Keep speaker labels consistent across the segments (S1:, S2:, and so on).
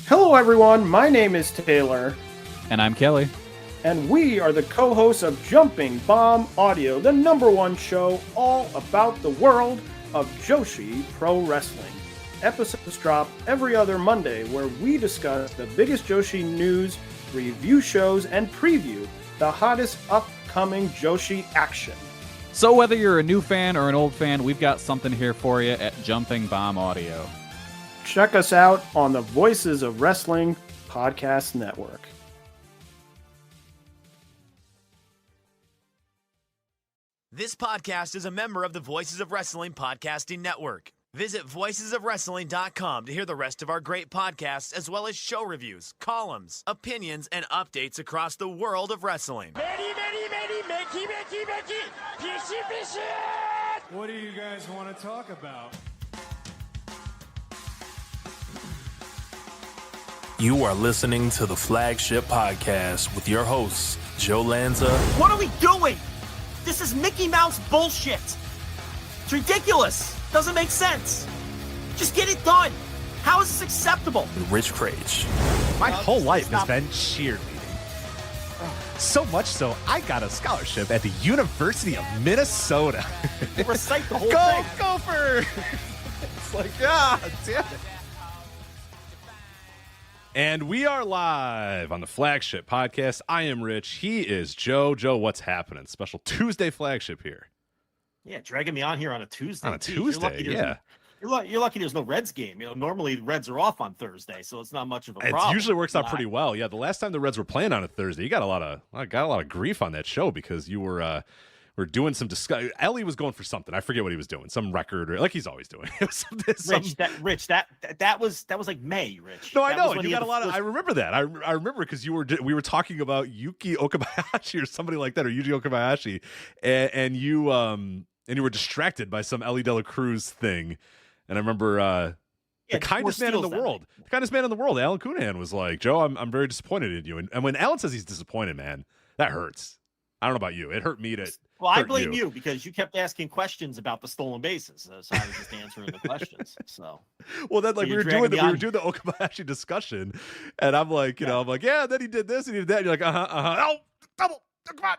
S1: Hello, everyone. My name is Taylor.
S2: And I'm Kelly.
S1: And we are the co-hosts of Jumping Bomb Audio, the #1 show all about the world of Joshi Pro Wrestling. Episodes drop every other Monday, where we discuss the biggest Joshi news, review shows, and preview the hottest upcoming Joshi action.
S2: So whether you're a new fan or an old fan, we've got something here for you at Jumping Bomb Audio.
S1: Check us out on the Voices of Wrestling Podcast Network.
S3: This podcast is a member of the Voices of Wrestling Podcasting Network. Visit voicesofwrestling.com to hear the rest of our great podcasts, as well as show reviews, columns, opinions, and updates across the world of wrestling.
S4: What do you guys want to talk about?
S5: You are listening to the Flagship Podcast with your hosts, Joe Lanza.
S6: What are we doing? This is Mickey Mouse bullshit. It's ridiculous. Doesn't make sense. Just get it done. How is this acceptable?
S5: Rich Craich.
S7: My whole life has been cheerleading. So much so, I got a scholarship at the University of Minnesota.
S6: Recite the whole
S7: Go,
S6: thing.
S7: Gopher! It's like, ah, damn it. And we are live on the Flagship Podcast. I am Rich. He is Joe. Joe, what's happening? Special Tuesday Flagship here.
S6: Yeah, dragging me on here on a Tuesday.
S7: On a Tuesday, yeah.
S6: You're lucky there's no Reds game. You know, normally the Reds are off on Thursday, so it's not much of a problem.
S7: It usually works out pretty well. Yeah, the last time the Reds were playing on a Thursday, you got a lot of grief on that show because you were doing some discuss. Ellie was going for something. I forget what he was doing. Some record, or like he's always doing. It was
S6: Rich, that was like May, Rich.
S7: No, I know. You got a lot of. I remember that. I remember because we were talking about Yuki Okabayashi or somebody like that, or Yuji Okabayashi, and you were distracted by some Ellie De La Cruz thing, and I remember. The kindest man in the world. The kindest man in the world, Alan Cunahan, was like, Joe, I'm very disappointed in you. And when Alan says he's disappointed, man, that hurts. I don't know about you. It hurt me to.
S6: Well, I blame you because you kept asking questions about the stolen bases, so I was just answering the questions. So,
S7: well, then we were doing the Okabayashi discussion, and I'm like, I'm like, yeah. Then he did this and he did that. And you're like, oh, double. Come on,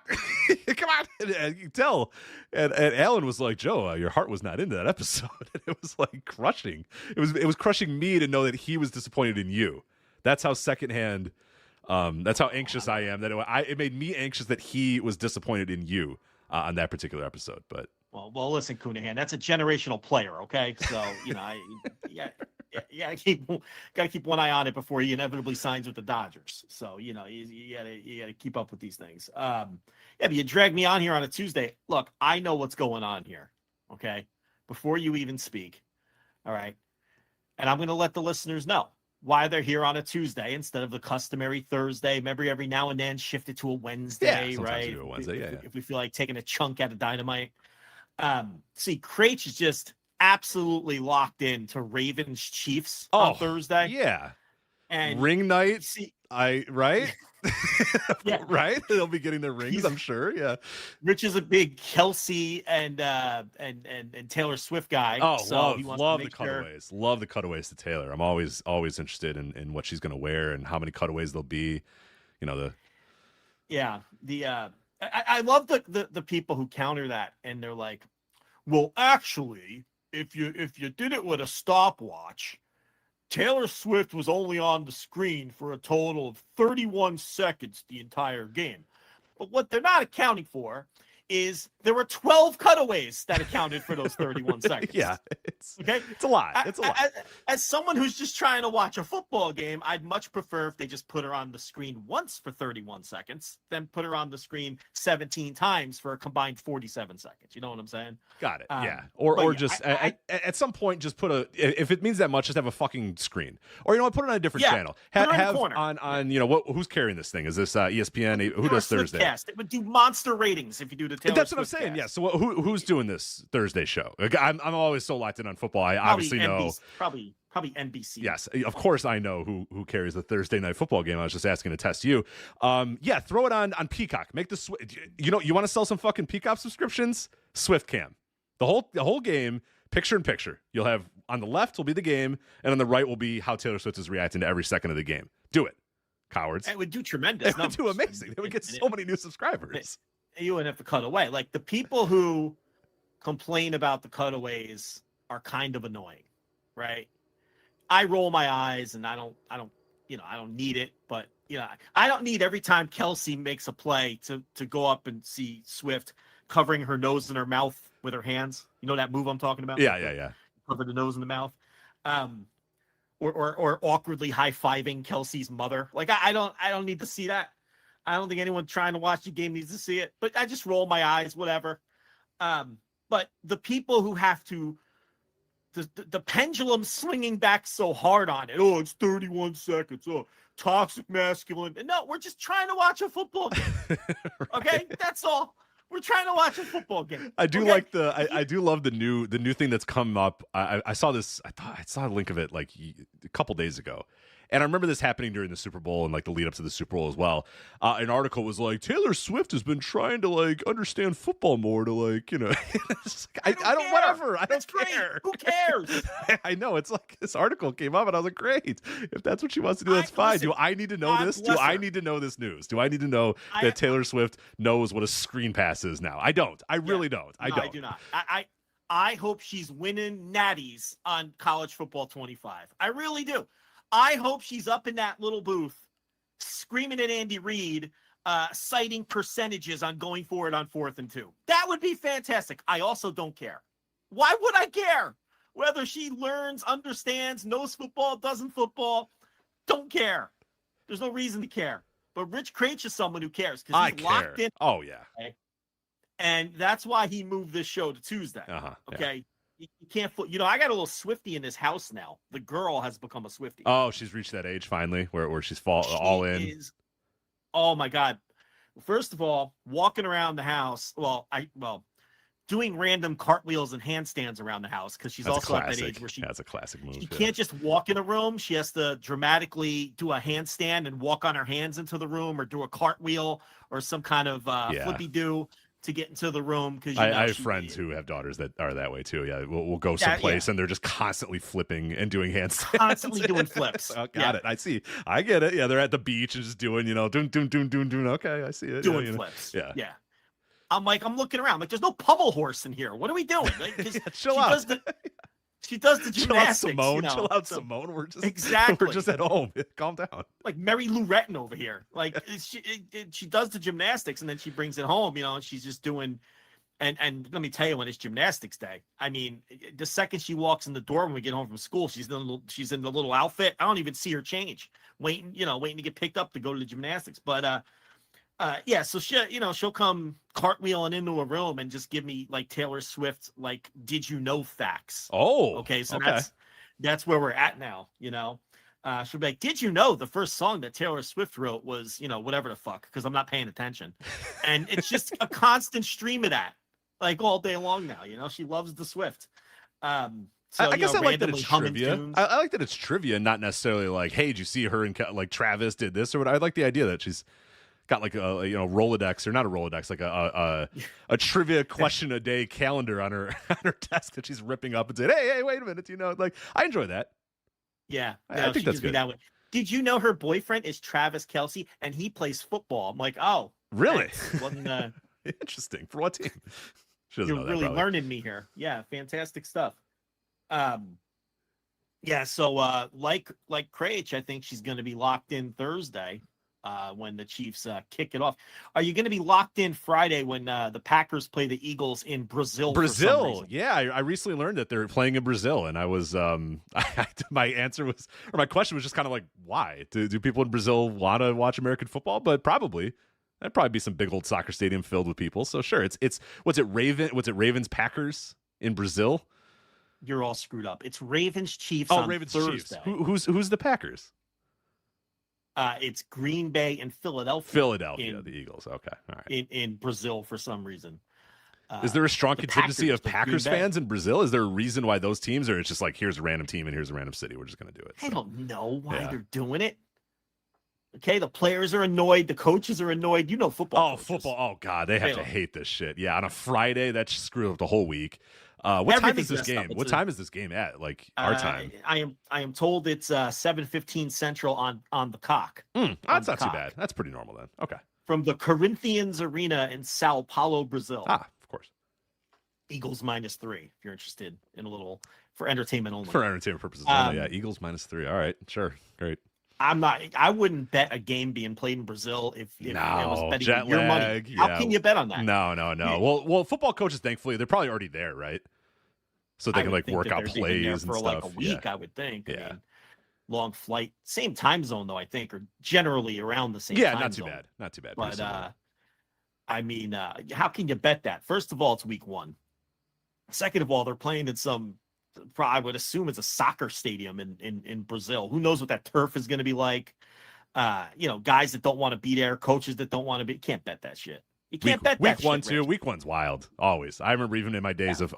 S7: come on, and you can tell. And Alan was like, Joe, your heart was not into that episode. And it was like crushing. It was crushing me to know that he was disappointed in you. That's how secondhand. That's how anxious I am. That it made me anxious that he was disappointed in you on that particular episode. But
S6: well, listen, Cunahan, that's a generational player. Okay, so gotta keep one eye on it before he inevitably signs with the Dodgers. So you gotta keep up with these things. But you drag me on here on a Tuesday. Look, I know what's going on here. Okay, before you even speak, all right, and I'm gonna let the listeners know why they're here on a Tuesday instead of the customary Thursday. Remember, every now and then shift it to a Wednesday, right?
S7: We do a Wednesday,
S6: if we feel like taking a chunk out of Dynamite. See, Craich is just absolutely locked in to Ravens Chiefs on Thursday.
S7: Yeah.
S6: And
S7: ring night.
S6: See,
S7: right?
S6: Yeah.
S7: Right? They'll be getting their rings, I'm sure. Yeah.
S6: Rich is a big Kelsey and Taylor Swift guy.
S7: Oh,
S6: so
S7: love the cutaways. Love the cutaways to Taylor. I'm always interested in what she's gonna wear and how many cutaways there'll be.
S6: I love the people who counter that and they're like, well, actually, if you did it with a stopwatch, Taylor Swift was only on the screen for a total of 31 seconds the entire game. But what they're not accounting for is there were 12 cutaways that accounted for those 31 seconds.
S7: Yeah, it's a lot. It's a lot.
S6: As someone who's just trying to watch a football game, I'd much prefer if they just put her on the screen once for 31 seconds than put her on the screen 17 times for a combined 47 seconds. You know what I'm saying?
S7: Got it. Yeah. Or just at some point, just put if it means that much, just have a fucking screen. Or, put it on a different channel. Have on who's carrying this thing? Is this ESPN? Who does Thursday?
S6: Cast. It would do monster ratings if you do the Taylor
S7: That's what I'm
S6: Swift
S7: saying.
S6: cast.
S7: Yeah. So who's doing this Thursday show? Like, I'm always so locked in on football. I obviously know.
S6: Probably NBC.
S7: Yes, of course I know who carries the Thursday night football game. I was just asking to test you. Throw it on Peacock. Make the you want to sell some fucking Peacock subscriptions? Swift Cam. The whole game, picture in picture. You'll have on the left will be the game, and on the right will be how Taylor Swift is reacting to every second of the game. Do it, cowards.
S6: It would do tremendous.
S7: It would do amazing. They would get so many new subscribers.
S6: You wouldn't have to cut away. Like, the people who complain about the cutaways are kind of annoying, right? I roll my eyes, and I don't need it, but I don't need every time Kelsey makes a play to go up and see Swift covering her nose and her mouth with her hands. You know that move I'm talking about?
S7: Yeah.
S6: Cover the nose and the mouth. Or awkwardly high-fiving Kelsey's mother. Like, I don't need to see that. I don't think anyone trying to watch the game needs to see it, but I just roll my eyes, whatever. But the people who have to, the pendulum swinging back so hard on it. Oh, it's 31 seconds. Oh, toxic masculine. No, we're just trying to watch a football game.
S7: Right.
S6: Okay, that's all. We're trying to watch a football game.
S7: I do
S6: okay?
S7: like I do love the new thing that's come up. I saw this. I saw a link of it like a couple days ago, and I remember this happening during the Super Bowl and like the lead up to the Super Bowl as well. An article was like, Taylor Swift has been trying to like understand football more to like I don't whatever. I don't care.
S6: Who cares?
S7: I know, it's like this article came up and I was like, great. If that's what she wants to do, that's fine. Do I need to know this? Do I need to know this news? Do I need to know that Taylor Swift knows what a screen pass is now? I don't. I really don't. I don't.
S6: I do not. I hope she's winning natties on College Football 25. I really do. I hope she's up in that little booth screaming at Andy Reid, citing percentages on going for it on 4th and 2. That would be fantastic. I also don't care. Why would I care? Whether she learns, understands, knows football, doesn't football, don't care. There's no reason to care. But Rich Craich is someone who cares because he's locked in.
S7: Oh, yeah.
S6: Okay? And that's why he moved this show to Tuesday. Okay. Yeah. You can't I got a little Swiftie in this house now. The girl has become a Swiftie.
S7: Oh, she's reached that age finally where she's all in.
S6: Oh my God. First of all, walking around the house. Doing random cartwheels and handstands around the house because she's also at that age where
S7: that's a classic move.
S6: She can't just walk in a room. She has to dramatically do a handstand and walk on her hands into the room, or do a cartwheel or some kind of flippy do to get into the room. Because
S7: I have friends who have daughters that are that way too. Yeah, we'll go someplace and they're just constantly flipping and doing handstands,
S6: constantly doing flips.
S7: Got it. I see. I get it. Yeah, they're at the beach and just doing doon. Okay, I see it.
S6: Doing flips. Yeah. I'm looking around. Like, there's no pummel horse in here. What are we doing? Like,
S7: chill out.
S6: She does the gymnastics.
S7: Chill out, Simone. We're just
S6: exactly.
S7: We're just at home. Calm down.
S6: Like Mary Lou Retton over here. Like she does the gymnastics and then she brings it home. And she's just doing. And let me tell you, when it's gymnastics day, I mean, the second she walks in the door when we get home from school, she's in the little outfit. I don't even see her change. Waiting to get picked up to go to the gymnastics. But so she'll come cartwheeling into a room and just give me like Taylor Swift, like, did you know facts?
S7: Oh,
S6: okay. So that's where we're at now. She'll be like, did you know the first song that Taylor Swift wrote was, whatever the fuck, because I'm not paying attention. And it's just a constant stream of that, like all day long now. She loves the Swift. So,
S7: I guess I like that it's trivia. I like that it's trivia, not necessarily like, hey, did you see her and like Travis did this or what? I like the idea that she's got like a Rolodex, or not a Rolodex, like a trivia question a day calendar on her desk that she's ripping up and saying, hey, wait a minute, like, I enjoy that.
S6: Yeah,
S7: I think that's good.
S6: That way. Did you know her boyfriend is Travis Kelce and he plays football? I'm like, oh,
S7: really?
S6: Wasn't
S7: interesting. For what team?
S6: You're really learning me here. Yeah, fantastic stuff. So like Craich, I think she's going to be locked in Thursday. When the Chiefs kick it off. Are you going to be locked in Friday when the Packers play the Eagles in Brazil?
S7: Yeah. I recently learned that they're playing in Brazil, and I was my question was just kind of like, why do people in Brazil want to watch American football? But probably that'd probably be some big old soccer stadium filled with people. So sure, it's Ravens Packers in Brazil.
S6: You're all screwed up. It's Ravens Chiefs. on
S7: Ravens
S6: Thursday.
S7: Chiefs. Who's the Packers?
S6: It's Green Bay and Philadelphia.
S7: The Eagles. Okay, all
S6: right. In Brazil for some reason.
S7: Is there a strong contingency of Packers fans in Brazil? Is there a reason why those teams, or it's just like, here's a random team and here's a random city, we're just going to do it?
S6: I don't know why they're doing it. Okay, the players are annoyed, the coaches are annoyed. Football.
S7: Football. Oh God, they have to hate this shit. Yeah, on a Friday, that screwed up the whole week. What time is
S6: Everything's
S7: this
S6: messed
S7: game?
S6: up.
S7: What time is this game at? Like our time?
S6: I am told it's 7:15 Central on the cock.
S7: That's not too bad. That's pretty normal then. Okay.
S6: From the Corinthians Arena in Sao Paulo, Brazil.
S7: Of course.
S6: Eagles -3. If you're interested in a little for entertainment only.
S7: For entertainment purposes only. Yeah. Eagles -3. All right. Sure. Great.
S6: I wouldn't bet a game being played in Brazil if I was betting
S7: jet
S6: your money.
S7: lag,
S6: How can you bet on that?
S7: No.
S6: Yeah.
S7: Well, football coaches, thankfully, they're probably already there, right? So they can like work out plays and
S6: for
S7: stuff.
S6: like a week, I would think.
S7: Yeah.
S6: I mean, long flight, same time zone though. I think, or generally around the same.
S7: Yeah,
S6: time
S7: not too
S6: zone.
S7: bad. Not too bad.
S6: But I mean, how can you bet that? First of all, it's week 1. Second of all, they're playing in some. I would assume it's a soccer stadium in Brazil. Who knows what that turf is going to be like? Guys that don't want to be there, coaches that don't want to be. Can't bet that shit. You can't bet that
S7: week 1
S6: shit,
S7: too.
S6: Rich.
S7: Week 1's wild. Always. I remember even in my days of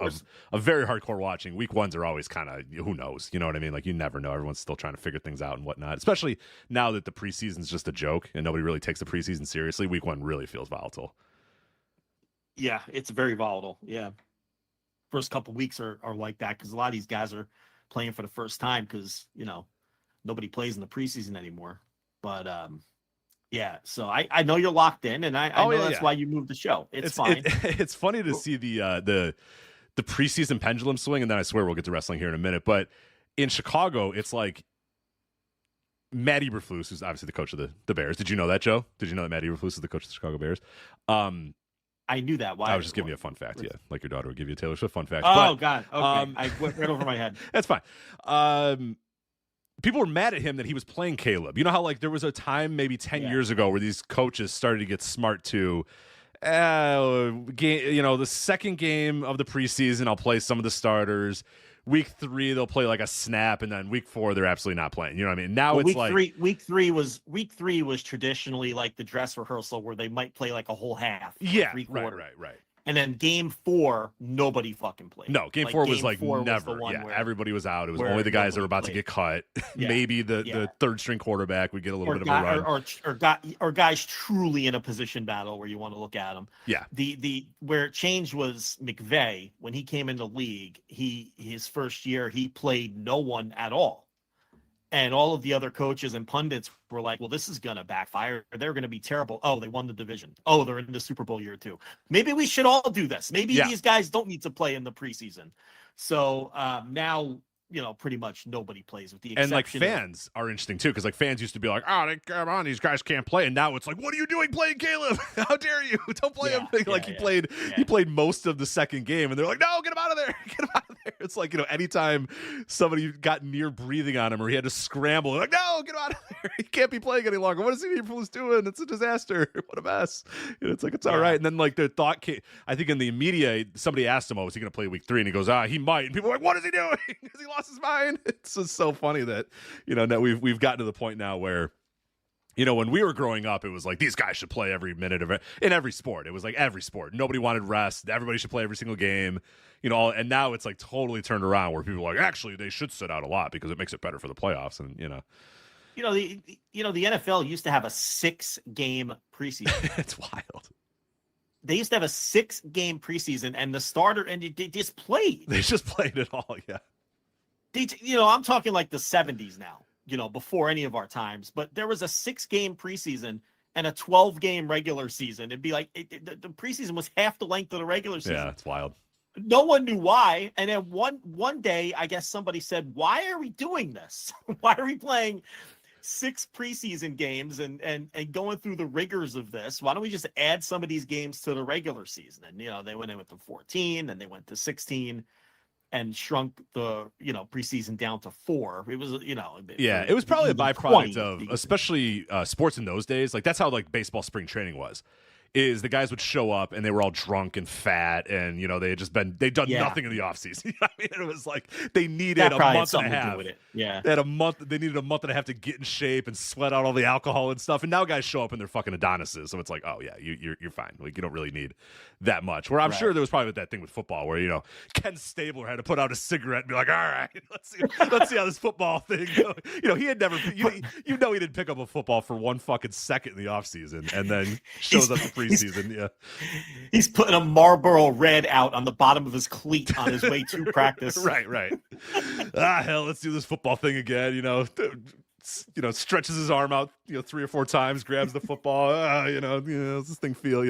S7: very hardcore watching. Week 1s are always kind of who knows. You know what I mean? Like you never know. Everyone's still trying to figure things out and whatnot. Especially now that the preseason's just a joke and nobody really takes the preseason seriously. Week 1 really feels volatile.
S6: Yeah, it's very volatile. Yeah. First couple weeks are like that because a lot of these guys are playing for the first time because nobody plays in the preseason anymore. But yeah, so I know you're locked in, and I know that's why you moved the show. It's fine.
S7: It's funny to see the preseason pendulum swing, and then I swear we'll get to wrestling here in a minute. But in Chicago, it's like Matt Eberflus, who's obviously the coach of the Bears. Did you know that, Joe? Did you know that Matt Eberflus is the coach of the Chicago Bears?
S6: I knew that. Why?
S7: I was just giving you a fun fact. Yeah, like your daughter would give you a Taylor Swift fun fact.
S6: Oh, God. Okay. I went right over my head.
S7: That's fine. People were mad at him that he was playing Caleb. You know how like there was a time maybe 10 years ago where these coaches started to get smart to, the second game of the preseason, I'll play some of the starters. Week 3, they'll play like a snap, and then week 4, they're absolutely not playing. You know what I mean? Now it's
S6: week three was traditionally like the dress rehearsal where they might play like a whole half.
S7: Yeah,
S6: right.
S7: Right.
S6: And then game 4, nobody fucking played.
S7: No, game 4 was like
S6: never.
S7: Everybody was out. It was only the guys that were about to get cut.
S6: Yeah.
S7: Maybe the third string quarterback would get a little bit of a run.
S6: Or guys truly in a position battle where you want to look at them.
S7: Yeah.
S6: The where it changed was McVay when he came in the league. His first year he played no one at all. And all of the other coaches and pundits were like, well, this is going to backfire. They're going to be terrible. Oh, they won the division. Oh, they're in the Super Bowl year 2. Maybe we should all do this. Maybe these guys don't need to play in the preseason. So now, pretty much nobody plays with the exception.
S7: And like fans are interesting too, because like fans used to be like, oh, come on, these guys can't play. And now it's like, what are you doing playing Caleb? How dare you? Don't play him. He played most of the second game, and they're like, no, get him out of there. Get him out of there. It's like, anytime somebody got near breathing on him or he had to scramble, like, no, get him out of there. He can't be playing any longer. What is he doing? It's a disaster. What a mess. It's like, it's all right. And then like the thought came, I think in the media, somebody asked him, oh, is he going to play week 3? And he goes, he might. And people are like, what is he doing? Has he lost his mind? It's just so funny that, that we've gotten to the point now where, when we were growing up, it was like these guys should play every minute of it in every sport. It was like every sport. Nobody wanted rest. Everybody should play every single game. And now it's like totally turned around where people are like, actually, they should sit out a lot because it makes it better for the playoffs. And
S6: the NFL used to have a 6-game preseason.
S7: It's wild.
S6: They used to have a 6-game preseason, and the starter and they just played.
S7: They just played it all. Yeah.
S6: I'm talking like the 70s now. Before any of our times, but there was a 6-game preseason and a 12-game regular season. It'd be like the preseason was half the length of the regular season.
S7: Yeah, it's wild.
S6: No one knew why. And then one day, I guess somebody said, why are we doing this? Why are we playing 6 preseason games and going through the rigors of this? Why don't we just add some of these games to the regular season? And, they went in with the 14 and they went to 16. And shrunk the preseason down to 4. It was
S7: it was probably a byproduct of especially sports in those days. Like that's how like baseball spring training was. Is the guys would show up and they were all drunk and fat and they'd done nothing in the offseason. I mean, it was like they needed a month and a half.
S6: Yeah,
S7: they needed a month and a half to get in shape and sweat out all the alcohol and stuff. And now guys show up and they're fucking Adonises. So it's like, oh yeah, you're fine. Like you don't really need that much. Where I'm sure there was probably that thing with football where Ken Stabler had to put out a cigarette and be like, all right, let's see how this football thing goes. He had never he didn't pick up a football for one fucking second in the offseason and then shows up for preseason. Yeah,
S6: he's putting a Marlboro Red out on the bottom of his cleat on his way to practice.
S7: right. Hell, let's do this football thing again. Stretches his arm out, 3 or 4 times, grabs the football. Does this thing feel,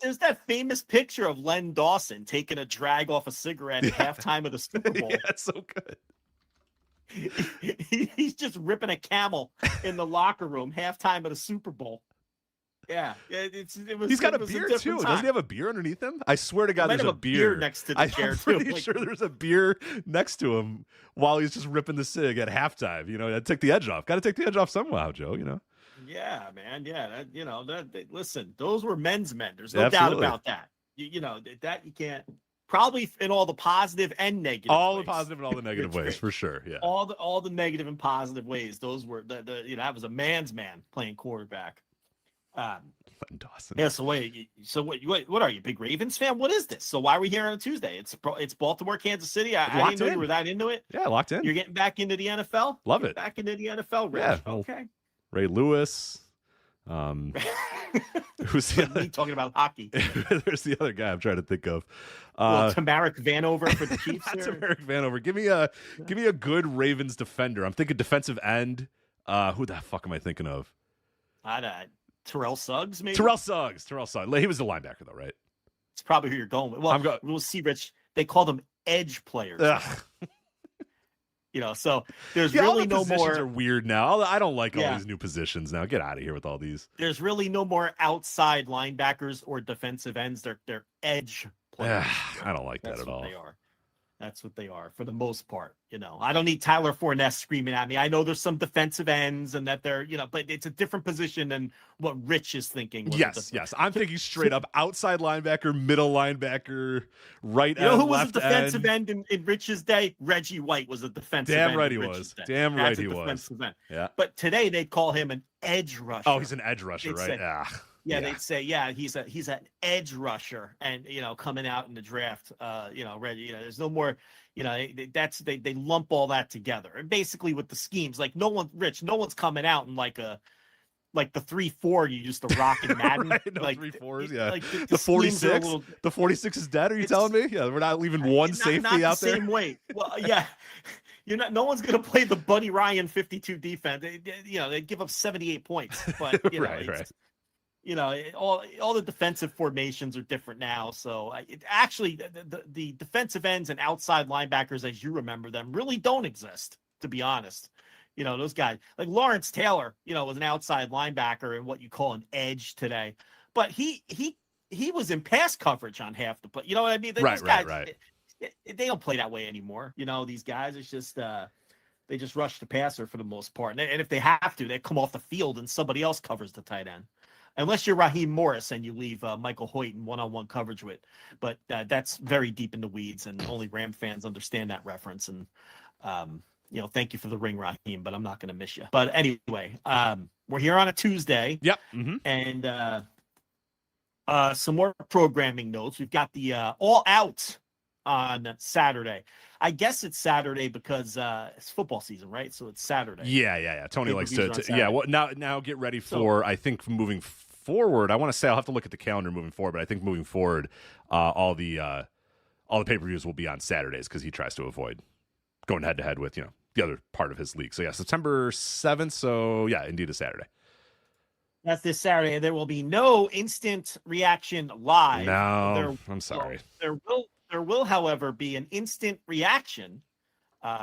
S6: There's that famous picture of Len Dawson taking a drag off a cigarette at halftime of the Super Bowl.
S7: Yeah, it's so good.
S6: He's just ripping a Camel in the locker room halftime of the Super Bowl. Yeah,
S7: he's got a beer too. Doesn't he have a beer underneath him? I swear to God, there's a beer
S6: next to the chair.
S7: I'm pretty sure there's a beer next to him while he's just ripping the cig at halftime. That take the edge off. Got to take the edge off somehow, Joe.
S6: Yeah, man. Yeah, listen, those were men's men. There's no doubt about that. That you can't. Probably in all the positive and negative.
S7: All
S6: ways.
S7: the positive and all the negative ways, for sure. Yeah.
S6: All the negative and positive ways. Those were that was a man's man playing quarterback.
S7: Dawson.
S6: Yeah. So what are you, big Ravens fan? What is this? So why are we here on a Tuesday? It's Baltimore, Kansas City. I didn't know you were that into it.
S7: Yeah, locked in.
S6: You're getting back into the NFL.
S7: Love it.
S6: Back into the NFL. Rich.
S7: Yeah.
S6: Okay.
S7: Ray Lewis. Who's the other?
S6: Talking about hockey?
S7: There's the other guy I'm trying to think of.
S6: Tamarick Vanover for the Chiefs.
S7: Tamarick Vanover. Give me a good Ravens defender. I'm thinking defensive end. Who the fuck am I thinking of?
S6: Terrell Suggs, maybe.
S7: Terrell Suggs. He was the linebacker though, right?
S6: It's probably who you're going with. Well, we'll see, Rich. They call them edge players. So there's really no more.
S7: Positions are weird now. I don't like all these new positions now. Get out of here with all these.
S6: There's really no more outside linebackers or defensive ends. They're edge players.
S7: I don't like that at all.
S6: They are. That's what they are for the most part. I don't need Tyler Fournette screaming at me. I know there's some defensive ends and that they're, but it's a different position than what Rich is thinking.
S7: Yes. I'm thinking straight up outside linebacker, middle linebacker, right end,
S6: who was a defensive
S7: end
S6: in Rich's day? Reggie White was a defensive end.
S7: Damn right he was. Damn right he was.
S6: Yeah. But today they'd call him an edge rusher.
S7: Oh, he's an edge rusher, right?
S6: They'd say, he's an edge rusher, and coming out in the draft, ready. There's no more, they lump all that together, and basically with the schemes, like no one's coming out in like the 3-4 you used to rock in Madden,
S7: right, no,
S6: like
S7: 3-4s, yeah.
S6: Like
S7: the 46, the 46 is dead. Are you telling me? Yeah, we're not leaving one safety out there.
S6: Same way. Well, yeah. No one's going to play the Buddy Ryan 52 defense. They give up 78 points, but
S7: right.
S6: All the defensive formations are different now. So actually, the defensive ends and outside linebackers, as you remember them, really don't exist, to be honest. Those guys like Lawrence Taylor, was an outside linebacker and what you call an edge today, but he was in pass coverage on half the play. You know what I mean?
S7: Right.
S6: They don't play that way anymore. These guys, it's just they just rush the passer for the most part, and if they have to, they come off the field and somebody else covers the tight end. Unless you're Raheem Morris and you leave Michael Hoyt in one-on-one coverage with, but that's very deep in the weeds, and only Ram fans understand that reference. And thank you for the ring, Raheem, but I'm not going to miss you. But anyway, we're here on a Tuesday.
S7: Yep. Mm-hmm.
S6: And some more programming notes. We've got the All Out on Saturday. I guess it's Saturday because it's football season, right? So it's Saturday.
S7: Yeah. Tony likes to yeah. Well, now get ready for. I think moving forward, I want to say I'll have to look at the calendar moving forward, but I think moving forward, all the pay-per-views will be on Saturdays because he tries to avoid going head to head with the other part of his league. So yeah, September 7th. So yeah, indeed a Saturday.
S6: That's this Saturday. There will be no instant reaction live.
S7: No, I'm sorry.
S6: There will, however, be an instant reaction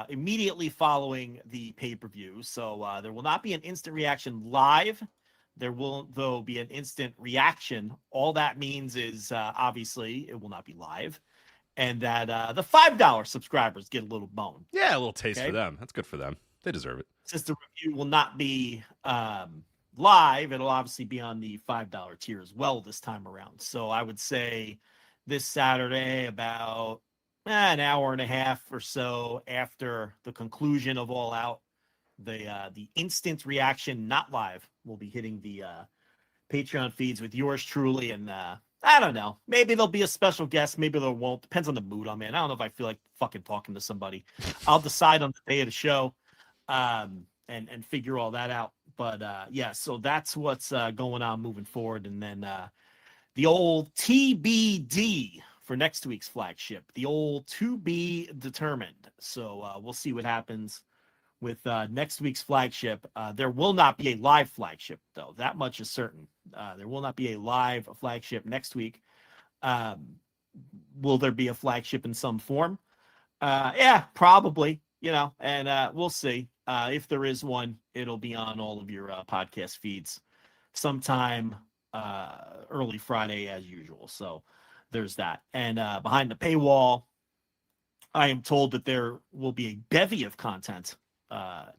S6: immediately following the pay-per-view. So there will not be an instant reaction live. There will, though, be an instant reaction. All that means is obviously it will not be live, and that the $5 subscribers get a little bone.
S7: Yeah, a little taste for them. That's good for them. They deserve it.
S6: Since the review will not be live, it'll obviously be on the $5 tier as well this time around. So I would say this Saturday, about an hour and a half or so after the conclusion of All Out, the instant reaction, not live, will be hitting the Patreon feeds with yours truly. And I don't know, maybe there'll be a special guest, maybe there won't. Depends on the mood I'm in. I don't know if I feel like fucking talking to somebody. I'll decide on the day of the show and figure all that out. But yeah, so that's what's going on moving forward. And then the old TBD for next week's flagship, the old to be determined. So we'll see what happens with next week's flagship. There will not be a live flagship, though. That much is certain. There will not be a live flagship next week. Will there be a flagship in some form? Yeah, probably, and we'll see. If there is one, it'll be on all of your podcast feeds sometime early Friday as usual. So there's that. And behind the paywall, I am told that there will be a bevy of content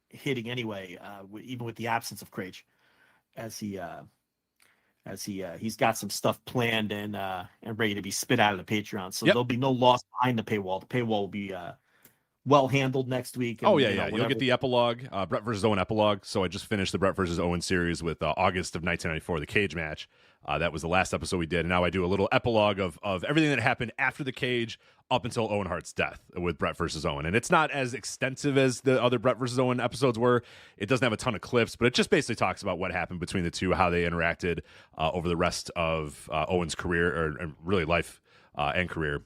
S6: hitting anyway, even with the absence of Craig, as he's got some stuff planned and ready to be spit out of the Patreon. So there'll be no loss behind the paywall. The paywall will be well handled next week. And,
S7: You'll get the epilogue, Brett versus Owen epilogue. So I just finished the Brett versus Owen series with August of 1994, the cage match. That was the last episode we did. And now I do a little epilogue of everything that happened after the cage up until Owen Hart's death with Brett versus Owen. And it's not as extensive as the other Brett versus Owen episodes were. It doesn't have a ton of clips, but it just basically talks about what happened between the two, how they interacted over the rest of Owen's career, or really life and career.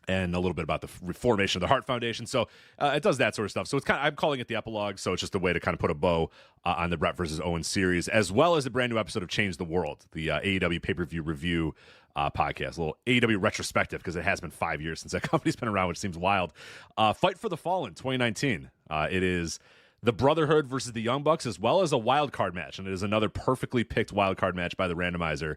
S7: And a little bit about the reformation of the Hart Foundation. So it does that sort of stuff. So it's I'm calling it the epilogue. So it's just a way to kind of put a bow on the Brett versus Owen series, as well as a brand new episode of Change the World, the AEW pay-per-view review podcast, a little AEW retrospective, because it has been 5 years since that company's been around, which seems wild. Fight for the Fallen 2019. It is the Brotherhood versus the Young Bucks, as well as a wild card match. And it is another perfectly picked wild card match by the randomizer,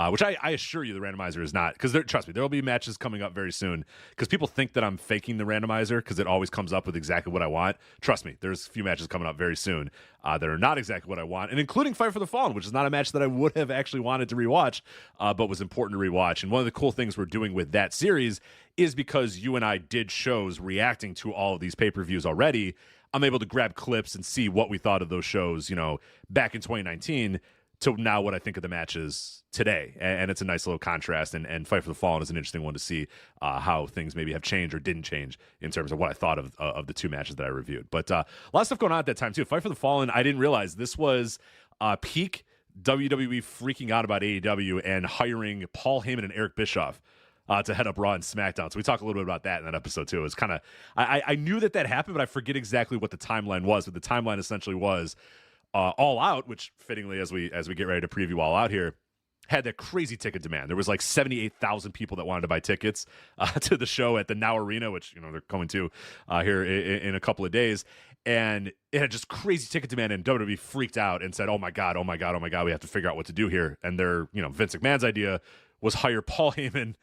S7: which I assure you the randomizer is not, because trust me, there will be matches coming up very soon, because people think that I'm faking the randomizer because it always comes up with exactly what I want. Trust me, there's a few matches coming up very soon that are not exactly what I want, and including Fight for the Fallen, which is not a match that I would have actually wanted to rewatch, but was important to rewatch. And one of the cool things we're doing with that series is, because you and I did shows reacting to all of these pay-per-views already, I'm able to grab clips and see what we thought of those shows, back in 2019 to now what I think of the matches today. And it's a nice little contrast, and Fight for the Fallen is an interesting one to see how things maybe have changed or didn't change in terms of what I thought of the two matches that I reviewed. But a lot of stuff going on at that time too. Fight for the Fallen, I didn't realize this was peak WWE freaking out about AEW and hiring Paul Heyman and Eric Bischoff to head up Raw and SmackDown. So we talked a little bit about that in that episode too. It was kind of, I knew that happened, but I forget exactly what the timeline was. But the timeline essentially was All Out, which fittingly, as we get ready to preview All Out here, had that crazy ticket demand. There was like 78,000 people that wanted to buy tickets to the show at the Now Arena, which they're coming to here in a couple of days. And it had just crazy ticket demand, and WWE freaked out and said, oh my God, we have to figure out what to do here. And their, Vince McMahon's idea was hire Paul Heyman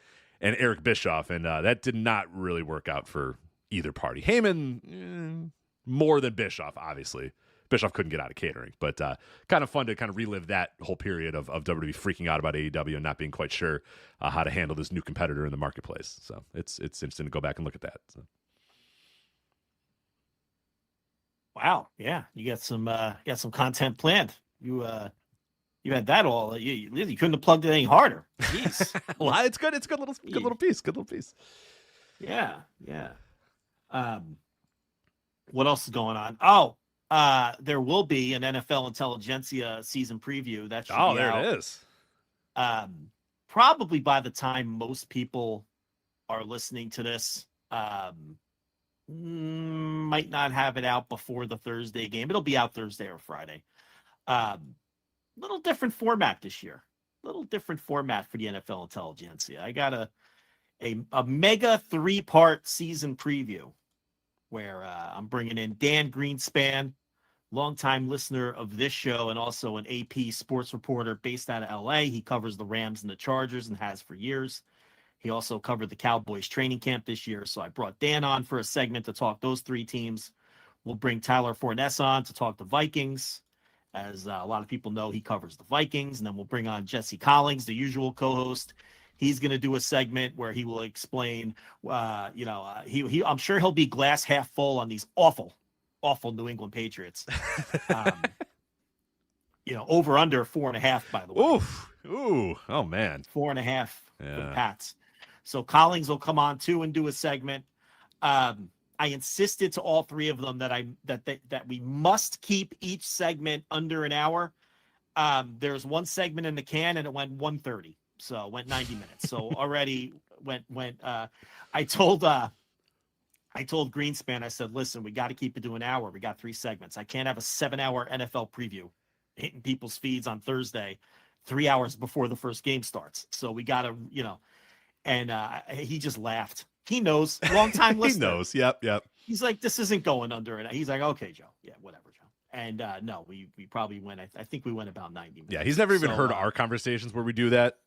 S7: and Eric Bischoff, and that did not really work out for either party. Heyman, more than Bischoff, obviously. Bischoff couldn't get out of catering, but kind of fun to kind of relive that whole period of WWE freaking out about AEW and not being quite sure how to handle this new competitor in the marketplace. So it's interesting to go back and look at that. So.
S6: Wow, yeah, you got some content planned. You had that all. You couldn't have plugged it any harder. Jeez.
S7: Well, it's good. It's good little piece. Good little piece.
S6: Yeah. What else is going on? Oh, there will be an NFL Intelligentsia season preview. That should be
S7: there
S6: out.
S7: it is.
S6: Probably by the time most people are listening to this, might not have it out before the Thursday game. It'll be out Thursday or Friday. Little different format this year. Little different format for the NFL Intelligentsia. I got a mega 3-part season preview where I'm bringing in Dan Greenspan, longtime listener of this show and also an AP sports reporter based out of LA. He covers the Rams and the Chargers and has for years. He also covered the Cowboys training camp this year. So I brought Dan on for a segment to talk those three teams. We'll bring Tyler Forness on to talk the Vikings. As a lot of people know, he covers the Vikings. And then we'll bring on Jesse Collins, the usual co-host. He's going to do a segment where he will explain, I'm sure he'll be glass half full on these awful New England Patriots. Over under 4.5, by the way.
S7: Ooh. Oh man.
S6: 4.5 for the Pats. So Collins will come on too and do a segment. I insisted to all three of them that we must keep each segment under an hour. There's one segment in the can and it went 1:30. So went 90 minutes. So already went. I told Greenspan, I said, listen, we got to keep it to an hour. We got 3 segments. I can't have a 7-hour NFL preview hitting people's feeds on Thursday, 3 hours before the first game starts. So we got to, and he just laughed. He knows, long time listener.
S7: He knows. Yep.
S6: He's like, this isn't going under it. He's like, okay, Joe. Yeah, whatever, Joe. And no, we probably went, I think we went about 90 minutes.
S7: Yeah, he's never even heard our conversations where we do that.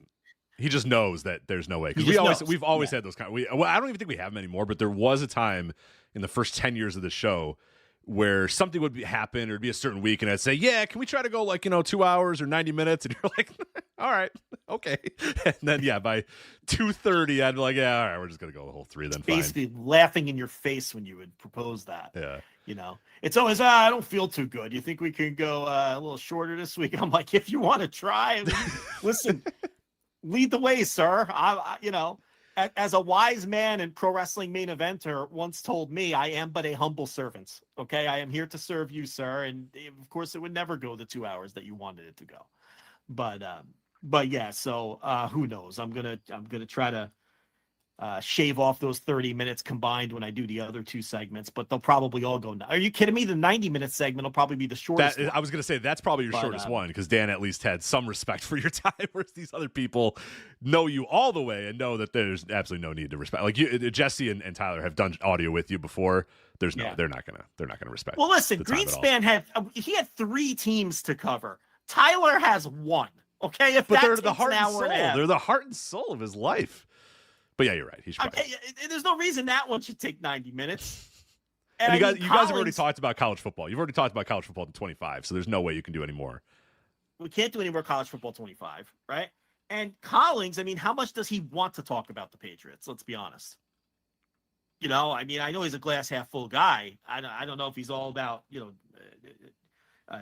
S7: He just knows that there's no way. Because we've always had those kind of, I don't even think we have them anymore, but there was a time in the first 10 years of the show where something would happen or it'd be a certain week and I'd say, yeah, can we try to go like, 2 hours or 90 minutes? And you're like, all right, okay. And then, by 2:30, I'd be like, yeah, all right, we're just going to go the whole 3 then.
S6: Basically laughing in your face when you would propose that.
S7: Yeah.
S6: It's always, I don't feel too good. You think we can go a little shorter this week? I'm like, if you want to try, listen, lead the way, sir. As a wise man and pro wrestling main eventer once told me, I am but a humble servant. Okay. I am here to serve you, sir. And of course it would never go the 2 hours that you wanted it to go. But yeah, so who knows? I'm going to try to shave off those 30 minutes combined when I do the other 2 segments, but they'll probably all go. Are you kidding me? The 90-minute segment will probably be the shortest.
S7: I was going to say that's probably your shortest one because Dan at least had some respect for your time, whereas these other people know you all the way and know that there's absolutely no need to respect. Like Jesse and Tyler have done audio with you before. They're not gonna respect.
S6: Well, listen, Greenspan had 3 teams to cover. Tyler has 1. Okay,
S7: but they're the heart and soul. They're the heart and soul of his life. But yeah, you're right. He should.
S6: There's no reason that one should take 90 minutes.
S7: And you guys have already talked about college football. You've already talked about college football in 25, so there's no way you can do any more.
S6: We can't do any more college football 25, right? And Collins, how much does he want to talk about the Patriots? Let's be honest. I know he's a glass half full guy. I don't know if he's all about,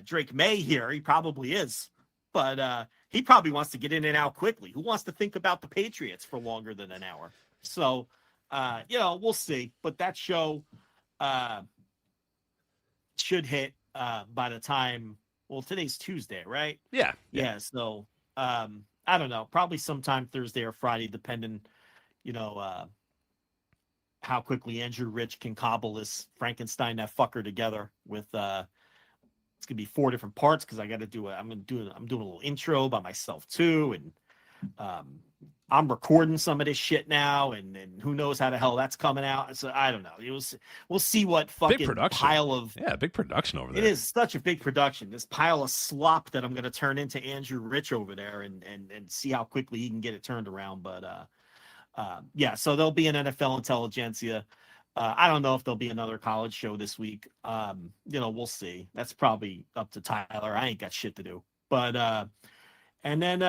S6: Drake May here. He probably is. But he probably wants to get in and out quickly. Who wants to think about the Patriots for longer than an hour? So, we'll see. But that show should hit by the time, today's Tuesday, right?
S7: Yeah.
S6: So, I don't know. Probably sometime Thursday or Friday, depending, how quickly Andrew Rich can cobble this Frankenstein, that fucker, together with it's gonna be 4 different parts because I got to do it. I'm doing a little intro by myself too, and I'm recording some of this shit now, and who knows how the hell that's coming out. So I don't know. We'll see what fucking pile of
S7: big production over there.
S6: It is such a big production. This pile of slop that I'm gonna turn into Andrew Rich over there, and see how quickly he can get it turned around. But so there'll be an NFL Intelligentsia. I don't know if there'll be another college show this week. We'll see. That's probably up to Tyler. I ain't got shit to do. But and then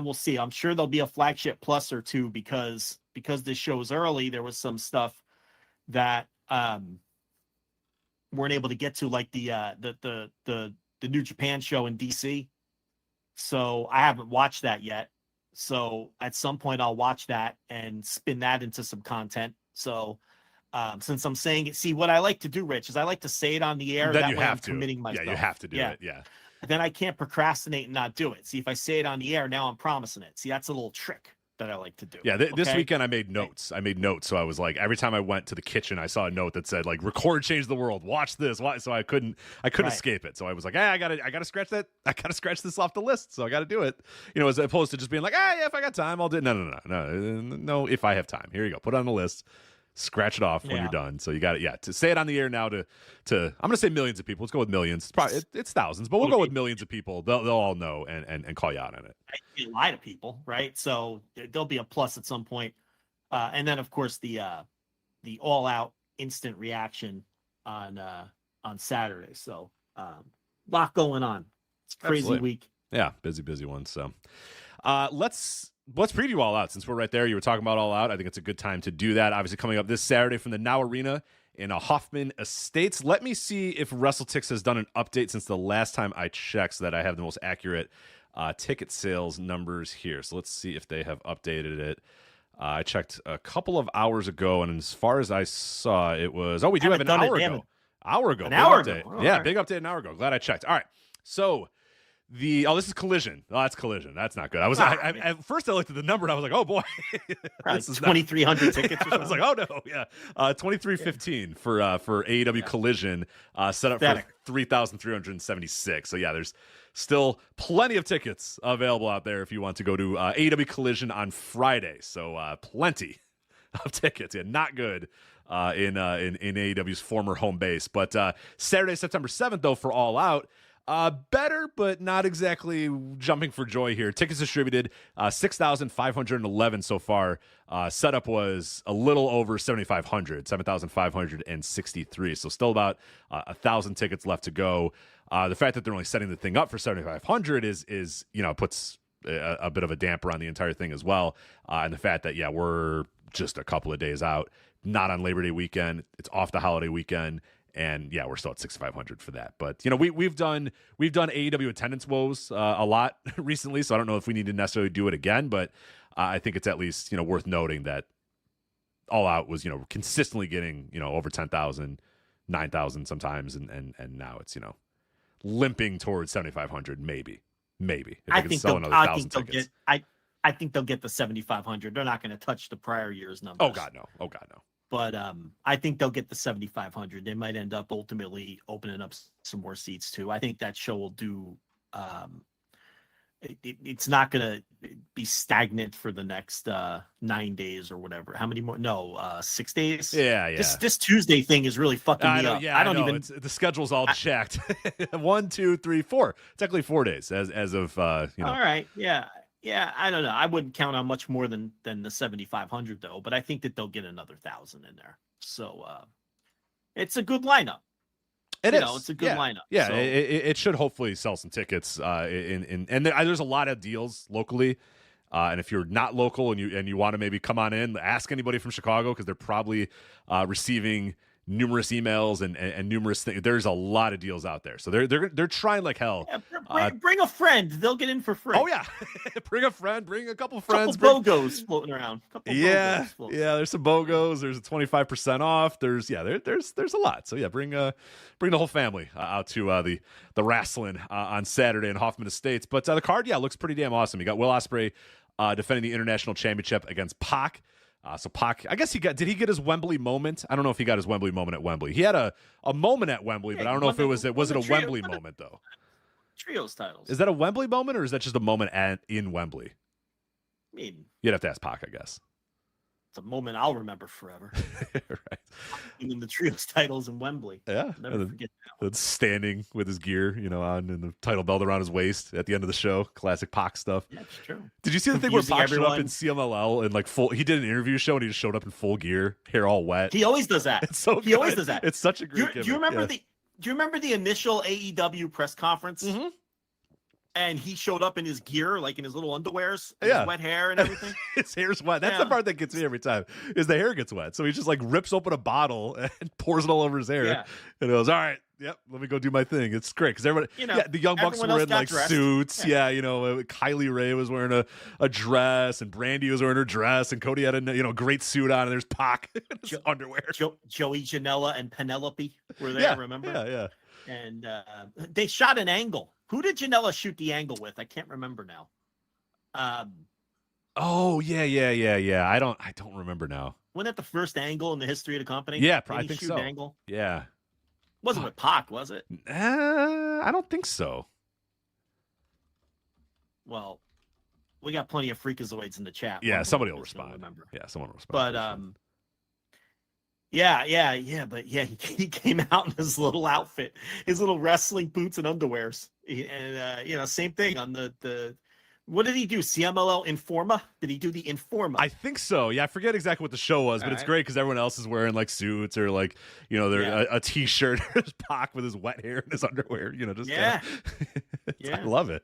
S6: we'll see. I'm sure there'll be a Flagship Plus or 2 because this show's early. There was some stuff that weren't able to get to, like the New Japan show in DC. So I haven't watched that yet. So at some point I'll watch that and spin that into some content. So since I'm saying it, see, what I like to do, Rich, is I like to say it on the air.
S7: Then
S6: that
S7: you
S6: way
S7: have
S6: I'm
S7: to.
S6: committing myself.
S7: Yeah, you have to do it. Yeah.
S6: Then I can't procrastinate and not do it. See, if I say it on the air, now I'm promising it. See, that's a little trick that I like to do.
S7: Yeah, this weekend I made notes. So I was like, every time I went to the kitchen, I saw a note that said like, "Record changed the world. Watch this." So I couldn't escape it. So I was like, I gotta scratch that. I gotta scratch this off the list. So I gotta do it. As opposed to just being like, if I got time, I'll do it. No. If I have time, here you go. Put it on the list. Scratch it off when you're done. So you got it. To say it on the air now to I'm gonna say millions of people. Let's go with millions. It's probably it's thousands, but we'll go with millions of people. They'll all know and call you out on it.
S6: I can't lie to people, right? So there'll be a plus at some point. And then of course the All Out instant reaction on Saturday. So lot going on. It's a crazy
S7: Absolutely.
S6: week.
S7: Yeah, busy one. So let's preview All Out since we're right there. You were talking about All Out. I think it's a good time to do that. Obviously, coming up this Saturday from the Now Arena in Hoffman Estates. Let me see if WrestleTix has done an update since the last time I checked so that I have the most accurate ticket sales numbers here. So let's see if they have updated it. I checked a couple of hours ago, and as far as I saw, it was... we do have an hour ago.
S6: An
S7: hour ago.
S6: An hour ago.
S7: Yeah, big update an hour ago. Glad I checked. All right, so... This is Collision. Oh, that's Collision. That's not good. At first I looked at the number and I was like, oh boy,
S6: this is 2,300 tickets.
S7: I was like, oh no, yeah, 2,315 for AEW Collision, set up for 3,376. So yeah, there's still plenty of tickets available out there if you want to go to AEW Collision on Friday. So plenty of tickets. Yeah, not good in AEW's former home base, but Saturday, September 7th though for All Out. Better, but not exactly jumping for joy here. Tickets distributed, 6,511 so far. Setup was a little over 7,500, 7,563. So still about 1,000 tickets left to go. The fact that they're only setting the thing up for 7,500 is puts a bit of a damper on the entire thing as well. And the fact that, we're just a couple of days out, not on Labor Day weekend. It's off the holiday weekend. And we're still at 6,500 for that. But we've done AEW attendance woes a lot recently, so I don't know if we need to necessarily do it again. But I think it's at least worth noting that All Out was consistently getting over 10,000, 9,000 sometimes, and now it's limping towards 7,500 maybe.
S6: I think they'll get the 7,500. They're not going to touch the prior year's numbers.
S7: Oh God, no.
S6: But I think they'll get the 7,500. They might end up ultimately opening up some more seats too. I think that show will do. It's not going to be stagnant for the next 9 days or whatever. How many more? No, 6 days.
S7: Yeah.
S6: This Tuesday thing is really fucking me up.
S7: Yeah, I don't even. The schedule's all checked. 1, 2, 3, 4. Technically 4 days as of All
S6: right. Yeah, I don't know. I wouldn't count on much more than the 7,500 though, but I think that they'll get another 1,000 in there. So it's a good lineup. It's a good lineup.
S7: Yeah,
S6: so.
S7: it should hopefully sell some tickets. There's a lot of deals locally. And if you're not local and you want to maybe come on in, ask anybody from Chicago because they're probably receiving numerous emails and numerous things. There's a lot of deals out there, so they're trying like hell.
S6: Yeah, bring a friend; they'll get in for free.
S7: Oh yeah, bring a friend, bring a couple friends.
S6: BOGOs floating around.
S7: There's some BOGOs. There's a 25% off. There's a lot. So bring the whole family out to the wrestling on Saturday in Hoffman Estates. But the card looks pretty damn awesome. You got Will Ospreay defending the International Championship against Pac. So Pac, I guess did he get his Wembley moment? I don't know if he got his Wembley moment at Wembley. He had a moment at Wembley, but I don't know if it was a Wembley moment though.
S6: Trios titles.
S7: Is that a Wembley moment or is that just a moment in Wembley?
S6: I mean,
S7: you'd have to ask Pac, I guess.
S6: It's a moment I'll remember forever.
S7: Right.
S6: In the trios titles in Wembley.
S7: Yeah.
S6: Never forget that.
S7: Standing with his gear, on and the title belt around his waist at the end of the show. Classic Pac stuff.
S6: Yeah, it's true.
S7: Did you see the thing where Pac showed up in CMLL and like full? He did an interview show and he just showed up in full gear, hair all wet.
S6: He always does that.
S7: He always does that. It's such a great.
S6: Do you remember Do you remember the initial AEW press conference?
S7: Mm-hmm.
S6: And he showed up in his gear, like in his little underwears, his wet hair and everything.
S7: His hair's wet. That's the part that gets me every time, is the hair gets wet. So he just like rips open a bottle and pours it all over his hair. Yeah. And it goes, all right, yep, let me go do my thing. It's great because everybody, the Young Bucks were in like dressed. Suits. Yeah. Kylie Ray was wearing a dress and Brandy was wearing her dress and Cody had a great suit on and there's Pac in his underwear.
S6: Joey Janela and Penelope were there, remember?
S7: Yeah.
S6: And they shot an angle. Who did Janela shoot the angle with? I can't remember now.
S7: Oh yeah. I don't remember now.
S6: Wasn't that the first angle in the history of the company?
S7: Yeah, I think so.
S6: Angle?
S7: Yeah.
S6: Wasn't with Pac, was it?
S7: I don't think so.
S6: Well, we got plenty of freakazoids in the chat.
S7: Yeah, somebody will respond. Yeah, someone will respond.
S6: But but he came out in his little outfit, his little wrestling boots and underwears, and same thing on the. What did he do? CMLL Informa? Did he do the Informa?
S7: I think so. Yeah, I forget exactly what the show was, but it's great because everyone else is wearing like suits or like they're a t-shirt. There's Pac with his wet hair and his underwear. I love it.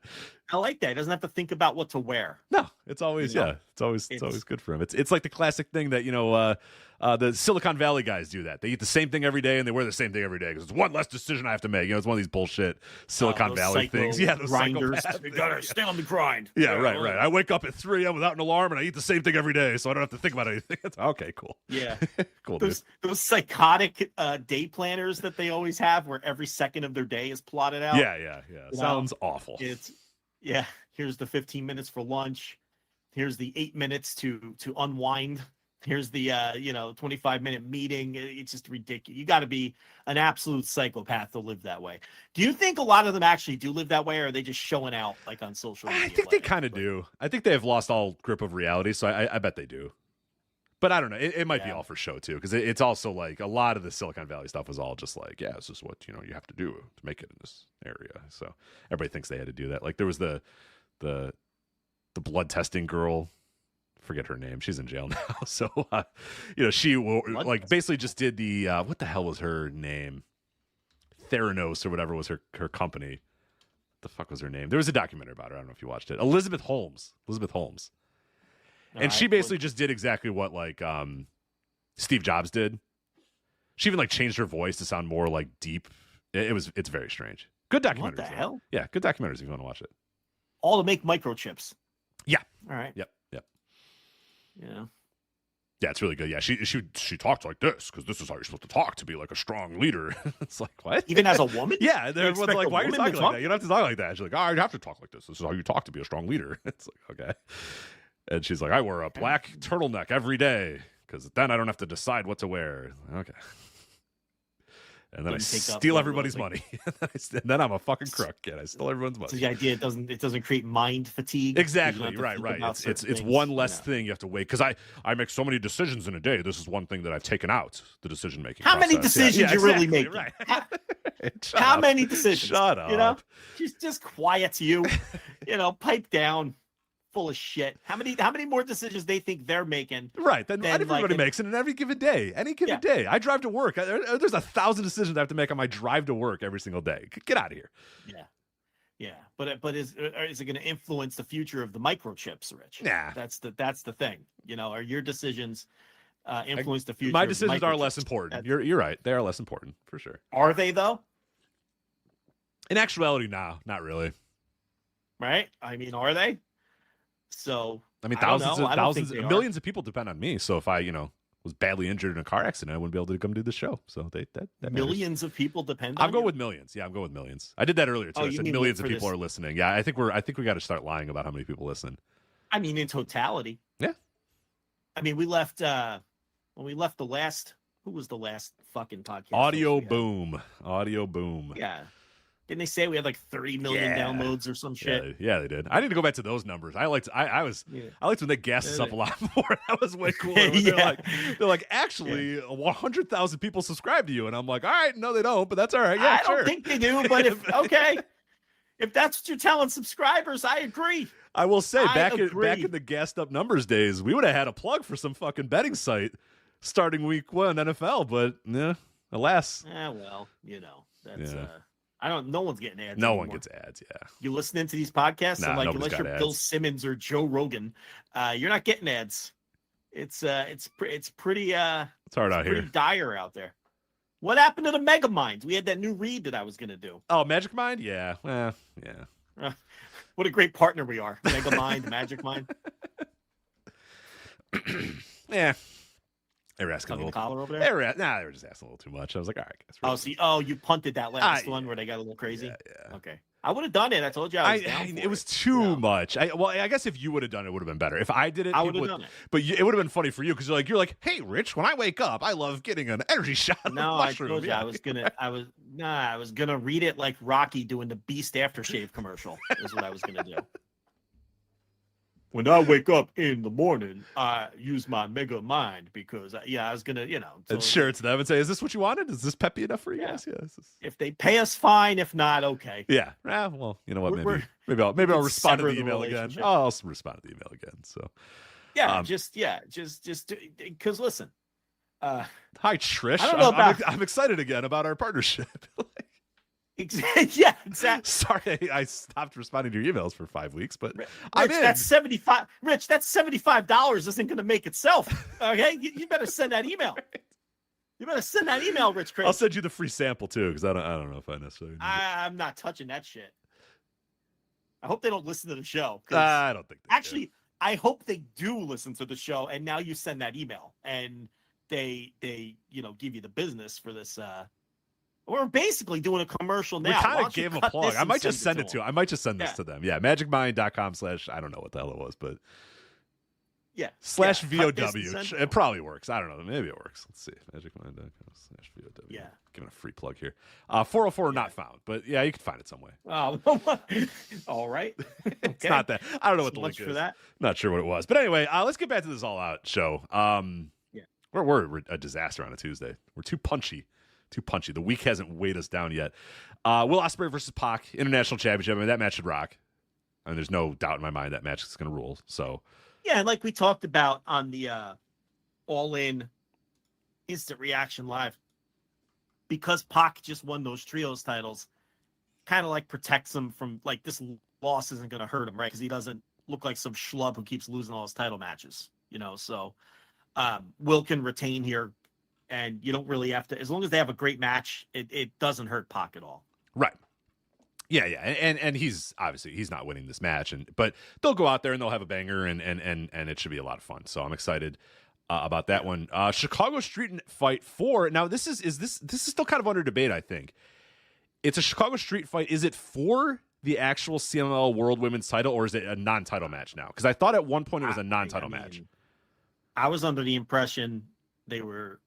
S6: I like that. He doesn't have to think about what to wear.
S7: No, it's always it's always good for him. It's like the classic thing that the Silicon Valley guys do that. They eat the same thing every day and they wear the same thing every day because it's one less decision I have to make. It's one of these bullshit Silicon Valley things. Yeah, those
S6: grinders. You gotta stay on the grind.
S7: Yeah, right. I wake up at 3 a.m. without an alarm and I eat the same thing every day, so I don't have to think about anything. Okay, cool.
S6: Yeah,
S7: cool.
S6: Those psychotic day planners that they always have, where every second of their day is plotted out.
S7: Yeah. Sounds awful.
S6: Here's the 15 minutes for lunch. Here's the 8 minutes to unwind. Here's the 25-minute meeting. It's just ridiculous. You got to be an absolute psychopath to live that way. Do you think a lot of them actually do live that way, or are they just showing out like on social media?
S7: I think they kind of do. I think they have lost all grip of reality, so I bet they do. But I don't know. It might be all for show too, because it's also like a lot of the Silicon Valley stuff was all just like, this is what you have to do to make it in this area. So everybody thinks they had to do that. Like there was the blood testing girl. Forget her name. She's in jail now. So, she basically just did the, what the hell was her name? Theranos or whatever was her company. What the fuck was her name? There was a documentary about her. I don't know if you watched it. Elizabeth Holmes. And she basically just did exactly what Steve Jobs did. She even changed her voice to sound more deep. It's very strange. Good documentaries.
S6: What the hell?
S7: Yeah, good documentaries if you want to watch it.
S6: All to make microchips.
S7: Yeah.
S6: All right.
S7: Yep.
S6: Yeah.
S7: Yeah, it's really good. Yeah, she talked like this because this is how you're supposed to talk to be like a strong leader. It's like, what?
S6: Even as a woman?
S7: Yeah, everyone's like, why are you talking like that? You don't have to talk like that. She's like, you have to talk like this. This is how you talk to be a strong leader. It's like, okay. And she's like, I wear a black turtleneck every day because then I don't have to decide what to wear. Okay. And then I steal everybody's money. And then I'm a fucking crook. And I stole everyone's money.
S6: So the idea it doesn't create mind fatigue.
S7: Exactly. Right. It's one less thing you have to wait. Because I make so many decisions in a day. This is one thing that I've taken out, the decision making.
S6: How many decisions you really making?
S7: Right.
S6: How many decisions?
S7: Shut up.
S6: Just quiet you. Pipe down. Full of shit. How many more decisions they think they're making?
S7: Right. Then everybody makes it in every given day. Any given day. I drive to work. There's 1,000 decisions I have to make on my drive to work every single day. Get out of here.
S6: Yeah. But is it going to influence the future of the microchips, Rich?
S7: Nah.
S6: That's the thing. Are your decisions influence the future?
S7: My decisions are less important. You're right. They are less important for sure.
S6: Are they though?
S7: In actuality, no, not really.
S6: Right? I mean, are they? So
S7: thousands, millions of people depend on me. So if I, was badly injured in a car accident, I wouldn't be able to come do the show. So that
S6: millions of people depend.
S7: I'm going with millions. Yeah, I'm going with millions. I did that earlier too. I said millions of people are listening. Yeah, I think we got to start lying about how many people listen.
S6: I mean, in totality.
S7: Yeah.
S6: I mean, we left when we left the last. Who was the last fucking podcast?
S7: Audio Boom.
S6: Yeah. Didn't they say we had 30 million downloads or some shit?
S7: Yeah, they did. I need to go back to those numbers. I liked when they gassed us up a lot more. That was way cooler. They're like, actually, 100,000 people subscribe to you, and I'm like, all right, no, they don't, but that's all right. Yeah,
S6: I don't think they do, but if that's what you're telling subscribers, I agree.
S7: I will say, back in the gassed up numbers days, we would have had a plug for some fucking betting site starting week 1 NFL, but alas.
S6: That's no one's getting ads.
S7: No
S6: anymore.
S7: one gets ads. Yeah.
S6: You listening to these podcasts?
S7: Nah,
S6: unless you're
S7: ads.
S6: Bill Simmons or Joe Rogan, you're not getting ads. It's pretty
S7: it's hard out here.
S6: Pretty dire out there. What happened to the Mega Mind? We had that new read that I was gonna do.
S7: Oh, Magic Mind? Yeah. Yeah.
S6: What a great partner we are. Mega Mind, Magic Mind.
S7: Yeah. They were asking a little.
S6: Collar over there?
S7: They were just asking a little too much. I was like, all right.
S6: You punted that last one where they got a little crazy?
S7: Yeah.
S6: Okay. I would have done it. I told you I was down for
S7: it was too much. I guess if you would have done it, it would have been better. If I did it,
S6: I would have done it.
S7: But it would have been funny for you because you're like, hey, Rich, when I wake up, I love getting an energy shot.
S6: No, I told you I was gonna read it like Rocky doing the Beast aftershave commercial. Is what I was gonna do. When I wake up in the morning, I use my Mega Mind because, I was going to,
S7: and sure, it's them and say, is this what you wanted? Is this peppy enough for you guys? Yeah.
S6: If they pay us, fine. If not, okay.
S7: Yeah. Well, you know what? Maybe I'll respond to the email again. I'll respond to the email again. So,
S6: just because listen.
S7: Hi, Trish.
S6: I don't know
S7: I'm excited again about our partnership.
S6: Yeah, exactly.
S7: Sorry, I stopped responding to your emails for 5 weeks, but
S6: Rich,
S7: I'm in.
S6: that's $75. Rich, that's $75 isn't going to make itself. Okay, you better send that email. You better send that email, Rich Chris.
S7: I'll send you the free sample too, because I don't know if I necessarily.
S6: I'm not touching that shit. I hope they don't listen to the show.
S7: I don't think.
S6: Actually, I hope they do listen to the show, and now you send that email, and they give you the business for this. We're basically doing a commercial now.
S7: We kind of gave them a plug. I might just send it to them. I might just send this
S6: Yeah.
S7: to them. Yeah, magicmind.com/ I don't know what the hell it was, but
S6: yeah.
S7: /VOW. It probably works. I don't know. Maybe it works. Let's see. Magicmind.com/VOW.
S6: Yeah.
S7: Giving a free plug here. 404 not found, but yeah, you can find it some way.
S6: Oh, all right.
S7: It's not that. I don't know what the link
S6: for
S7: is.
S6: that.
S7: Not sure what it was. But anyway, let's get back to this All Out show. We're a disaster on a Tuesday. We're too punchy. The week hasn't weighed us down yet. Will Ospreay versus Pac, International Championship. I mean, that match should rock. I mean, there's no doubt in my mind that match is going to rule. So,
S6: yeah, like we talked about on the All In Instant Reaction Live, because Pac just won those trios titles, kind of like protects him from, like, this loss isn't going to hurt him, right? Because he doesn't look like some schlub who keeps losing all his title matches, So Will can retain here. And you don't really have to, as long as they have a great match, it doesn't hurt Pac at all.
S7: Right. Yeah. And he's obviously he's not winning this match, but they'll go out there and they'll have a banger and it should be a lot of fun. So I'm excited about that one. Chicago Street Fight 4. Now this is still kind of under debate, I think. It's a Chicago Street Fight. Is it for the actual CMLL World Women's title, or is it a non-title match now? Because I thought at one point it was a non-title match.
S6: I was under the impression they were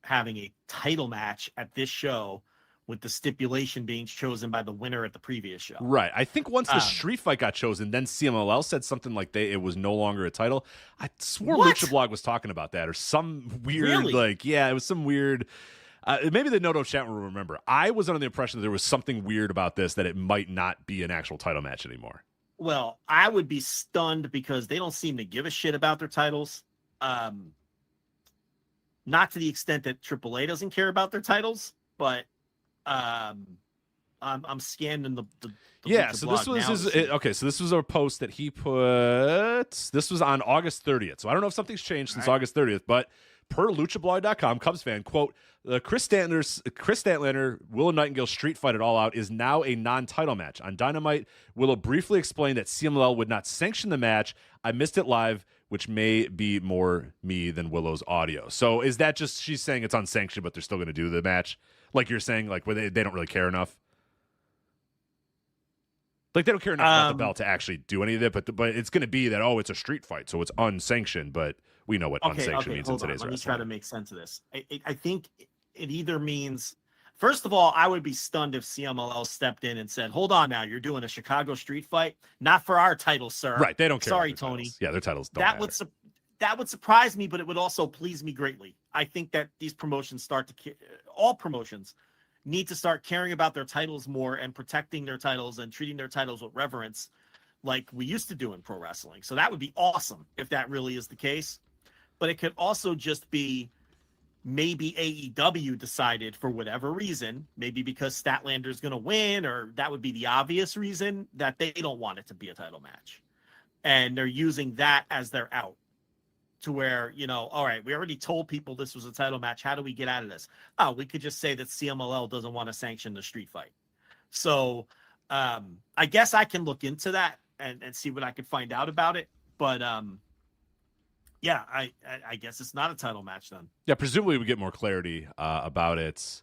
S6: having a title match at this show, with the stipulation being chosen by the winner at the previous show.
S7: Right. I think once the Street Fight got chosen, then CMLL said something like it was no longer a title. I swore Lucha Blog was talking about that, or some weird, it was some weird. Maybe the Noto chat will remember. I was under the impression that there was something weird about this, that it might not be an actual title match anymore.
S6: Well, I would be stunned because they don't seem to give a shit about their titles. Not to the extent that AAA doesn't care about their titles, but I'm scanning the
S7: yeah. So this was So this was a post that he put. This was on August 30th. So I don't know if something's changed since August 30th, but per LuchaBlog.com, Cubs fan, quote, the Chris Statlander, Willow Nightingale Street Fight at All Out is now a non-title match. On Dynamite, Willow briefly explained that CMLL would not sanction the match. I missed it live, which may be more me than Willow's audio. So is that just she's saying it's unsanctioned, but they're still going to do the match? Like you're saying, like where they don't really care enough? Like they don't care enough about the belt to actually do any of it, but it's going to be that, it's a street fight, so it's unsanctioned, but we know what unsanctioned means in today's wrestling. Let me
S6: try to make sense of this. I think it either means, first of all, I would be stunned if CMLL stepped in and said, hold on now, you're doing a Chicago street fight? Not for our title, sir.
S7: Right, they don't care.
S6: Sorry, Tony.
S7: Titles. Yeah, their titles don't matter.
S6: That would surprise me, but it would also please me greatly. I think that these promotions all promotions need to start caring about their titles more and protecting their titles and treating their titles with reverence like we used to do in pro wrestling. So that would be awesome if that really is the case. But it could also just be maybe AEW decided for whatever reason, maybe because Statlander's going to win, or that would be the obvious reason, that they don't want it to be a title match. And they're using that as their out to where, all right, we already told people this was a title match. How do we get out of this? Oh, we could just say that CMLL doesn't want to sanction the street fight. So I guess I can look into that and see what I could find out about it. But yeah, I guess it's not a title match then.
S7: Yeah, presumably we get more clarity about it.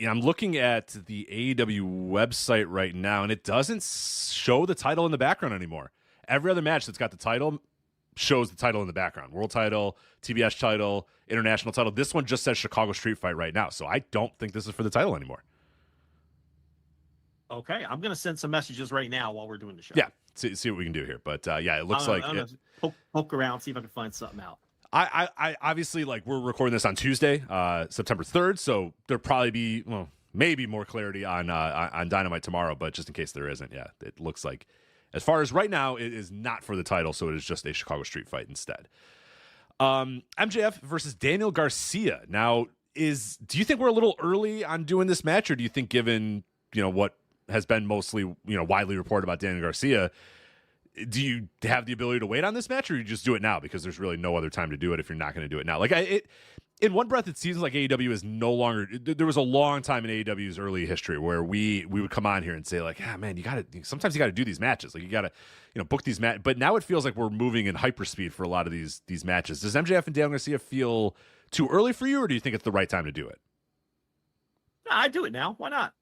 S7: I'm looking at the AEW website right now, and it doesn't show the title in the background anymore. Every other match that's got the title shows the title in the background. World title, TBS title, international title. This one just says Chicago Street Fight right now, so I don't think this is for the title anymore.
S6: Okay, I'm going to send some messages right now while we're doing the show.
S7: Yeah, see what we can do here. But it looks like
S6: poke around, see if I can find something out.
S7: I obviously, we're recording this on Tuesday, September 3rd, so there'll probably be maybe more clarity on Dynamite tomorrow. But just in case there isn't, it looks like, as far as right now, it is not for the title, so it is just a Chicago Street Fight instead. MJF versus Daniel Garcia. Now, do you think we're a little early on doing this match, or do you think, given what has been mostly widely reported about Daniel Garcia, do you have the ability to wait on this match, or you just do it now because there's really no other time to do it if you're not going to do it now? Like in one breath, it seems like AEW is no longer. There was a long time in AEW's early history where we would come on here and say like, man, sometimes you got to do these matches. Like you got to book these matches. But now it feels like we're moving in hyperspeed for a lot of these matches. Does MJF and Daniel Garcia feel too early for you, or do you think it's the right time to do it?
S6: No, I do it now. Why not?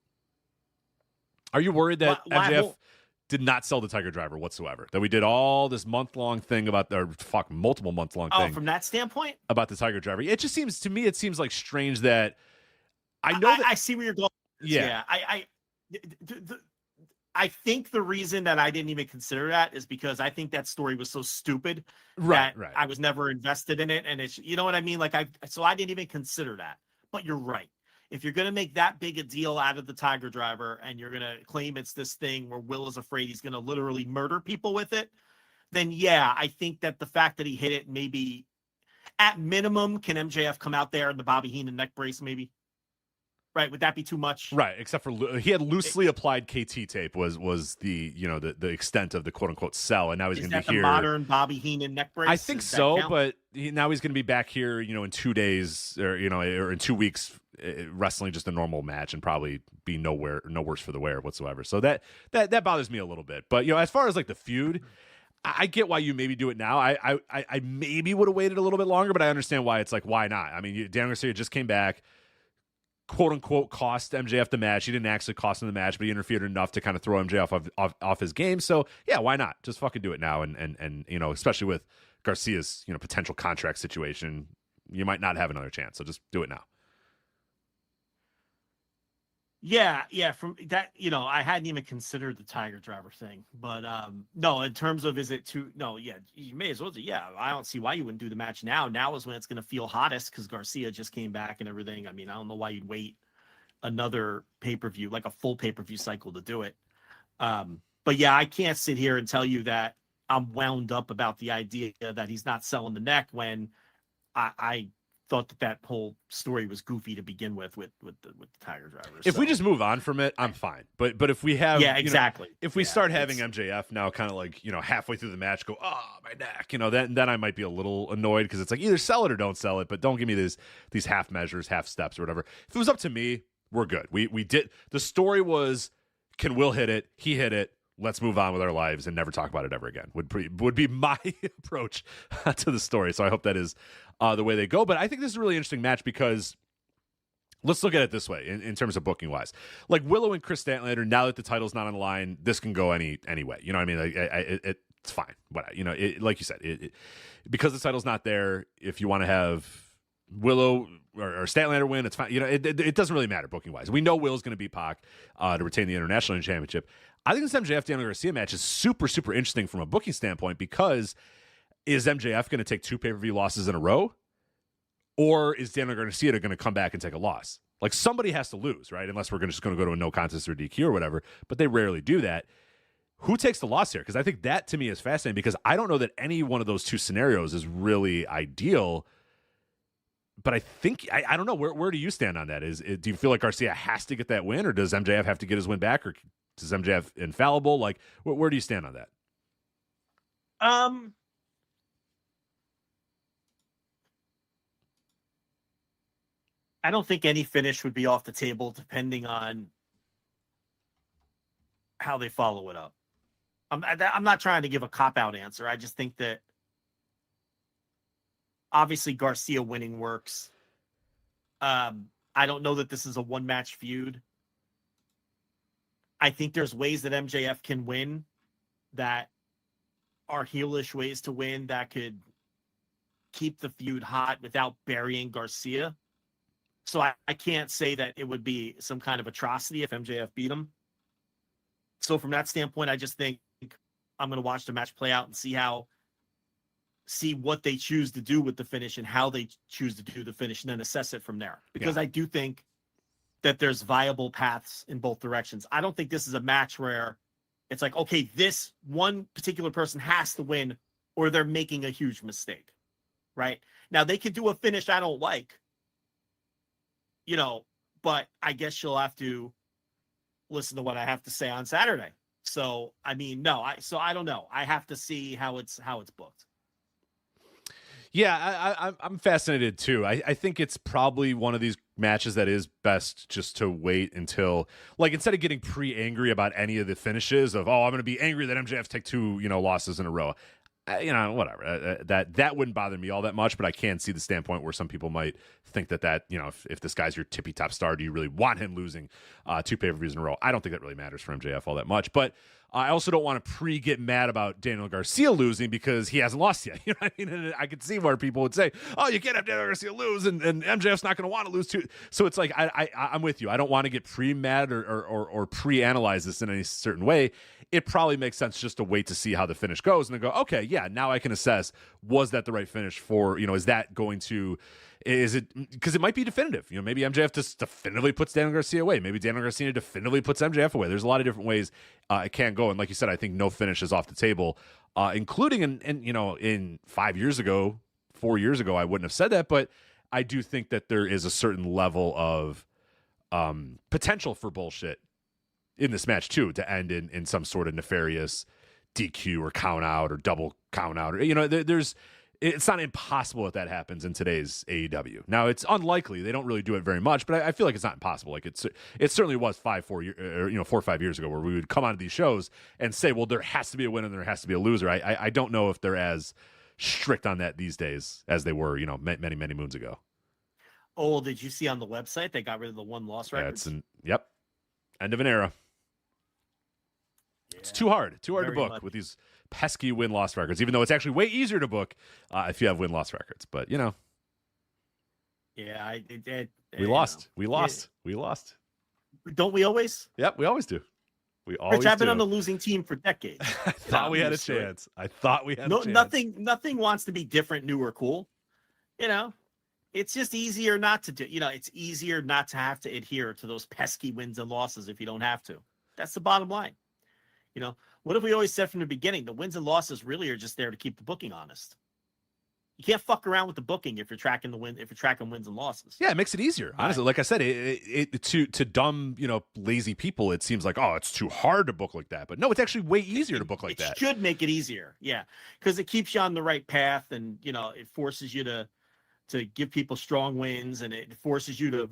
S7: Are you worried that MJF did not sell the Tiger Driver whatsoever? That we did all this month-long thing about, multiple month-long thing.
S6: Oh, from that standpoint?
S7: About the Tiger Driver. It just seems, to me, like strange that I
S6: see where you're going.
S7: Yeah.
S6: I think the reason that I didn't even consider that is because I think that story was so stupid
S7: right.
S6: I was never invested in it. And it's, you know what I mean? So I didn't even consider that. But you're right. If you're going to make that big a deal out of the Tiger Driver and you're going to claim it's this thing where Will is afraid he's going to literally murder people with it, then yeah, I think that the fact that he hit it, maybe at minimum, can MJF come out there in the Bobby Heenan neck brace maybe? Right? Would that be too much?
S7: Right. Except for he had loosely applied KT tape was the the extent of the quote unquote sell, and now he's going to be here.
S6: Modern Bobby Heenan neck brace.
S7: I think so, but now he's going to be back here, in 2 days or in 2 weeks, wrestling just a normal match and probably be no worse for the wear whatsoever. So that bothers me a little bit. But as far as like the feud, I get why you maybe do it now. I maybe would have waited a little bit longer, but I understand why it's like, why not? I mean, Daniel Garcia just came back, quote unquote, cost MJF the match. He didn't actually cost him the match, but he interfered enough to kind of throw MJF off his game. So yeah, why not? Just fucking do it now. And especially with Garcia's potential contract situation, you might not have another chance. So just do it now.
S6: Yeah. From that, I hadn't even considered the Tiger Driver thing, but no, in terms of you may as well do. Yeah, I don't see why you wouldn't do the match now. Now is when it's going to feel hottest because Garcia just came back and everything. I mean, I don't know why you'd wait another pay-per-view, like a full pay-per-view cycle to do it. But yeah, I can't sit here and tell you that I'm wound up about the idea that he's not selling the neck when I thought that whole story was goofy to begin with the Tiger Driver.
S7: If we just move on from it, I'm fine. But if we have
S6: exactly.
S7: If we start having MJF now kind of like, halfway through the match go, oh, my neck, then I might be a little annoyed because it's like either sell it or don't sell it, but don't give me these half measures, half steps or whatever. If it was up to me, we're good. We did. The story was, can Will hit it? He hit it. Let's move on with our lives and never talk about it ever again. Would be my approach to the story. So I hope that is the way they go. But I think this is a really interesting match because let's look at it this way in terms of booking wise. Like Willow and Chris Statlander, now that the title's not on the line, this can go any way. You know what I mean? Like, it's fine. Like you said, because the title's not there, if you want to have Willow or Statlander win, it's fine. It doesn't really matter booking wise. We know Will's going to beat Pac to retain the International Championship. I think this MJF Daniel Garcia match is super, super interesting from a booking standpoint because is MJF going to take 2 pay-per-view losses in a row? Or is Daniel Garcia going to come back and take a loss? Like somebody has to lose, right? Unless we're just going to go to a no contest or DQ or whatever, but they rarely do that. Who takes the loss here? Because I think that to me is fascinating because I don't know that any one of those 2 scenarios is really ideal. But I think I don't know where do you stand on that? Do you feel like Garcia has to get that win, or does MJF have to get his win back, or is MJF infallible? Like where do you stand on that?
S6: I don't think any finish would be off the table depending on how they follow it up. I'm not trying to give a cop-out answer. I just think that obviously Garcia winning works. I don't know that this is a one-match feud. I think there's ways that MJF can win that are heelish ways to win that could keep the feud hot without burying Garcia. So I can't say that it would be some kind of atrocity if MJF beat him. So from that standpoint, I just think I'm going to watch the match play out and see what they choose to do with the finish and how they choose to do the finish and then assess it from there. Because I do think that there's viable paths in both directions. I don't think this is a match where it's like, okay, this one particular person has to win or they're making a huge mistake, right? Now, they could do a finish I don't like, but I guess you'll have to listen to what I have to say on Saturday. So, I mean, I don't know. I have to see how it's booked.
S7: Yeah, I'm fascinated too. I think it's probably one of these matches that is best just to wait until, like, instead of getting pre-angry about any of the finishes of, I'm going to be angry that MJF take 2, losses in a row. Whatever. That wouldn't bother me all that much, but I can see the standpoint where some people might think that if this guy's your tippy top star, do you really want him losing 2 pay-per-views in a row? I don't think that really matters for MJF all that much, but I also don't want to get mad about Daniel Garcia losing because he hasn't lost yet. You know what I mean? And I could see where people would say, "Oh, you can't have Daniel Garcia lose," and MJF's not going to want to lose too. So it's like I'm with you. I don't want to get pre-mad or pre-analyze this in any certain way. It probably makes sense just to wait to see how the finish goes and then go, okay, yeah, now I can assess, was that the right finish for, is that going to, is it, because it might be definitive. Maybe MJF just definitively puts Daniel Garcia away. Maybe Daniel Garcia definitively puts MJF away. There's a lot of different ways it can go. And like you said, I think no finish is off the table, including in 5 years ago, 4 years ago, I wouldn't have said that, but I do think that there is a certain level of potential for bullshit in this match too, to end in some sort of nefarious DQ or count out or double count out, or it's not impossible that happens in today's AEW. Now it's unlikely; they don't really do it very much, but I feel like it's not impossible. Like it certainly was 4 or 5 years ago, where we would come onto these shows and say, well, there has to be a winner and there has to be a loser. I don't know if they're as strict on that these days as they were, many moons ago.
S6: Oh, did you see on the website they got rid of the 1-loss records?
S7: Yep, end of an era. It's too hard to book with these pesky win-loss records, even though it's actually way easier to book if you have win-loss records. But,
S6: Yeah,
S7: we lost. We lost.
S6: Don't we always?
S7: Yep, we always do. We always
S6: Rich, I've been on the losing team for decades.
S7: I thought we had a chance. a chance.
S6: Nothing wants to be different, new, or cool. It's just easier not to do. It's easier not to have to adhere to those pesky wins and losses if you don't have to. That's the bottom line. What have we always said from the beginning? The wins and losses really are just there to keep the booking honest. You can't fuck around with the booking if you're tracking wins and losses.
S7: Yeah, it makes it easier. Honestly, like I said, to dumb, lazy people, it seems like, it's too hard to book like that. But no, it's actually way easier to book like that.
S6: It should make it easier. Yeah, because it keeps you on the right path, and it forces you to give people strong wins, and it forces you to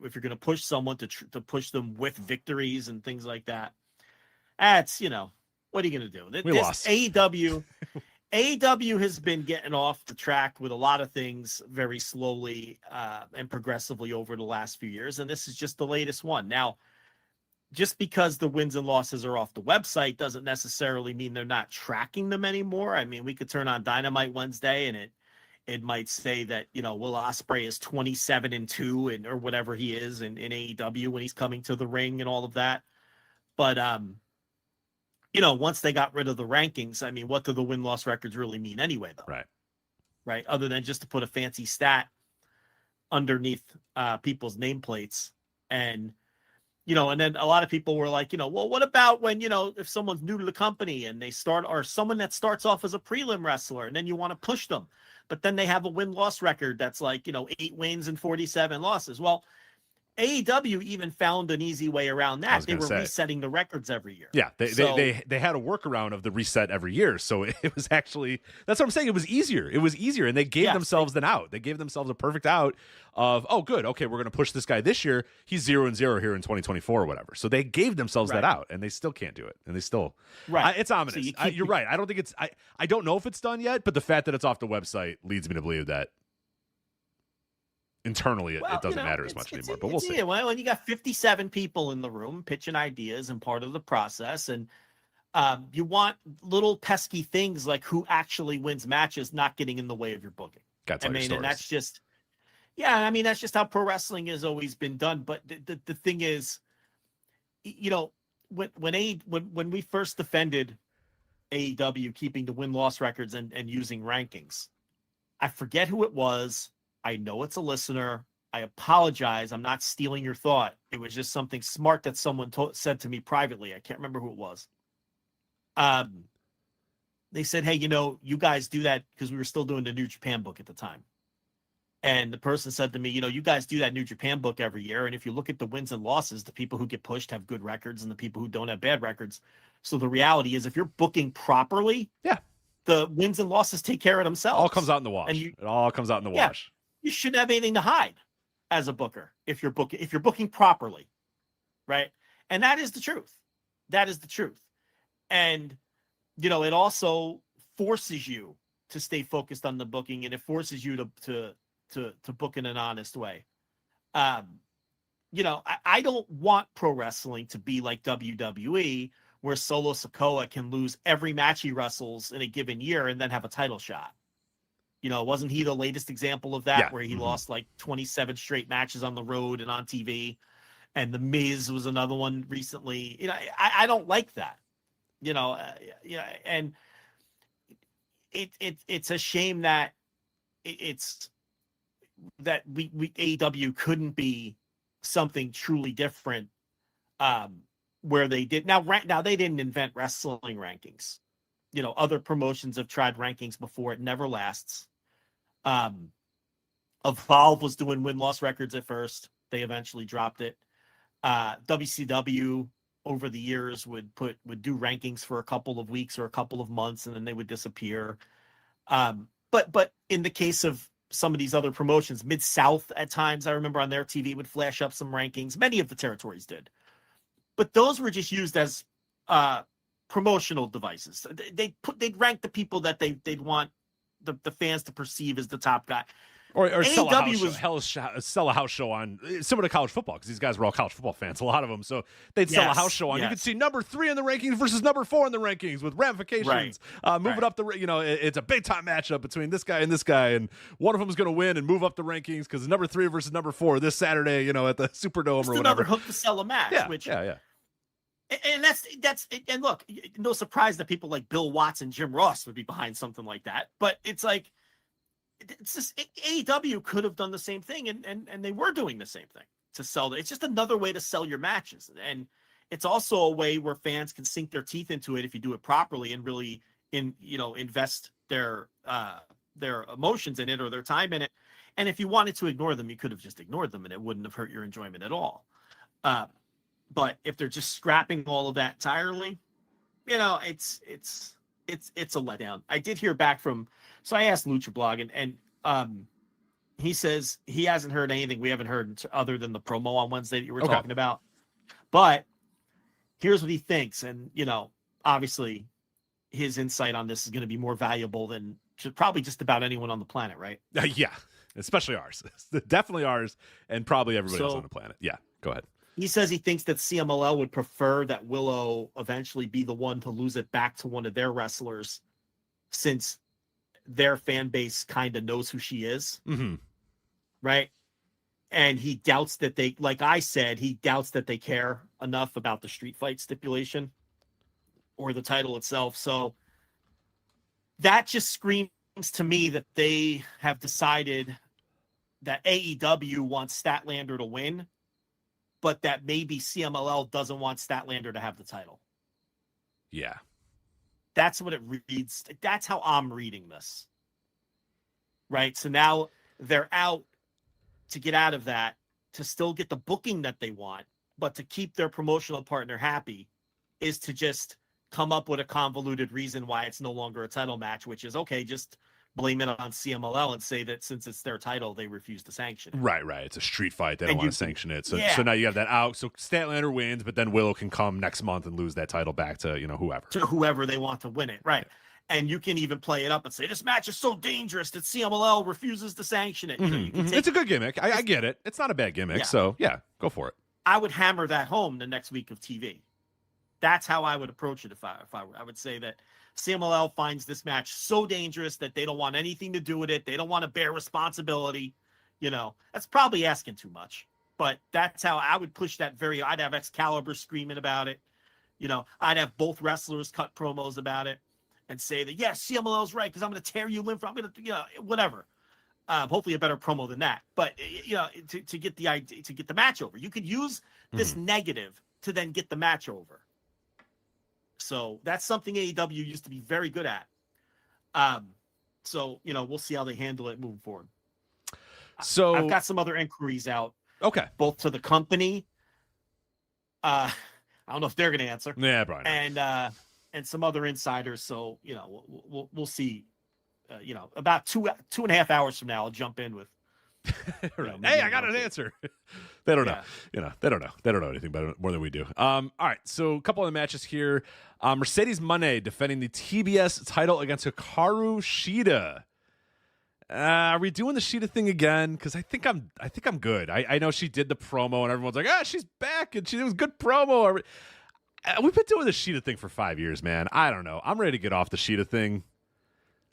S6: if you're going to push someone to push them with victories and things like that. That's, what are you going to do?
S7: We lost.
S6: AEW has been getting off the track with a lot of things very slowly and progressively over the last few years. And this is just the latest one. Now, just because the wins and losses are off the website doesn't necessarily mean they're not tracking them anymore. I mean, we could turn on Dynamite Wednesday and it might say that, Will Ospreay is 27-2 or whatever he is in AEW when he's coming to the ring and all of that. But, once they got rid of the rankings, I mean, what do the win-loss records really mean anyway, though? Right. Other than just to put a fancy stat underneath people's nameplates. And, and then a lot of people were like, well, what about when, if someone's new to the company and they or someone that starts off as a prelim wrestler and then you want to push them, but then they have a win-loss record that's like, 8 wins and 47 losses. Well, AEW even found an easy way around that. They were resetting the records every year.
S7: Yeah, they had a workaround of the reset every year. So it was actually, that's what I'm saying. It was easier. And they gave themselves an out. They gave themselves a perfect out of, oh, good. Okay, we're going to push this guy this year. He's 0-0 here in 2024 or whatever. So they gave themselves that out, and they still can't do it. And they still, it's ominous. So you're right. I don't think it's, I don't know if it's done yet, but the fact that it's off the website leads me to believe that internally it doesn't matter as much anymore, but we'll see.
S6: Well, when you got 57 people in the room pitching ideas and part of the process, and you want little pesky things like who actually wins matches not getting in the way of your booking. And that's just that's just how pro wrestling has always been done. But the thing is, when we first defended AEW keeping the win-loss records and using rankings, I forget who it was. I know it's a listener. I apologize. I'm not stealing your thought. It was just something smart that someone said to me privately. I can't remember who it was. They said, hey, you guys do that because we were still doing the New Japan book at the time. And the person said to me, you guys do that New Japan book every year. And if you look at the wins and losses, the people who get pushed have good records and the people who don't have bad records. So the reality is if you're booking properly, the wins and losses take care of themselves.
S7: All comes out in the wash. It all comes out in the wash.
S6: You shouldn't have anything to hide as a booker if you're booking properly. Right. And that is the truth. That is the truth. And, it also forces you to stay focused on the booking, and it forces you to book in an honest way. I don't want pro wrestling to be like WWE, where Solo Sikoa can lose every match he wrestles in a given year and then have a title shot. Wasn't he the latest example of that, where he lost like 27 straight matches on the road and on TV? And The Miz was another one recently. I don't like that. And it's a shame that that we AEW couldn't be something truly different, where they did now they didn't invent wrestling rankings. Other promotions have tried rankings before. It never lasts. Evolve was doing win-loss records at first. They eventually dropped it. WCW over the years would do rankings for a couple of weeks or a couple of months, and then they would disappear. But in the case of some of these other promotions, Mid-South at times, I remember on their TV would flash up some rankings. Many of the territories did. But those were just used as promotional devices. They'd rank the people that they'd want the fans to perceive as the top guy.
S7: Or sell a house show on, similar to college football, because these guys were all college football fans, a lot of them. So they'd sell a house show on. You could see number 3 in the rankings versus number 4 in the rankings with ramifications. Moving up it's a big time matchup between this guy, and one of them is going to win and move up the rankings because number 3 versus number 4 this Saturday, at the Superdome or whatever.
S6: Another hook to sell a match. And that's and look, no surprise that people like Bill Watts and Jim Ross would be behind something like that. But it's like, it's just AEW could have done the same thing, and they were doing the same thing to sell. It's just another way to sell your matches, and it's also a way where fans can sink their teeth into it if you do it properly and really invest their emotions in it or their time in it. And if you wanted to ignore them, you could have just ignored them, and it wouldn't have hurt your enjoyment at all. But if they're just scrapping all of that entirely, it's a letdown. I did hear back so I asked Lucha Blog, and he says he hasn't heard anything we haven't heard other than the promo on Wednesday that you were talking about. But here's what he thinks, and obviously his insight on this is going to be more valuable than probably just about anyone on the planet, right?
S7: Yeah, especially ours. Definitely ours, and probably everybody else on the planet. Yeah, go ahead.
S6: He says he thinks that CMLL would prefer that Willow eventually be the one to lose it back to one of their wrestlers, since their fan base kind of knows who she is.
S7: Mm-hmm.
S6: Right. And he doubts that like I said, he doubts that they care enough about the street fight stipulation or the title itself. So that just screams to me that they have decided that AEW wants Statlander to win, but that maybe CMLL doesn't want Statlander to have the title.
S7: Yeah.
S6: That's what it reads. That's how I'm reading this. Right. So now they're out to get out of that, to still get the booking that they want, but to keep their promotional partner happy is to just come up with a convoluted reason why it's no longer a title match, which is okay. Just blame it on CMLL and say that since it's their title, they refuse to sanction it.
S7: Right. It's a street fight. They don't want to sanction it. So now you have that out. So Statlander wins, but then Willow can come next month and lose that title back to, whoever.
S6: To whoever they want to win it. Right. Yeah. And you can even play it up and say, this match is so dangerous that CMLL refuses to sanction it.
S7: It's a good gimmick. I get it. It's not a bad gimmick. Yeah. So, yeah, go for it.
S6: I would hammer that home the next week of TV. That's how I would approach it if I were. I would say that CMLL finds this match so dangerous that they don't want anything to do with it. They don't want to bear responsibility. That's probably asking too much. But that's how I would push that I'd have Excalibur screaming about it. I'd have both wrestlers cut promos about it and say that, yes, CMLL's right, because I'm going to tear you limb from, I'm going to, whatever. Hopefully a better promo than that. But, to get the idea, to get the match over. You could use this negative to then get the match over. So that's something AEW used to be very good at. So, we'll see how they handle it moving forward.
S2: So
S6: I've got some other inquiries out.
S7: Okay.
S6: Both to the company. I don't know if they're going to answer.
S7: Yeah, probably not.
S6: And some other insiders. So, we'll see. About 2.5 hours from now, I'll jump in with.
S7: Right. Hey, I got an answer. They don't know. They don't know. They don't know anything better more than we do. All right. So a couple of the matches here. Mercedes Moné defending the TBS title against Hikaru Shida. Are we doing the Shida thing again? Because I think I'm good. I know she did the promo and everyone's like, she's back and she was good promo. We've been doing the Shida thing for 5 years, man. I don't know. I'm ready to get off the Shida thing.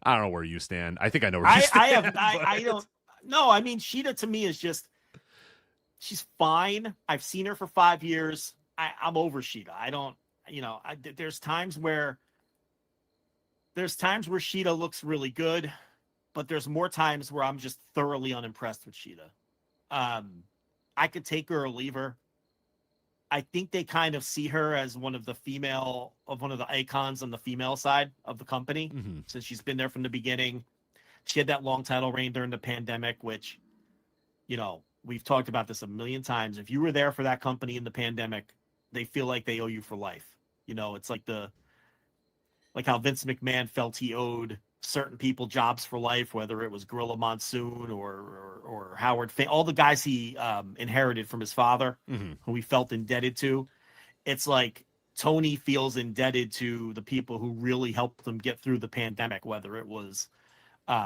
S7: I don't know where you stand. I think I know where you stand.
S6: I don't. No, I mean, Shida to me is just, she's fine. I've seen her for 5 years. I'm over Shida. I don't, there's times where Shida looks really good, but there's more times where I'm just thoroughly unimpressed with Shida. I could take her or leave her. I think they kind of see her as one of the icons on the female side of the company, since she's been there from the beginning. She had that long title reign during the pandemic, which, we've talked about this a million times. If you were there for that company in the pandemic, they feel like they owe you for life. It's like how Vince McMahon felt he owed certain people jobs for life, whether it was Gorilla Monsoon or Howard Finn, all the guys he inherited from his father, who he felt indebted to. It's like Tony feels indebted to the people who really helped them get through the pandemic, whether it was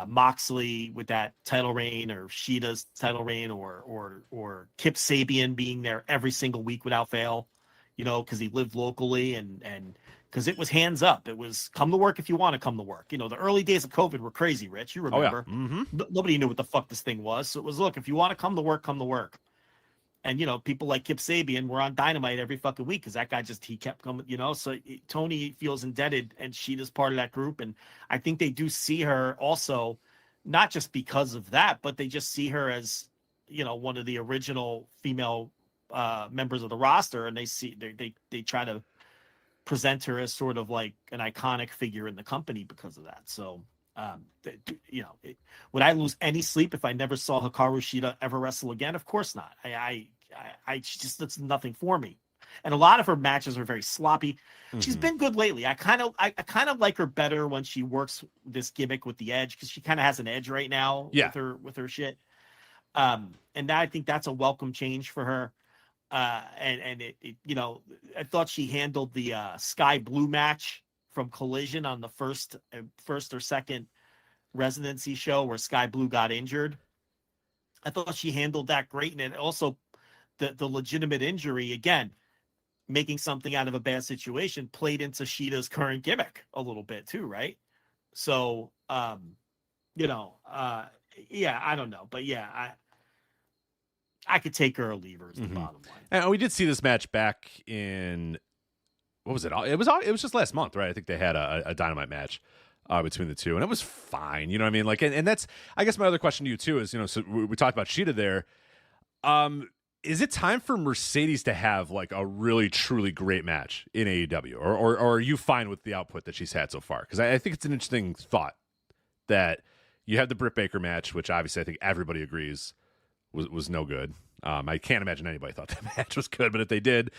S6: Moxley with that title reign, or Shida's title reign, or Kip Sabian being there every single week without fail, because he lived locally and because it was hands up. It was come to work if you want to come to work. The early days of COVID were crazy, Rich. You remember?
S7: Oh, yeah.
S6: Nobody knew what the fuck this thing was. So it was, look, if you want to come to work, come to work. And, people like Kip Sabian were on Dynamite every fucking week because that guy he kept coming, So Tony feels indebted, and Shida's part of that group. And I think they do see her also, not just because of that, but they just see her as, one of the original female members of the roster. And they try to present her as sort of like an iconic figure in the company because of that. So, would I lose any sleep if I never saw Hikaru Shida ever wrestle again? Of course not. I just, that's nothing for me. And a lot of her matches are very sloppy. She's been good lately. I kind of like her better when she works this gimmick with the Edge, because she kind of has an edge right now with her shit. And I think that's a welcome change for her. And it I thought she handled the Sky Blue match from Collision on the first or second residency show where Sky Blue got injured. I thought she handled that great. And it also, the legitimate injury, again, making something out of a bad situation, played into Shida's current gimmick a little bit too, right? So, I don't know. But yeah, I could take her or leave her is the bottom line.
S7: And we did see this match back in, what was it? It was just last month, right? I think they had a Dynamite match between the two, and it was fine. You know what I mean? Like, and that's, I guess my other question to you too is, so we talked about Shida there. Is it time for Mercedes to have like a really truly great match in AEW, or are you fine with the output that she's had so far? Because I think it's an interesting thought that you had the Britt Baker match, which obviously I think everybody agrees was no good. I can't imagine anybody thought that match was good, but if they did,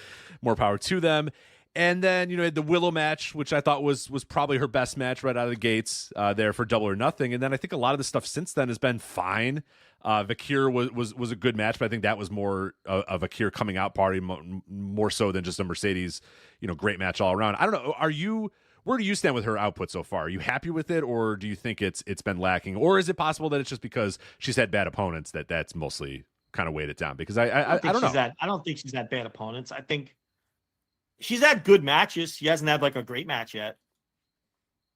S7: more power to them. And then, had the Willow match, which I thought was probably her best match right out of the gates there for Double or Nothing. And then I think a lot of the stuff since then has been fine. Vakir was a good match, but I think that was more a Vakir coming out party, more so than just a Mercedes, great match all around. I don't know. Where do you stand with her output so far? Are you happy with it, or do you think it's been lacking? Or is it possible that it's just because she's had bad opponents that's mostly kind of weighed it down? Because I don't know.
S6: I don't think she's had bad opponents. I think she's had good matches. She hasn't had like a great match yet.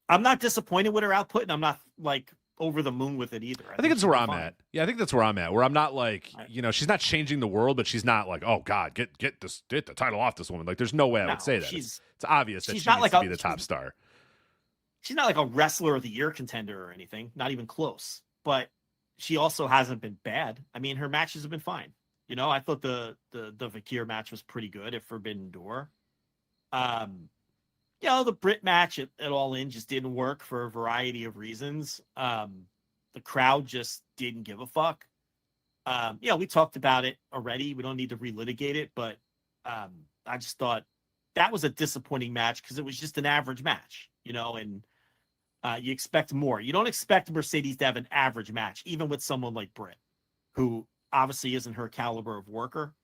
S6: I'm not disappointed with her output, and I'm not like over the moon with it either.
S7: I think it's where I'm at. Yeah, I think that's where I'm at. Where I'm not like, she's not changing the world, but she's not like, oh God, get the title off this woman. Like, there's no way I would say that. It's obvious that she needs to be the top star.
S6: She's not like a wrestler of the year contender or anything, not even close. But she also hasn't been bad. I mean, her matches have been fine. I thought the Vakir match was pretty good at Forbidden Door. The Brit match at All In just didn't work for a variety of reasons. The crowd just didn't give a fuck. We talked about it already. We don't need to relitigate it, but I just thought that was a disappointing match because it was just an average match, and you expect more. You don't expect Mercedes to have an average match, even with someone like Britt, who obviously isn't her caliber of worker.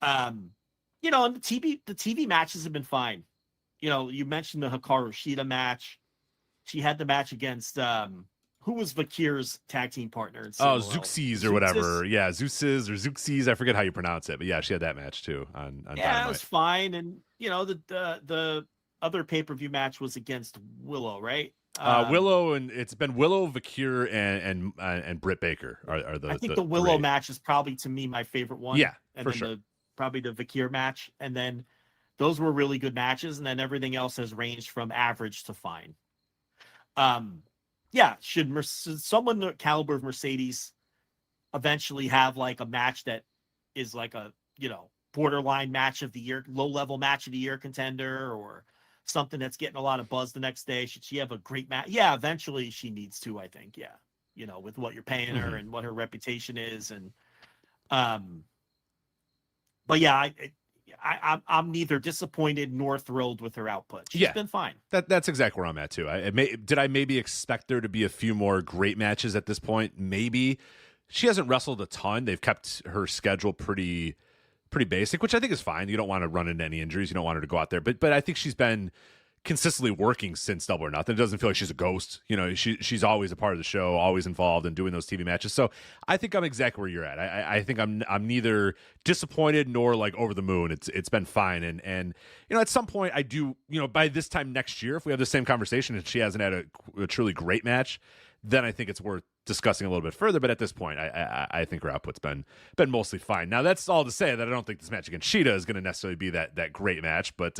S6: And the TV matches have been fine. You mentioned the Hikaru Shida match. She had the match against who was Vakir's tag team partner?
S7: Zeuxis or whatever. Yeah, Zeus's or Zeuxis. I forget how you pronounce it, but yeah, she had that match too on Dynamite.
S6: It was fine. And the other pay-per-view match was against Willow, right?
S7: Willow, and it's been Willow, Vakir, and Britt Baker are the.
S6: I think the Willow match is probably, to me, my favorite one.
S7: Yeah,
S6: and
S7: for
S6: then
S7: sure.
S6: Probably the Vakir match, and then those were really good matches, and then everything else has ranged from average to fine. Should someone the caliber of Mercedes eventually have like a match that is like a borderline match of the year, low level match of the year contender, or something that's getting a lot of buzz the next day? Should she have a great match? Yeah, eventually she needs to, I think. Yeah, with what you're paying her and what her reputation is, and but yeah, I'm neither disappointed nor thrilled with her output. She's been fine.
S7: That's exactly where I'm at too. Did I maybe expect there to be a few more great matches at this point? Maybe. She hasn't wrestled a ton. They've kept her schedule pretty basic, which I think is fine. You don't want to run into any injuries. You don't want her to go out there. But I think she's been consistently working since Double or Nothing. It doesn't feel like she's a ghost. She's always a part of the show, always involved in doing those TV matches. So I think I'm exactly where you're at. I think I'm neither disappointed nor like over the moon. It's been fine. And at some point I do, by this time next year, if we have the same conversation and she hasn't had a truly great match, then I think it's worth discussing a little bit further. But at this point, I think her output's been mostly fine. Now that's all to say that I don't think this match against Shida is going to necessarily be that great match, but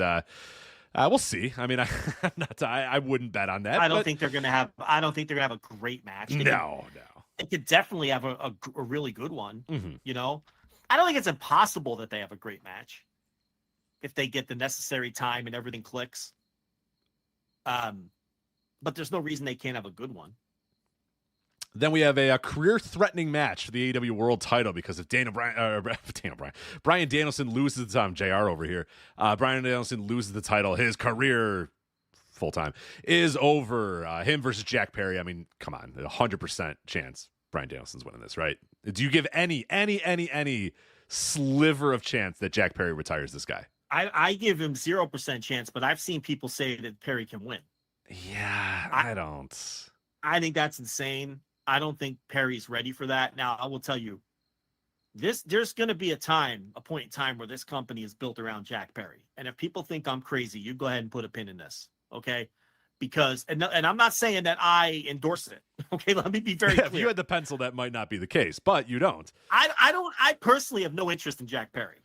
S7: we'll see. I mean, I wouldn't bet on that.
S6: I don't think they're gonna have a great match.
S7: No.
S6: They could definitely have a really good one.
S7: Mm-hmm.
S6: I don't think it's impossible that they have a great match if they get the necessary time and everything clicks. But there's no reason they can't have a good one.
S7: Then we have a career-threatening match for the AEW World Title because if Bryan Danielson loses the time, JR over here. Bryan Danielson loses the title. His career, full-time, is over. Him versus Jack Perry. I mean, come on, 100% chance Bryan Danielson's winning this, right? Do you give any sliver of chance that Jack Perry retires this guy?
S6: I give him 0% chance, but I've seen people say that Perry can win.
S7: Yeah, I don't.
S6: I think that's insane. I don't think Perry's ready for that. Now, I will tell you, there's going to be a point in time where this company is built around Jack Perry. And if people think I'm crazy, you go ahead and put a pin in this, okay? Because, and I'm not saying that I endorse it, okay? Let me be very clear.
S7: If you had the pencil, that might not be the case, but you don't.
S6: I personally have no interest in Jack Perry.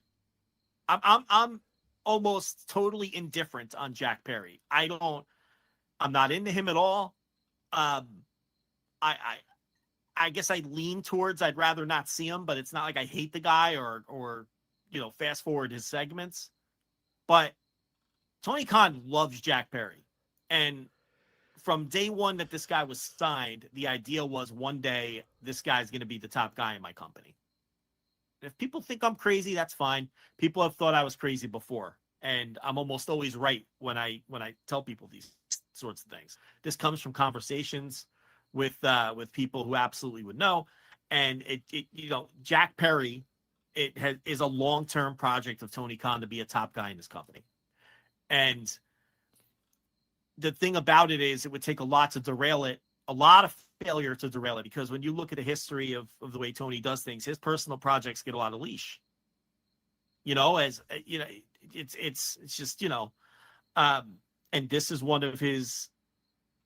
S6: I'm almost totally indifferent on Jack Perry. I'm not into him at all. I guess I lean towards I'd rather not see him, but it's not like I hate the guy or fast forward his segments. But Tony Khan loves Jack Perry. And from day one that this guy was signed, the idea was one day this guy's going to be the top guy in my company. If people think I'm crazy, that's fine. People have thought I was crazy before. And I'm almost always right when I tell people these sorts of things. This comes from conversations with people who absolutely would know. And Jack Perry, is a long-term project of Tony Khan to be a top guy in this company. And the thing about it is it would take a lot to derail it, a lot of failure to derail it, because when you look at the history of the way Tony does things, his personal projects get a lot of leash. It's just, and this is one of his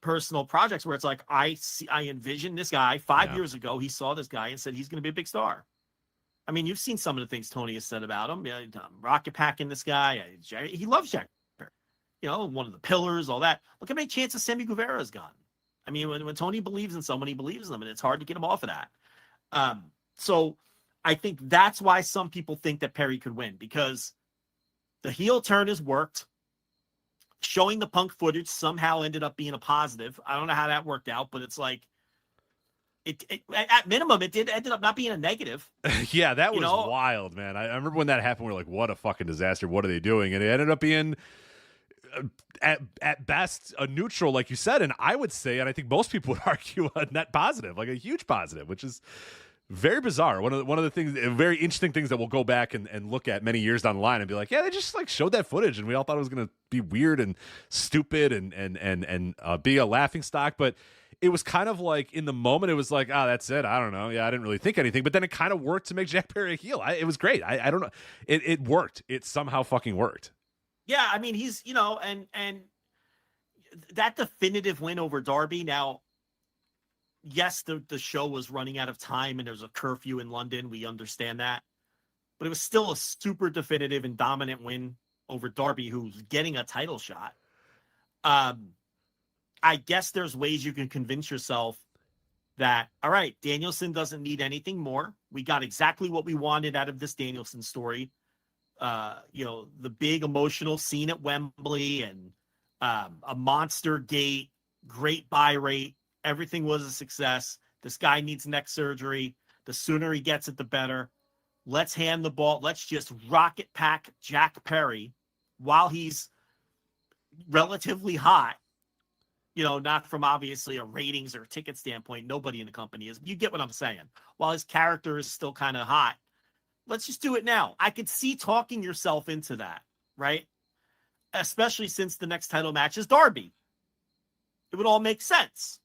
S6: personal projects where it's like, I envision this guy 5 years ago. He saw this guy and said, he's going to be a big star. I mean, you've seen some of the things Tony has said about him. Rocket packing this guy. He loves Jack Perry. One of the pillars, all that. Look how many chances Sammy Guevara's gotten. I mean, when Tony believes in someone, he believes in them, and it's hard to get him off of that. So I think that's why some people think that Perry could win, because the heel turn has worked. Showing the Punk footage somehow ended up being a positive. I don't know how that worked out, but it's like At minimum, it ended up not being a negative.
S7: Yeah, that was wild, man. I remember when that happened. We're like, what a fucking disaster. What are they doing? And it ended up being at best a neutral, like you said. And I would say, and I think most people would argue, a net positive, like a huge positive, which is very bizarre. One of the things, very interesting things that we'll go back and look at many years down the line and be like, yeah, they just like showed that footage and we all thought it was going to be weird and stupid and be a laughing stock. But it was kind of like in the moment, it was like, oh, that's it. I don't know. Yeah, I didn't really think anything. But then it kind of worked to make Jack Perry a heel. It was great. I don't know. It worked. It somehow fucking worked.
S6: Yeah, I mean, he's, and that definitive win over Darby. Now, yes, the show was running out of time and there's a curfew in London. We understand that. But it was still a super definitive and dominant win over Darby, who's getting a title shot. I guess there's ways you can convince yourself that, all right, Danielson doesn't need anything more. We got exactly what we wanted out of this Danielson story. The big emotional scene at Wembley and a monster gate, great buy rate. Everything was a success. This guy needs neck surgery. The sooner he gets it, the better. Let's hand the ball. Let's just rocket pack Jack Perry while he's relatively hot. Not from obviously a ratings or ticket standpoint. Nobody in the company is. You get what I'm saying. While his character is still kind of hot, let's just do it now. I could see talking yourself into that, right? Especially since the next title match is Darby. It would all make sense.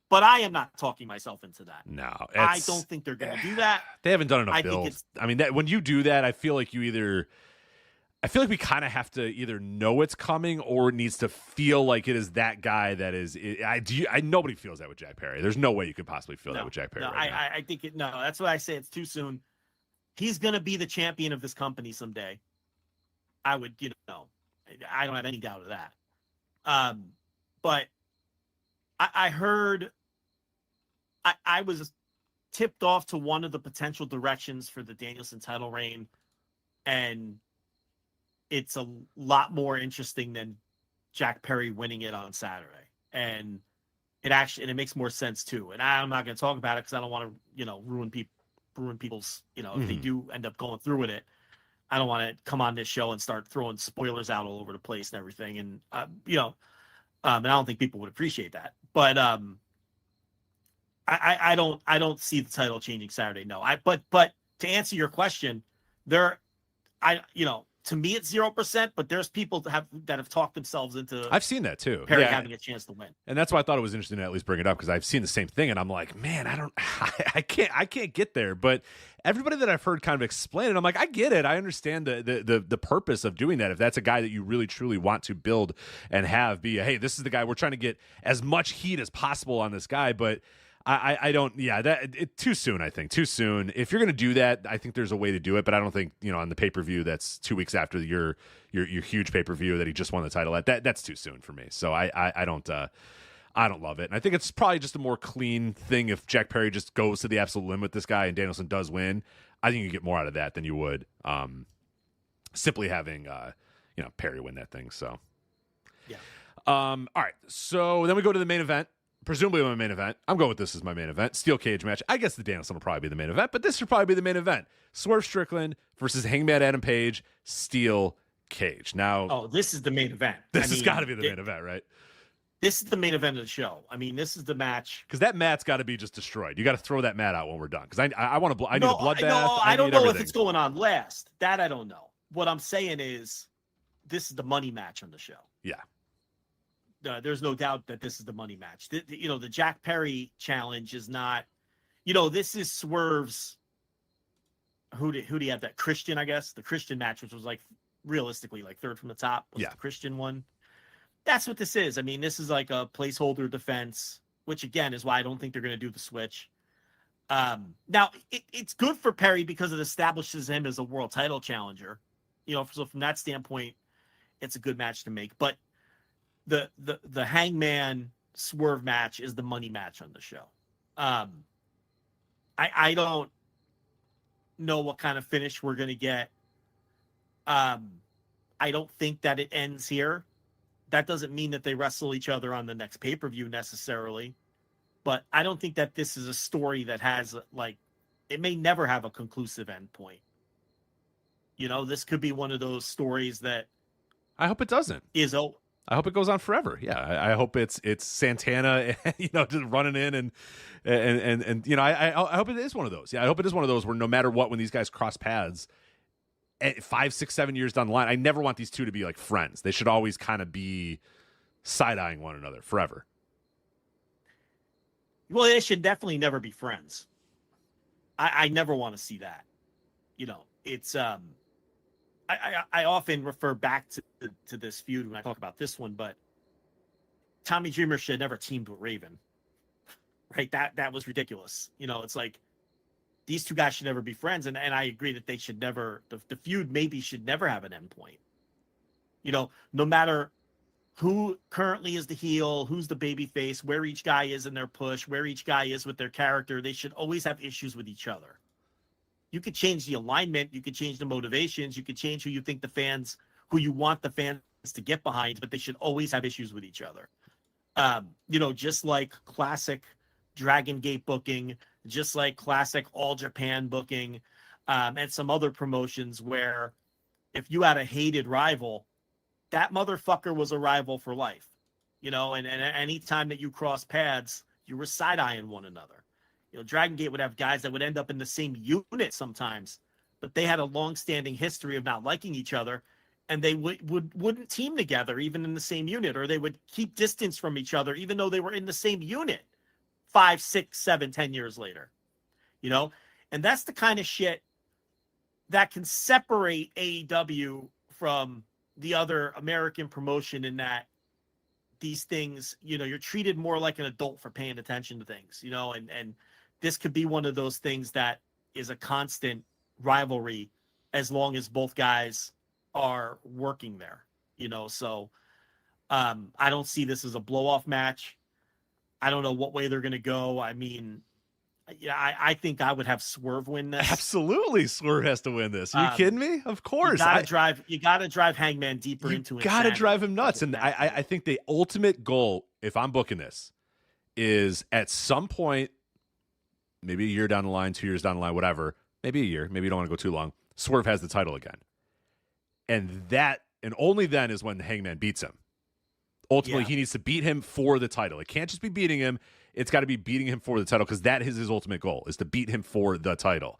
S6: But I am not talking myself into that.
S7: No.
S6: I don't think they're going to do that.
S7: They haven't done enough build. I mean, when you do that, I feel like we kind of have to either know it's coming or it needs to feel like it is that guy that is. Nobody feels that with Jack Perry. There's no way you could possibly feel that with Jack Perry.
S6: I think that's why I say it's too soon. He's going to be the champion of this company someday. I would, I don't have any doubt of that. But I heard, I was tipped off to one of the potential directions for the Danielson title reign, and it's a lot more interesting than Jack Perry winning it on Saturday. And it makes more sense too. And I'm not going to talk about it because I don't want to, ruin people's, if they do end up going through with it, I don't want to come on this show and start throwing spoilers out all over the place and everything. And, and I don't think people would appreciate that, but, I don't see the title changing Saturday. No, but to answer your question, to me, it's 0%, but there's people that have talked themselves into.
S7: I've seen that too.
S6: Perry having a chance to win,
S7: and that's why I thought it was interesting to at least bring it up because I've seen the same thing, and I'm like, man, I can't get there. But everybody that I've heard kind of explain it, I'm like, I get it. I understand the purpose of doing that. If that's a guy that you really truly want to build and have be, hey, this is the guy we're trying to get as much heat as possible on this guy, but. I don't. Yeah, too soon. I think too soon. If you're going to do that, I think there's a way to do it. But I don't think on the pay-per-view that's 2 weeks after your huge pay-per-view that he just won the title at. That's too soon for me. So I don't love it. And I think it's probably just a more clean thing if Jack Perry just goes to the absolute limit with this guy and Danielson does win. I think you get more out of that than you would simply having Perry win that thing. So
S6: yeah.
S7: All right. So then we go to the main event. Presumably my main event. I'm going with this as my main event. Steel cage match. I guess the Danielson will probably be the main event, but this should probably be the main event. Swerve Strickland versus Hangman Adam Page. Steel cage. Now,
S6: this is the main event.
S7: This has got to be the main event, right?
S6: This is the main event of the show. I mean, this is the match
S7: because that mat's got to be just destroyed. You got to throw that mat out when we're done because I want to. I need a bloodbath.
S6: No, I don't know if it's going on last. That I don't know. What I'm saying is, this is the money match on the show.
S7: Yeah.
S6: There's no doubt that this is the money match. The Jack Perry challenge is not, this is Swerve's. Who do you have that? Christian, I guess. The Christian match, which was like realistically like third from the top, was the Christian one. That's what this is. I mean, this is like a placeholder defense, which again is why I don't think they're going to do the switch. Now it's good for Perry because it establishes him as a world title challenger. So from that standpoint, it's a good match to make. But the Hangman Swerve match is the money match on the show. I don't know what kind of finish we're going to get. I don't think that it ends here. That doesn't mean that they wrestle each other on the next pay-per-view necessarily. But I don't think that this is a story that has like, it may never have a conclusive endpoint. You know, this could be one of those stories that
S7: I hope it doesn't. I hope it goes on forever. Yeah, I hope it's Santana, you know, just running in and you know, I hope it is one of those. Yeah, I hope it is one of those where no matter what, when these guys cross paths, 5, 6, 7 years down the line, I never want these two to be like friends. They should always kind of be side-eyeing one another forever.
S6: Well, they should definitely never be friends. I never want to see that. You know, it's I often refer back to this feud when I talk about this one, but Tommy Dreamer should have never teamed with Raven. Right? That was ridiculous. You know, it's like these two guys should never be friends, and I agree that they should never, the feud maybe should never have an endpoint. You know, no matter who currently is the heel, who's the baby face, where each guy is in their push, where each guy is with their character, they should always have issues with each other. You could change the alignment, you could change the motivations, you could change who you think the fans, who you want the fans to get behind, but they should always have issues with each other. You know, just like classic Dragon Gate booking, just like classic All Japan booking, and some other promotions where if you had a hated rival, that motherfucker was a rival for life, you know, and any time that you cross paths, you were side-eyeing one another. You know, Dragon Gate would have guys that would end up in the same unit sometimes, but they had a long-standing history of not liking each other, and they wouldn't team together even in the same unit, or they would keep distance from each other even though they were in the same unit 5, 6, 7, 10 years later. You know, and that's the kind of shit that can separate AEW from the other American promotion, in that these things, you know, you're treated more like an adult for paying attention to things, you know, and this could be one of those things that is a constant rivalry as long as both guys are working there, you know. So I don't see this as a blow-off match. I don't know what way they're going to go. I mean, yeah, I think I would have Swerve win this.
S7: Absolutely, Swerve has to win this. Are you kidding me? Of course.
S6: You gotta drive Hangman deeper into it.
S7: You gotta drive him nuts. And I think the ultimate goal, if I'm booking this, is at some point, maybe a year down the line, 2 years down the line, whatever, maybe a year, maybe you don't want to go too long, Swerve has the title again. And only then is when Hangman beats him. Ultimately, he needs to beat him for the title. It can't just be beating him. It's got to be beating him for the title, because that is his ultimate goal, is to beat him for the title.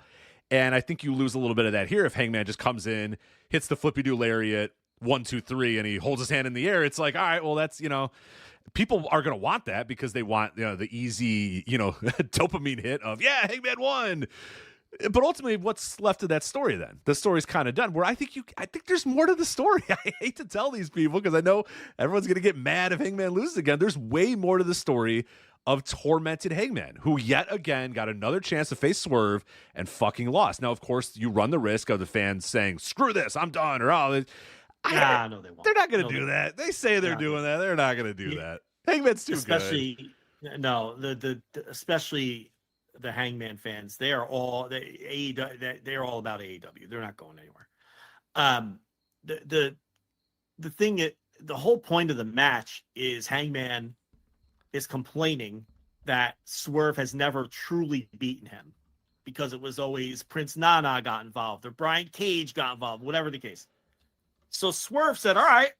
S7: And I think you lose a little bit of that here if Hangman just comes in, hits the flippy-do lariat, 1, 2, 3, and he holds his hand in the air. It's like, all right, well, that's, you know, people are going to want that because they want, you know, the easy, you know, dopamine hit of, yeah, Hangman won. But ultimately, what's left of that story then? The story's kind of done, where I think there's more to the story. I hate to tell these people because I know everyone's going to get mad if Hangman loses again. There's way more to the story of tormented Hangman, who yet again got another chance to face Swerve and fucking lost. Now, of course, you run the risk of the fans saying, screw this, I'm done, or no,
S6: they won't.
S7: They're not going to do that. They say they're doing that. They're not going to do that. Hangman's too
S6: good. Especially the Hangman fans, they're all about AEW. They're not going anywhere. The thing, the whole point of the match is Hangman is complaining that Swerve has never truly beaten him, because it was always Prince Nana got involved or Brian Cage got involved, whatever the case. So Swerve said, all right,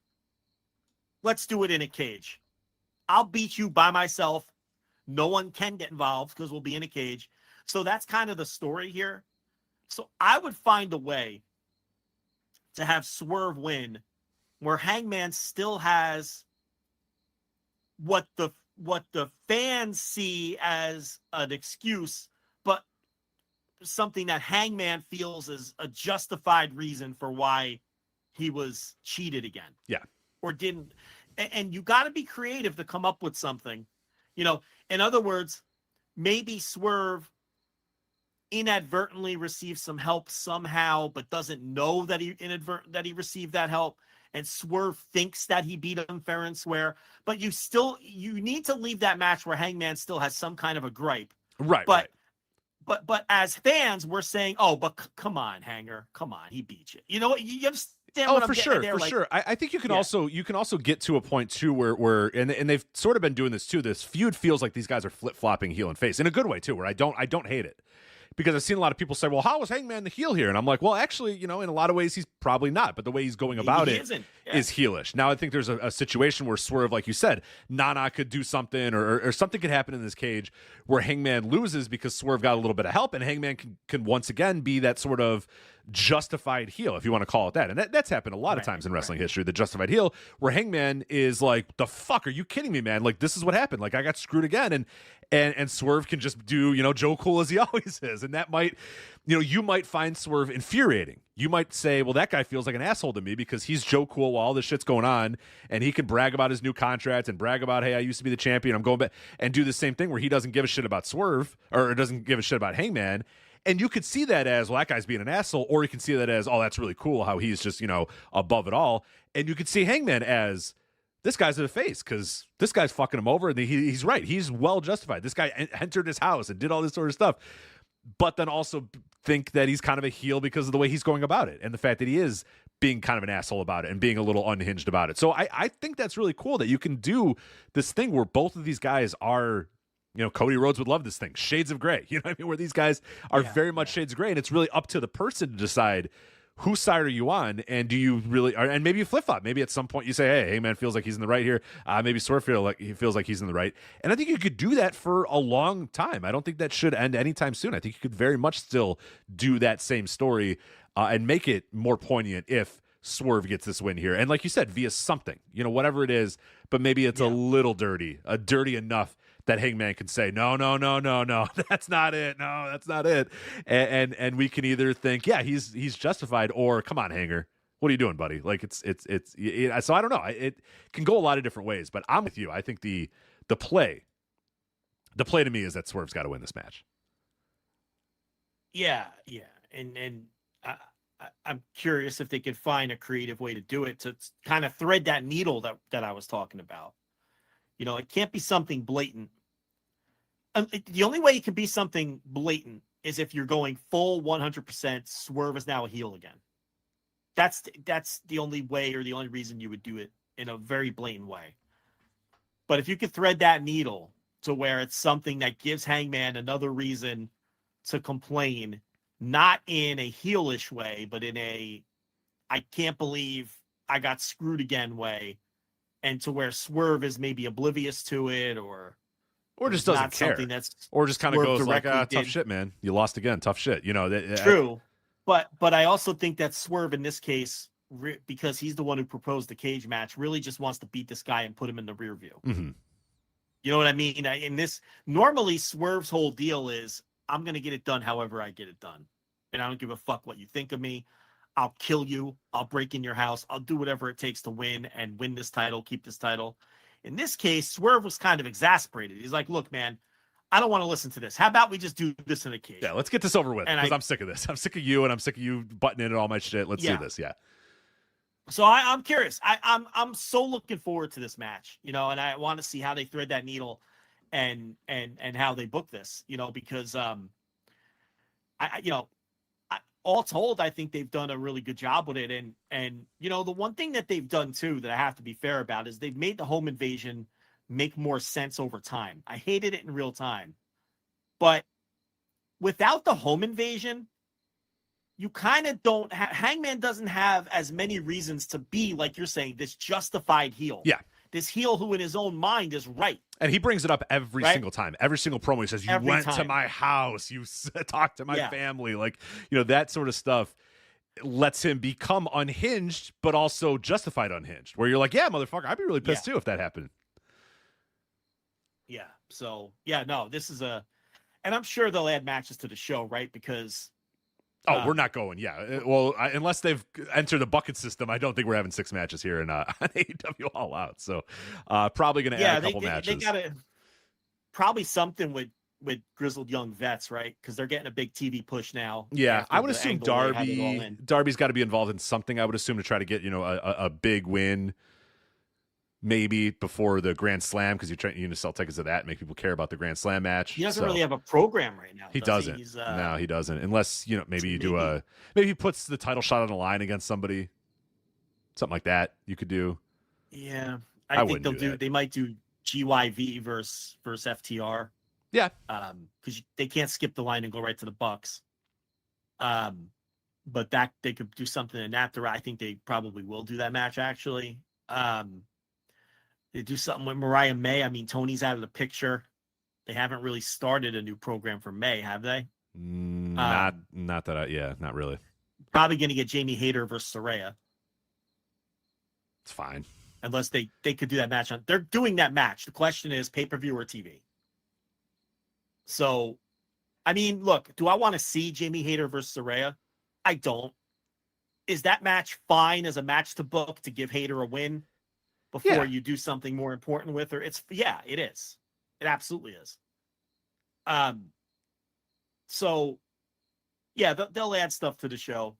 S6: let's do it in a cage. I'll beat you by myself. No one can get involved because we'll be in a cage. So that's kind of the story here. So I would find a way to have Swerve win where Hangman still has what the fans see as an excuse, but something that Hangman feels is a justified reason for why he was cheated again.
S7: Yeah.
S6: Or didn't. And you got to be creative to come up with something. You know, in other words, maybe Swerve inadvertently received some help somehow, but doesn't know that he received that help. And Swerve thinks that he beat him fair and square, but you need to leave that match where Hangman still has some kind of a gripe.
S7: Right.
S6: But as fans, we're saying, oh, but come on, Hanger, come on, he beat you. You know what? understand what I'm
S7: for
S6: getting
S7: sure,
S6: at there?
S7: For
S6: like,
S7: sure. I think you can also get to a point too where and they've sort of been doing this too. This feud feels like these guys are flip-flopping heel and face in a good way too, where I don't hate it. Because I've seen a lot of people say, well, how is Hangman the heel here? And I'm like, well, actually, in a lot of ways, he's probably not. But the way he's going about it is heelish. Now, I think there's a situation where Swerve, like you said, Nana could do something or something could happen in this cage where Hangman loses because Swerve got a little bit of help. And Hangman can once again be that sort of justified heel, if you want to call it that. And that's happened a lot of times in wrestling history, the justified heel, where Hangman is like, the fuck, are you kidding me, man? Like, this is what happened. Like, I got screwed again. And Swerve can just do, Joe Cool as he always is. And that might, you might find Swerve infuriating. You might say, well, that guy feels like an asshole to me because he's Joe Cool while all this shit's going on. And he can brag about his new contract and brag about, hey, I used to be the champion. I'm going back, and do the same thing where he doesn't give a shit about Swerve or doesn't give a shit about Hangman. And you could see that as, well, that guy's being an asshole, or you can see that as, oh, that's really cool how he's just, above it all. And you could see Hangman as, this guy's a face because this guy's fucking him over, and he's right. He's well justified. This guy entered his house and did all this sort of stuff, but then also think that he's kind of a heel because of the way he's going about it and the fact that he is being kind of an asshole about it and being a little unhinged about it. So I think that's really cool that you can do this thing where both of these guys are, Cody Rhodes would love this thing, shades of gray, where these guys are very much shades of gray, and it's really up to the person to decide whose side are you on, and do you really, and maybe you flip-flop. Maybe at some point you say, hey, Hangman feels like he's in the right here. Maybe Swerve feels like he's in the right. And I think you could do that for a long time. I don't think that should end anytime soon. I think you could very much still do that same story and make it more poignant if Swerve gets this win here. And like you said, via something, whatever it is, but maybe it's a little dirty enough that Hangman can say, no, that's not it. No, that's not it. And we can either think, yeah, he's justified, or come on, Hanger, what are you doing, buddy? Like it's so I don't know. It can go a lot of different ways, but I'm with you. I think the play to me is that Swerve's got to win this match.
S6: Yeah. And I'm curious if they could find a creative way to do it, to kind of thread that needle that I was talking about. It can't be something blatant. The only way it can be something blatant is if you're going full 100% Swerve is now a heel again. That's the only way, or the only reason you would do it in a very blatant way. But if you could thread that needle to where it's something that gives Hangman another reason to complain, not in a heelish way, but in a, I can't believe I got screwed again way, and to where Swerve is maybe oblivious to it, or
S7: just doesn't care, or just kind of goes like, tough shit, man. You lost again. Tough shit.
S6: True. But I also think that Swerve in this case, because he's the one who proposed the cage match, really just wants to beat this guy and put him in the rear view.
S7: Mm-hmm.
S6: You know what I mean? In this, normally Swerve's whole deal is, I'm going to get it done however I get it done. And I don't give a fuck what you think of me. I'll kill you. I'll break in your house. I'll do whatever it takes to win and win this title, keep this title. In this case, Swerve was kind of exasperated. He's like, look, man, I don't want to listen to this. How about we just do this in a cage?
S7: Yeah, let's get this over with, because I'm sick of this. I'm sick of you, and I'm sick of you butting in and all my shit. Let's do this,
S6: So I'm curious. I'm so looking forward to this match, and I want to see how they thread that needle and how they book this, because all told, I think they've done a really good job with it. And the one thing that they've done too that I have to be fair about is they've made the home invasion make more sense over time. I hated it in real time, but without the home invasion, you kind of don't Hangman doesn't have as many reasons to be, like you're saying, this justified heel.
S7: Yeah.
S6: This heel who in his own mind is right.
S7: And he brings it up every single time. Every single promo, he says, you went to my house. You talked to my family. Like, that sort of stuff lets him become unhinged, but also justified unhinged, where you're like, yeah, motherfucker, I'd be really pissed too if that happened.
S6: Yeah. So, this is and I'm sure they'll add matches to the show, right? Because
S7: we're not going. Yeah. Well, unless they've entered the bucket system, I don't think we're having 6 matches here on AEW All Out. So probably going to add a couple matches.
S6: They got to probably something with grizzled young vets, right? Because they're getting a big TV push now.
S7: Yeah. I would assume Darby's got to be involved in something. I would assume, to try to get, a big win, maybe before the Grand Slam, because you're trying to sell tickets to that and make people care about the Grand Slam match.
S6: He doesn't really have a program right now.
S7: He doesn't. No, he doesn't. Unless maybe you do maybe he puts the title shot on the line against somebody. Something like that you could do.
S6: Yeah,
S7: I
S6: think
S7: wouldn't do that.
S6: They might do GYV versus FTR.
S7: Yeah.
S6: Because they can't skip the line and go right to the Bucks. But that they could do something in that direction. I think they probably will do that match actually. They do something with Mariah May. I mean, Tony's out of the picture. They haven't really started a new program for May, have they?
S7: Not really.
S6: Probably going to get Jamie Hayter versus Saraya.
S7: It's fine.
S6: Unless they could do that match on. They're doing that match. The question is pay-per-view or TV. So, I mean, look, do I want to see Jamie Hayter versus Saraya? I don't. Is that match fine as a match to book to give Hayter a win before you do something more important with her? It is. It absolutely is. So yeah, they'll add stuff to the show.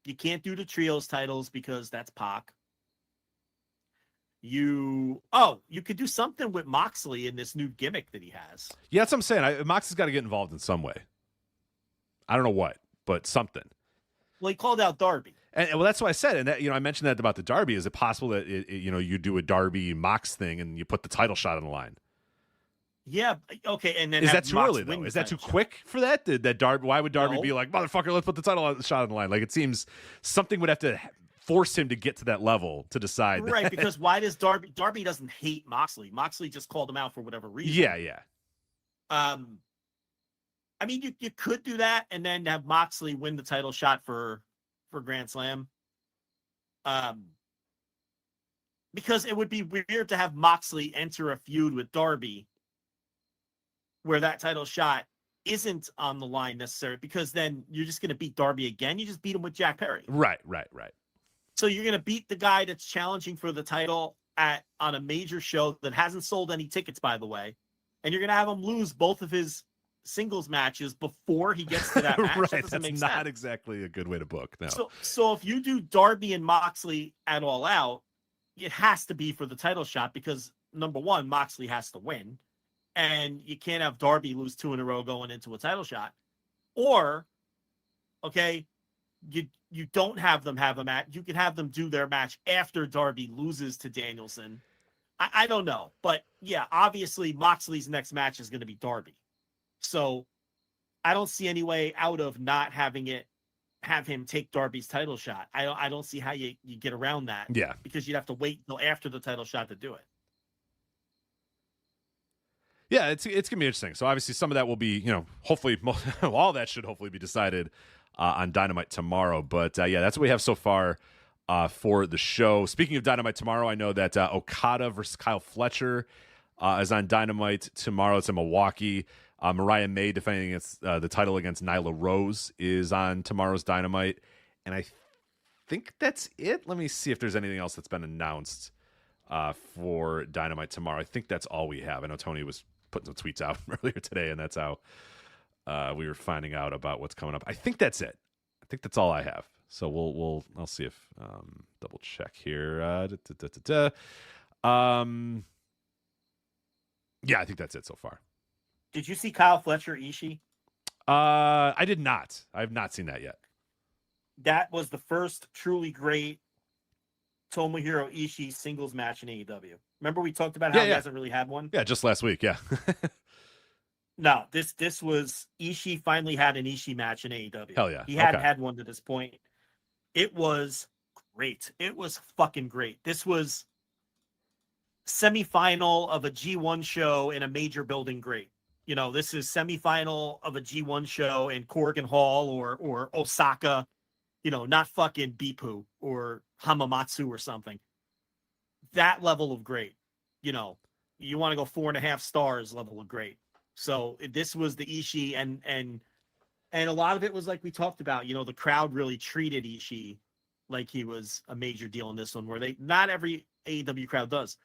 S6: You can't do the trios titles because that's Pac. You could do something with Moxley in this new gimmick that he has.
S7: Yeah, that's what I'm saying. Moxley's got to get involved in some way. I don't know what, but something.
S6: Well, he called out Darby.
S7: And well, that's what I said. And that, I mentioned that about the Darby. Is it possible that you do a Darby Mox thing and you put the title shot on the line?
S6: Yeah. Okay. And then
S7: is that too early though? Is that too quick for that? That Darby? Why would Darby be like, motherfucker? Let's put the title shot on the line. Like, it seems something would have to force him to get to that level to decide.
S6: Right. Because why does Darby doesn't hate Moxley? Moxley just called him out for whatever reason.
S7: Yeah.
S6: I mean, you could do that and then have Moxley win the title shot for Grand Slam. Because it would be weird to have Moxley enter a feud with Darby where that title shot isn't on the line necessarily, because then you're just going to beat Darby again. You just beat him with Jack Perry.
S7: Right.
S6: So you're going to beat the guy that's challenging for the title on a major show that hasn't sold any tickets, by the way. And you're going to have him lose both of his singles matches before he gets to that match.
S7: Right. That's not exactly a good way to book. No.
S6: So if you do Darby and Moxley at All Out, it has to be for the title shot because, number one, Moxley has to win. And you can't have Darby lose 2 in a row going into a title shot. Or, okay, you don't have them have a match. You can have them do their match after Darby loses to Danielson. I don't know. But, yeah, obviously Moxley's next match is going to be Darby. So I don't see any way out of not have him take Darby's title shot. I don't see how you get around that.
S7: Yeah.
S6: Because you'd have to wait until after the title shot to do it.
S7: Yeah, it's going to be interesting. So obviously some of that will be, hopefully all that should hopefully be decided on Dynamite tomorrow. But yeah, that's what we have so far for the show. Speaking of Dynamite tomorrow, I know that Okada versus Kyle Fletcher is on Dynamite tomorrow. It's in Milwaukee. Mariah May defending against the title against Nyla Rose is on tomorrow's Dynamite. And I think that's it. Let me see if there's anything else that's been announced for Dynamite tomorrow. I think that's all we have. I know Tony was putting some tweets out earlier today, and that's how we were finding out about what's coming up. I think that's it. I think that's all I have. So I'll see if double check here. Yeah, I think that's it so far.
S6: Did you see Kyle Fletcher Ishii?
S7: I did not. I have not seen that yet.
S6: That was the first truly great Tomohiro Ishii singles match in AEW. Remember we talked about how he hasn't really had one?
S7: Yeah, just last week. Yeah.
S6: No, this was Ishii finally had an Ishii match in AEW.
S7: Hell yeah.
S6: He hadn't had one to this point. It was great. It was fucking great. This was semifinal of a G1 show in a major building great. This is semifinal of a G1 show in Corrigan Hall or Osaka, not fucking Bipu or Hamamatsu or something. That level of great, you want to go 4.5 stars level of great. So this was the Ishii and a lot of it was like we talked about, the crowd really treated Ishii like he was a major deal in this one where not every AEW crowd does.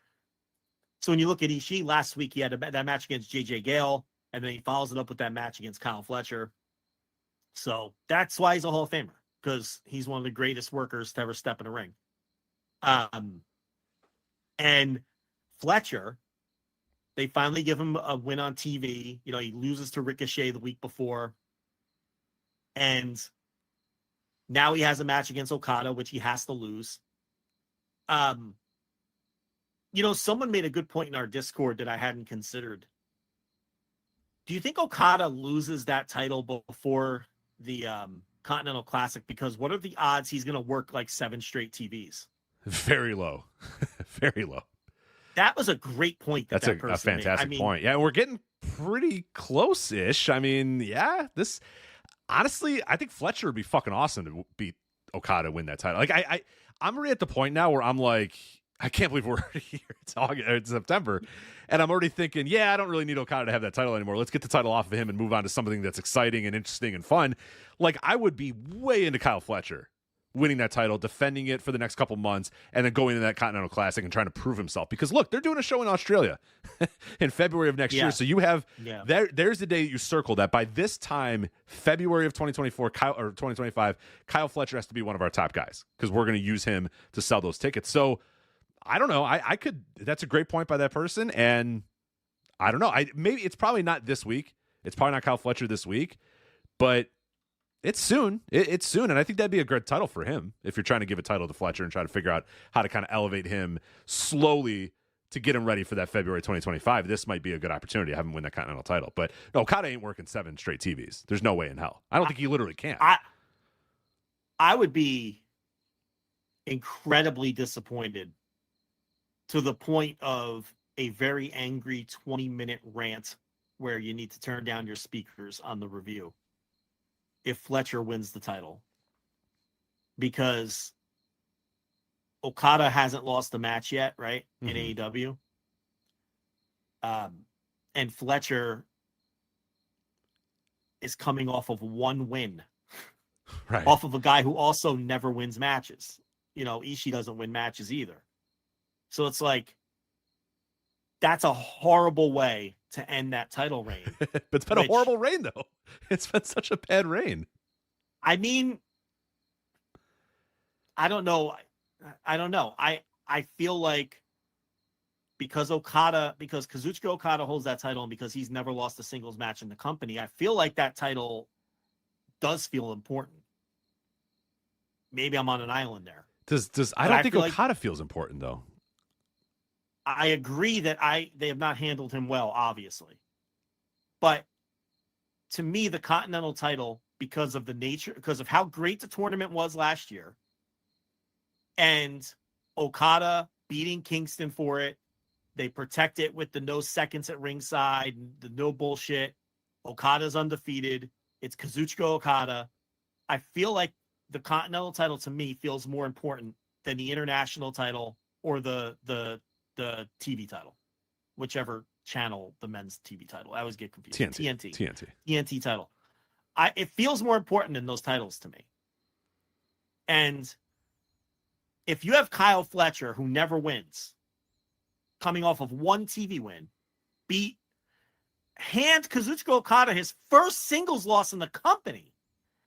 S6: So when you look at Ishii last week, he had that match against JJ Gale, and then he follows it up with that match against Kyle Fletcher. So that's why he's a Hall of Famer, because he's one of the greatest workers to ever step in a ring. And Fletcher, they finally give him a win on TV. He loses to Ricochet the week before. And Now he has a match against Okada, which he has to lose. Someone made a good point in our Discord that I hadn't considered. Do you think Okada loses that title before the Continental Classic? Because what are the odds he's going to work like 7 straight TVs?
S7: Very low. Very low.
S6: That was a great point.
S7: That's a fantastic point. Yeah, we're getting pretty close-ish. I mean, yeah, this honestly, I think Fletcher would be fucking awesome to beat Okada, win that title. Like, I'm already at the point now where I'm like, I can't believe we're already here. It's September, and I'm already thinking, yeah, I don't really need Okada to have that title anymore. Let's get the title off of him and move on to something that's exciting and interesting and fun. Like, I would be way into Kyle Fletcher winning that title, defending it for the next couple months, and then going into that Continental Classic and trying to prove himself. Because look, they're doing a show in Australia in February of next year. So you have there's the day that you circle that by this time, February of 2024 or 2025, Kyle Fletcher has to be one of our top guys because we're going to use him to sell those tickets. So I don't know. I could. That's a great point by that person, and I don't know. Maybe it's probably not this week. It's probably not Kyle Fletcher this week, but it's soon. It's soon, and I think that'd be a great title for him if you're trying to give a title to Fletcher and try to figure out how to kind of elevate him slowly to get him ready for that February 2025. This might be a good opportunity to have him win that Continental title. But no, Okada ain't working 7 straight TVs. There's no way in hell. I don't think he literally can.
S6: I would be incredibly disappointed to the point of a very angry 20-minute rant where you need to turn down your speakers on the review if Fletcher wins the title. Because Okada hasn't lost the match yet, right? In AEW. And Fletcher is coming off of 1 win.
S7: Right.
S6: Off of a guy who also never wins matches. Ishii doesn't win matches either. So it's like, that's a horrible way to end that title reign.
S7: But it's been a horrible reign, though. It's been such a bad reign.
S6: I mean, I don't know. I feel like because Kazuchika Okada holds that title and because he's never lost a singles match in the company, I feel like that title does feel important. Maybe I'm on an island there.
S7: I don't think Okada feels important, though.
S6: I agree that they have not handled him well, obviously. But to me, the Continental title, because of how great the tournament was last year, and Okada beating Kingston for it, they protect it with the no seconds at ringside, the no bullshit. Okada's undefeated. It's Kazuchika Okada. I feel like the Continental title to me feels more important than the international title or the TV title, whichever channel the men's TV title. I always get confused. TNT title. It feels more important than those titles to me. And if you have Kyle Fletcher, who never wins, coming off of 1 TV win, hand Kazuchika Okada his first singles loss in the company,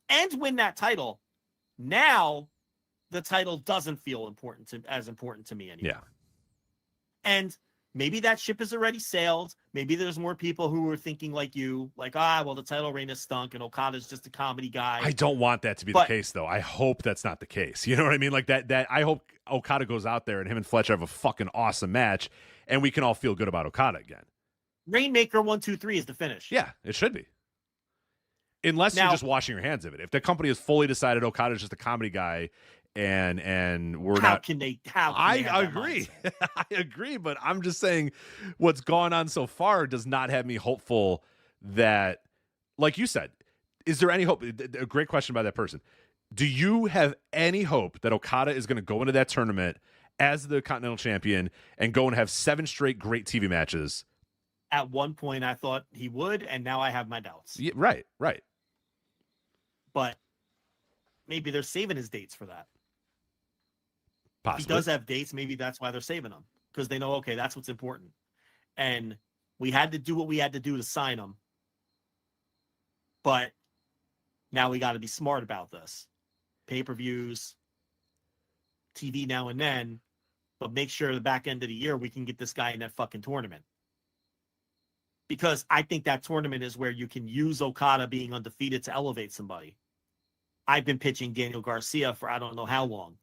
S6: and win that title, now the title doesn't feel as important to me anymore. Yeah. And maybe that ship has already sailed. Maybe there's more people who are thinking like you, like, the title reign has stunk and Okada's just a comedy guy.
S7: I don't want that to be the case, though. I hope that's not the case. You know what I mean? Like that I hope Okada goes out there and him and Fletcher have a fucking awesome match and we can all feel good about Okada again.
S6: Rainmaker 1, 2, 3 is the finish.
S7: Yeah, it should be. Unless you're just washing your hands of it. If the company has fully decided Okada's just a comedy guy and we're
S6: how
S7: not.
S6: Can they
S7: I agree. I agree, but I'm just saying what's gone on so far does not have me hopeful that, like you said, is there any hope? A great question by that person. Do you have any hope that Okada is going to go into that tournament as the Continental Champion and go and have 7 straight great TV matches?
S6: At one point, I thought he would, and now I have my doubts.
S7: Yeah, right.
S6: But maybe they're saving his dates for that.
S7: Possibly.
S6: If he does have dates, maybe that's why they're saving them. Because they know, okay, that's what's important. And we had to do what we had to do to sign him. But now we got to be smart about this. Pay-per-views, TV now and then, but make sure the back end of the year we can get this guy in that fucking tournament. Because I think that tournament is where you can use Okada being undefeated to elevate somebody. I've been pitching Daniel Garcia for I don't know how long.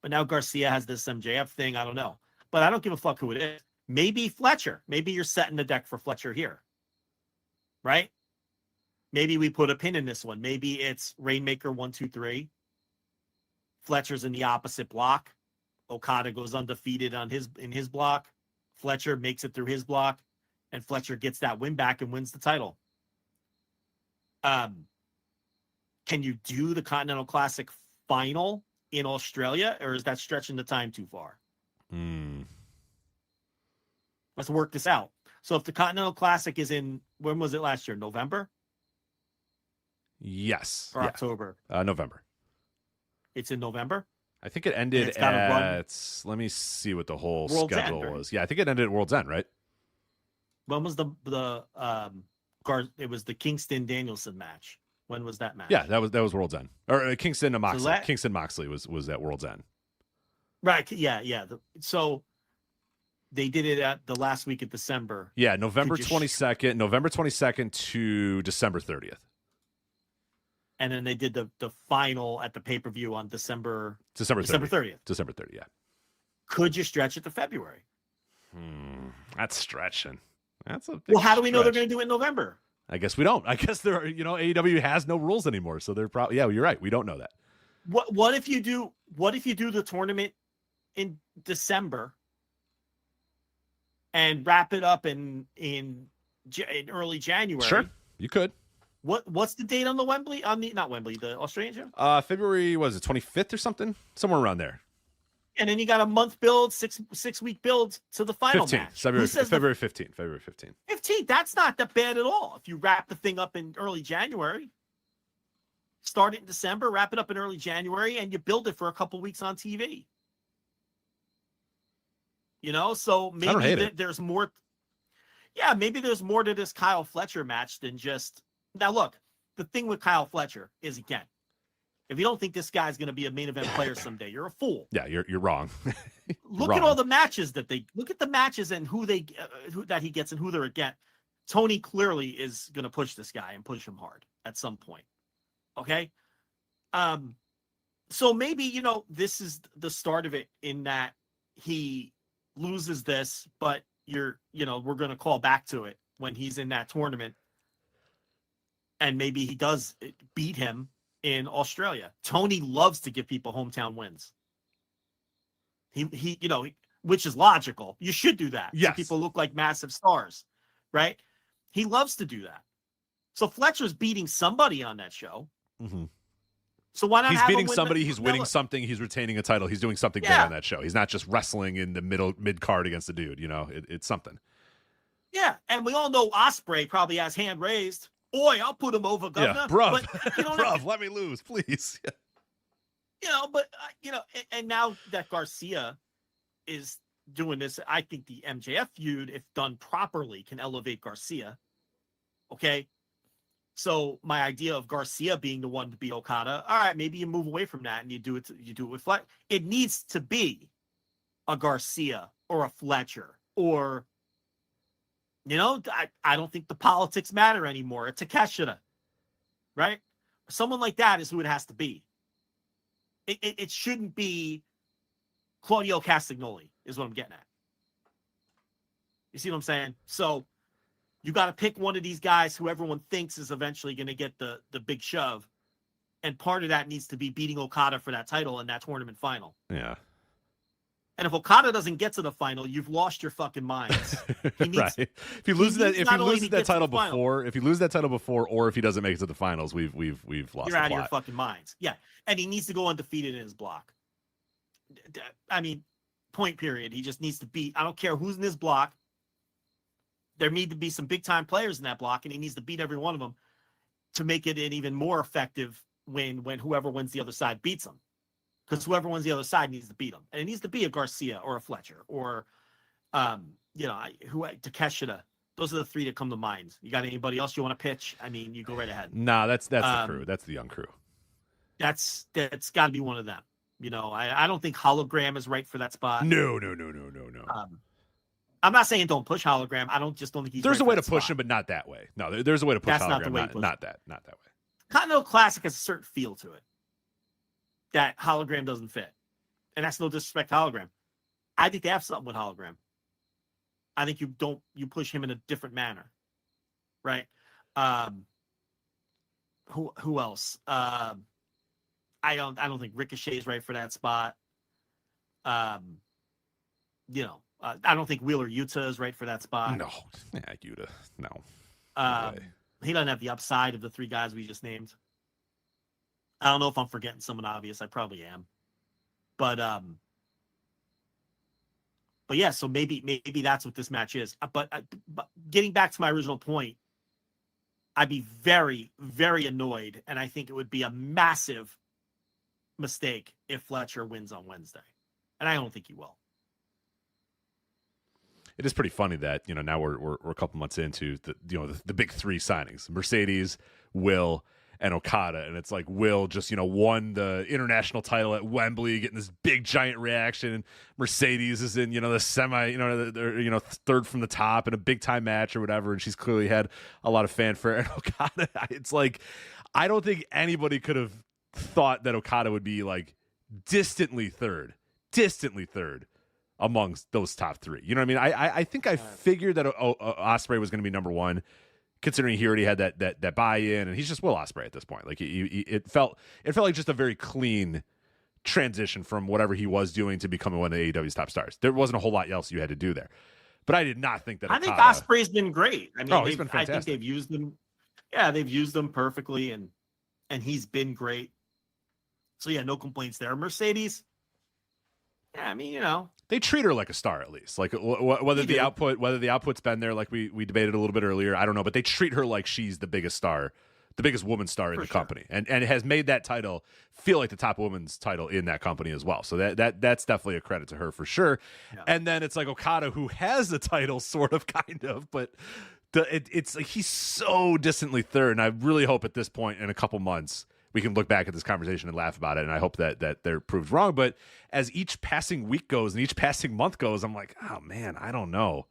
S6: But now Garcia has this MJF thing. I don't know. But I don't give a fuck who it is. Maybe Fletcher. Maybe you're setting the deck for Fletcher here. Right? Maybe we put a pin in this one. Maybe it's Rainmaker 1, 2, 3. Fletcher's in the opposite block. Okada goes undefeated in his block. Fletcher makes it through his block. And Fletcher gets that win back and wins the title. Can you do the Continental Classic final in Australia, or is that stretching the time too far? Let's work this out. So if the Continental Classic is in, when was it last year? November?
S7: Yes.
S6: Or October?
S7: November.
S6: It's in November?
S7: I think it ended at, let me see what the whole
S6: World's
S7: schedule
S6: End, right?
S7: was. Yeah, I think it ended at World's End, right?
S6: When was it was the Kingston Danielson match? When was that match?
S7: Yeah, that was World's End. Or Kingston and Moxley.
S6: So
S7: Kingston Moxley was at World's End.
S6: Right. Yeah. So they did it at the last week of December.
S7: Yeah, November 22nd to December 30th.
S6: And then they did the final at the pay-per-view on December 30th.
S7: December 30th, yeah.
S6: Could you stretch it to February?
S7: That's stretching. That's a big
S6: Well, how do we know they're
S7: stretch.
S6: going to do it in November?
S7: I guess we don't. I guess there are, AEW has no rules anymore, so they're probably you're right. We don't know that.
S6: What if you do the tournament in December and wrap it up in early January?
S7: Sure, you could.
S6: What's the date on the Wembley? Not Wembley, the Australian show?
S7: February, was it 25th or something? Somewhere around there.
S6: And then you got a month build, six week build to the final
S7: 15th,
S6: match.
S7: February 15th. February 15th.
S6: 15th. That's not that bad at all. If you wrap the thing up in early January, start it in December, wrap it up in early January, and you build it for a couple weeks on TV. So maybe there's more. Yeah, maybe there's more to this Kyle Fletcher match than just. Now, look, the thing with Kyle Fletcher is, again, if you don't think this guy's going to be a main event player someday, you're a fool.
S7: Yeah, you're wrong.
S6: Look at all the matches look at the matches and who that he gets and who they're against. Tony clearly is going to push this guy and push him hard at some point. Okay. So maybe, this is the start of it in that he loses this, but we're going to call back to it when he's in that tournament. And maybe he does beat him in Australia. Tony loves to give people hometown wins. He which is logical. You should do that.
S7: Yes.
S6: So people look like massive stars, right? He loves to do that. So Fletcher's beating somebody on that show.
S7: Mm-hmm.
S6: So why not?
S7: He's
S6: have
S7: beating
S6: him win
S7: somebody. He's winning something. He's retaining a title. He's doing something big on that show. He's not just wrestling in the mid card against a dude. It's something.
S6: Yeah, and we all know Ospreay probably has hand raised. Boy, I'll put him over, Governor.
S7: Yeah, bruv.
S6: But,
S7: bruv, let me lose, please.
S6: And now that Garcia is doing this, I think the MJF feud, if done properly, can elevate Garcia. Okay? So my idea of Garcia being the one to beat Okada, all right, maybe you move away from that and you do it with Fletcher. It needs to be a Garcia or a Fletcher or I don't think the politics matter anymore. It's a Takeshita, right? Someone like that is who it has to be. It shouldn't be Claudio Castagnoli is what I'm getting at. You see what I'm saying? So you got to pick one of these guys who everyone thinks is eventually going to get the big shove. And part of that needs to be beating Okada for that title in that tournament final.
S7: Yeah.
S6: And if Okada doesn't get to the final, you've lost your fucking minds.
S7: Right. If you lose that title before, or if he doesn't make it to the finals, we've lost.
S6: You're out of your fucking minds. Yeah, and he needs to go undefeated in his block. I mean, point period. He just needs to beat. I don't care who's in his block. There need to be some big time players in that block, and he needs to beat every one of them to make it an even more effective when whoever wins the other side beats him. Because whoever wins the other side needs to beat him. And it needs to be a Garcia or a Fletcher or, Takeshita. Those are the three that come to mind. You got anybody else you want to pitch? I mean, you go right ahead.
S7: Nah, that's the crew. That's the young crew.
S6: That's got to be one of them. I don't think Hologram is right for that spot.
S7: No.
S6: I'm not saying don't push Hologram. I don't think he's
S7: There's
S6: right
S7: a way
S6: for
S7: to
S6: that
S7: push
S6: spot.
S7: him, but not that way. No, there's a way to push
S6: That's
S7: Hologram.
S6: not the way to push
S7: not that way.
S6: Continental Classic has a certain feel to it. that hologram doesn't fit. And that's no disrespect to hologram. I think they have something with hologram. I think you push him in a different manner. Right. Who else? I don't think Ricochet is right for that spot. I don't think Wheeler Yuta is right for that spot.
S7: No, Yuta, no.
S6: He doesn't have the upside of the three guys we just named. I don't know if I'm forgetting someone obvious. I probably am, but yeah. So maybe that's what this match is. But getting back to my original point, I'd be very, very annoyed, and I think it would be a massive mistake if Fletcher wins on Wednesday, and I don't think he will.
S7: It is pretty funny that now we're a couple months into the big three signings: Mercedes, Will, and Okada, and it's like Will just won the international title at Wembley, getting this big giant reaction. Mercedes is in the semi, third from the top in a big time match or whatever, and she's clearly had a lot of fanfare. And Okada, it's like I don't think anybody could have thought that Okada would be like distantly third amongst those top three. You know what I mean? I think I figured that Ospreay was going to be number one, considering he already had that buy-in, and he's just Will Ospreay at this point. Like it felt like just a very clean transition from whatever he was doing to becoming one of AEW's top stars. There wasn't a whole lot else you had to do there. But I did not think that
S6: I think Ospreay's been great. I mean,
S7: he's been fantastic.
S6: I think they've used him. Yeah, they've used him perfectly, and he's been great. So yeah, no complaints there. Mercedes, yeah, I mean,
S7: they treat her like a star at least. Like whether the output's been there, like we debated a little bit earlier, I don't know, but they treat her like she's the biggest star, the biggest woman star in the company, and it has made that title feel like the top women's title in that company as well. So that's definitely a credit to her for sure. Yeah. And then it's like Okada, who has the title, sort of, kind of, but it's like he's so distantly third. And I really hope at this point in a couple months we can look back at this conversation and laugh about it, and I hope that they're proved wrong. But as each passing week goes and each passing month goes, I'm like, oh man, I don't know.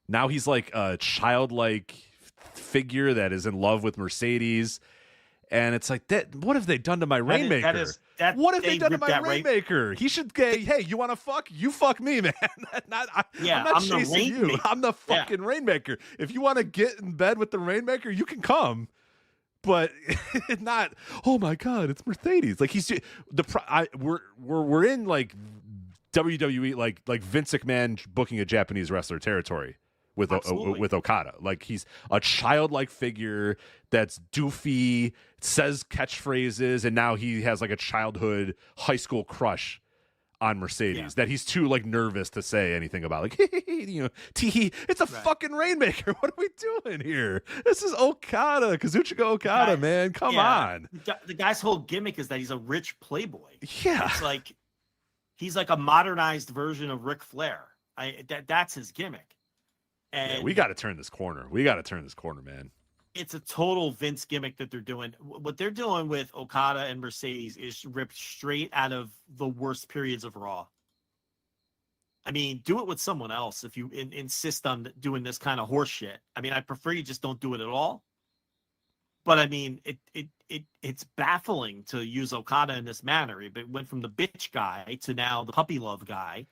S7: Now he's like a childlike figure that is in love with Mercedes, and it's like, that. What have they done to my Rainmaker? What have they done to my Rainmaker? He should say, hey, you want to fuck? You fuck me, man. I'm not chasing you. I'm the fucking Rainmaker. If you want to get in bed with the Rainmaker, you can come. But not, oh my God, it's Mercedes. Like we're in like WWE, like Vince McMahon booking a Japanese wrestler territory with Okada. Like he's a childlike figure that's doofy, says catchphrases, and now he has like a childhood high school crush on Mercedes that he's too like nervous to say anything about. Like, it's a fucking Rainmaker. What are we doing here? This is Okada, Kazuchika Okada, man. Come on.
S6: The guy's whole gimmick is that he's a rich playboy.
S7: Yeah,
S6: it's like he's like a modernized version of Ric Flair. That's his gimmick. And
S7: we got to turn this corner. Man.
S6: It's a total Vince gimmick that they're doing. What they're doing with Okada and Mercedes is ripped straight out of the worst periods of Raw. I mean, do it with someone else if you insist on doing this kind of horse shit. I mean, I prefer you just don't do it at all. But I mean, it's baffling to use Okada in this manner. It went from the bitch guy to now the puppy love guy.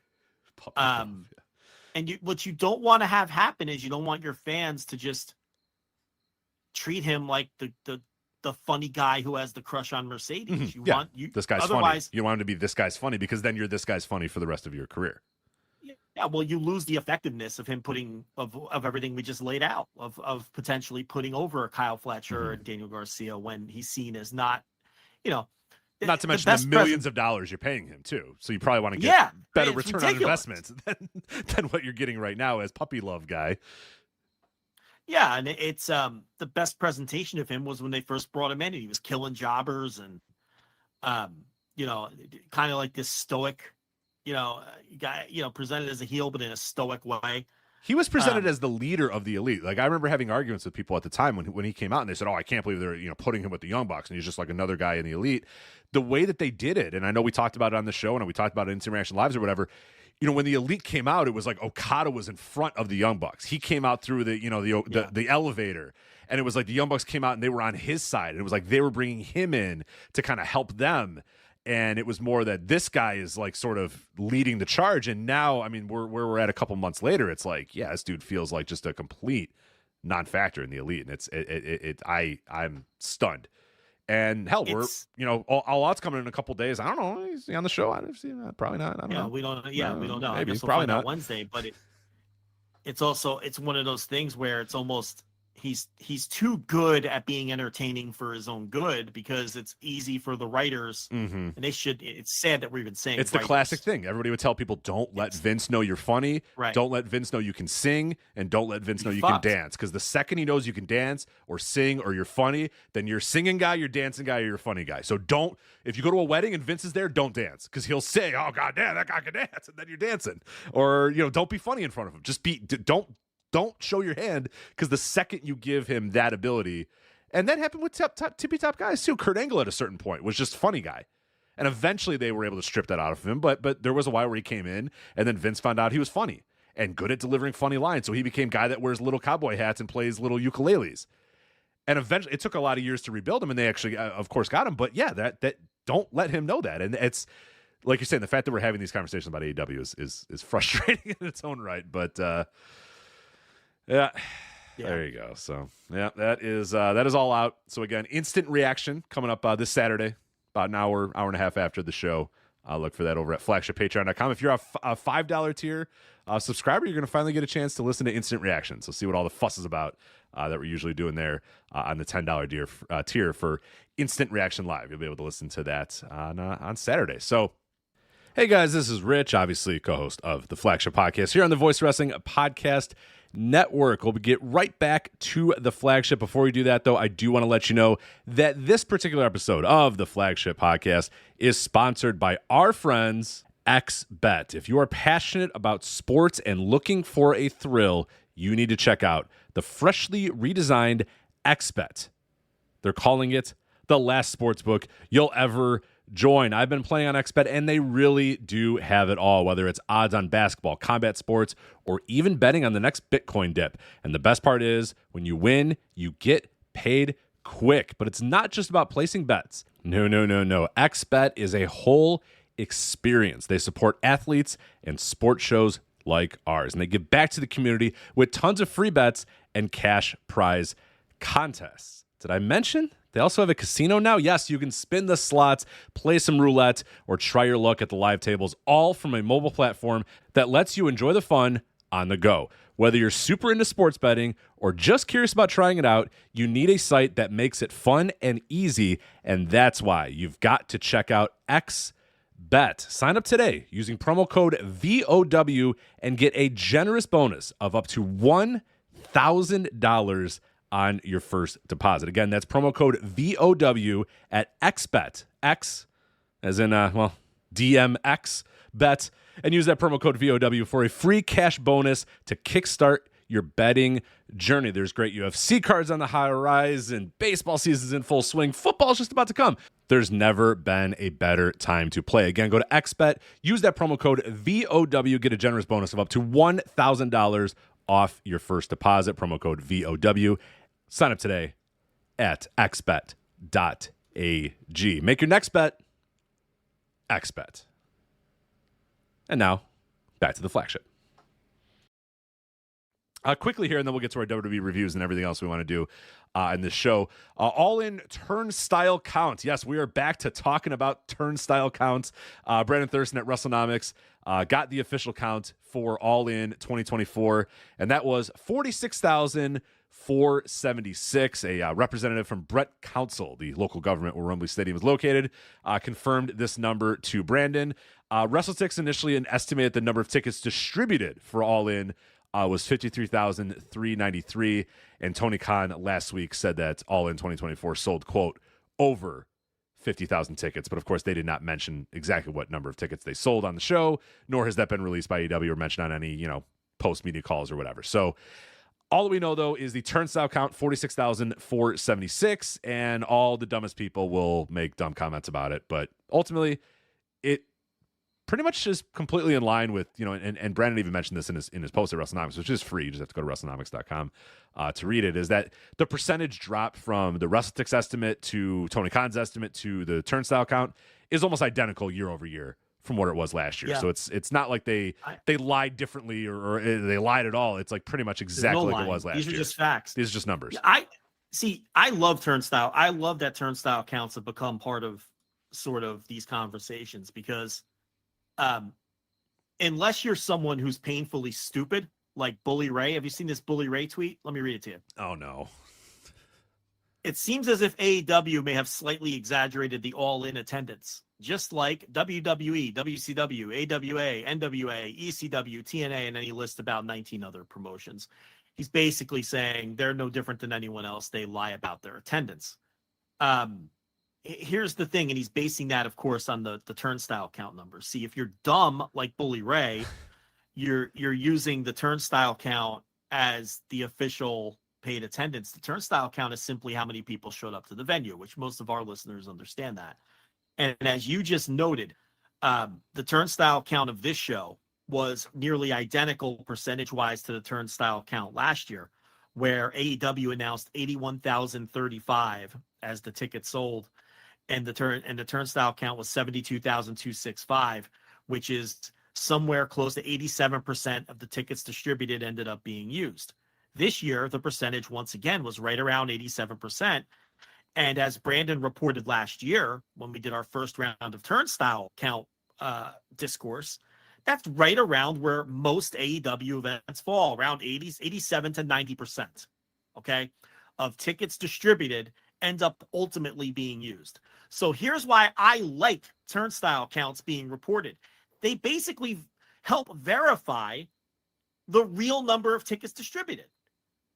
S6: And what you don't want to have happen is you don't want your fans to just treat him like the funny guy who has the crush on Mercedes.
S7: This guy's funny. You want him to be this guy's funny because then you're this guy's funny for the rest of your career.
S6: Yeah, well, you lose the effectiveness of him of everything we just laid out of potentially putting over Kyle Fletcher and Daniel Garcia when he's seen as not,
S7: not to mention the millions of dollars you're paying him too. So you probably want to get better return on investment than what you're getting right now as puppy love guy.
S6: Yeah, and it's the best presentation of him was when they first brought him in, and he was killing jobbers and kind of like this stoic, guy, presented as a heel but in a stoic way.
S7: He was presented as the leader of the Elite. Like I remember having arguments with people at the time when he came out, and they said, "Oh, I can't believe they're putting him with the Young Bucks, and he's just like another guy in the Elite." The way that they did it, and I know we talked about it on the show, and we talked about it in Instant Reaction Lives or whatever. When the Elite came out, it was like Okada was in front of the Young Bucks. He came out through the elevator, and it was like the Young Bucks came out and they were on his side. And it was like they were bringing him in to kind of help them. And it was more that this guy is like sort of leading the charge. And now, I mean, we're at a couple months later. It's like, yeah, this dude feels like just a complete non-factor in the Elite. And I'm stunned. And hell, we're, All Out's coming in a couple days. I don't know. Is he on the show? I don't see that. Probably not. I don't know.
S6: We don't know.
S7: Maybe.
S6: I guess we'll
S7: Probably
S6: find out
S7: not.
S6: Wednesday, but it's one of those things where it's almost he's too good at being entertaining for his own good, because it's easy for the writers, and it's sad that we're even saying
S7: it's the classic thing. Everybody would tell people, don't let Vince know you're funny,
S6: right?
S7: Don't let Vince know you can sing, and don't let Vince know you can dance, because the second he knows you can dance or sing or you're funny, then you're a singing guy, you're a dancing guy, or you're a funny guy. So if you go to a wedding and Vince is there, don't dance, because he'll say, oh god damn, that guy can dance, and then you're dancing. Or don't be funny in front of him. Just don't show your hand, because the second you give him that ability, and that happened with tippy top guys too. Kurt Angle at a certain point was just funny guy, and eventually they were able to strip that out of him. But there was a while where he came in, and then Vince found out he was funny and good at delivering funny lines, so he became guy that wears little cowboy hats and plays little ukuleles. And eventually, it took a lot of years to rebuild him, and they actually, of course, got him. But yeah, that don't let him know that, and it's like you're saying, the fact that we're having these conversations about AEW is frustrating in its own right, but. Yeah, there you go. So yeah, that is All Out. So again, instant reaction coming up this Saturday, about an hour and a half after the show. Look for that over at flagshippatreon.com. If you're a $5 tier subscriber, you're going to finally get a chance to listen to instant reaction. So see what all the fuss is about that we're usually doing there on the $10 tier for instant reaction live. You'll be able to listen to that on Saturday. So. Hey guys, this is Rich, obviously co-host of the Flagship Podcast here on the Voice Wrestling Podcast Network. We'll get right back to the Flagship. Before we do that, though, I do want to let you know that this particular episode of the Flagship Podcast is sponsored by our friends XBet. If you are passionate about sports and looking for a thrill, you need to check out the freshly redesigned XBet. They're calling it the last sportsbook you'll ever join. I've been playing on XBet, and they really do have it all, whether it's odds on basketball, combat sports, or even betting on the next Bitcoin dip. And the best part is, when you win, you get paid quick. But it's not just about placing bets. No. XBet is a whole experience. They support athletes and sports shows like ours, and they give back to the community with tons of free bets and cash prize contests. Did I mention they also have a casino now? Yes, you can spin the slots, play some roulette, or try your luck at the live tables, all from a mobile platform that lets you enjoy the fun on the go. Whether you're super into sports betting or just curious about trying it out, you need a site that makes it fun and easy, and that's why you've got to check out XBet. Sign up today using promo code VOW and get a generous bonus of up to $1,000 on your first deposit. Again, that's promo code VOW at XBet. X as in, DMX bet. And use that promo code VOW for a free cash bonus to kickstart your betting journey. There's great UFC cards on the horizon. Baseball season's in full swing. Football's just about to come. There's never been a better time to play. Again, go to XBet. Use that promo code VOW. Get a generous bonus of up to $1,000 off your first deposit. Promo code VOW. Sign up today at xbet.ag. Make your next bet XBet. And now, back to the Flagship. Quickly here, and then we'll get to our WWE reviews and everything else we want to do in this show. All in turnstile count. Yes, we are back to talking about turnstile counts. Brandon Thurston at WrestleNomics got the official count for All In 2024, and that was 46,476. A representative from Brett Council, the local government where Wembley Stadium is located, confirmed this number to Brandon. WrestleTix initially estimated the number of tickets distributed for All In was 53,393, and Tony Khan last week said that All In 2024 sold, quote, over 50,000 tickets, but of course they did not mention exactly what number of tickets they sold on the show, nor has that been released by AEW or mentioned on any, post-media calls or whatever. So all that we know, though, is the turnstile count, 46,476, and all the dumbest people will make dumb comments about it, but ultimately, pretty much is completely in line with, and Brandon even mentioned this in his post at WrestleNomics, which is free. You just have to go to WrestleNomics.com to read it, is that the percentage drop from the WrestleTix estimate to Tony Khan's estimate to the turnstile count is almost identical year over year from what it was last year.
S6: Yeah.
S7: So it's not like they lied differently or they lied at all. It's like pretty much exactly like it was last year.
S6: These are just facts.
S7: These are just numbers.
S6: I love turnstile. I love that turnstile counts have become part of sort of these conversations because unless you're someone who's painfully stupid, like Bully Ray. Have you seen this Bully Ray tweet? Let me read it to you.
S7: Oh, no.
S6: It seems as if AEW may have slightly exaggerated the All In attendance, just like WWE, WCW, AWA, NWA, ECW, TNA, and then he lists about 19 other promotions. He's basically saying they're no different than anyone else. They lie about their attendance. Here's the thing, and he's basing that, of course, on the turnstile count numbers. See, if you're dumb like Bully Ray, you're using the turnstile count as the official paid attendance. The turnstile count is simply how many people showed up to the venue, which most of our listeners understand that. And as you just noted, the turnstile count of this show was nearly identical percentage-wise to the turnstile count last year, where AEW announced 81,035 as the tickets sold, and the turnstile count was 72,265, which is somewhere close to 87% of the tickets distributed ended up being used. This year, the percentage once again was right around 87%. And as Brandon reported last year, when we did our first round of turnstile count discourse, that's right around where most AEW events fall, around 87 to 90%, okay, of tickets distributed end up ultimately being used. So here's why I like turnstile counts being reported. They basically help verify the real number of tickets distributed,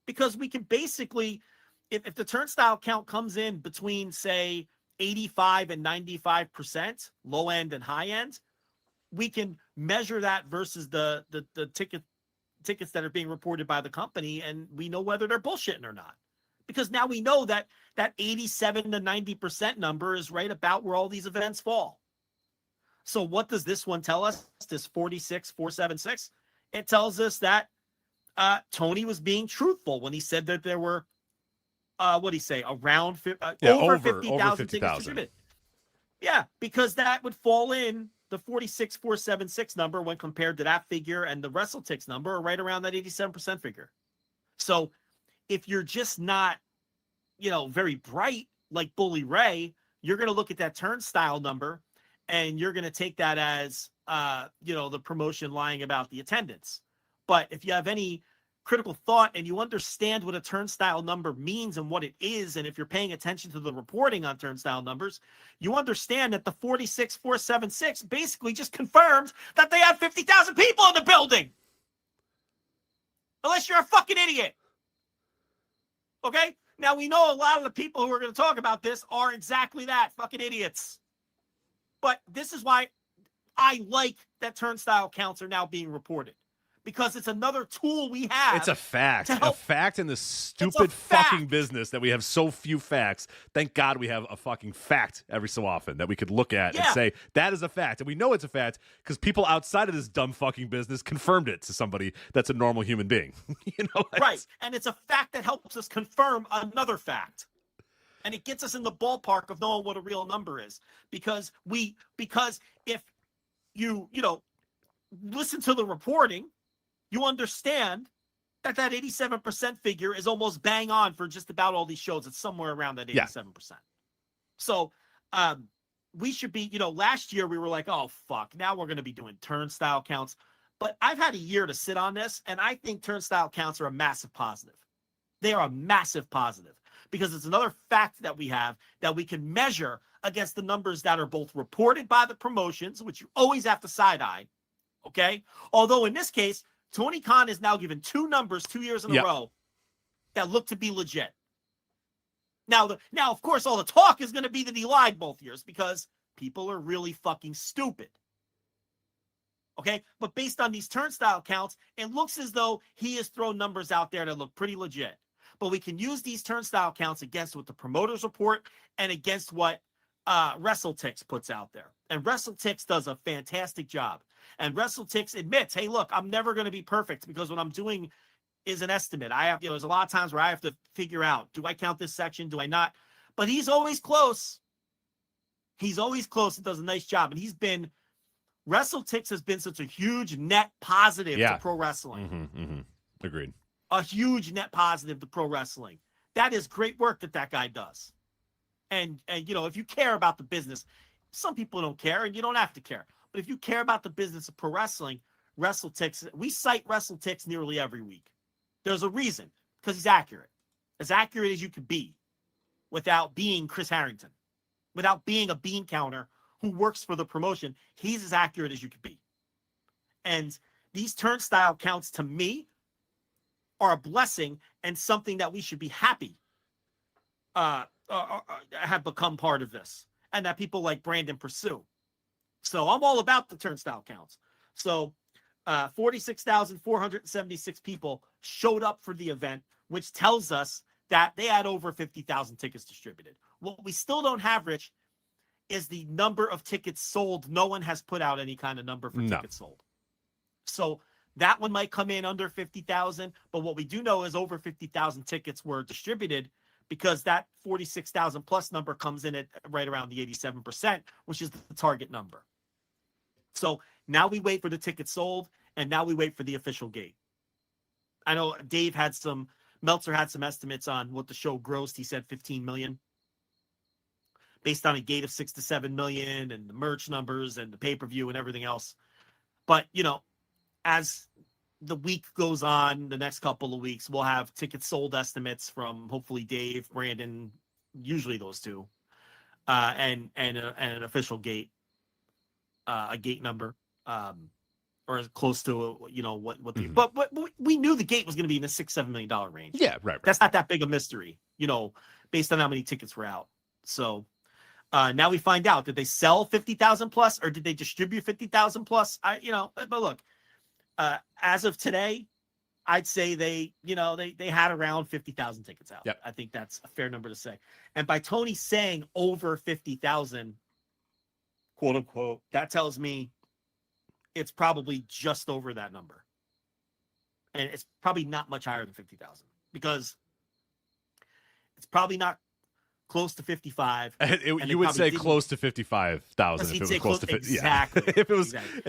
S6: because we can basically, if the turnstile count comes in between, say, 85 and 95%, low end and high end, we can measure that versus the tickets that are being reported by the company, and we know whether they're bullshitting or not. Because now we know that 87 to 90% number is right about where all these events fall. So what does this one tell us? This 46,476? It tells us that Tony was being truthful when he said that there were, what did he say, around over 50,000 tickets distributed. Yeah, because that would fall in the 46,476 number when compared to that figure, and the WrestleTix number are right around that 87% figure. So if you're just not, very bright like Bully Ray, you're going to look at that turnstile number and you're going to take that as, the promotion lying about the attendance. But if you have any critical thought and you understand what a turnstile number means and what it is, and if you're paying attention to the reporting on turnstile numbers, you understand that the 46,476 basically just confirms that they have 50,000 people in the building. Unless you're a fucking idiot. Okay? Now, we know a lot of the people who are going to talk about this are exactly that, fucking idiots. But this is why I like that turnstile counts are now being reported. Because it's another tool we have.
S7: It's a fact. A fact in this stupid fucking business that we have so few facts. Thank God we have a fucking fact every so often that we could look at and say, that is a fact. And we know it's a fact because people outside of this dumb fucking business confirmed it to somebody that's a normal human being. Right.
S6: And it's a fact that helps us confirm another fact. And it gets us in the ballpark of knowing what a real number is. Because if you listen to the reporting, you understand that 87% figure is almost bang on for just about all these shows. It's somewhere around that 87%. Yeah. So we should be, last year we were like, oh, fuck, now we're going to be doing turnstile counts. But I've had a year to sit on this, and I think turnstile counts are a massive positive. They are a massive positive because it's another fact that we have that we can measure against the numbers that are both reported by the promotions, which you always have to side-eye, okay? Although in this case, Tony Khan is now given two numbers 2 years in a row that look to be legit. Now, of course, all the talk is going to be that he lied both years because people are really fucking stupid. Okay? But based on these turnstile counts, it looks as though he has thrown numbers out there that look pretty legit. But we can use these turnstile counts against what the promoters report and against what WrestleTix puts out there. And WrestleTix does a fantastic job. And WrestleTix admits, hey, look, I'm never going to be perfect because what I'm doing is an estimate. I have, there's a lot of times where I have to figure out, do I count this section? Do I not? But he's always close. He's always close and does a nice job. And WrestleTix has been such a huge net positive to pro wrestling.
S7: Agreed.
S6: A huge net positive to pro wrestling. That is great work that guy does. And if you care about the business, some people don't care and you don't have to care. But if you care about the business of pro wrestling, WrestleTix, we cite WrestleTix nearly every week. There's a reason, because he's accurate. As accurate as you could be without being Chris Harrington, without being a bean counter who works for the promotion. He's as accurate as you could be. And these turnstile counts, to me, are a blessing and something that we should be happy have become part of this, and that people like Brandon pursue. So I'm all about the turnstile counts. So 46,476 people showed up for the event, which tells us that they had over 50,000 tickets distributed. What we still don't have, Rich, is the number of tickets sold. No one has put out any kind of number for tickets sold. So that one might come in under 50,000, but what we do know is over 50,000 tickets were distributed, because that 46,000 plus number comes in at right around the 87%, which is the target number. So now we wait for the tickets sold, and now we wait for the official gate. I know Meltzer had some estimates on what the show grossed. He said 15 million based on a gate of 6 to 7 million and the merch numbers and the pay-per-view and everything else. But, as the week goes on, the next couple of weeks, we'll have tickets sold estimates from hopefully Dave, Brandon, usually those two, and an official gate, a gate number, or as close to what the but we knew the gate was going to be in the $6-7 million range.
S7: Yeah, right.
S6: That's not that big a mystery, based on how many tickets were out. So now we find out, did they sell 50,000 plus, or did they distribute 50,000 plus? But look. As of today, I'd say they had around 50,000 tickets out.
S7: Yep.
S6: I think that's a fair number to say. And by Tony saying over 50,000, quote unquote, that tells me it's probably just over that number. And it's probably not much higher than 50,000, because it's probably not close to 55.
S7: You would say close to 55,000 if it was close to 50.
S6: Exactly.
S7: Yeah. If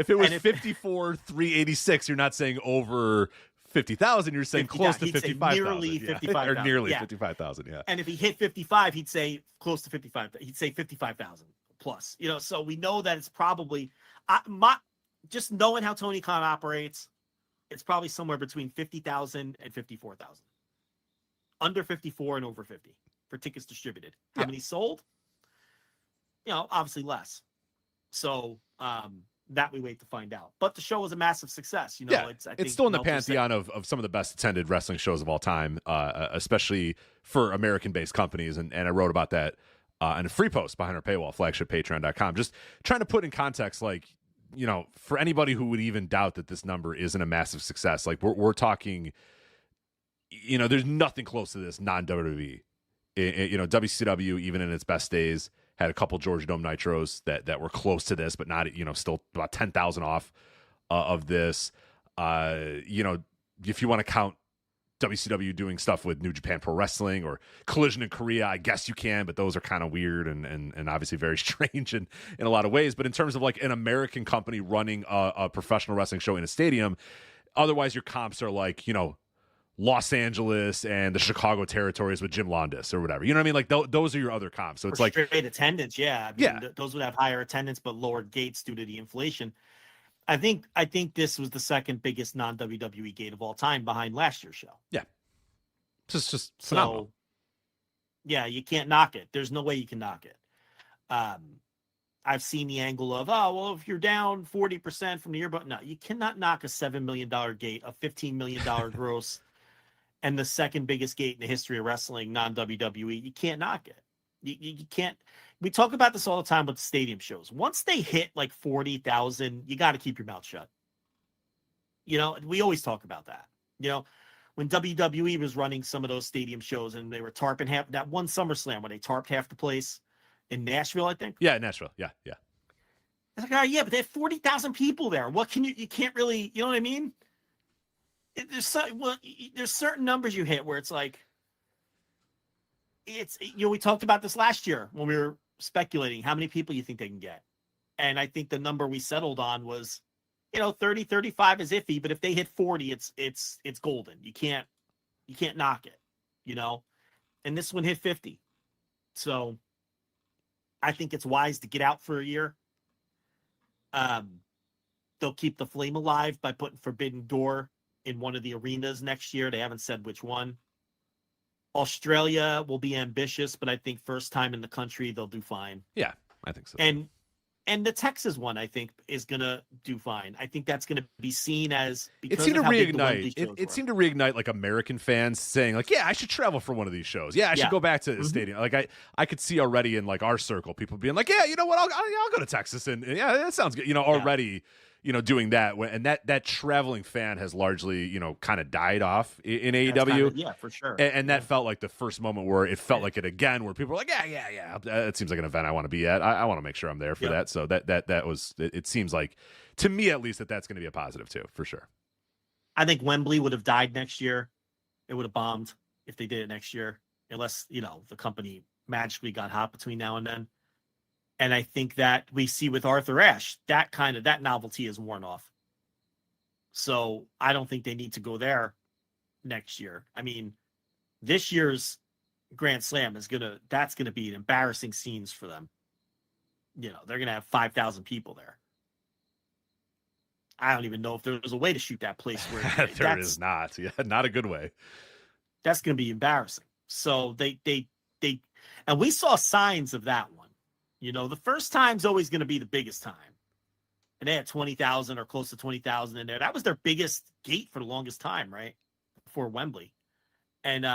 S7: it was 54,386, you're not saying over 50,000. You're saying close to 55,000.
S6: Nearly 55,000.
S7: Or nearly 55,000. Yeah.
S6: And if he hit 55, he'd say close to 55. He'd say 55,000 plus. So we know that it's probably just knowing how Tony Khan operates, it's probably somewhere between 50,000 and 54,000. Under 54 and over 50. For tickets distributed. How many sold? Obviously less. So that we wait to find out. But the show was a massive success.
S7: It's still in the pantheon of some of the best attended wrestling shows of all time, especially for American-based companies. And I wrote about that in a free post behind our paywall, flagshippatreon.com. Just trying to put in context, for anybody who would even doubt that this number isn't a massive success, we're talking, there's nothing close to this non-WWE. WCW, even in its best days, had a couple Georgia Dome Nitros that were close to this, but not, still about 10,000 off of this. If you want to count WCW doing stuff with New Japan Pro Wrestling or Collision in Korea, I guess you can, but those are kind of weird and obviously very strange in a lot of ways. But in terms of an American company running a professional wrestling show in a stadium, otherwise your comps are Los Angeles and the Chicago territories with Jim Londos or whatever. You know what I mean? Those are your other comps. So it's
S6: straight attendance. Yeah. Those would have higher attendance, but lower gates due to the inflation. I think this was the second biggest non-WWE gate of all time behind last year's show.
S7: Yeah. It's just phenomenal.
S6: So, yeah, you can't knock it. There's no way you can knock it. I've seen the angle of, if you're down 40% from the year, but no, you cannot knock a $7 million gate, a $15 million gross, and the second biggest gate in the history of wrestling, non-WWE. You can't knock it. You can't. We talk about this all the time with the stadium shows. Once they hit 40,000, you got to keep your mouth shut. We always talk about that. When WWE was running some of those stadium shows and they were tarping half, that one SummerSlam where they tarped half the place in Nashville, I think.
S7: Yeah, Nashville. Yeah.
S6: It's like, oh, yeah, but they have 40,000 people there. What can you can't really, you know what I mean? There's certain numbers you hit where it's like, we talked about this last year when we were speculating how many people you think they can get. And I think the number we settled on was, 30, 35 is iffy, but if they hit 40, it's golden. You can't knock it, and this one hit 50. So I think it's wise to get out for a year. They'll keep the flame alive by putting Forbidden Door in one of the arenas next year. They haven't said which one. Australia will be ambitious, but I think first time in the country, they'll do fine.
S7: Yeah, I think so.
S6: And the Texas one, I think, is going to do fine. I think that's going to be seen as...
S7: It seemed to reignite. It seemed to reignite, like, American fans saying, like, yeah, I should travel for one of these shows. Yeah, I should go back to the stadium. Like, I could see already in, like, our circle, people being like, yeah, you know what, I'll go to Texas. And, yeah, that sounds good. Already... doing that, and that traveling fan has largely, kind of died off in AEW.
S6: Yeah, for sure.
S7: And that felt like the first moment where it felt like it again, where people were like, yeah, it seems like an event I want to be at. I want to make sure I'm there for that. So that was, it seems like, to me at least, that's going to be a positive too, for sure.
S6: I think Wembley would have died next year. It would have bombed if they did it next year, unless, the company magically got hot between now and then. And I think that we see with Arthur Ashe, that novelty is worn off. So I don't think they need to go there next year. I mean, this year's Grand Slam that's gonna be an embarrassing scenes for them. They're gonna have 5,000 people there. I don't even know if there's a way to shoot that place where
S7: there is not. Yeah, not a good way.
S6: That's gonna be embarrassing. So they and we saw signs of that one. The first time's always going to be the biggest time. And they had 20,000 or close to 20,000 in there. That was their biggest gate for the longest time, right? Before Wembley. And,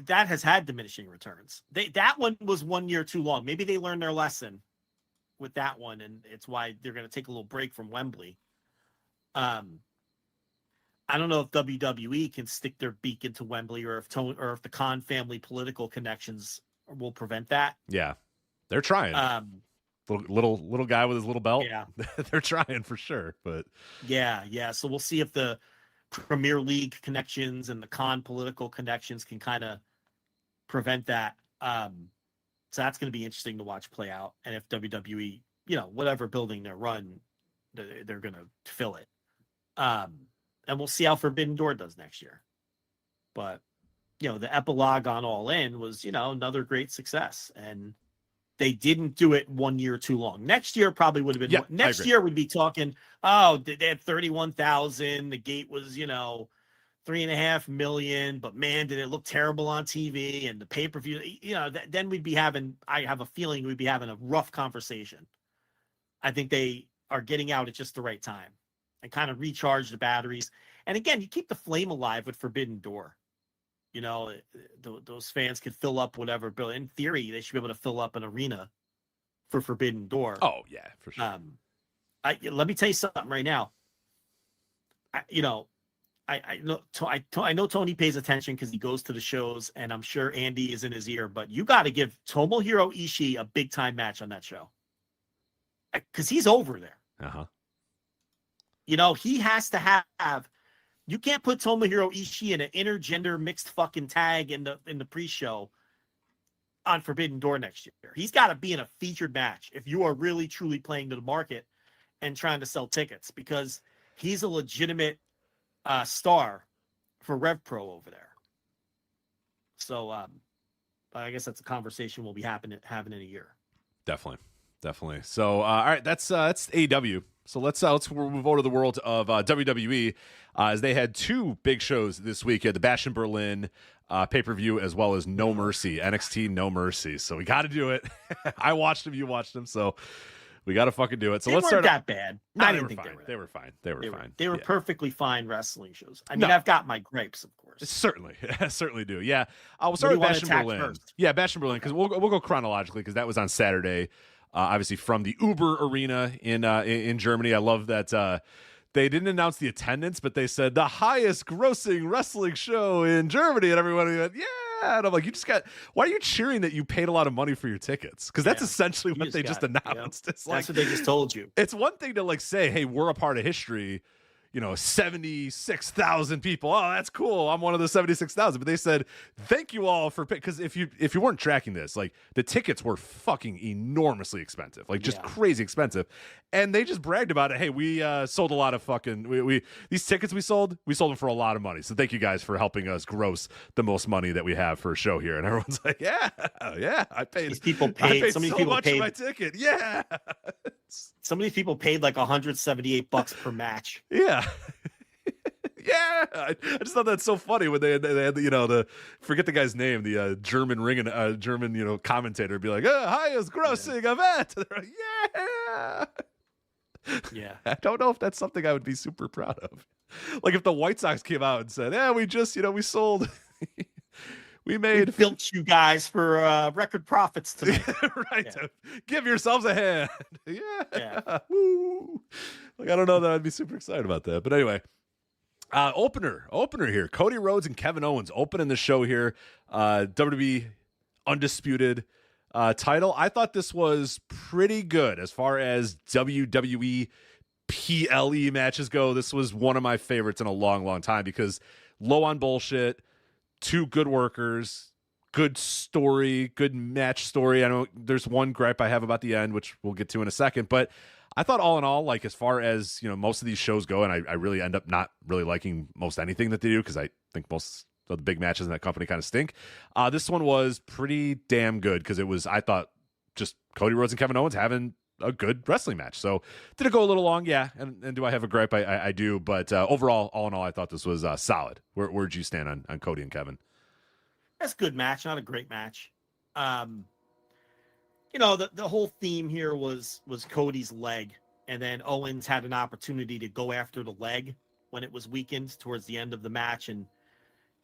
S6: that has had diminishing returns. That one was 1 year too long. Maybe they learned their lesson with that one, and it's why they're going to take a little break from Wembley. I don't know if WWE can stick their beak into Wembley or if the Khan family political connections will prevent that.
S7: Yeah, they're trying. Little guy with his little belt.
S6: Yeah,
S7: they're trying for sure. But
S6: yeah. So we'll see if the Premier League connections and the Khan political connections can kind of prevent that. So that's going to be interesting to watch play out. And if WWE, whatever building they're run, they're going to fill it. And we'll see how Forbidden Door does next year. But the epilogue on All In was, another great success. And they didn't do it 1 year too long. Next year probably would have been.
S7: Yeah,
S6: next year we'd be talking, they had 31,000. The gate was, 3.5 million. But man, did it look terrible on TV and the pay-per-view. Then we'd be having, I have a feeling we'd be having a rough conversation. I think they are getting out at just the right time and kind of recharge the batteries. And again, you keep the flame alive with Forbidden Door. Those fans could fill up whatever bill. In theory, they should be able to fill up an arena for Forbidden Door.
S7: Oh yeah, for sure.
S6: Let me tell you something right now. I know Tony pays attention because he goes to the shows, and I'm sure Andy is in his ear. But you got to give Tomohiro Ishii a big time match on that show because he's over there. He has to have. You can't put Tomohiro Ishii in an intergender mixed fucking tag in the pre-show on Forbidden Door next year. He's got to be in a featured match if you are really truly playing to the market and trying to sell tickets, because he's a legitimate star for Rev Pro over there. So I guess that's a conversation we'll be having in a year.
S7: Definitely. So all right, that's AEW. So let's move over to the world of WWE, as they had two big shows this week. The Bash in Berlin pay-per-view, as well as No Mercy, NXT No Mercy. So we got to do it. I watched them, you watched them, so we got to fucking do it. So let's start.
S6: That bad?
S7: No,
S6: I
S7: they
S6: didn't
S7: were
S6: think
S7: fine.
S6: they were
S7: fine. They were fine.
S6: They were
S7: Yeah.
S6: perfectly fine wrestling shows. I mean, I've got my gripes, of course.
S7: Certainly, certainly do. Yeah, we'll start with Bash in Berlin. First? Yeah, Bash in Berlin, because we'll go chronologically, because that was on Saturday. Obviously from the Uber Arena in Germany. I love that they didn't announce the attendance, but they said the highest grossing wrestling show in Germany, and everybody went, yeah, And I'm like, why are you cheering that you paid a lot of money for your tickets? Because that's essentially what they just announced. It's like,
S6: that's what they just told you.
S7: It's one thing to like say, hey, we're a part of history. 76,000 people. Oh, that's cool. I'm one of the 76,000. But they said, thank you all for because if you weren't tracking this, like the tickets were fucking enormously expensive, like just crazy expensive. And they just bragged about it. Hey, we sold a lot of fucking we these tickets we sold them for a lot of money. So thank you guys for helping us gross the most money that we have for a show here. And everyone's like, yeah, I paid.
S6: These people paid. So many people
S7: much
S6: paid
S7: for my ticket. Yeah.
S6: Some of these people paid like $178 per match.
S7: Yeah. Yeah, I just thought that's so funny when they had the forget the guy's name, the German commentator be like, highest grossing event. They're like,
S6: yeah.
S7: I don't know if that's something I would be super proud of. Like if the White Sox came out and said, we just we sold. We
S6: built you guys for record profits tonight.
S7: Right. Yeah. Give yourselves a hand. Yeah. Woo. Like I don't know that I'd be super excited about that. But anyway, opener here. Cody Rhodes and Kevin Owens opening the show here. WWE Undisputed title. I thought this was pretty good as far as WWE PLE matches go. This was one of my favorites in a long, long time because low on bullshit. Two good workers, good story, good match story. I know there's one gripe I have about the end, which we'll get to in a second, but I thought all in all, like as far as, most of these shows go, and I really end up not really liking most anything that they do because I think most of the big matches in that company kind of stink. This one was pretty damn good because it was, I thought, just Cody Rhodes and Kevin Owens having a good wrestling match. So did it go a little long? Yeah. And do I have a gripe? I do. But overall, all in all, I thought this was solid. Where'd you stand on Cody and Kevin?
S6: That's a good match. Not a great match. The whole theme here was Cody's leg. And then Owens had an opportunity to go after the leg when it was weakened towards the end of the match. And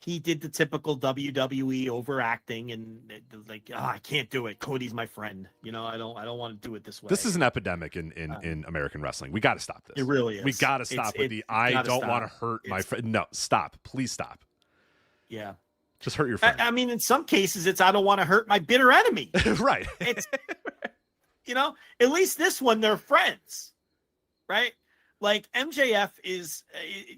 S6: he did the typical WWE overacting and like, I can't do it. Cody's my friend. I don't want to do it this way.
S7: This is an epidemic in American wrestling. We got to stop this.
S6: It really is.
S7: We got to stop I don't want to hurt my friend. No, stop. Please stop.
S6: Yeah.
S7: Just hurt your friend.
S6: I mean, in some cases, it's I don't want to hurt my bitter enemy.
S7: Right.
S6: It's, at least this one, they're friends. Right. Like MJF is,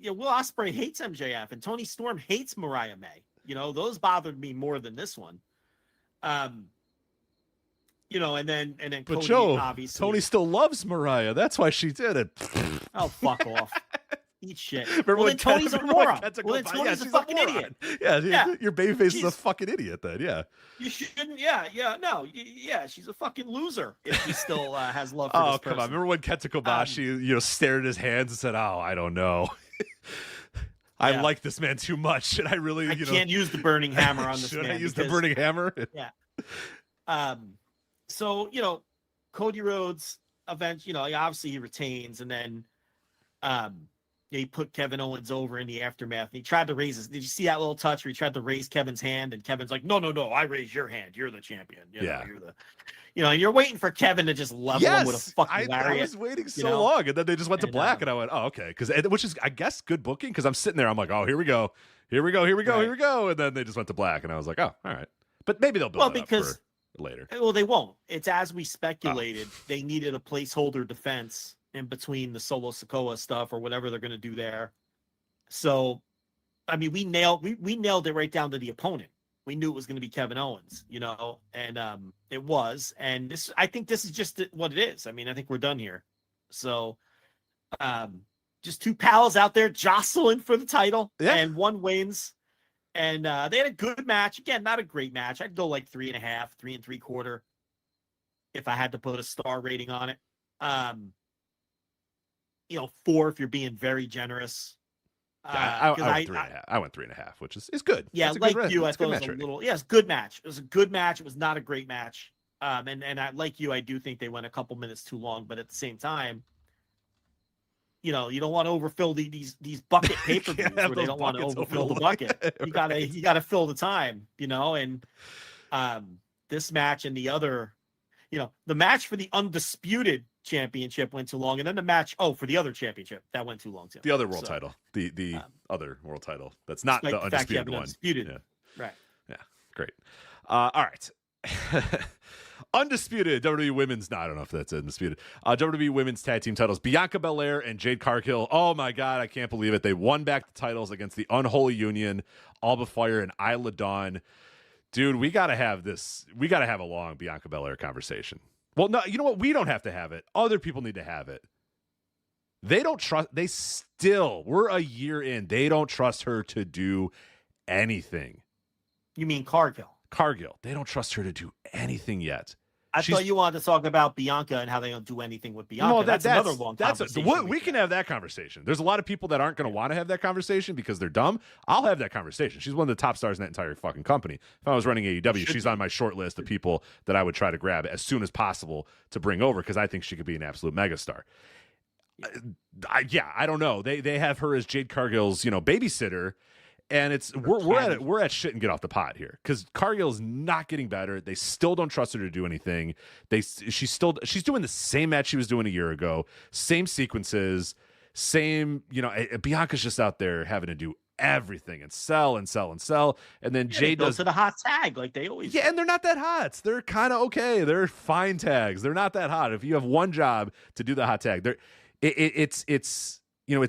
S6: Will Ospreay hates MJF and Tony Storm hates Mariah May. Those bothered me more than this one. And then
S7: but
S6: Cody,
S7: Joe,
S6: obviously,
S7: Tony still loves Mariah. That's why she did it.
S6: Oh, fuck off. Eat shit.
S7: Tony's
S6: a moron. Tony's a fucking idiot.
S7: Yeah, your babyface is a fucking idiot then, yeah.
S6: You shouldn't, she's a fucking loser if she still has love for this person.
S7: Come on. Remember when Kenta Kobashi, stared at his hands and said, I don't know. I like this man too much, and I really,
S6: I can't use the burning hammer on this man.
S7: Should I use the burning hammer?
S6: Yeah. So, Cody Rhodes, obviously he retains, and then he put Kevin Owens over in the aftermath. He tried to raise his. Did you see that little touch where he tried to raise Kevin's hand, and Kevin's like, "No, I raise your hand. You're the champion. You're the." You're waiting for Kevin to just level him with a fucking lariat.
S7: I was waiting so long, and then they just went to black, and I went, "Oh, okay," which is, I guess, good booking because I'm sitting there, I'm like, "Oh, here we go, and then they just went to black, and I was like, "Oh, all right," but maybe they'll build it up for later.
S6: Well, they won't. It's as we speculated. They needed a placeholder defense in between the Solo Sikoa stuff or whatever they're going to do there. So, I mean, we nailed it right down to the opponent. We knew it was going to be Kevin Owens, and it was. And I think this is just what it is. I mean, I think we're done here. So, just two pals out there jostling for the title, and one wins. And they had a good match. Again, not a great match. I'd go like 3.5, 3 3/4 if I had to put a star rating on it. 4 if you're being very generous.
S7: I went 3.5. I went 3.5, which is good.
S6: Yeah, like you, I thought it was a little. Yeah, it's a good match. It was a good match. It was not a great match. And I like you. I do think they went a couple minutes too long, but at the same time, you don't want to overfill these bucket pay-per-views where they don't want to overfill the bucket. You gotta fill the time. And this match and the other, the match for the undisputed championship went too long, and then the match for the other championship that went too long too.
S7: The other world title, the other world title that's not the undisputed one.
S6: Undisputed.
S7: Yeah.
S6: Right.
S7: Yeah. Great. All right. Undisputed WWE Women's. No, I don't know if that's undisputed. WWE Women's Tag Team titles. Bianca Belair and Jade Cargill. Oh my God, I can't believe it. They won back the titles against the Unholy Union, Alba Fire, and Isla Dawn. Dude, we got to have this. We got to have a long Bianca Belair conversation. Well, no, you know what? We don't have to have it. Other people need to have it. They don't trust. We're a year in. They don't trust her to do anything.
S6: You mean Cargill?
S7: Cargill. They don't trust her to do anything yet.
S6: I thought you wanted to talk about Bianca and how they don't do anything with Bianca. No, that's another long conversation.
S7: We can have that conversation. There's a lot of people that aren't going to want to have that conversation because they're dumb. I'll have that conversation. She's one of the top stars in that entire fucking company. If I was running AEW, she's on my short list of people that I would try to grab as soon as possible to bring over because I think she could be an absolute megastar. I don't know. They have her as Jade Cargill's, babysitter. And we're at shit and get off the pot here because Cargill's not getting better. They still don't trust her to do anything. She's doing the same match she was doing a year ago, same sequences, same. Bianca's just out there having to do everything and sell and sell and sell. And then Jade does
S6: to the hot tag like they always.
S7: Yeah, and they're not that hot. They're kind of okay. They're fine tags. They're not that hot. If you have one job to do the hot tag, it's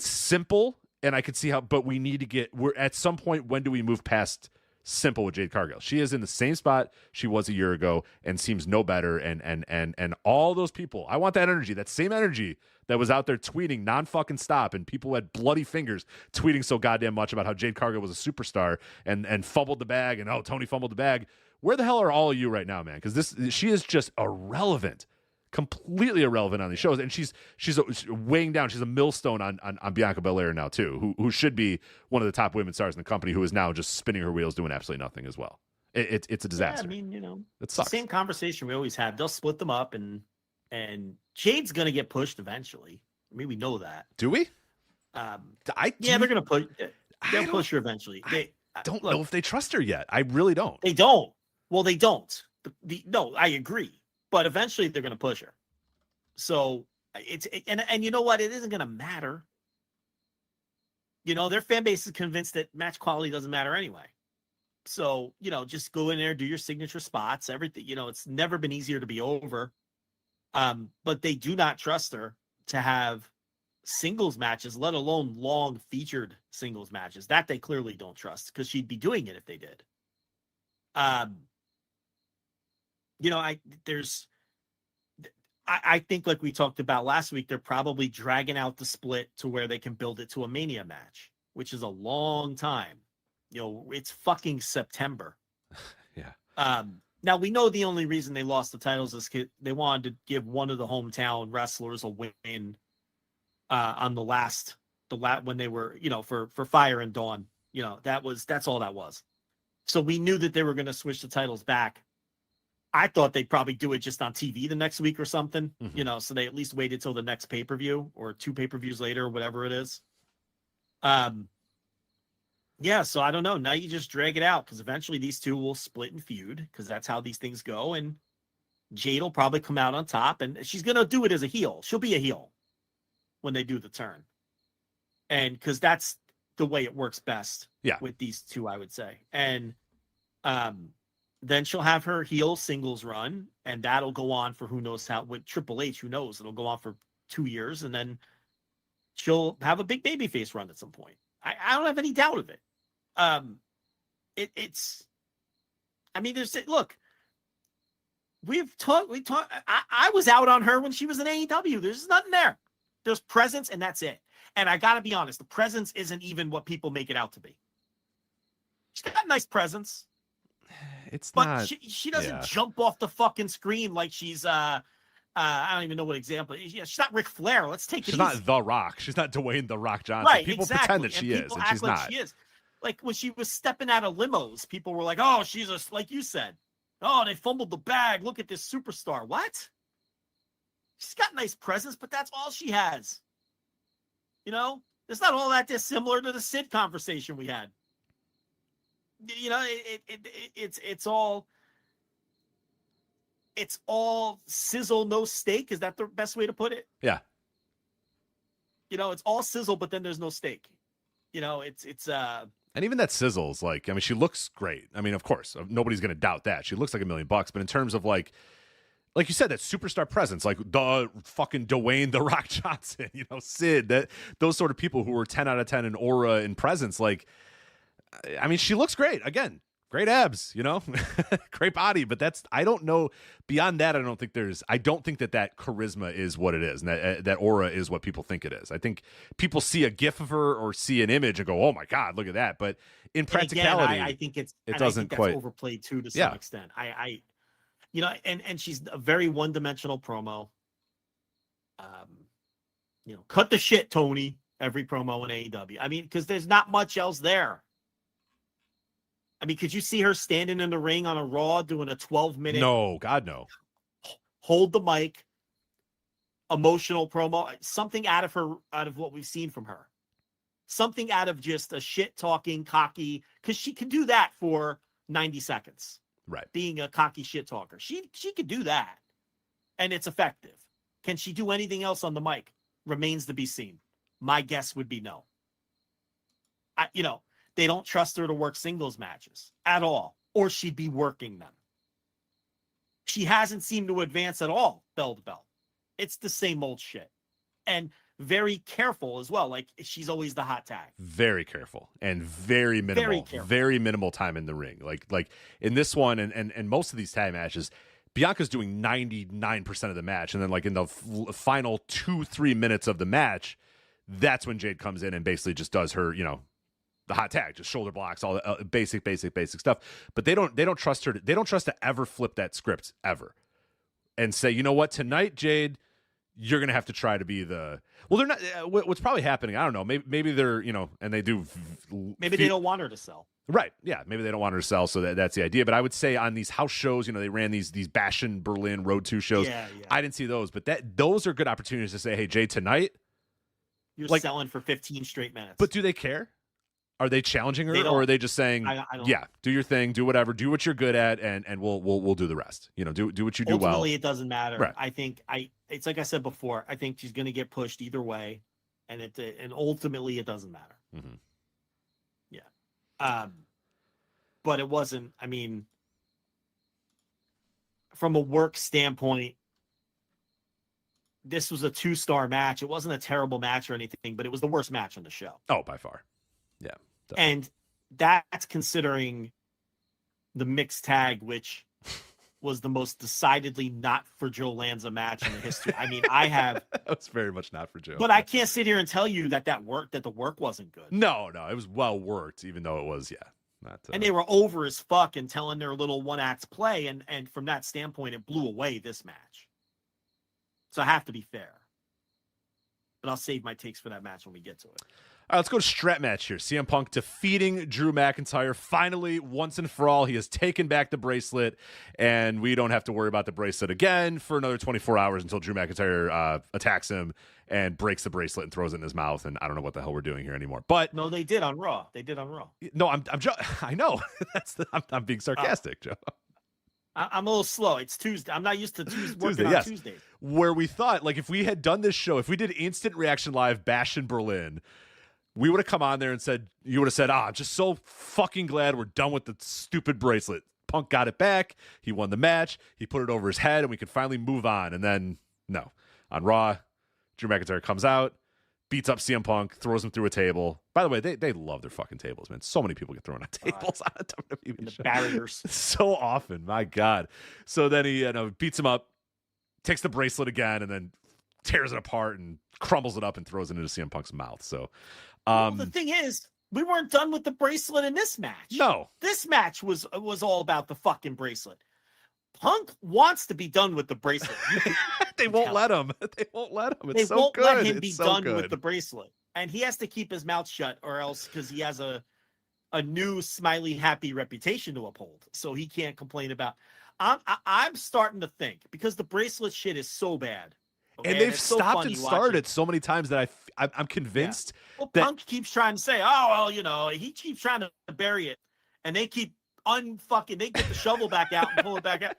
S7: simple. And I could see how, but we're at some point, when do we move past simple with Jade Cargill? She is in the same spot she was a year ago and seems no better. And all those people, I want that energy, that same energy that was out there tweeting non-fucking stop. And people had bloody fingers tweeting so goddamn much about how Jade Cargill was a superstar and fumbled the bag. And Tony fumbled the bag. Where the hell are all of you right now, man? Because she is just irrelevant. Completely irrelevant on these shows, and she's weighing down. She's a millstone on Bianca Belair now too, who should be one of the top women stars in the company, who is now just spinning her wheels, doing absolutely nothing as well. It's a disaster.
S6: Yeah, I mean,
S7: it sucks.
S6: Same conversation we always have. They'll split them up, and Jade's gonna get pushed eventually. I mean, we know that.
S7: Do we?
S6: They're gonna push. They'll push her eventually.
S7: I don't know if they trust her yet. I really don't.
S6: They don't. Well, they don't. No, I agree. But eventually they're going to push her. So and you know what? It isn't going to matter. Their fan base is convinced that match quality doesn't matter anyway. So, just go in there, do your signature spots, everything. It's never been easier to be over. But they do not trust her to have singles matches, let alone long featured singles matches. That they clearly don't trust because she'd be doing it if they did. I think like we talked about last week, they're probably dragging out the split to where they can build it to a Mania match, which is a long time. It's fucking September.
S7: Yeah.
S6: Now we know the only reason they lost the titles is they wanted to give one of the hometown wrestlers a win on when they were, for Fire and Dawn. That's all that was. So we knew that they were going to switch the titles back. I thought they'd probably do it just on TV the next week or something, so they at least waited till the next pay-per-view or 2 pay-per-views later, or whatever it is. Yeah, so I don't know. Now you just drag it out because eventually these two will split and feud because that's how these things go. And Jade will probably come out on top, and she's going to do it as a heel. She'll be a heel when they do the turn. And because that's the way it works best with these two, I would say. And then she'll have her heel singles run, and that'll go on for who knows how. With Triple H, who knows? It'll go on for 2 years, and then she'll have a big babyface run at some point. I don't have any doubt of it. Look, I was out on her when she was in AEW. There's nothing there. There's presence, and that's it. And I got to be honest, the presence isn't even what people make it out to be. She's got a nice presence. But she doesn't jump off the fucking screen like she's I don't even know what example. She's not Ric Flair. Let's take it.
S7: She's not The Rock. She's not Dwayne The Rock Johnson.
S6: Right,
S7: people
S6: exactly.
S7: pretend that she is, and she's not.
S6: She is. Like when she was stepping out of limos, people were like, "Oh, like you said. Oh, they fumbled the bag. Look at this superstar." What? She's got nice presence, but that's all she has. It's not all that dissimilar to the Sid conversation we had. It's all sizzle, no steak. Is that the best way to put it?
S7: Yeah.
S6: It's all sizzle, but then there's no steak.
S7: And even that sizzles, like, I mean, she looks great. I mean, of course, nobody's going to doubt that. She looks like $1 million. But in terms of like you said, that superstar presence, like the fucking Dwayne The Rock Johnson, Sid, those sort of people who were 10 out of 10 in aura and presence, like, I mean, she looks great. Again, great abs, great body. But I don't know. Beyond that, I don't think that charisma is what it is. And that aura is what people think it is. I think people see a gif of her or see an image and go, oh my God, look at that. But in practicality,
S6: again, I think it
S7: doesn't quite
S6: overplayed too to some extent. And she's a very one-dimensional promo. Cut the shit, Tony. Every promo in AEW. I mean, because there's not much else there. I mean, could you see her standing in the ring on a Raw doing a 12-minute?
S7: No, God, no.
S6: Hold the mic, emotional promo, something out of what we've seen from her. Something out of just a shit-talking, cocky, because she can do that for 90 seconds.
S7: Right.
S6: Being a cocky shit talker. She could do that. And it's effective. Can she do anything else on the mic? Remains to be seen. My guess would be no. They don't trust her to work singles matches at all, or she'd be working them. She hasn't seemed to advance at all, bell to bell. It's the same old shit. And very careful as well. Like, she's always the hot tag.
S7: Very careful and very minimal, very minimal time in the ring. Like in this one and most of these tag matches, Bianca's doing 99% of the match. And then like in the final 2-3 minutes of the match, that's when Jade comes in and basically just does her, the hot tag, just shoulder blocks, all the basic stuff. But they don't trust her. They don't trust to ever flip that script ever and say, you know what, tonight, Jade, you're going to have to try to be the, well, they're not, what's probably happening, I don't know. Maybe they're, and they do.
S6: Maybe they don't want her to sell.
S7: Right. Yeah. Maybe they don't want her to sell. So that's the idea. But I would say on these house shows, they ran these Bash in Berlin Road 2 shows.
S6: Yeah.
S7: I didn't see those, but those are good opportunities to say, hey, Jade, tonight,
S6: you're selling for 15 straight minutes.
S7: But do they care? Are they challenging her, or are they just saying, I don't yeah, do your thing, do whatever, do what you're good at, and we'll do the rest. Do what you do well.
S6: Ultimately, it doesn't matter.
S7: Right.
S6: I think it's like I said before. I think she's going to get pushed either way, and ultimately it doesn't matter.
S7: Mm-hmm.
S6: Yeah. But it wasn't. I mean, from a work standpoint, this was a 2-star match. It wasn't a terrible match or anything, but it was the worst match on the show.
S7: Oh, by far. Yeah.
S6: Definitely. And that's considering the mixed tag, which was the most decidedly not for Joe Lanza match in the history. I mean, that
S7: was very much not for Joe.
S6: But I can't sit here and tell you that the work wasn't good.
S7: No, it was well worked, even though it was, not.
S6: And they were over as fuck and telling their little one-act play, and from that standpoint, it blew away this match. So I have to be fair. But I'll save my takes for that match when we get to it.
S7: All right, let's go to strap match here. CM Punk defeating Drew McIntyre. Finally, once and for all, he has taken back the bracelet, and we don't have to worry about the bracelet again for another 24 hours until Drew McIntyre attacks him and breaks the bracelet and throws it in his mouth. And I don't know what the hell we're doing here anymore. But
S6: no, they did on Raw.
S7: No, I know. I'm being sarcastic, Joe.
S6: I'm a little slow. It's Tuesday. I'm not used to working on Tuesdays.
S7: Where we thought, like, if we had done this show, if we did Instant Reaction Live Bash in Berlin, we would have come on there and you would have said, I'm just so fucking glad we're done with the stupid bracelet. Punk got it back. He won the match. He put it over his head, and we could finally move on. And then, no. On Raw, Drew McIntyre comes out, beats up CM Punk, throws him through a table. By the way, they love their fucking tables, man. So many people get thrown on tables on a WWE show.
S6: Barriers.
S7: So often, my God. So then he beats him up, takes the bracelet again, and then tears it apart and crumbles it up and throws it into CM Punk's mouth. So,
S6: the thing is, we weren't done with the bracelet in this match.
S7: No.
S6: This match was all about the fucking bracelet. Punk wants to be done with the bracelet.
S7: They won't let him. They won't let him.
S6: They won't let him be done with the bracelet. And he has to keep his mouth shut, or else, because he has a new smiley, happy reputation to uphold. So he can't complain about. I'm starting to think, because the bracelet shit is so bad. Okay?
S7: And they've stopped and started so many times that I'm convinced.
S6: Yeah. Well, Punk keeps trying to say, he keeps trying to bury it. And they keep they get the shovel back out and pull it back out.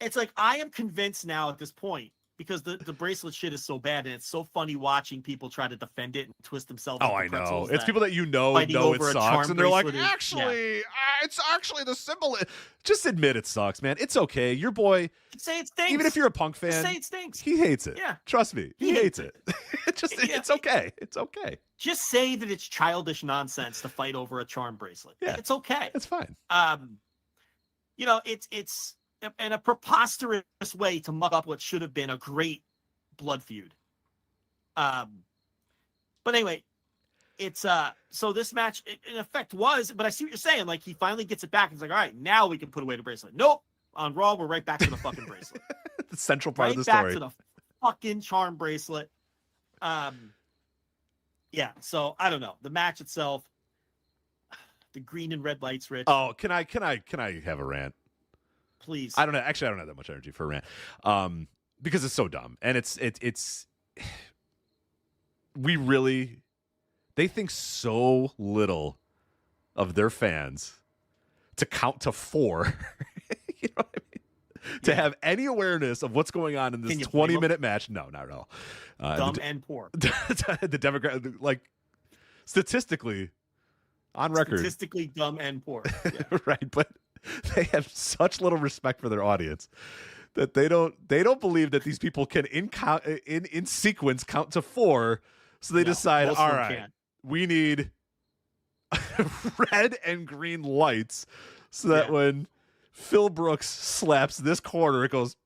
S6: It's like, I am convinced now at this point because the bracelet shit is so bad, and it's so funny watching people try to defend it and twist themselves.
S7: Oh, I know. It's people that know it sucks, and they're like, actually, it's actually the symbol. Just admit it sucks, man. It's okay. Your boy,
S6: say it stinks.
S7: Even if you're a Punk fan,
S6: just say it stinks.
S7: He hates it.
S6: Yeah,
S7: trust me, he hates it. It's okay. It's okay.
S6: Just say that it's childish nonsense to fight over a charm bracelet. Yeah, it's okay.
S7: It's fine.
S6: It's in a preposterous way to muck up what should have been a great blood feud. But anyway, it's so this match in effect was, but I see what you're saying. Like, he finally gets it back. He's like, all right, now we can put away the bracelet. Nope. On Raw, we're right back to the fucking bracelet.
S7: The central part of the
S6: story.
S7: Right
S6: back to the fucking charm bracelet. Yeah, so I don't know. The match itself, the green and red lights, Rich.
S7: Oh, can I have a rant?
S6: Please.
S7: I don't have that much energy for a rant. Because it's so dumb. And it's they think so little of their fans to count to 4. You know what I mean? To have any awareness of what's going on in this 20-minute match. No, not at all.
S6: Dumb and poor.
S7: The demographic, like, statistically, on record.
S6: Statistically dumb and poor. Yeah.
S7: Right, but they have such little respect for their audience that they don't believe that these people can in sequence count to 4. So they decide, all right, we need red and green lights so that when Phil Brooks slaps this corner, it goes,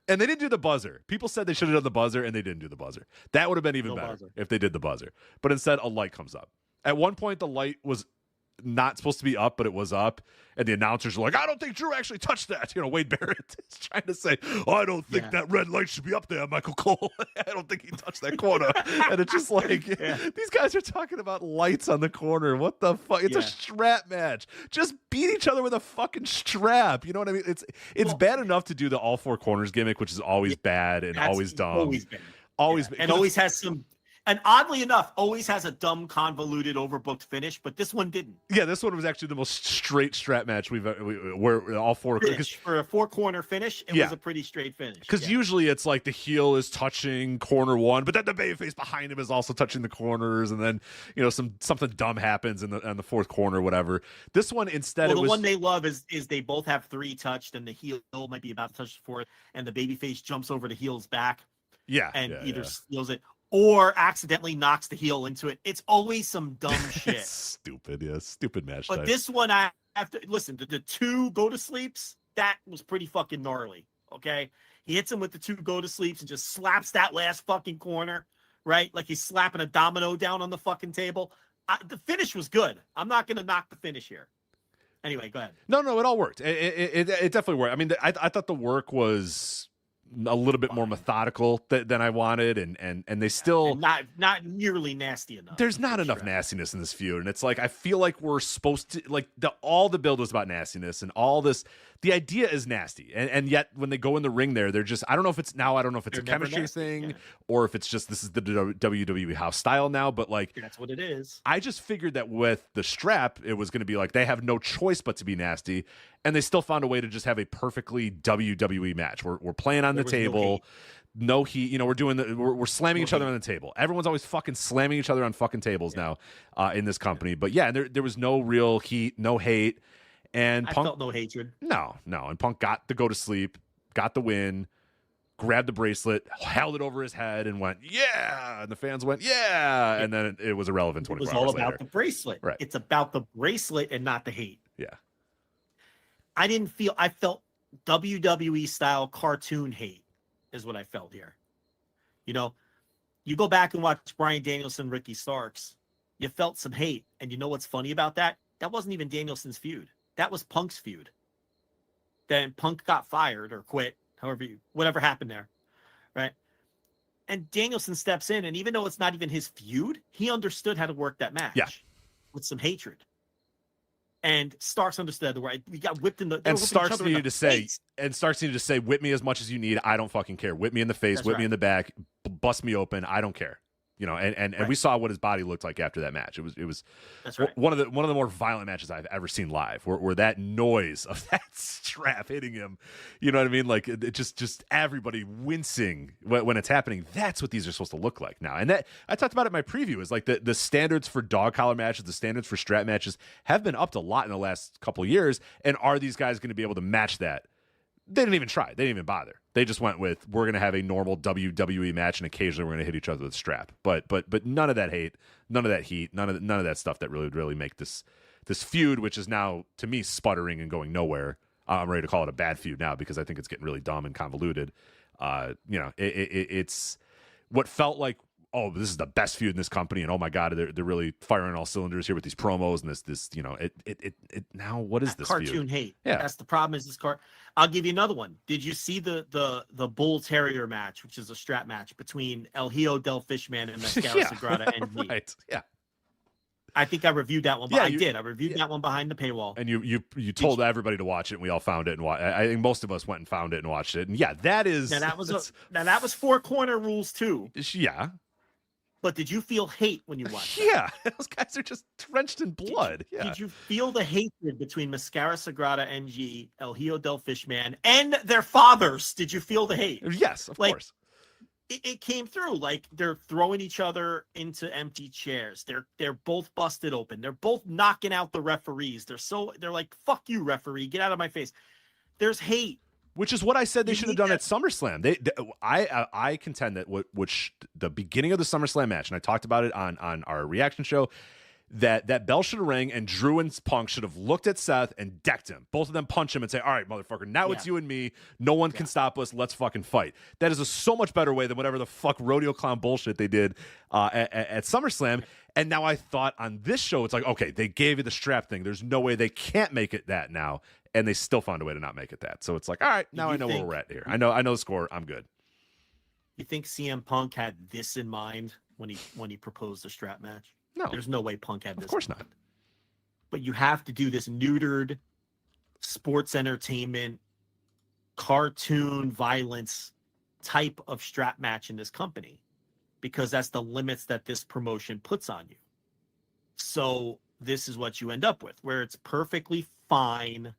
S7: and they didn't do the buzzer. People said they should have done the buzzer, and they didn't do the buzzer. That would have been even better if they did the buzzer. But instead, a light comes up. At one point, the light was not supposed to be up, but it was up, and the announcers were like, I don't think Drew actually touched that. Wade Barrett is trying to say, I don't think that red light should be up there, Michael Cole. I don't think he touched that corner. And it's just like, these guys are talking about lights on the corner. What the fuck? It's a strap match. Just beat each other with a fucking strap. You know what I mean? It's bad enough to do the all 4 corners gimmick, which is always bad and always dumb.
S6: Always bad.
S7: Always bad.
S6: And always has some... And oddly enough, always has a dumb, convoluted, overbooked finish, but this one didn't.
S7: Yeah, this one was actually the most straight strap match where all 4
S6: for a 4-corner finish. It was a pretty straight finish.
S7: Because usually it's like the heel is touching corner 1, but then the babyface behind him is also touching the corners, and then something dumb happens in the 4th corner, whatever. This one instead,
S6: the one they love is they both have 3 touched, and the heel might be about to touch the 4th, and the babyface jumps over the heel's back.
S7: Yeah,
S6: and either steals it or accidentally knocks the heel into it. It's always some dumb shit.
S7: Stupid match.
S6: But this one, I have to listen. The 2 go to sleeps, that was pretty fucking gnarly. Okay, he hits him with the 2 go to sleeps and just slaps that last fucking corner, right? Like he's slapping a domino down on the fucking table. The finish was good. I'm not gonna knock the finish here. Anyway, go ahead.
S7: No, it all worked. It definitely worked. I mean, I thought the work was a little bit more methodical than I wanted, and they still
S6: and not nearly nasty enough.
S7: There's not enough nastiness in this feud, and it's like I feel like we're supposed to like all the build was about nastiness, and all this. The idea is nasty, and yet when they go in the ring, they're just I don't know if it's a chemistry thing or if it's just this is the WWE house style now, but like
S6: that's what it is.
S7: I just figured that with the strap, it was going to be like they have no choice but to be nasty, and they still found a way to just have a perfectly WWE match. We're playing on the table. No heat, we're slamming each other on the table. Everyone's always fucking slamming each other on fucking tables now in this company. But yeah, there was no real heat, no hate. And Punk
S6: felt no hatred.
S7: No. And Punk got the go to sleep, got the win, grabbed the bracelet, held it over his head, and went, yeah. And the fans went, yeah. And then it was irrelevant 24 hours later. It was all
S6: about the bracelet.
S7: Right.
S6: It's about the bracelet and not the hate.
S7: Yeah.
S6: I felt WWE style cartoon hate is what I felt here. You go back and watch Bryan Danielson, Ricky Starks, you felt some hate. And you know what's funny about that? That wasn't even Danielson's feud. That was Punk's feud. Then Punk got fired or quit, whatever happened there, right? And Danielson steps in, and even though it's not even his feud, he understood how to work that match with some hatred. And Starks understood the right. We got whipped in the.
S7: And Starks needed to say, "Whip me as much as you need. I don't fucking care. Whip me in the face. Whip me in the back. Bust me open. I don't care." And we saw what his body looked like after that match. It was
S6: That's right.
S7: one of the more violent matches I've ever seen live, where that noise of that strap hitting him, you know what I mean? Like it just everybody wincing when it's happening. That's what these are supposed to look like now. And that I talked about it in my preview is like the standards for dog collar matches, the standards for strap matches have been upped a lot in the last couple of years. And are these guys going to be able to match that? They didn't even try. They didn't even bother. They just went with, we're going to have a normal WWE match, and occasionally we're going to hit each other with a strap. But none of that hate, none of that heat, none of that stuff that really make this feud, which is now to me sputtering and going nowhere. I'm ready to call it a bad feud now because I think it's getting really dumb and convoluted. It's what felt like, oh, this is the best feud in this company, and oh my god, they're really firing all cylinders here with these promos and this it now what is this
S6: cartoon
S7: feud?
S6: hate?
S7: Yeah,
S6: that's the problem. Is this car? I'll give you another one. Did you see the Bull Terrier match, which is a strap match between El Hijo del Fishman and Mascara Sagrada NG?
S7: Right. Yeah.
S6: I think I reviewed that one. But I did. I reviewed that one behind the paywall.
S7: And you told everybody to watch it, and we all found it and I think most of us went and found it and watched it. And yeah, that is
S6: now that was four corner rules too.
S7: Yeah.
S6: But did you feel hate when you watched
S7: Yeah, those guys are just drenched in blood.
S6: Did you feel the hatred between Mascara Sagrada NG, El Hijo del Fishman, and their fathers? Did you feel the hate?
S7: Yes, of course.
S6: It came through. Like they're throwing each other into empty chairs. They're both busted open. They're both knocking out the referees. They're like, fuck you, referee, get out of my face. There's hate.
S7: Which is what I said they should have done at SummerSlam. I contend that the beginning of the SummerSlam match, and I talked about it on our reaction show, that bell should have rang and Drew and Punk should have looked at Seth and decked him. Both of them punch him and say, all right, motherfucker, now it's you and me. No one can stop us. Let's fucking fight. That is a so much better way than whatever the fuck rodeo clown bullshit they did at SummerSlam. And now I thought on this show, it's like, okay, they gave you the strap thing. There's no way they can't make it that now. And they still found a way to not make it that. So it's like, all right, now I know where we're at here. I know the score. I'm good.
S6: You think CM Punk had this in mind when he proposed the strap match?
S7: No.
S6: There's no way Punk had this.
S7: Of course not.
S6: But you have to do this neutered sports entertainment, cartoon violence type of strap match in this company because that's the limits that this promotion puts on you. So this is what you end up with, where it's perfectly fine.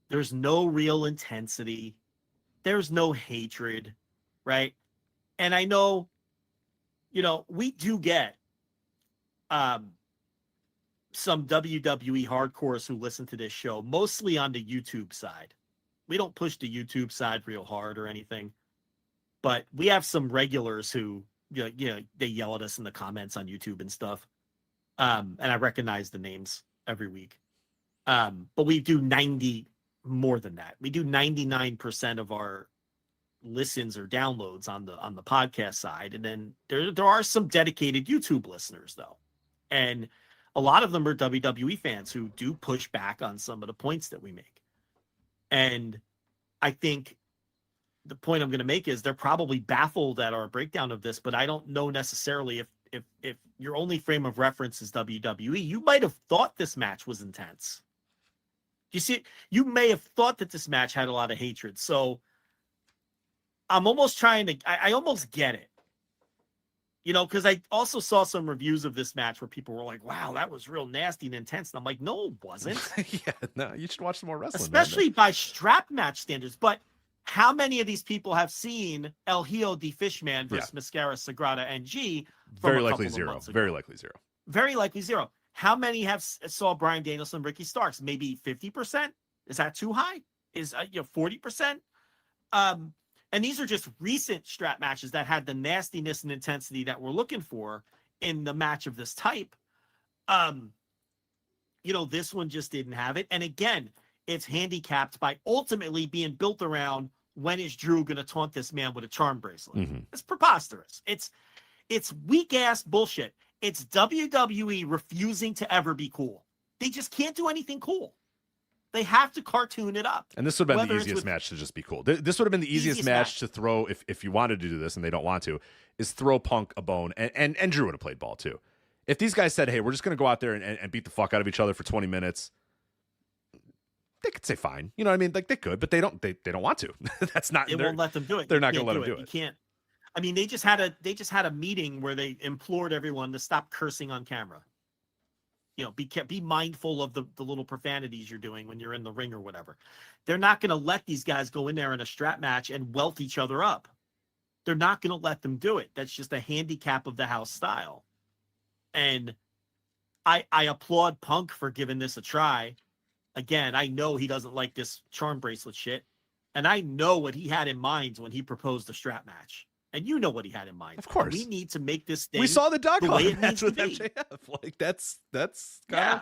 S6: There's no real intensity. There's no hatred, right? And I know, we do get some WWE hardcores who listen to this show, mostly on the YouTube side. We don't push the YouTube side real hard or anything, but we have some regulars who, they yell at us in the comments on YouTube and stuff. And I recognize the names every week. But we do more than that. We do 99% of our listens or downloads on the podcast side. And then there are some dedicated YouTube listeners though. And a lot of them are WWE fans who do push back on some of the points that we make. And I think the point I'm going to make is they're probably baffled at our breakdown of this, but I don't know necessarily if your only frame of reference is WWE, you might have thought this match was intense. You see, you may have thought that this match had a lot of hatred. So I'm almost I almost get it. Because I also saw some reviews of this match where people were like, wow, that was real nasty and intense. And I'm like, no, it wasn't.
S7: Yeah, no, you should watch some more wrestling.
S6: Especially by strap match standards. But how many of these people have seen El Hijo de Fishman versus Mascara Sagrada NG?
S7: Very likely zero. Very likely zero.
S6: Very likely zero. How many saw Bryan Danielson, Ricky Starks? Maybe 50%? Is that too high? Is 40%? And these are just recent strap matches that had the nastiness and intensity that we're looking for in the match of this type. This one just didn't have it. And again, it's handicapped by ultimately being built around when is Drew going to taunt this man with a charm bracelet. Mm-hmm. It's preposterous. It's weak ass bullshit. It's WWE refusing to ever be cool. They just can't do anything cool. They have to cartoon it up.
S7: And this would have been the easiest match to just be cool. This would have been the easiest match to throw if you wanted to do this and they don't want to, is throw Punk a bone. And Drew would have played ball too. If these guys said, hey, we're just going to go out there and beat the fuck out of each other for 20 minutes, they could say fine. You know what I mean? Like they could, but they don't want to. That's not.
S6: It won't let them do it.
S7: They're not going to let them do it.
S6: You can't. I mean, they just had a meeting where they implored everyone to stop cursing on camera. You know, be mindful of the little profanities you're doing when you're in the ring or whatever. They're not going to let these guys go in there in a strap match and welt each other up. They're not going to let them do it. That's just a handicap of the house style. And I applaud Punk for giving this a try. Again, I know he doesn't like this charm bracelet shit. And I know what he had in mind when he proposed the strap match. And you know what he had in mind.
S7: Of course.
S6: We need to make this thing.
S7: We saw the dog
S6: the way it
S7: match
S6: needs
S7: with
S6: to be.
S7: MJF. Like that's
S6: Yeah.
S7: kind of,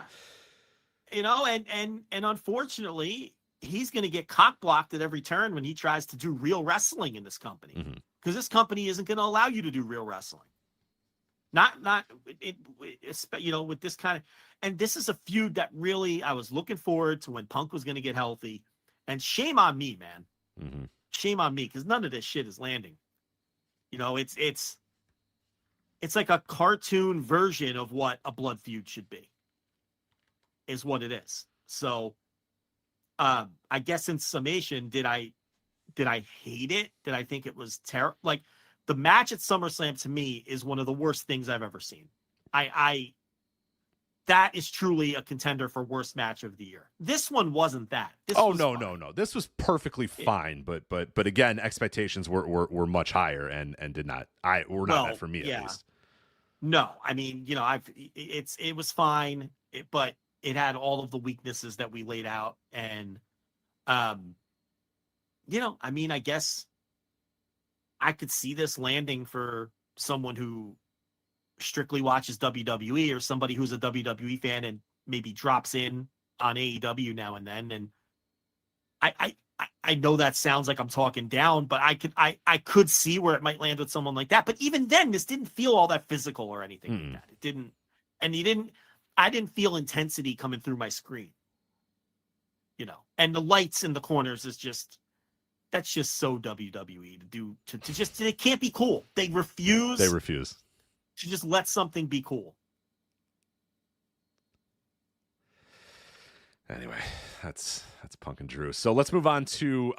S6: You know, and unfortunately, he's going to get cock blocked at every turn when he tries to do real wrestling in this company. Because this company isn't going to allow you to do real wrestling. You know, with this kind of, and this is a feud that really I was looking forward to when Punk was going to get healthy. And shame on me, man. Shame on me, because none of this shit is landing. You know, it's like a cartoon version of what a blood feud should be, is what it is. So, I guess in summation, did I hate it? Did I think it was terrible? Like, the match at SummerSlam to me is one of the worst things I've ever seen. That is truly a contender for worst match of the year. This one wasn't that.
S7: No. This was perfectly fine, but again, expectations were much higher and did not. Were not met for me at least.
S6: No, I mean, you know, it was fine, but it had all of the weaknesses that we laid out, and you know, I mean, I guess I could see this landing for someone who strictly watches WWE or somebody who's a WWE fan and maybe drops in on AEW now and then. And I know that sounds like I'm talking down, but I could see where it might land with someone like that. But even then, this didn't feel all that physical or anything like that. It didn't, and I didn't feel intensity coming through my screen, you know, and the lights in the corners that's just so WWE to just, it can't be cool. They refuse to just let something be cool.
S7: Anyway, that's Punk and Drew. So let's move on to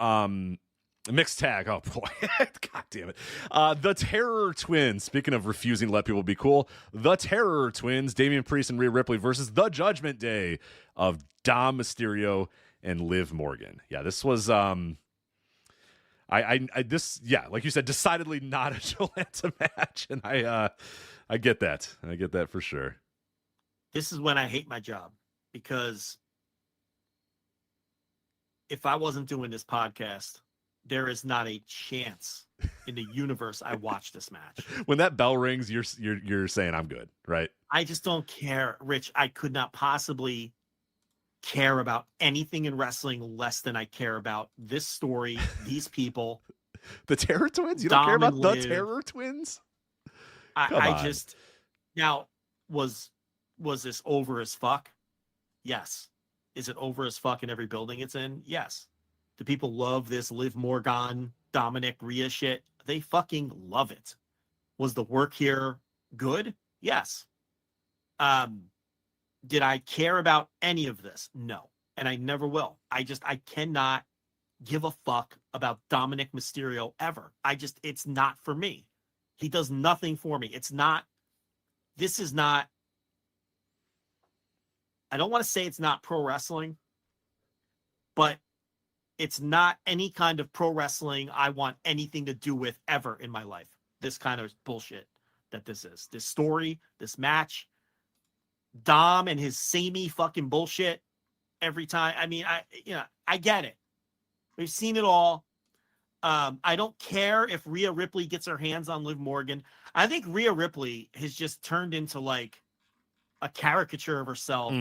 S7: mixed tag. Oh boy, god damn it! The Terror Twins. Speaking of refusing to let people be cool, the Terror Twins, Damian Priest and Rhea Ripley versus the Judgment Day of Dom Mysterio and Liv Morgan. Yeah, this was like you said, decidedly not a Jolanta match, and I get that. I get that for sure.
S6: This is when I hate my job, because if I wasn't doing this podcast, there is not a chance in the universe I watch this match.
S7: When that bell rings, you're saying I'm good, right?
S6: I just don't care, Rich. I could not possibly care about anything in wrestling less than I care about this story, these people.
S7: The Terror Twins? You don't care about the Terror Twins?
S6: I just, now, was this over as fuck? Yes. Is it over as fuck in every building it's in? Yes. Do people love this Liv Morgan, Dominic Rhea shit? They fucking love it. Was the work here good? Yes. Did I care about any of this? No. And I never will. I cannot give a fuck about Dominic Mysterio ever. It's not for me. He does nothing for me. This is not, I don't want to say it's not pro wrestling, but it's not any kind of pro wrestling I want anything to do with ever in my life. This kind of bullshit that this is. This story, this match, Dom and his samey fucking bullshit every time. I mean, I get it. We've seen it all. I don't care if Rhea Ripley gets her hands on Liv Morgan. I think Rhea Ripley has just turned into like a caricature of herself.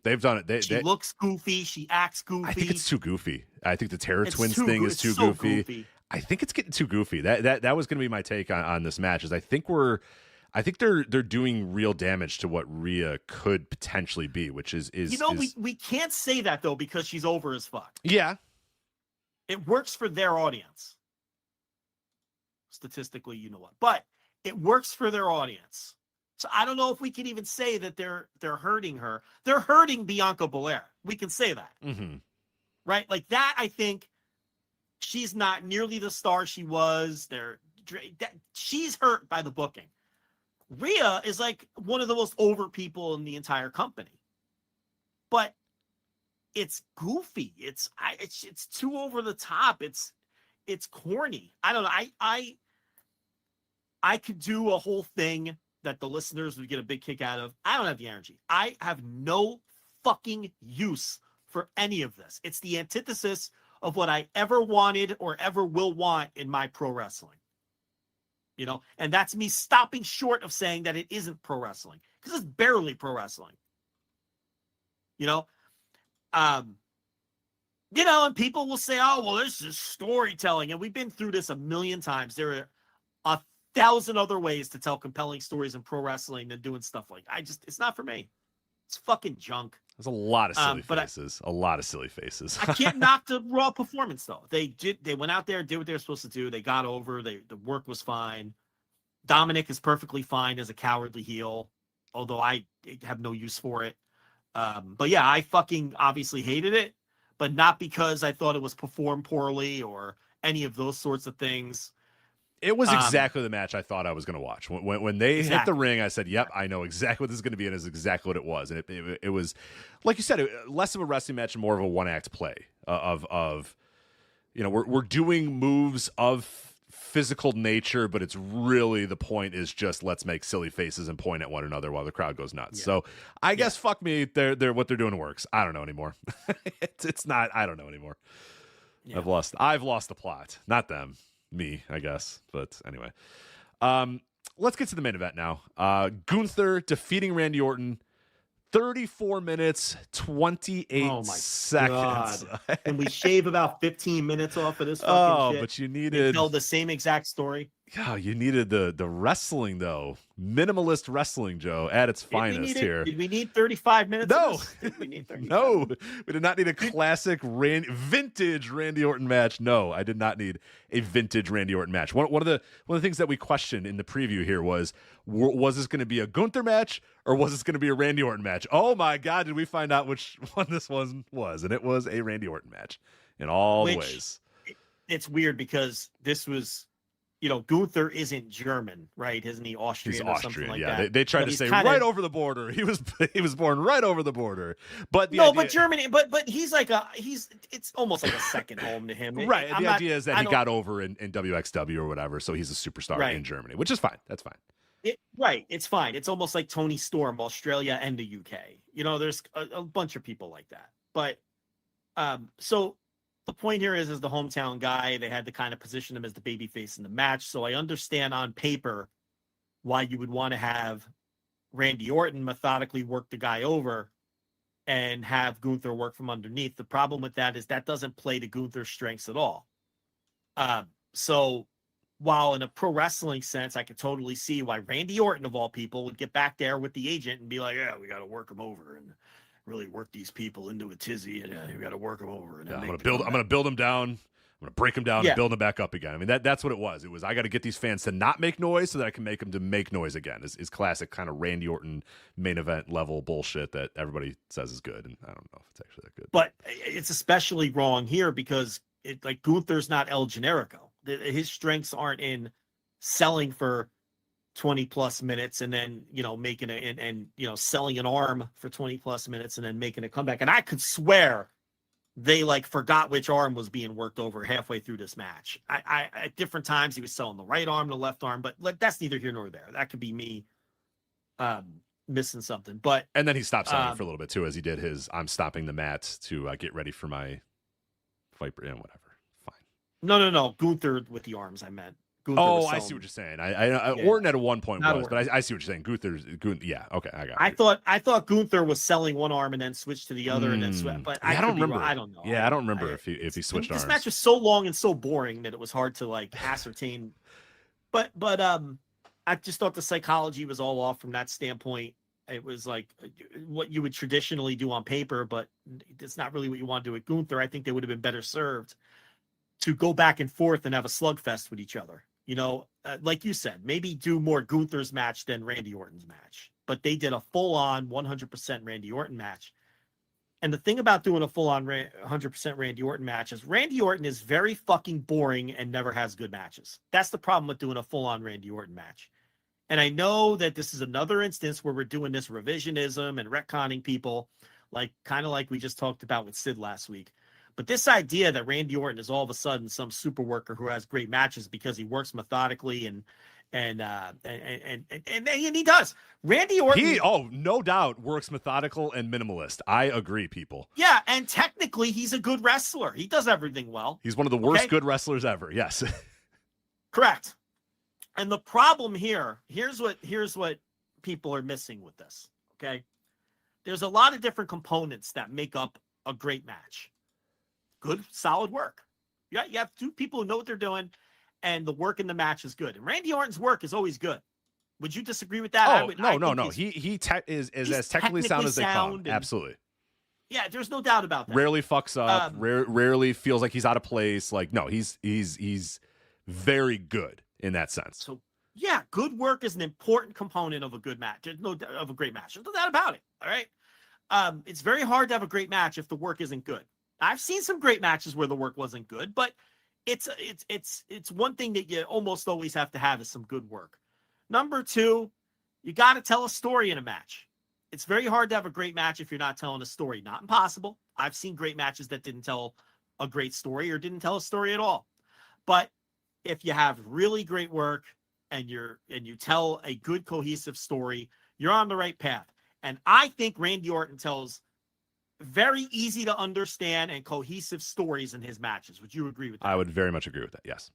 S7: They've done it.
S6: She looks goofy. She acts goofy.
S7: I think it's too goofy. I think the Terror Twins thing is too goofy. I think it's getting too goofy. That was going to be my take on this match. Is I think they're doing real damage to what Rhea could potentially be, which is
S6: we can't say that though, because she's over as fuck.
S7: Yeah.
S6: It works for their audience. Statistically, you know what, but it works for their audience. So I don't know if we can even say that they're hurting her. They're hurting Bianca Belair. We can say that. Right? Like that, I think she's not nearly the star she was. They're she's hurt by the booking. Rhea is like one of the most over people in the entire company, but it's goofy. It's too over the top. It's corny. I don't know. I could do a whole thing that the listeners would get a big kick out of. I don't have the energy. I have no fucking use for any of this. It's the antithesis of what I ever wanted or ever will want in my pro wrestling. You know, and that's me stopping short of saying that it isn't pro wrestling, because it's barely pro wrestling. You know, and people will say, "Oh, well, this is storytelling," and we've been through this a million times. There are 1,000 other ways to tell compelling stories in pro wrestling than doing stuff like it's not for me. It's fucking junk.
S7: There's a lot of silly faces. A lot of silly faces.
S6: I can't knock the Raw performance though. They went out there, did what they were supposed to do. They got over. The work was fine. Dominic is perfectly fine as a cowardly heel, although I have no use for it. But yeah, I fucking obviously hated it, but not because I thought it was performed poorly or any of those sorts of things.
S7: It was exactly the match I thought I was going to watch. When they hit the ring, I said, yep, I know exactly what this is going to be, and it's exactly what it was. And it was, like you said, less of a wrestling match and more of a one-act play we're doing moves of physical nature, but it's really, the point is just let's make silly faces and point at one another while the crowd goes nuts. Yeah. So I guess fuck me, they're what they're doing works. I don't know anymore. It's not, I don't know anymore. Yeah. I've lost the plot. Not them. Me, I guess. But anyway, let's get to the main event now. Gunther defeating Randy Orton, 34 minutes, 28 seconds.
S6: God. Can we shave about 15 minutes off of this fucking shit?
S7: But you needed...
S6: tell the same exact story.
S7: Yeah, you needed the wrestling, though. Minimalist wrestling, Joe, at its finest here.
S6: Did we need 35 minutes?
S7: No.
S6: Did we need 35
S7: No. We did not need a classic vintage Randy Orton match. No, I did not need a vintage Randy Orton match. One of the things that we questioned in the preview here was this going to be a Gunther match or was this going to be a Randy Orton match? Oh, my God, did we find out which one this one was? And it was a Randy Orton match in all the ways.
S6: It's weird because this was... Gunther isn't German, right? Isn't he Austrian?
S7: He's
S6: or
S7: Austrian,
S6: something like
S7: yeah.
S6: that?
S7: They tried to say right over the border. He was born right over the border. But
S6: but Germany, but he's like it's almost like a second home to him.
S7: Right. The idea is that he got over in WXW or whatever, so he's a superstar in Germany, which is fine. That's fine.
S6: It's fine. It's almost like Tony Storm, Australia and the UK. There's a bunch of people like that. But so the point here is the hometown guy. They had to kind of position him as the babyface in the match. So I understand on paper why you would want to have Randy Orton methodically work the guy over and have Gunther work from underneath. The problem with that is that doesn't play to Gunther's strengths at all. So while in a pro wrestling sense, I could totally see why Randy Orton, of all people, would get back there with the agent and be like, yeah, we got to work him over and really work these people into a tizzy, and we got to work them over. And
S7: I'm going to build them down. I'm going to break them down and build them back up again. I mean, that's what it was. It was, I got to get these fans to not make noise so that I can make them to make noise again. Is classic kind of Randy Orton main event level bullshit that everybody says is good, and I don't know if it's actually that good.
S6: But it's especially wrong here because Gunther's not El Generico. His strengths aren't in selling for 20 plus minutes and then, making it and selling an arm for 20 plus minutes and then making a comeback. And I could swear they forgot which arm was being worked over halfway through this match. I at different times he was selling the right arm, the left arm, but that's neither here nor there. That could be me missing something.
S7: And then he stopped selling for a little bit too, as he did his I'm stopping the mat to get ready for my fight and whatever. Fine.
S6: No. Gunther with the arms, I meant.
S7: Gunther I see what you're saying. Orton at one point was, Orton. But I see what you're saying. Gunther, yeah, okay, I got it.
S6: I thought Gunther was selling one arm and then switched to the other and then but
S7: I don't remember.
S6: I don't know.
S7: Yeah, I don't remember if he switched arms.
S6: This match was so long and so boring that it was hard to ascertain. But I just thought the psychology was all off from that standpoint. It was what you would traditionally do on paper, but it's not really what you want to do with Gunther. I think they would have been better served to go back and forth and have a slugfest with each other. Like you said, maybe do more Gunther's match than Randy Orton's match. But they did a full-on 100% Randy Orton match. And the thing about doing a full-on 100% Randy Orton match is Randy Orton is very fucking boring and never has good matches. That's the problem with doing a full-on Randy Orton match. And I know that this is another instance where we're doing this revisionism and retconning people, like kind of like we just talked about with Sid last week. But this idea that Randy Orton is all of a sudden some super worker who has great matches because he works methodically and he does. Randy Orton,
S7: no doubt, works methodical and minimalist. I agree, people.
S6: Yeah, and technically he's a good wrestler. He does everything well.
S7: He's one of the worst good wrestlers ever. Yes.
S6: Correct. And the problem here's what people are missing with this. Okay. There's a lot of different components that make up a great match. Good, solid work. You have two people who know what they're doing, and the work in the match is good. And Randy Orton's work is always good. Would you disagree with that?
S7: No. He is as technically sound as they come. Absolutely.
S6: Yeah, there's no doubt about that.
S7: Rarely fucks up. Rarely feels like he's out of place. Like, no, he's very good in that sense.
S6: So yeah, good work is an important component of a good match. There's of a great match. There's no doubt about it. All right. It's very hard to have a great match if the work isn't good. I've seen some great matches where the work wasn't good, but it's one thing that you almost always have to have is some good work. Number two, you got to tell a story in a match. It's very hard to have a great match if you're not telling a story. Not impossible. I've seen great matches that didn't tell a great story or didn't tell a story at all. But if you have really great work and you tell a good cohesive story, you're on the right path. And I think Randy Orton tells very easy to understand and cohesive stories in his matches. Would you agree with that?
S7: I would very much agree with that. Yes.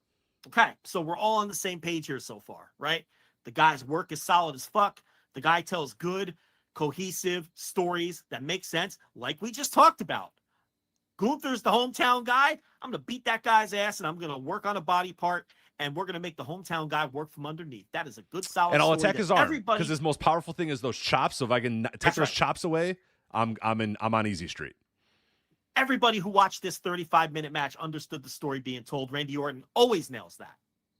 S6: Okay. So we're all on the same page here so far, right? The guy's work is solid as fuck. The guy tells good, cohesive stories that make sense, like we just talked about. Gunther's the hometown guy. I'm going to beat that guy's ass, and I'm going to work on a body part, and we're going to make the hometown guy work from underneath. That is a good, solid
S7: and I'll
S6: story
S7: attack his arm because his most powerful thing is those chops. So if I can take those chops away, I'm on easy street.
S6: Everybody who watched this 35-minute match understood the story being told. Randy Orton always nails that.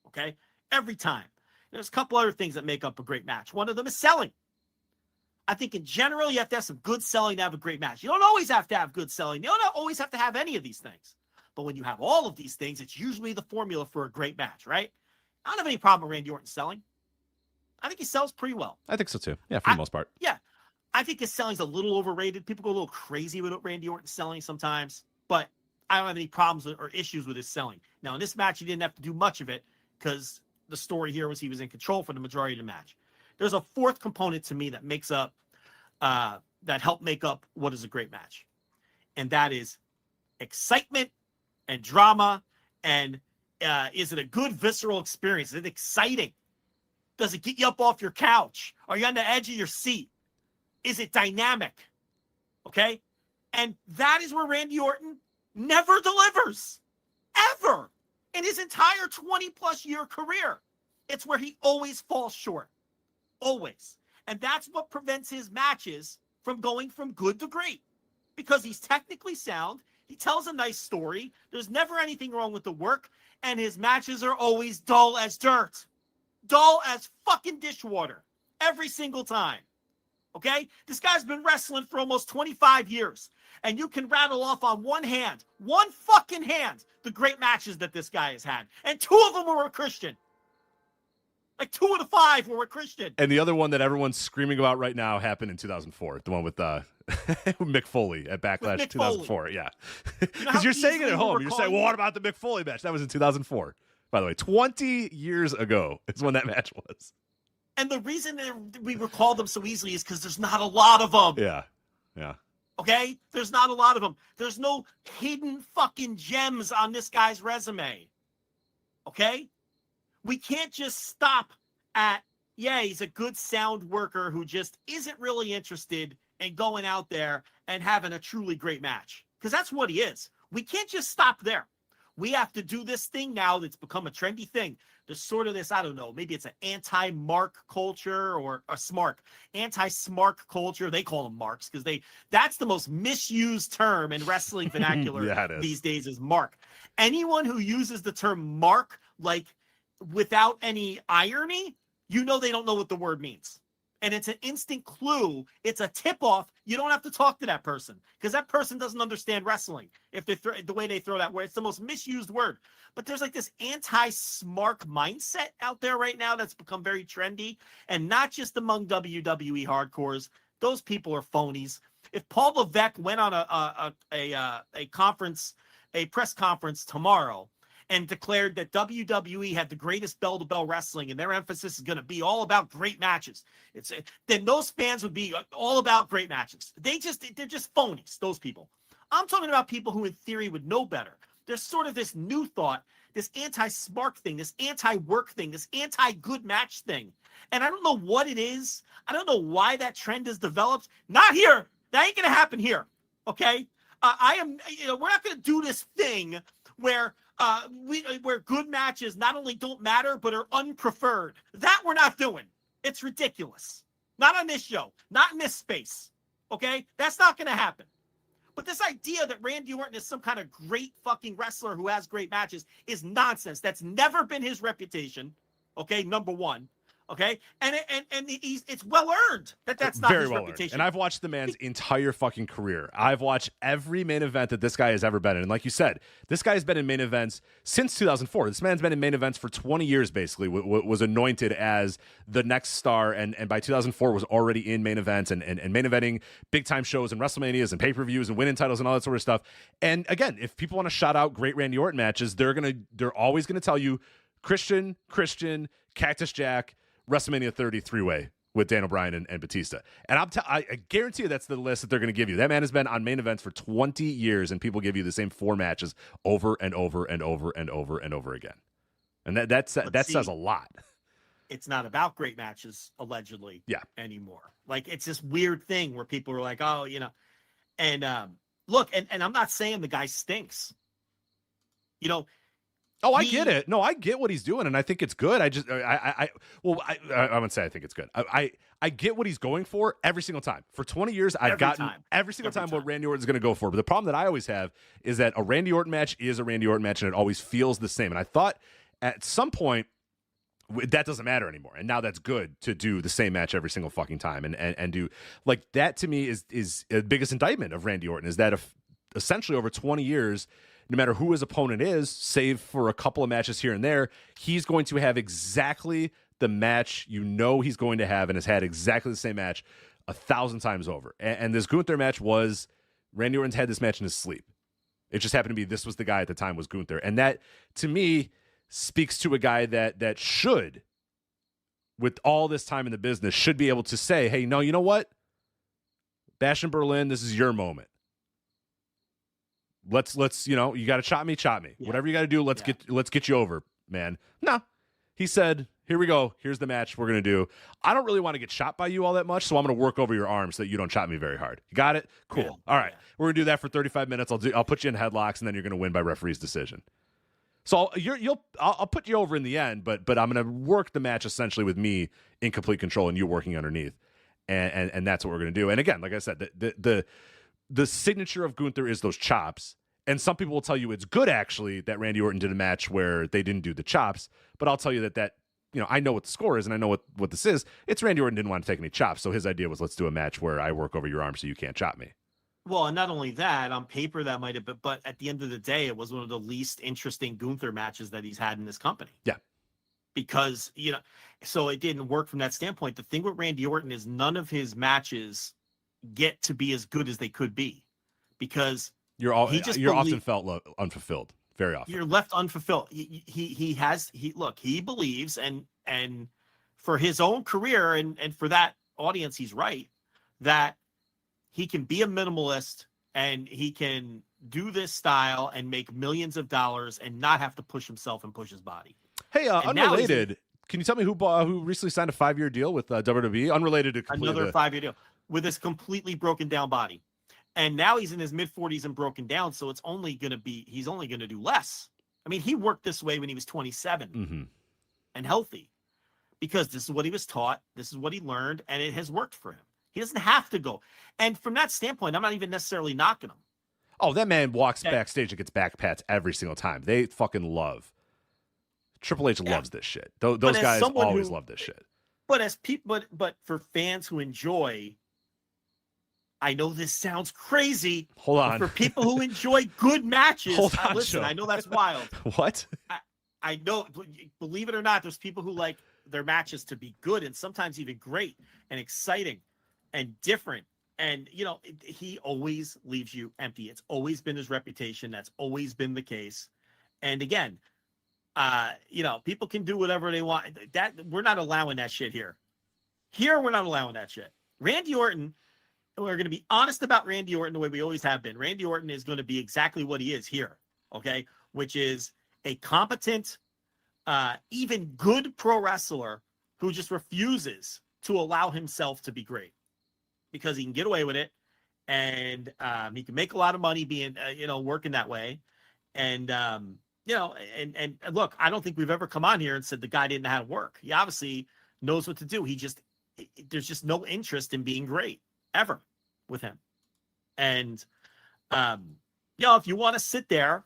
S6: Okay? Every time. There's a couple other things that make up a great match. One of them is selling. I think in general, you have to have some good selling to have a great match. You don't always have to have good selling. You don't always have to have any of these things. But when you have all of these things, it's usually the formula for a great match, right? I don't have any problem with Randy Orton selling. I think he sells pretty well.
S7: I think so too. Yeah, for the most part.
S6: Yeah. I think his selling's a little overrated. People go a little crazy with Randy Orton selling sometimes, but I don't have any problems or issues with his selling. Now, in this match, he didn't have to do much of it because the story here was he was in control for the majority of the match. There's a fourth component to me that makes up, that helped make up what is a great match. And that is excitement and drama. And is it a good visceral experience? Is it exciting? Does it get you up off your couch? Are you on the edge of your seat? Is it dynamic? Okay. And that is where Randy Orton never delivers ever in his entire 20+ year career. It's where he always falls short. Always. And that's what prevents his matches from going from good to great, because he's technically sound. He tells a nice story. There's never anything wrong with the work. And his matches are always dull as dirt. Dull as fucking dishwater. Every single time. Okay? This guy's been wrestling for almost 25 years. And you can rattle off on one fucking hand, the great matches that this guy has had. And 2 of them were with Christian. Like 2 of the 5 were with Christian.
S7: And the other one that everyone's screaming about right now happened in 2004. The one with Mick Foley at Backlash 2004. Yeah. Because you're saying it at home. You're saying, well, what about the Mick Foley match? That was in 2004. By the way, 20 years ago is when that match was.
S6: And the reason that we recall them so easily is because there's not a lot of them.
S7: Yeah. Yeah.
S6: Okay? There's not a lot of them. There's no hidden fucking gems on this guy's resume. Okay? We can't just stop at, yeah, he's a good sound worker who just isn't really interested in going out there and having a truly great match. Because that's what he is. We can't just stop there. We have to do this thing now that's become a trendy thing. There's sort of this, I don't know, maybe it's an anti-mark culture or a smark. Anti-smark culture. They call them marks because that's the most misused term in wrestling vernacular these days is mark. Anyone who uses the term mark like without any irony, you know they don't know what the word means. And it's an instant clue. It's a tip-off. You don't have to talk to that person because that person doesn't understand wrestling if they the way they throw that word. It's the most misused word. But there's like this anti-smark mindset out there right now that's become very trendy, and not just among WWE hardcores. Those people are phonies. If Paul Levesque went on a conference, a press conference tomorrow, and declared that WWE had the greatest bell-to-bell wrestling and their emphasis is going to be all about great matches, then those fans would be all about great matches. They're just phonies, those people. I'm talking about people who in theory would know better. There's sort of this new thought, this anti-smark thing, this anti-work thing, this anti-good match thing. And I don't know what it is. I don't know why that trend has developed. Not here. That ain't going to happen here. Okay? We're not going to do this thing where where good matches not only don't matter, but are unpreferred. That we're not doing. It's ridiculous. Not on this show. Not in this space. Okay? That's not going to happen. But this idea that Randy Orton is some kind of great fucking wrestler who has great matches is nonsense. That's never been his reputation. Okay? Number one. Okay, and it's well earned that's not
S7: very
S6: his
S7: well
S6: reputation.
S7: Earned. And I've watched the man's entire fucking career. I've watched every main event that this guy has ever been in. And like you said, this guy has been in main events since 2004. This man's been in main events for 20 years, basically. Was anointed as the next star, and by 2004 was already in main events and main eventing big time shows and WrestleManias and pay per views and winning titles and all that sort of stuff. And again, if people want to shout out great Randy Orton matches, they're always gonna tell you Christian, Cactus Jack, WrestleMania 30 three-way with Dan O'Brien and Batista. And I guarantee you that's the list that they're going to give you. That man has been on main events for 20 years, and people give you the same 4 matches over and over and over and over and over again. And that says a lot.
S6: It's not about great matches, allegedly, anymore. Like, it's this weird thing where people are like, oh, and look, and I'm not saying the guy stinks.
S7: Oh, I get it. No, I get what he's doing, and I think it's good. I wouldn't say I think it's good. I get what he's going for every single time. For 20 years, I've gotten every single time what Randy Orton's going to go for. But the problem that I always have is that a Randy Orton match is a Randy Orton match, and it always feels the same. And I thought at some point that doesn't matter anymore, and now that's good to do the same match every single fucking time, and do like that. To me is the biggest indictment of Randy Orton is that essentially over 20 years. No matter who his opponent is, save for a couple of matches here and there, he's going to have exactly the match he's going to have and has had exactly the same match 1,000 times over. And this Gunther match was, Randy Orton's had this match in his sleep. It just happened to be this was the guy at the time was Gunther. And that, to me, speaks to a guy that should, with all this time in the business, should be able to say, hey, no, you know what? Bash in Berlin, this is your moment. Let's you got to chop me. Yeah. Whatever you got to do, let's get you over, man. No. He said, here we go. Here's the match we're going to do. I don't really want to get shot by you all that much, so I'm going to work over your arms so that you don't chop me very hard. You got it? Cool. Yeah. All right. We're going to do that for 35 minutes. I'll put you in headlocks, and then you're going to win by referee's decision. So I'll put you over in the end, but I'm going to work the match essentially with me in complete control and you working underneath. And that's what we're going to do. And again, like I said, the signature of Gunther is those chops. And some people will tell you it's good, actually, that Randy Orton did a match where they didn't do the chops. But I'll tell you that I know what the score is and I know what this is. It's Randy Orton didn't want to take any chops. So his idea was, let's do a match where I work over your arm so you can't chop me.
S6: Well, and not only that, on paper that might have been, but at the end of the day, it was one of the least interesting Gunther matches that he's had in this company.
S7: Yeah.
S6: Because, so it didn't work from that standpoint. The thing with Randy Orton is none of his matches get to be as good as they could be because you're
S7: often felt unfulfilled. Very often.
S6: You're left unfulfilled. He believes and for his own career and for that audience, he's right, that he can be a minimalist and he can do this style and make millions of dollars and not have to push himself and push his body.
S7: Hey, unrelated. Can you tell me who recently signed a 5-year deal with WWE? Unrelated to
S6: another 5-year deal with this completely broken down body. And now he's in his mid-40s and broken down, so he's only going to do less. I mean, he worked this way when he was 27 and healthy because this is what he was taught, this is what he learned, and it has worked for him. He doesn't have to go. And from that standpoint, I'm not even necessarily knocking him.
S7: Oh, that man walks backstage and gets back pats every single time. They fucking love. Triple H loves this shit. Those guys always love this shit.
S6: But as people, but for fans who enjoy, I know this sounds crazy.
S7: Hold on.
S6: For people who enjoy good matches,
S7: Hold on,
S6: listen,
S7: Joe.
S6: I know that's wild.
S7: What?
S6: I know, believe it or not, there's people who like their matches to be good and sometimes even great and exciting and different. And, he always leaves you empty. It's always been his reputation. That's always been the case. And again, people can do whatever they want. That we're not allowing that shit here. Here, we're not allowing that shit. Randy Orton, we're going to be honest about Randy Orton the way we always have been. Randy Orton is going to be exactly what he is here, okay? Which is a competent, even good pro wrestler who just refuses to allow himself to be great because he can get away with it, and he can make a lot of money being, working that way. And, and look, I don't think we've ever come on here and said the guy didn't know how to work. He obviously knows what to do. There's just no interest in being great ever with him. And, if you want to sit there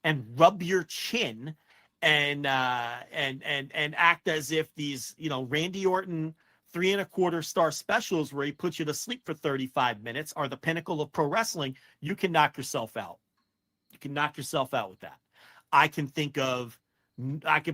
S6: and rub your chin and act as if these, Randy Orton 3.25 star specials where he puts you to sleep for 35 minutes are the pinnacle of pro wrestling, you can knock yourself out. You can knock yourself out with that. I could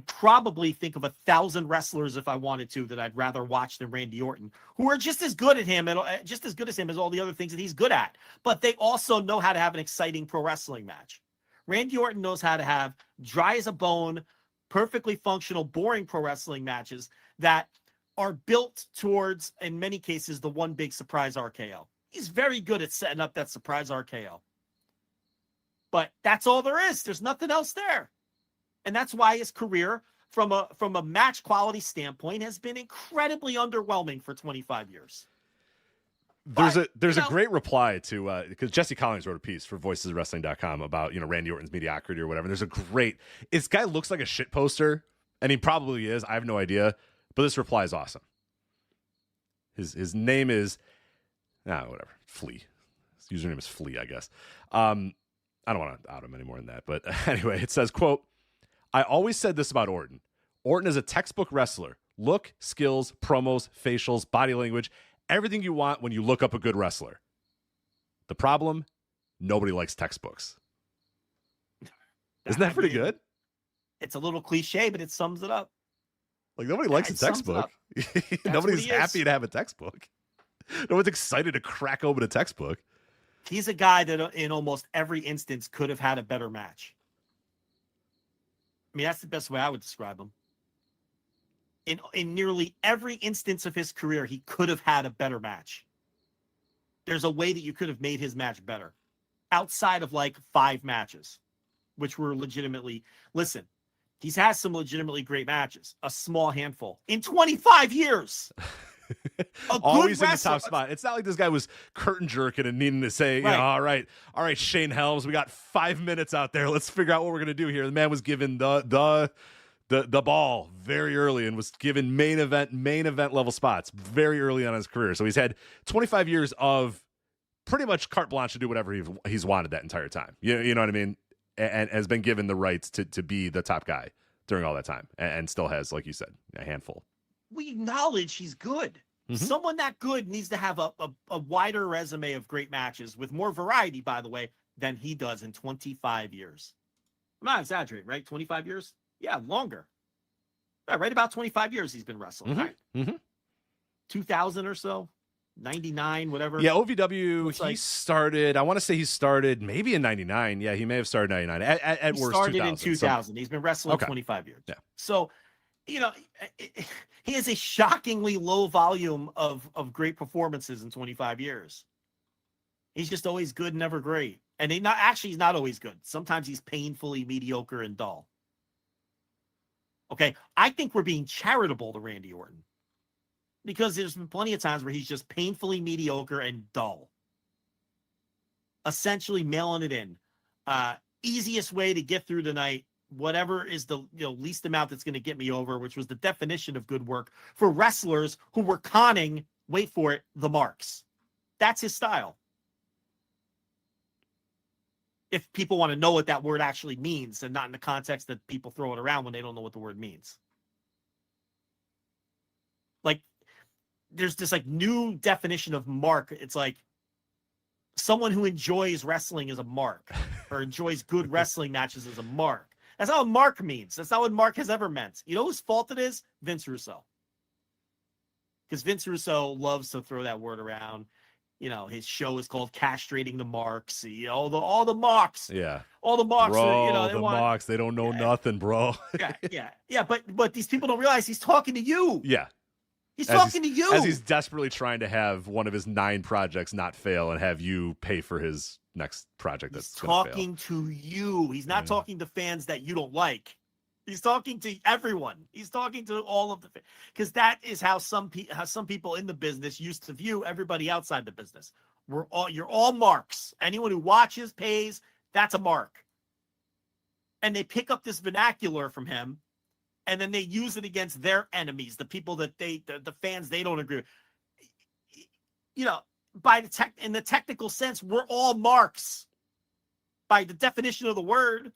S6: probably think of 1,000 wrestlers if I wanted to that I'd rather watch than Randy Orton, who are just as good at him and just as good as him as all the other things that he's good at. But they also know how to have an exciting pro wrestling match. Randy Orton knows how to have dry as a bone, perfectly functional, boring pro wrestling matches that are built towards, in many cases, the one big surprise RKO. He's very good at setting up that surprise RKO. But that's all there is. There's nothing else there. And that's why his career, from a match quality standpoint, has been incredibly underwhelming for 25 years.
S7: There's a great reply to because Jesse Collins wrote a piece for voiceswrestling.com about Randy Orton's mediocrity or whatever. And there's a great, this guy looks like a shit poster, and he probably is. I have no idea, but this reply is awesome. His name is whatever, Flea. His username is Flea, I guess. I don't want to out him any more than that, but anyway, it says, quote, "I always said this about Orton. Orton is a textbook wrestler. Look, skills, promos, facials, body language, everything you want when you look up a good wrestler. The problem, nobody likes textbooks." Isn't that pretty good?
S6: It's a little cliche, but it sums it up.
S7: Like, nobody likes a textbook. Nobody's happy to have a textbook. No one's excited to crack open a textbook.
S6: He's a guy that in almost every instance could have had a better match. I mean, that's the best way I would describe him. In nearly every instance of his career, he could have had a better match. There's a way that you could have made his match better. Outside of like 5 matches, which were legitimately, listen, he's had some legitimately great matches, a small handful in 25 years.
S7: Always in the top spot. It's not like this guy was curtain jerking and needing to say, all right, Shane Helms, we got 5 minutes out there. Let's figure out what we're gonna do here. The man was given the ball very early and was given main event level spots very early on in his career. So he's had 25 years of pretty much carte blanche to do whatever he's wanted that entire time. You know what I mean? And has been given the rights to be the top guy during all that time, and still has, like you said, a handful.
S6: We acknowledge he's good. Mm-hmm. Someone that good needs to have a wider resume of great matches with more variety, by the way, than he does in 25 years. I'm not exaggerating, right? 25 years? Yeah, longer. Right about 25 years he's been wrestling, right? Mm-hmm. 2000 or so? 99, whatever.
S7: Yeah, OVW, started, I want to say he started maybe in 99. Yeah, he may have started 99. At worst, 2000. He started in
S6: 2000. He's been wrestling 25 years. Yeah. So, he has a shockingly low volume of great performances in 25 years. He's just always good, never great. And he's not always good. Sometimes he's painfully mediocre and dull. Okay, I think we're being charitable to Randy Orton, because there's been plenty of times where he's just painfully mediocre and dull. Essentially mailing it in. Easiest way to get through tonight, whatever is the least amount that's going to get me over, which was the definition of good work for wrestlers who were conning, wait for it, the marks. That's his style. If people want to know what that word actually means, and not in the context that people throw it around when they don't know what the word means. Like, there's this like new definition of mark. It's like someone who enjoys wrestling is a mark, or enjoys good wrestling matches as a mark. That's not what mark means. That's not what mark has ever meant. You know whose fault it is? Vince Russo. Because Vince Russo loves to throw that word around. You know, his show is called Castrating the Marks. You know, all the marks.
S7: Yeah.
S6: All the marks.
S7: Bro,
S6: You know,
S7: the marks, they don't know nothing, bro.
S6: Yeah. But these people don't realize he's talking to you.
S7: Yeah.
S6: He's talking to you.
S7: As he's desperately trying to have one of his 9 projects not fail and have you pay for his next project that's
S6: talking to you. He's not talking to fans that you don't like. He's talking to everyone. He's talking to all of the, because that is how some people in the business used to view everybody outside the business. You're all marks. Anyone who watches, pays, that's a mark. And they pick up this vernacular from him, and then they use it against their enemies, the people that the fans they don't agree with. You know, in the technical sense, we're all marks by the definition of the word.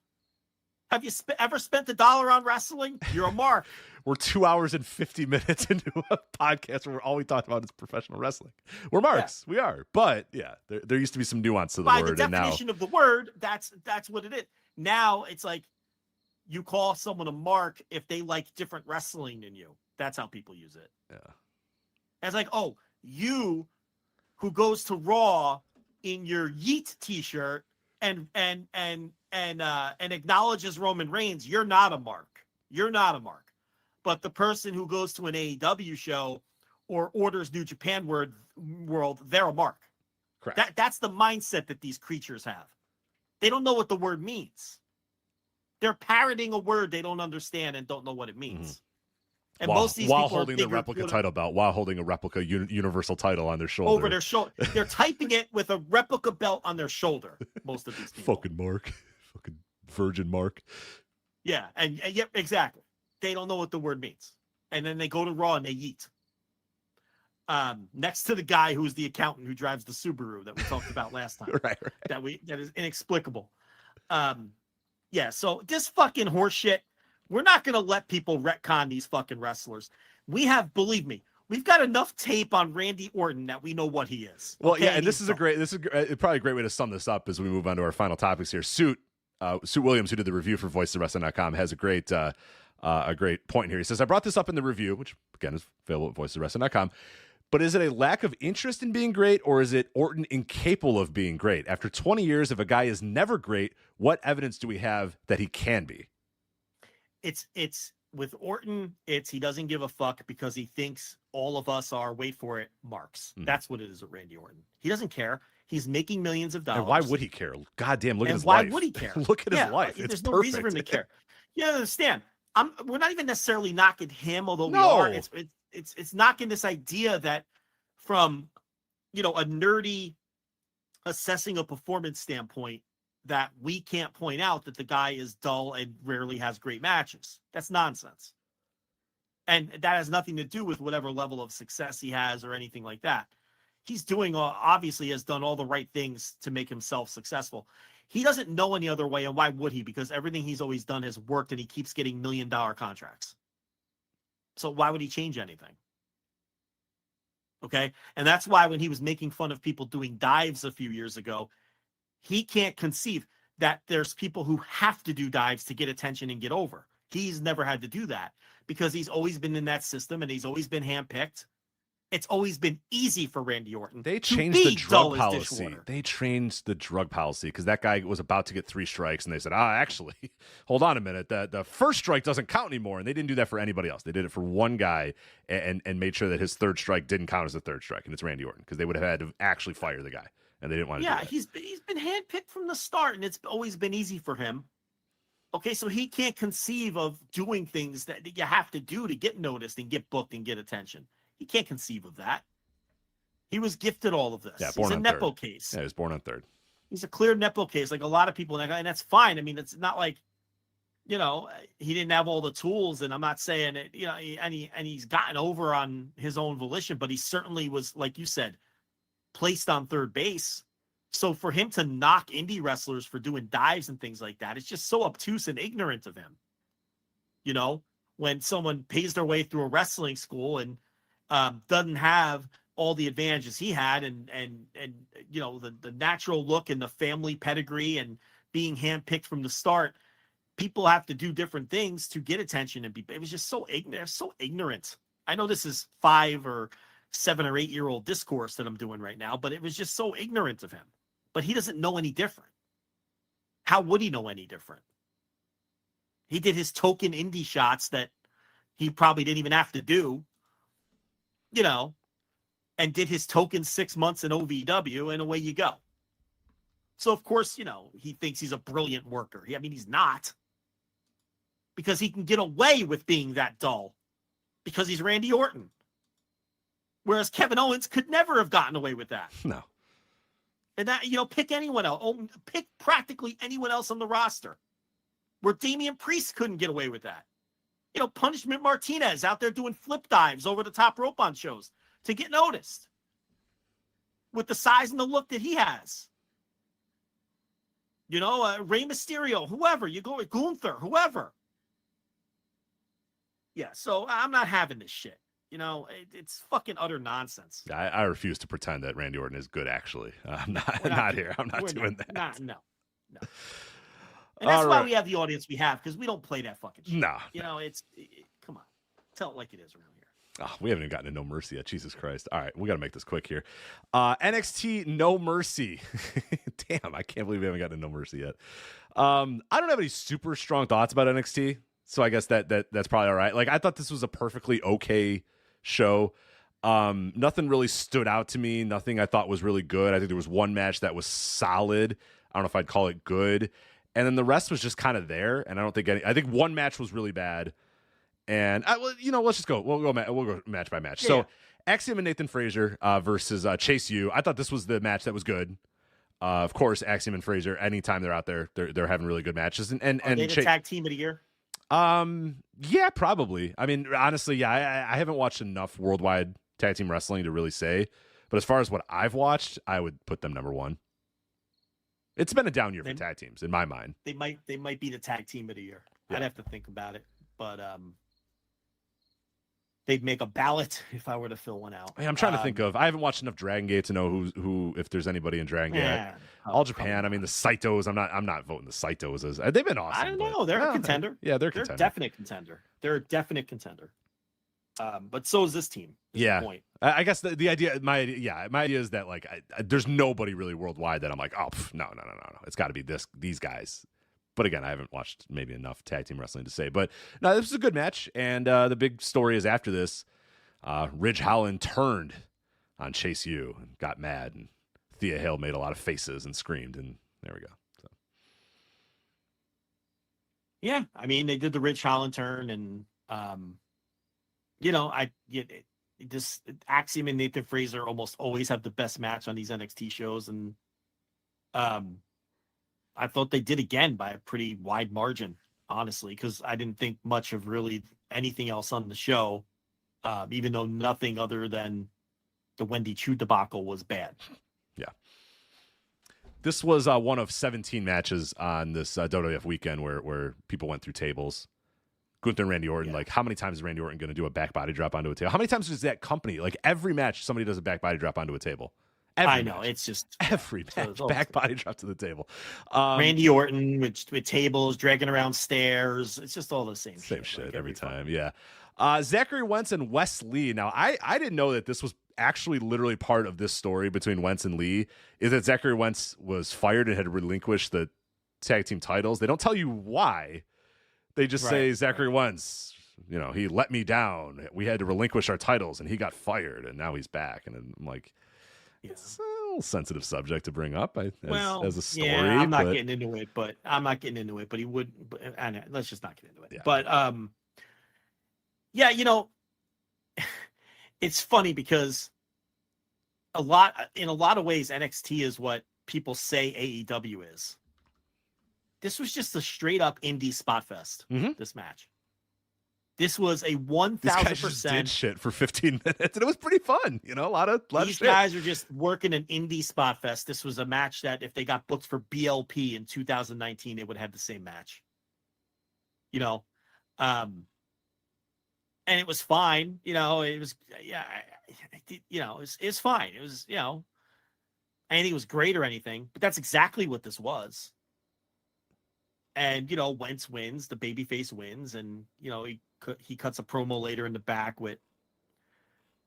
S6: Have you ever spent $1 on wrestling? You're a mark.
S7: We're 2 hours and 50 minutes into a podcast where all we talked about is professional wrestling. We're marks. Yeah. We are. But yeah, there used to be some nuance to the
S6: by
S7: word.
S6: By the definition of the word, that's what it is. Now it's like you call someone a mark if they like different wrestling than you. That's how people use it.
S7: Yeah.
S6: It's like, oh, you who goes to Raw in your Yeet t-shirt and acknowledges Roman Reigns, you're not a mark. You're not a mark. But the person who goes to an AEW show or orders New Japan World, they're a mark.
S7: Correct.
S6: That's the mindset that these creatures have. They don't know what the word means. They're parroting a word they don't understand and don't know what it means. Mm-hmm. And most of these
S7: while
S6: people
S7: holding the replica title belt, while holding a replica universal title on their shoulder.
S6: Over their shoulder. They're typing it with a replica belt on their shoulder, most of these people.
S7: Fucking mark. Fucking virgin mark.
S6: Yeah, and yeah, exactly. They don't know what the word means. And then they go to Raw and they yeet. Next to the guy who's the accountant who drives the Subaru that we talked about last time.
S7: Right.
S6: That is inexplicable. Yeah, so this fucking horse shit, we're not going to let people retcon these fucking wrestlers. Believe me, we've got enough tape on Randy Orton that we know what he is.
S7: Well, okay? Yeah, and this is probably a great way to sum this up as we move on to our final topics here. Suit Williams, who did the review for voiceofwrestling.com, has a great point here. He says, I brought this up in the review, which again is available at voiceofwrestling.com. But is it a lack of interest in being great, or is it Orton incapable of being great? After 20 years, if a guy is never great, what evidence do we have that he can be?
S6: It's with Orton, he doesn't give a fuck because he thinks all of us are, wait for it, marks. Mm. That's what it is with Randy Orton. He doesn't care. He's making millions of dollars.
S7: And why would he care? Goddamn, look at his
S6: life.
S7: Why
S6: would he care?
S7: Look at his life.
S6: There's
S7: it's
S6: no
S7: perfect.
S6: reason for him to care. You understand? We're not even necessarily knocking him, although we are. It's knocking this idea that from, a nerdy assessing a performance standpoint, that we can't point out that the guy is dull and rarely has great matches. That's nonsense. And that has nothing to do with whatever level of success he has or anything like that. He's obviously has done all the right things to make himself successful. He doesn't know any other way, and why would he? Because everything he's always done has worked, and he keeps getting $1 million contracts. So why would he change anything? Okay? And that's why when he was making fun of people doing dives a few years ago, he can't conceive that there's people who have to do dives to get attention and get over. He's never had to do that because he's always been in that system and he's always been handpicked. It's always been easy for Randy Orton.
S7: They changed the drug policy. They changed the drug policy because that guy was about to get 3 strikes, and they said, actually, hold on a minute. The first strike doesn't count anymore, and they didn't do that for anybody else. They did it for one guy and made sure that his 3rd strike didn't count as a 3rd strike, and it's Randy Orton because they would have had to actually fire the guy, and they didn't want to do that.
S6: He's been handpicked from the start, and it's always been easy for him. Okay, so he can't conceive of doing things that you have to do to get noticed and get booked and get attention. He can't conceive of that. He was gifted all of this.
S7: Yeah, born
S6: He's
S7: on
S6: a Nepo
S7: third.
S6: case.
S7: Yeah, he was born on 3rd.
S6: He's a clear Nepo case, like a lot of people, and that's fine. I mean, it's not like, he didn't have all the tools, and I'm not saying it, and he's gotten over on his own volition, but he certainly was, like you said, placed on 3rd base. So for him to knock indie wrestlers for doing dives and things like that, it's just so obtuse and ignorant of him. When someone pays their way through a wrestling school and doesn't have all the advantages he had, and you know, the natural look and the family pedigree and being handpicked from the start. People have to do different things to get attention and be. It was just so ignorant. I know this is 5 or 7 or 8 year old discourse that I'm doing right now, but it was just so ignorant of him. But he doesn't know any different. How would he know any different? He did his token indie shots that he probably didn't even have to do, you know, and did his token 6 months in OVW, and away you go. So, of course, you know, he thinks he's a brilliant worker. I mean, he's not. Because he can get away with being that dull. Because he's Randy Orton. Whereas Kevin Owens could never have gotten away with that.
S7: No.
S6: And that, you know, pick anyone else. Pick practically anyone else on the roster. Where Damian Priest couldn't get away with that. You know, Punishment Martinez out there doing flip dives over the top rope on shows to get noticed. With the size and the look that he has. You know, Rey Mysterio, whoever. You go with Gunther, whoever. Yeah, so I'm not having this shit. You know, it's fucking utter nonsense.
S7: I refuse to pretend that Randy Orton is good, actually. I'm not here. I'm not doing that.
S6: No. And that's why we have the audience we have, because we don't play that fucking shit.
S7: No.
S6: You know, come on. Tell it like it is around here.
S7: Oh, we haven't even gotten to No Mercy yet. Jesus Christ. All right, we got to make this quick here. NXT No Mercy. Damn, I can't believe we haven't gotten to No Mercy yet. I don't have any super strong thoughts about NXT, so I guess that's probably all right. Like, I thought this was a perfectly okay show. Nothing really stood out to me. Nothing I thought was really good. I think there was one match that was solid. I don't know if I'd call it good. And then the rest was just kind of there. And I think one match was really bad. And let's just go. We'll go match by match. Yeah. So Axiom and Nathan Frazier versus Chase U. I thought this was the match that was good. Of course, Axiom and Frazier, anytime they're out there, they're having really good matches. And
S6: they the tag team of the year?
S7: Yeah, probably. I mean, honestly, yeah, I haven't watched enough worldwide tag team wrestling to really say. But as far as what I've watched, I would put them number one. It's been a down year for tag teams in my mind.
S6: They might be the tag team of the year. Yeah. I'd have to think about it, but they'd make a ballot if I were to fill one out.
S7: Hey, I'm trying to think of. I haven't watched enough Dragon Gate to know who if there's anybody in Dragon Gate. All Japan. I mean, the Saitos. I'm not voting the Saitos as they've been awesome.
S6: I don't know. They're a contender.
S7: Yeah, they're
S6: a definite contender. They're a definite contender. But so is this team.
S7: Yeah.
S6: The point.
S7: I guess the idea, my idea is that like there's nobody really worldwide that I'm like, oh no, it's got to be these guys. But again, I haven't watched maybe enough tag team wrestling to say. But no, this was a good match, and the big story is after this, Ridge Holland turned on Chase U and got mad, and Thea Hale made a lot of faces and screamed, and there we go. So.
S6: Yeah, I mean they did the Ridge Holland turn, and this Axiom and Nathan Frazier almost always have the best match on these NXT shows, and I thought they did again by a pretty wide margin, honestly, because I didn't think much of really anything else on the show, even though nothing other than the Wendy Chu debacle was bad.
S7: Yeah. This was one of 17 matches on this WWF weekend where people went through tables. Gunther and Randy Orton, like, how many times is Randy Orton going to do a back body drop onto a table? How many times does that company, like, every match somebody does a back body drop onto a table?
S6: I know, it's just
S7: every match, back body drop to the table.
S6: Randy Orton with tables, dragging around stairs. It's just all the same
S7: shit every time. Yeah. Zachary Wentz and Wes Lee. Now, I didn't know that this was actually literally part of this story between Wentz and Lee, is that Zachary Wentz was fired and had to relinquish the tag team titles. They don't tell you why. They just say Zachary Wentz, he let me down. We had to relinquish our titles, and he got fired, and now he's back. And I'm like, it's a little sensitive subject to bring up as a story.
S6: Yeah, I'm not getting into it, but he would. Let's just not get into it. Yeah. But it's funny because in a lot of ways, NXT is what people say AEW is. This was just a straight up indie spot fest.
S7: Mm-hmm.
S6: This match. This was a 1,000%
S7: did shit for 15 minutes, and it was pretty fun. A lot of
S6: these guys are just working an indie spot fest. This was a match that if they got booked for BLP in 2019, they would have the same match. and it was fine. It was it's fine. It was I didn't think it was great or anything, but that's exactly what this was. And Wentz wins, the babyface wins, and he cuts a promo later in the back with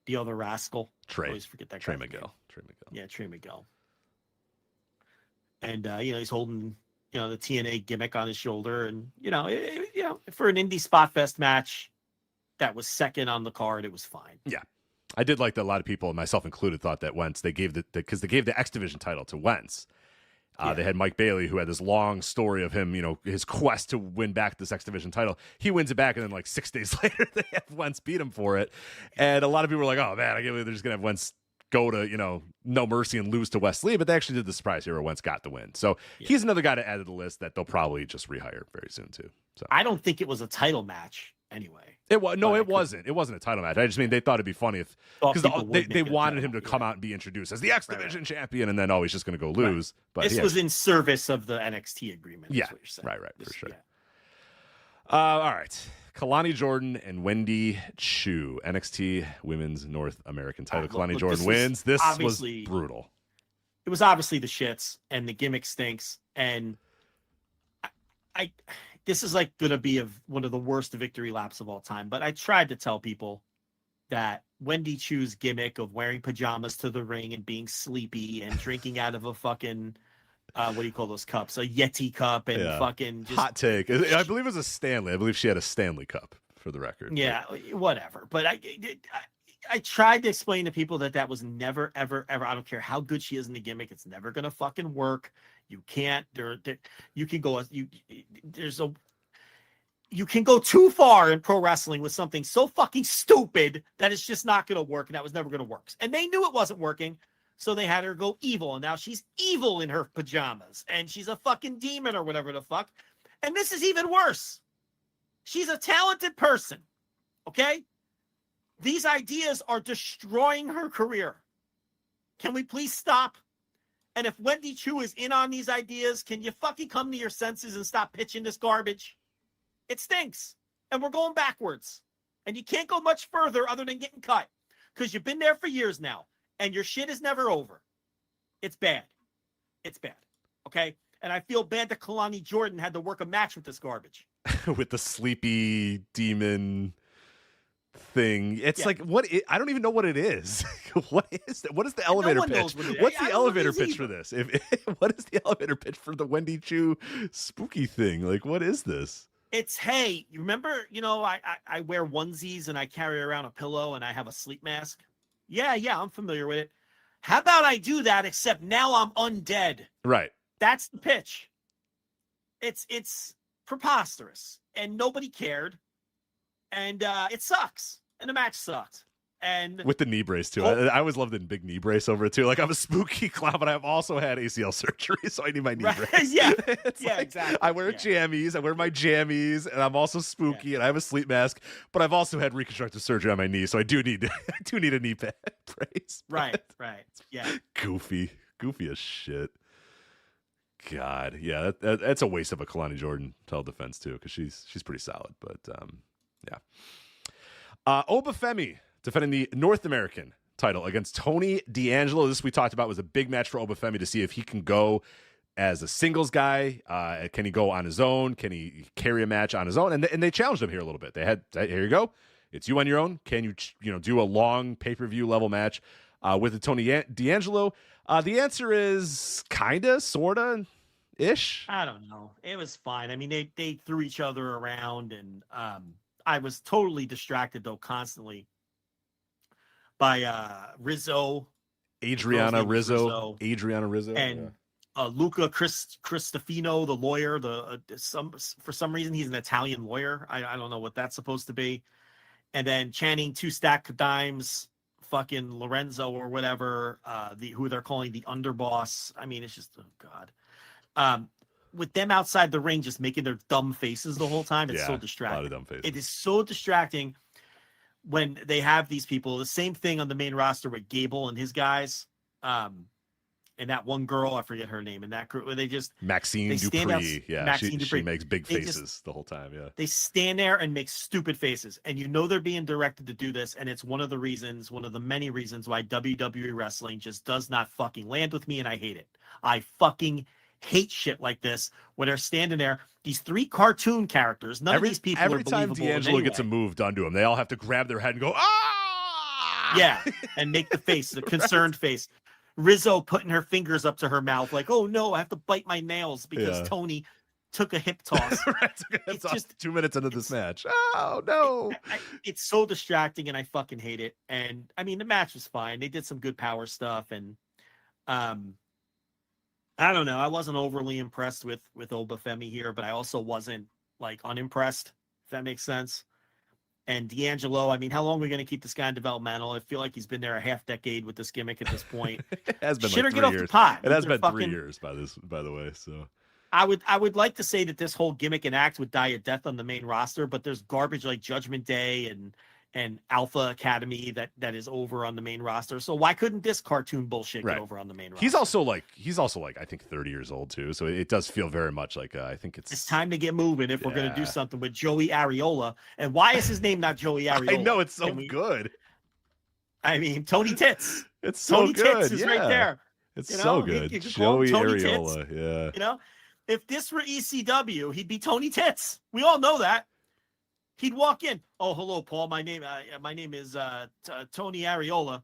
S6: the other rascal.
S7: Trey.
S6: I always forget that
S7: Trey
S6: guy's
S7: Miguel.
S6: name.
S7: Trey Miguel.
S6: Yeah, Trey Miguel. And he's holding the TNA gimmick on his shoulder, and for an indie spot fest match that was second on the card, it was fine.
S7: Yeah. I did like that a lot of people, myself included, thought that Wentz, they gave because they gave the X Division title to Wentz. They had Mike Bailey, who had this long story of him, his quest to win back this X Division title. He wins it back, and then like 6 days later, they have Wentz beat him for it. And a lot of people were like, oh man, I can't believe they're just going to have Wentz go to, No Mercy and lose to Wesley. But they actually did the surprise here where Wentz got the win. So he's another guy to add to the list that they'll probably just rehire very soon too. So
S6: I don't think it was a title match anyway.
S7: It wasn't. It wasn't a title match. I just mean they thought it'd be funny because they wanted him to come out and be introduced as the X Division champion, and then he's just going to go lose.
S6: Right.
S7: But
S6: this was in service of the NXT agreement.
S7: Yeah,
S6: is what you're saying.
S7: right, for sure. Yeah. All right, Kalani Jordan and Wendy Chu, NXT Women's North American title. Kalani Jordan wins. This was brutal.
S6: It was obviously the shits, and the gimmick stinks, and I this is like going to be one of the worst victory laps of all time. But I tried to tell people that Wendy Chu's gimmick of wearing pajamas to the ring and being sleepy and drinking out of a fucking, what do you call those cups? A Yeti cup and fucking just...
S7: Hot take. I believe it was a Stanley. I believe she had a Stanley cup for the record.
S6: Yeah, whatever. But I tried to explain to people that was never, ever, ever, I don't care how good she is in the gimmick, it's never going to fucking work. You can't, you can go, you can go too far in pro wrestling with something so fucking stupid that it's just not going to work, and that was never going to work. And they knew it wasn't working, so they had her go evil, and now she's evil in her pajamas, and she's a fucking demon or whatever the fuck. And this is even worse. She's a talented person, okay? These ideas are destroying her career. Can we please stop? And if Wendy Chu is in on these ideas, can you fucking come to your senses and stop pitching this garbage? It stinks. And we're going backwards. And you can't go much further other than getting cut. Because you've been there for years now. And your shit is never over. It's bad. It's bad. Okay? And I feel bad that Kalani Jordan had to work a match with this garbage.
S7: With the sleepy demon thing. It's like, I don't even know what it is. What is that? What is the elevator pitch? What's the elevator pitch for this? What is the elevator pitch for the Wendy Chu spooky thing? Like, what is this?
S6: It's, hey, you remember, I wear onesies and I carry around a pillow and I have a sleep mask. Yeah, I'm familiar with it. How about I do that, except now I'm undead?
S7: Right.
S6: That's the pitch. It's preposterous, and nobody cared, and it sucks, and the match sucked. And
S7: with the knee brace too. I always loved the big knee brace over it too. Like, I'm a spooky clown, but I've also had ACL surgery, so I need my knee brace.
S6: Yeah,
S7: like,
S6: exactly.
S7: I wear jammies. I wear my jammies, and I'm also spooky, and I have a sleep mask. But I've also had reconstructive surgery on my knee, so I do need a knee brace.
S6: Right. Yeah.
S7: Goofy as shit. God, yeah, that's a waste of a Kalani Jordan title defense too, because she's pretty solid. But yeah. Obafemi defending the North American title against Tony D'Angelo. This we talked about was a big match for Obafemi to see if he can go as a singles guy. Can he go on his own? Can he carry a match on his own? And they challenged him here a little bit. They had, here you go. It's you on your own. Can you do a long pay-per-view level match with the Tony D'Angelo? The answer is kinda, sorta, ish.
S6: I don't know. It was fine. I mean, they threw each other around, and I was totally distracted though constantly by Adriana Rizzo, and Luca Cristofino, the lawyer. For some reason he's an Italian lawyer. I don't know what that's supposed to be. And then Channing Two Stack Dimes, fucking Lorenzo or whatever, who they're calling the underboss. I mean, it's just, oh God. With them outside the ring just making their dumb faces the whole time, it's so distracting.
S7: A lot of dumb faces.
S6: It is so distracting when they have these people. The same thing on the main roster with Gable and his guys. and that one girl, I forget her name, and that group where
S7: Maxine Dupree. Yeah,
S6: Maxine
S7: she makes big faces the whole time. Yeah,
S6: they stand there and make stupid faces, and they're being directed to do this, and it's one of the many reasons why WWE wrestling just does not fucking land with me, and I hate it. I fucking hate shit like this where they're standing there. These 3 cartoon characters. None of these people are believable.
S7: Every time D'Angelo gets a move done to him, they all have to grab their head and go, ah!
S6: Yeah, and make the face, the concerned face. Rizzo putting her fingers up to her mouth like, oh no, I have to bite my nails because Tony took a hip toss.
S7: It's just 2 minutes into this match. Oh no.
S6: It's so distracting and I fucking hate it. And I mean, the match was fine. They did some good power stuff. And I don't know. I wasn't overly impressed with Obafemi here, but I also wasn't like unimpressed, if that makes sense. And D'Angelo, I mean, how long are we going to keep this guy in developmental? I feel like he's been there a half decade with this gimmick at this point.
S7: It has been
S6: Shit
S7: like
S6: or get
S7: 3
S6: off
S7: years.
S6: the pot.
S7: It has been 3 years by the way. So
S6: I would like to say that this whole gimmick and act would die a death on the main roster, but there's garbage like Judgment Day and Alpha Academy that is over on the main roster. So why couldn't this cartoon bullshit get over on the main roster?
S7: He's also like I think 30 years old too. So it does feel very much like I think it's
S6: time to get moving if we're going to do something with Joey Areola. And why is his name not Joey Areola?
S7: I know, it's so good.
S6: I mean, Tony Tits.
S7: It's so
S6: Tony
S7: good.
S6: Tits is right there.
S7: It's so good. Joey Areola. Yeah.
S6: You know, if this were ECW, he'd be Tony Tits. We all know that. He'd walk in. Oh, hello, Paul. My name is Tony Areola.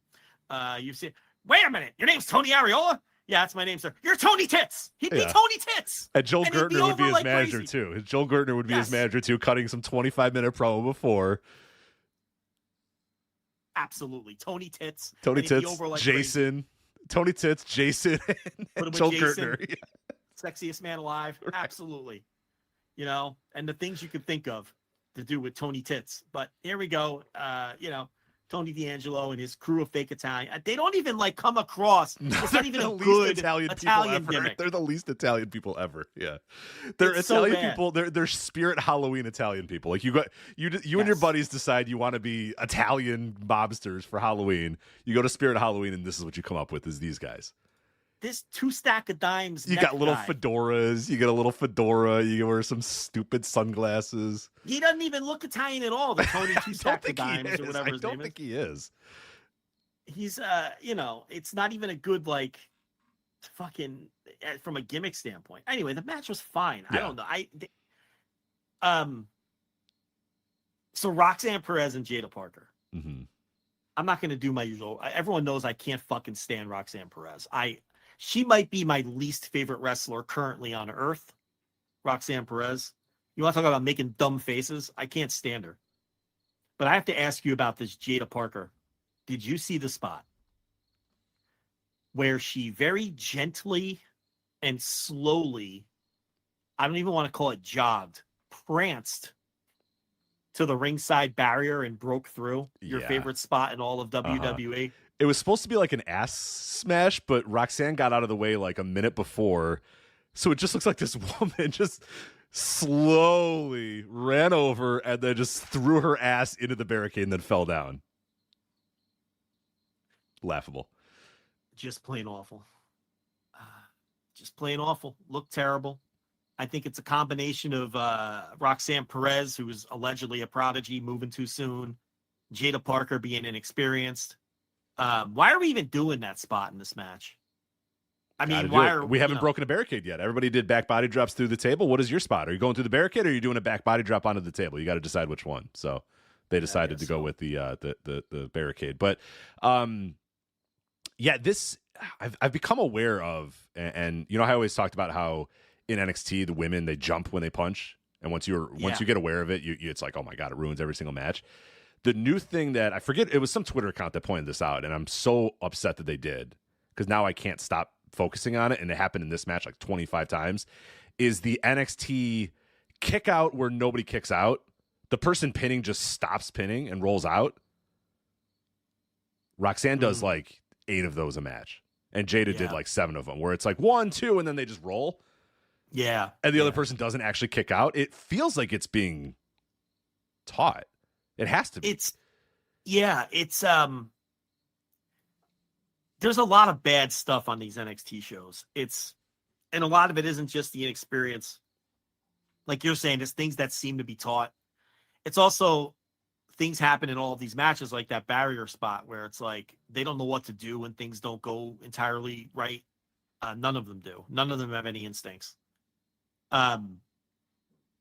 S6: You see? Wait a minute. Your name's Tony Areola? Yeah, that's my name, sir. You're Tony Tits. He'd be Tony Tits.
S7: And Joel Gertner would be his manager
S6: crazy.
S7: too. Joel Gertner would be his manager too, cutting some 25-minute promo before.
S6: Absolutely, Tony Tits.
S7: Tony Tits, like Jason. Crazy. Tony Tits, Jason, and Joel Gertner. Yeah.
S6: Sexiest man alive. Right. Absolutely. You know, and the things you could think of to do with Tony Tits. But here we go. Tony D'Angelo and his crew of fake Italian. They don't even like come across. It's not even a good Italian gimmick.
S7: They're the least Italian people ever. Yeah. They're it's Italian people. They're spirit Halloween Italian people. Like you and your buddies decide you want to be Italian mobsters for Halloween. You go to Spirit Halloween and this is what you come up with is these guys.
S6: This 2 stack of dimes.
S7: You got little fedoras. You get a little fedora. You wear some stupid sunglasses.
S6: He doesn't even look Italian at all. The Tony 2 stack of dimes or whatever his name is.
S7: I don't think he is.
S6: He's it's not even a good like fucking from a gimmick standpoint. Anyway, the match was fine. Yeah. I don't know. So Roxanne Perez and Jada Parker.
S7: Mm-hmm.
S6: I'm not going to do my usual. Everyone knows I can't fucking stand Roxanne Perez. She might be my least favorite wrestler currently on earth. Roxanne Perez. You want to talk about making dumb faces? I can't stand her. But I have to ask you about this Jada Parker. Did you see the spot where she very gently and slowly, I don't even want to call it jogged, pranced to the ringside barrier and broke through your favorite spot in all of WWE?
S7: It was supposed to be like an ass smash, but Roxanne got out of the way like a minute before. So it just looks like this woman just slowly ran over and then just threw her ass into the barricade and then fell down. Laughable.
S6: Just plain awful. Just plain awful. Looked terrible. I think it's a combination of Roxanne Perez, who was allegedly a prodigy, moving too soon. Jada Parker being inexperienced. Why are we even doing that spot in this match? I mean,
S7: we haven't broken a barricade yet. Everybody did back body drops through the table. What is your spot? Are you going through the barricade or are you doing a back body drop onto the table? You got to decide which one. So they decided to go with the barricade. But this I've become aware of, and you know, I always talked about how in NXT the women, they jump when they punch, and once you get aware of it, it's like, oh my god, it ruins every single match. The new thing that I forget, it was some Twitter account that pointed this out, and I'm so upset that they did because now I can't stop focusing on it, and it happened in this match like 25 times, is the NXT kick out where nobody kicks out. The person pinning just stops pinning and rolls out. Roxanne does like 8 of those a match, and Jada did like 7 of them, where it's like 1, 2, and then they just roll.
S6: Yeah.
S7: And the other person doesn't actually kick out. It feels like it's being taught. It has to be.
S6: There's there's a lot of bad stuff on these NXT shows. And a lot of it isn't just the inexperience. Like you're saying, there's things that seem to be taught. It's also things happen in all of these matches, like that barrier spot where it's like they don't know what to do when things don't go entirely right. None of them do. None of them have any instincts.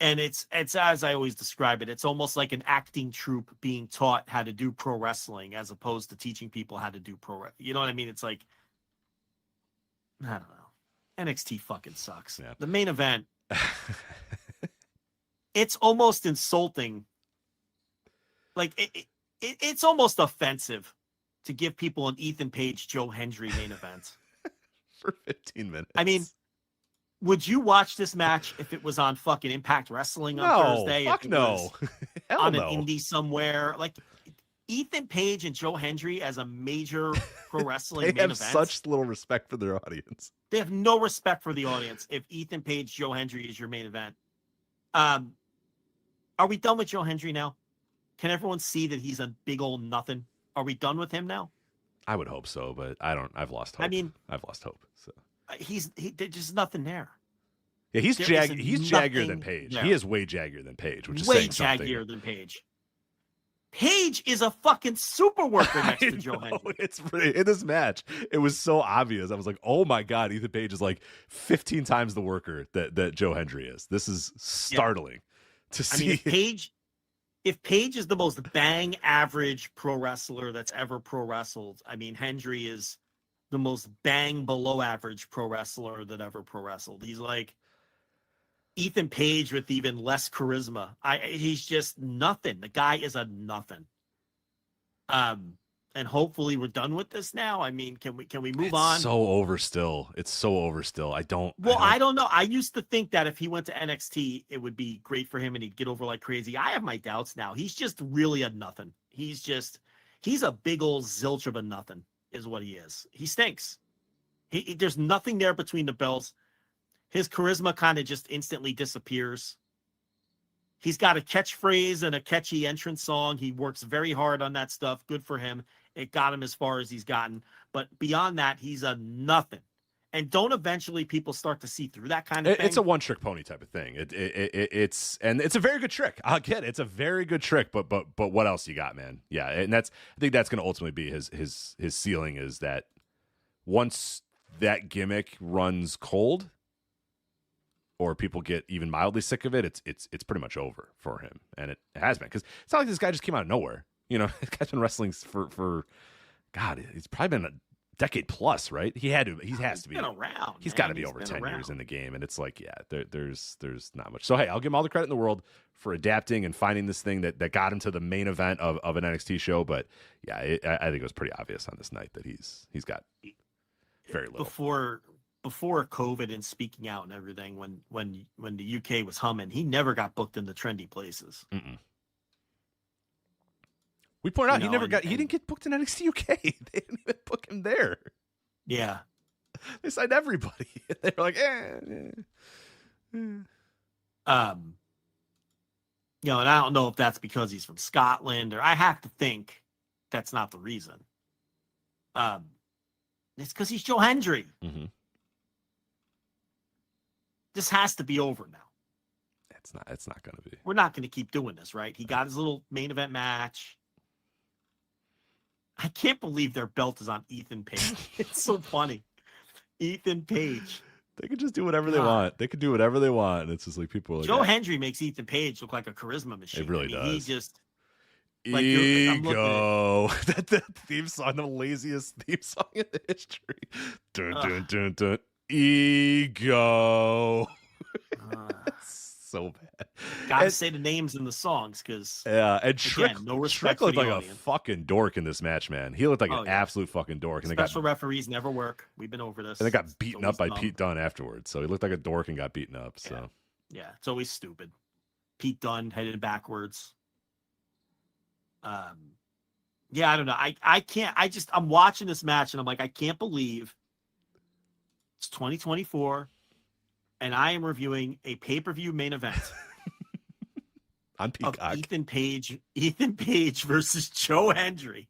S6: And it's as I always describe it, it's almost like an acting troupe being taught how to do pro wrestling as opposed to teaching people how to do you know what I mean? It's like, I don't know. NXT fucking sucks.
S7: Yeah.
S6: The main event, it's almost insulting. Like it's almost offensive to give people an Ethan Page, Joe Hendry main event
S7: for 15 minutes.
S6: I mean, would you watch this match if it was on fucking Impact Wrestling on Thursday?
S7: Fuck no. Hell
S6: on
S7: no.
S6: an indie somewhere. Like Ethan Page and Joe Hendry as a major pro wrestling
S7: they
S6: main
S7: have
S6: event.
S7: Such little respect for their audience.
S6: They have no respect for the audience if Ethan Page, Joe Hendry is your main event. Are we done with Joe Hendry now? Can everyone see that he's a big old nothing? Are we done with him now?
S7: I would hope so, but I don't. I've lost hope.
S6: I mean,
S7: I've lost hope. So
S6: there's just nothing there.
S7: Yeah, he's
S6: There
S7: he's
S6: is
S7: jaggier than
S6: nothing
S7: Page.
S6: there.
S7: He is way jaggier than Page, which is
S6: Way
S7: saying something.
S6: jaggier than Page. Page is a fucking super worker next to Joe Hendry.
S7: It's in this match. It was so obvious. I was like, "Oh my god, Ethan Page is like 15 times the worker that Joe Hendry is." This is startling to see.
S6: I mean, if Page is the most bang average pro wrestler that's ever pro wrestled, I mean, Hendry is the most bang below average pro wrestler that ever pro wrestled. He's like Ethan Page with even less charisma. He's just nothing. The guy is a nothing. And hopefully we're done with this now. I mean, can we move on?
S7: So over still. It's so over still. I don't
S6: know. I used to think that if he went to NXT, it would be great for him and he'd get over like crazy. I have my doubts now. He's just really a nothing. He's a big old zilch of a nothing is what he is. He stinks. There's nothing there between the belts. His charisma kind of just instantly disappears. He's got a catchphrase and a catchy entrance song. He works very hard on that stuff. Good for him. It got him as far as he's gotten. But beyond that, he's a nothing. And don't eventually people start to see through that kind of thing?
S7: It's a one-trick pony type of thing. It's a very good trick. I'll get it. It's a very good trick. But what else you got, man? Yeah, and I think that's going to ultimately be his ceiling is that once that gimmick runs cold, or people get even mildly sick of it, it's pretty much over for him, and it has been because it's not like this guy just came out of nowhere. You know, this guy's been wrestling for God, it's probably been a decade plus, right? He has to be
S6: been around.
S7: He's got to be over 10 years in the game, and it's like, yeah, there's not much. So hey, I'll give him all the credit in the world for adapting and finding this thing that got him to the main event of an NXT show. But yeah, I think it was pretty obvious on this night that he's got very little.
S6: Before COVID and speaking out and everything, when the UK was humming, he never got booked in the trendy places.
S7: Mm-mm. We pointed out he didn't get booked in NXT UK. They didn't even book him there.
S6: Yeah,
S7: they signed everybody. They were like,
S6: and I don't know if that's because he's from Scotland, or I have to think that's not the reason. It's because he's Joe Hendry.
S7: Mm-hmm.
S6: This has to be over now.
S7: It's not going to be.
S6: We're not going to keep doing this, right? He got his little main event match. I can't believe their belt is on Ethan Page. It's so funny. Ethan Page.
S7: They could just do whatever they want. They could do whatever they want. And it's just like people are like,
S6: Joe Hendry makes Ethan Page look like a charisma machine.
S7: It really does.
S6: He just
S7: like ego. That theme song, the laziest theme song in the history. Dun dun dun dun. Ego. So bad.
S6: Gotta say the names in the songs because
S7: and Trick,
S6: no respect
S7: Trick looked like
S6: audience.
S7: a fucking dork in this match, man. He looked like an absolute fucking dork. And
S6: special referees never work. We've been over this.
S7: And they got beaten up by Pete Dunne afterwards. So he looked like a dork and got beaten up. So
S6: yeah, it's always stupid. Pete Dunne headed backwards. Yeah, I don't know. I can't. I'm watching this match and I'm like, I can't believe it's 2024. And I am reviewing a pay-per-view main event
S7: on Peacock.
S6: Of Ethan Page versus Joe Hendry.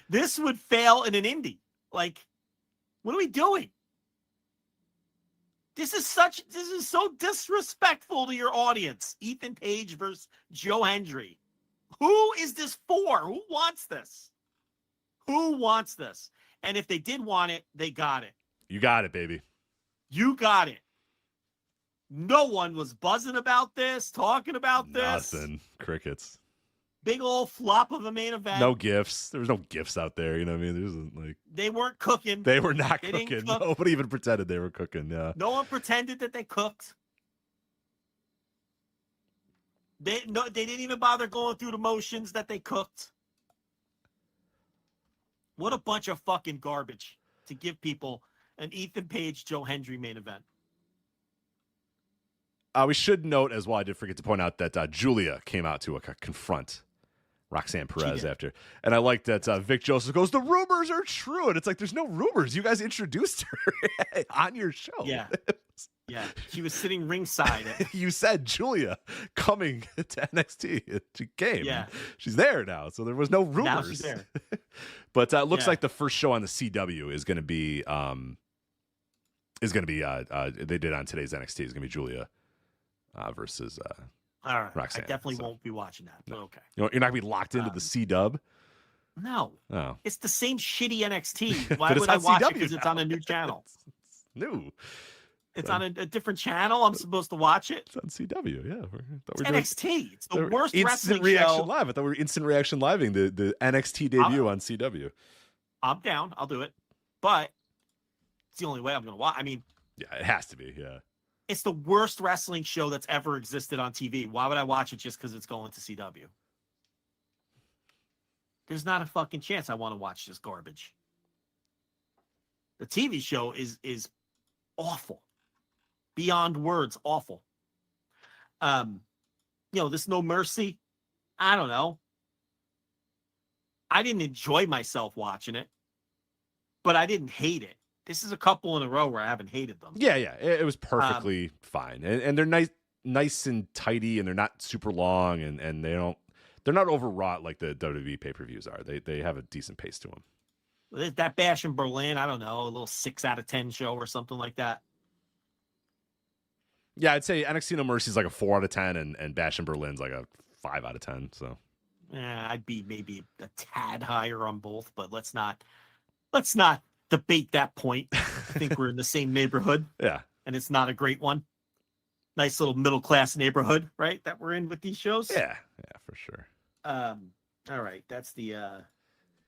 S6: This would fail in an indie. Like What are we doing? This is so disrespectful to your audience. Ethan Page versus Joe Hendry. Who is this for? Who wants this? Who wants this? And if they did want it, they got it.
S7: You got it, baby.
S6: You got it. No one was buzzing about this, talking about this.
S7: Nothing. Crickets.
S6: Big old flop of a main event.
S7: No gifts. There was no gifts out there. You know what I mean? There wasn't like
S6: they weren't cooking.
S7: They were not
S6: They
S7: cooking.
S6: didn't cook.
S7: Nobody even pretended they were cooking. Yeah.
S6: No one pretended that they cooked. They didn't even bother going through the motions that they cooked. What a bunch of fucking garbage to give people an Ethan Page, Joe Hendry main event.
S7: We should note as well, I did forget to point out that Julia came out to confront Roxanne Perez after. And I like that Vic Joseph goes, the rumors are true. And it's like, there's no rumors. You guys introduced her on your show.
S6: Yeah. Yeah. She was sitting ringside.
S7: You said Julia coming to NXT. She came.
S6: Yeah.
S7: She's there now. So there was no rumors.
S6: Now she's there.
S7: But it looks like the first show on the CW is going to be, they did on today's NXT, is going to be Julia versus
S6: all right.
S7: Roxanne.
S6: I definitely won't be watching that. But okay.
S7: You're not going to be locked into the C-dub?
S6: No.
S7: Oh.
S6: It's the same shitty NXT. Why
S7: But
S6: would I watch
S7: CW
S6: it? Because it's
S7: now.
S6: on a new channel.
S7: It's new.
S6: It's on a different channel. I'm supposed to watch it.
S7: It's on CW, yeah.
S6: It's NXT. It's the worst
S7: Instant
S6: wrestling
S7: Reaction
S6: show.
S7: Live. I thought we were Instant Reaction Living the NXT debut on CW.
S6: I'm down. I'll do it. But it's the only way I'm going to watch. I mean,
S7: yeah, it has to be. Yeah.
S6: It's the worst wrestling show that's ever existed on TV. Why would I watch it just because it's going to CW? There's not a fucking chance I want to watch this garbage. The TV show is awful. Beyond words, awful. This No Mercy, I don't know. I didn't enjoy myself watching it, but I didn't hate it. This is a couple in a row where I haven't hated them.
S7: Yeah. It was perfectly fine. And they're nice and tidy, and they're not super long, and they're not overwrought like the WWE pay-per-views are. They have a decent pace to them.
S6: That Bash in Berlin, I don't know, a little 6 out of 10 show or something like that.
S7: Yeah, I'd say NXT No Mercy is like a 4 out of 10, and Bash in Berlin's like a 5 out of 10. So,
S6: yeah, I'd be maybe a tad higher on both, but let's not debate that point. I think we're in the same neighborhood.
S7: Yeah,
S6: and it's not a great one. Nice little middle class neighborhood, right? That we're in with these shows.
S7: Yeah, for sure.
S6: All right, that's the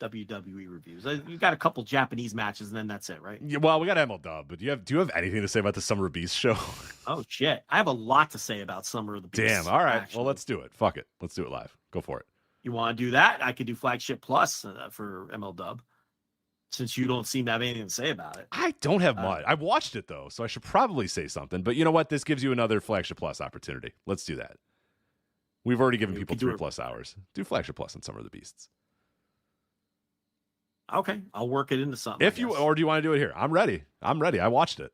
S6: WWE reviews. You got a couple Japanese matches, and then that's it, right?
S7: Yeah, well, we got MLW, but do you have anything to say about the Summer of Beast show?
S6: Oh shit, I have a lot to say about Summer of the Beast.
S7: Damn. All right,
S6: actually.
S7: well, let's do it. Fuck it, let's do it live. Go for it.
S6: You want to do that? I could do Flagship Plus for MLW, since you don't seem to have anything to say about it.
S7: I don't have much. I watched it though, so I should probably say something. But you know what? This gives you another Flagship Plus opportunity. Let's do that. We've already given people 3+ hours. Do Flagship Plus on Summer of the Beasts.
S6: Okay, I'll work it into something.
S7: Or do you want to do it here? I'm ready. I watched it.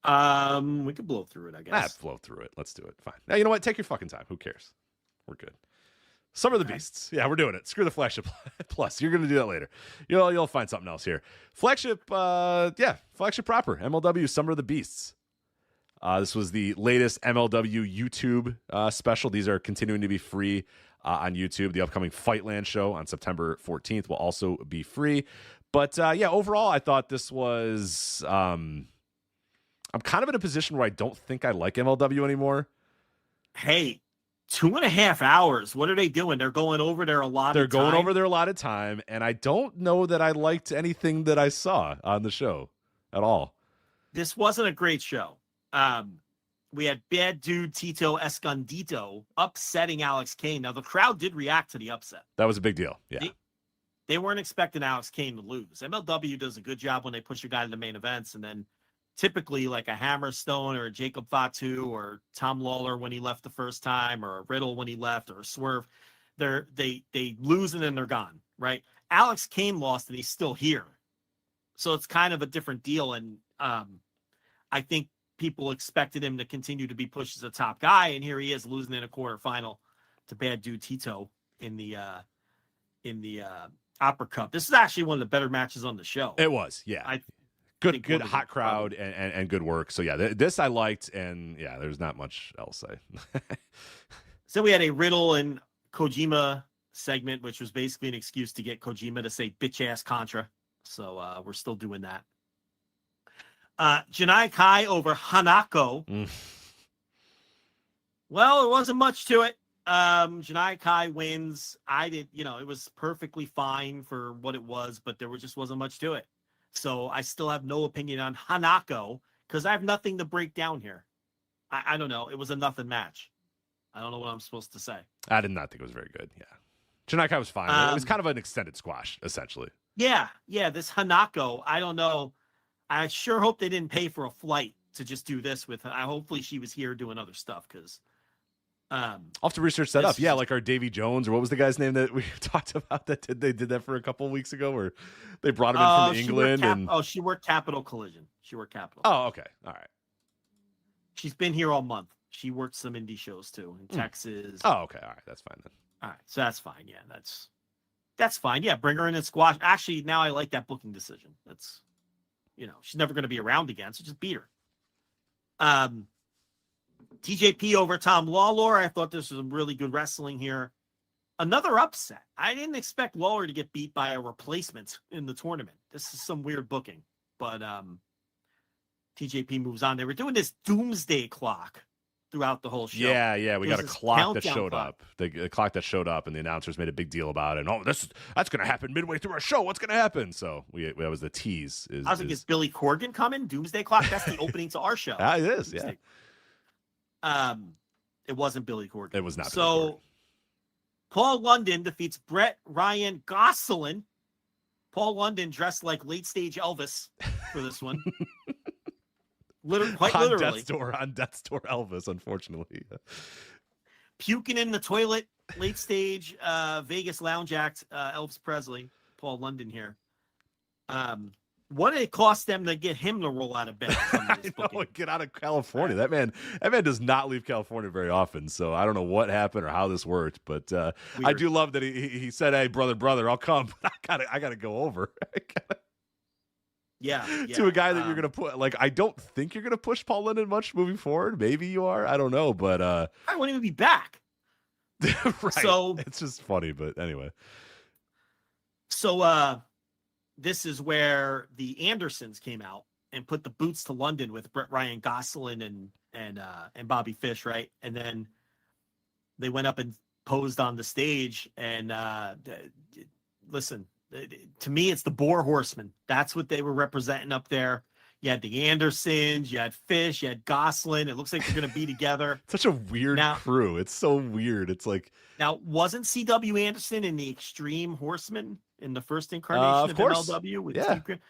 S6: We could blow through it, I guess.
S7: Blow through it. Let's do it. Fine. Now, you know what? Take your fucking time. Who cares? We're good. Summer of the Beasts. Yeah, we're doing it. Screw the Flagship Plus. You're going to do that later. You'll find something else here. Flagship, Flagship proper. MLW Summer of the Beasts. This was the latest MLW YouTube special. These are continuing to be free on YouTube. The upcoming Fightland show on September 14th will also be free. But overall, I thought this was... I'm kind of in a position where I don't think I like MLW anymore.
S6: Hey, 2.5 hours. What are they doing? They're going over their allotted time.
S7: They're going over their allotted time, and I don't know that I liked anything that I saw on the show at all.
S6: This wasn't a great show. We had Bad Dude Tito Escondido upsetting Alex Kane. Now, the crowd did react to the upset.
S7: That was a big deal. Yeah.
S6: They weren't expecting Alex Kane to lose. MLW does a good job when they push a guy to the main events, and then typically like a Hammerstone or a Jacob Fatu or Tom Lawler when he left the first time, or a Riddle when he left, or a Swerve, they lose and then they're gone, right? Alex Kane lost and he's still here. So it's kind of a different deal. And I think people expected him to continue to be pushed as a top guy, and here he is losing in a quarterfinal to Bad Dude Tito in the Opera Cup. This is actually one of the better matches on the show.
S7: It was, yeah.
S6: I
S7: good hot crowd and good work. So yeah, this I liked, and yeah, there's not much else.
S6: So we had a Riddle and Kojima segment, which was basically an excuse to get Kojima to say bitch ass Contra. So we're still doing that. Janai Kai over Hanako. Well, it wasn't much to it. Janai Kai wins. It was perfectly fine for what it was, but there just wasn't much to it. So I still have no opinion on Hanako because I have nothing to break down here. I don't know. It was a nothing match. I don't know what I'm supposed to say.
S7: I did not think it was very good. Yeah. Janai Kai was fine. It was kind of an extended squash, essentially.
S6: Yeah. This Hanako, I don't know. I sure hope they didn't pay for a flight to just do this with her. Hopefully she was here doing other stuff because
S7: I'll have to research that up. Yeah, like our Davy Jones, or what was the guy's name that we talked about that they did that for a couple of weeks ago, where they brought him in from England.
S6: She worked Capital Collision.
S7: Oh, okay. All right.
S6: She's been here all month. She worked some indie shows too in Texas.
S7: Oh, okay. All right. That's fine then.
S6: All right. So that's fine. Yeah, that's fine. Yeah, bring her in and squash. Actually, now I like that booking decision. That's, she's never going to be around again, so just beat her. TJP over Tom Lawlor. I thought this was some really good wrestling here. Another upset. I didn't expect Lawler to get beat by a replacement in the tournament. This is some weird booking, but TJP moves on. They were doing this doomsday clock throughout the whole show.
S7: Yeah. We got a clock that showed up. The clock that showed up, and the announcers made a big deal about it. And, that's going to happen midway through our show. What's going to happen? So that was the tease.
S6: I was like, is Billy Corgan coming? Doomsday clock? That's the opening to our show.
S7: It is, yeah.
S6: It wasn't Billy Corgan.
S7: It was not.
S6: So Paul London defeats Brett Ryan Gosselin. Paul London dressed like late stage Elvis for this one. Quite literally.
S7: On Death's Door Elvis, unfortunately.
S6: Puking in the toilet, late stage Vegas lounge act, Elvis Presley, Paul London here. What did it cost them to get him to roll out of bed?
S7: Get out of California. That man does not leave California very often. So I don't know what happened or how this worked, but I do love that he said, "Hey, brother, I'll come. But I gotta go over."
S6: Yeah.
S7: To a guy that you're gonna put. Like, I don't think you're gonna push Paul London much moving forward. Maybe you are. I don't know, but
S6: I won't even be back.
S7: Right.
S6: So
S7: it's just funny, but anyway.
S6: So this is where the Andersons came out and put the boots to London with Brett Ryan Gosselin and Bobby Fish, right? And then they went up and posed on the stage. And listen, to me, it's the Boar Horsemen. That's what they were representing up there. You had the Andersons, you had Fish, you had Gosselin. It looks like they're going to be together.
S7: Such a weird crew. It's so weird. It's like,
S6: now, wasn't C.W. Anderson in the Extreme Horsemen in the first incarnation of MLW? With Secret?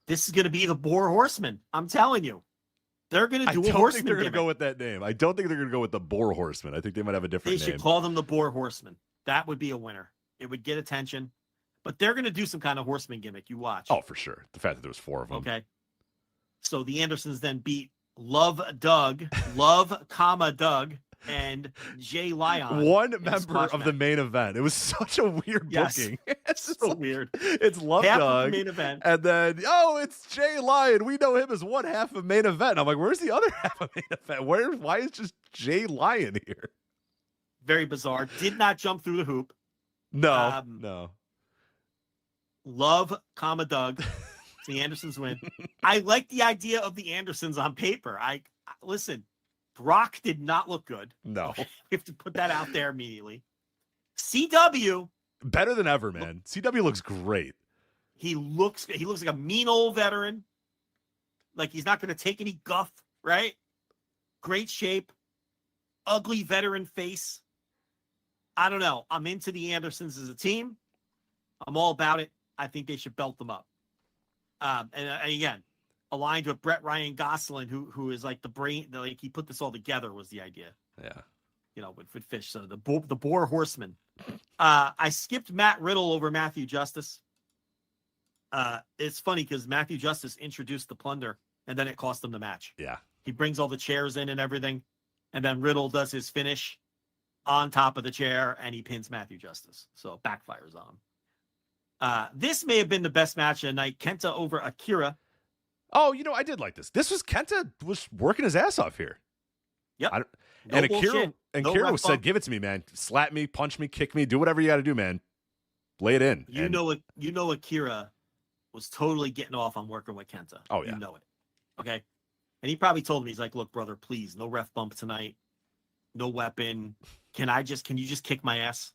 S6: This is going to be the Boar Horsemen. I'm telling you. They're going to do a horseman. I don't think
S7: they're going to go with that name. I don't think they're going to go with the Boar Horsemen. I think they might have a different name.
S6: They should call them the Boar Horsemen. That would be a winner. It would get attention. But they're going to do some kind of horseman gimmick. You watch.
S7: Oh, for sure. The fact that there was 4 of them.
S6: Okay. So the Andersons then beat Love, Doug, and Jay Lyon.
S7: One member of the main event. It was such a weird booking.
S6: It's so weird.
S7: It's Love
S6: half
S7: Doug.
S6: Of the main event.
S7: And then, it's Jay Lyon. We know him as one half of main event. I'm like, where's the other half of main event? Why is just Jay Lyon here?
S6: Very bizarre. Did not jump through the hoop.
S7: No.
S6: Love, Doug. The Andersons win. I like the idea of the Andersons on paper. Listen, Brock did not look good.
S7: No.
S6: We have to put that out there immediately. CW.
S7: Better than ever, man. CW looks great.
S6: He looks like a mean old veteran. Like he's not going to take any guff, right? Great shape. Ugly veteran face. I don't know. I'm into the Andersons as a team. I'm all about it. I think they should belt them up. And again, aligned with Brett Ryan Gosselin, who is like the brain, like he put this all together was the idea.
S7: Yeah.
S6: With Fish. So the Boar Horseman. I skipped Matt Riddle over Matthew Justice. It's funny because Matthew Justice introduced the plunder and then it cost him the match.
S7: Yeah.
S6: He brings all the chairs in and everything. And then Riddle does his finish on top of the chair and he pins Matthew Justice. So it backfires on him. This may have been the best match of the night. Kenta over Akira.
S7: Oh, I did like this. This was Kenta was working his ass off here.
S6: Yep.
S7: And Akira said, "Give it to me, man. Slap me, punch me, kick me, do whatever you got to do, man. Lay it in."
S6: You know Akira was totally getting off on working with Kenta.
S7: Oh yeah,
S6: you know it. Okay, and he probably told him, he's like, "Look, brother, please, no ref bump tonight, no weapon. Can you just kick my ass?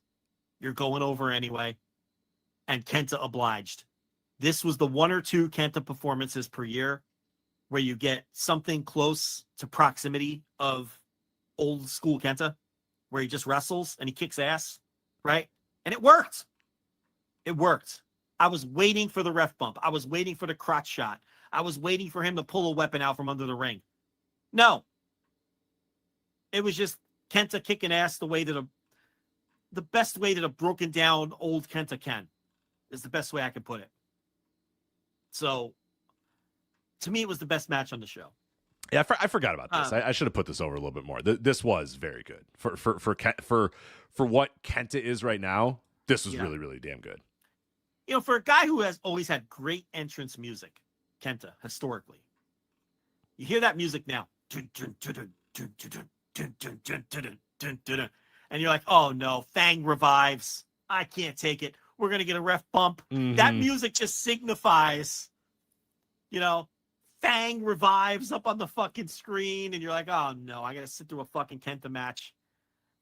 S6: You're going over anyway." And Kenta obliged. This was the 1 or 2 Kenta performances per year where you get something close to proximity of old school Kenta, where he just wrestles and he kicks ass, right? And it worked. It worked. I was waiting for the ref bump. I was waiting for the crotch shot. I was waiting for him to pull a weapon out from under the ring. No. It was just Kenta kicking ass the best way that a broken down old Kenta can, is the best way I could put it. So, to me, it was the best match on the show.
S7: Yeah, I forgot about this. I should have put this over a little bit more. This was very good for what Kenta is right now. This was really, really damn good.
S6: For a guy who has always had great entrance music, Kenta, historically, you hear that music now, and you're like, "Oh no, Fang revives. I can't take it. We're going to get a ref bump."
S7: Mm-hmm.
S6: That music just signifies, Fang revives up on the fucking screen, and you're like, "Oh no, I got to sit through a fucking Kenta match."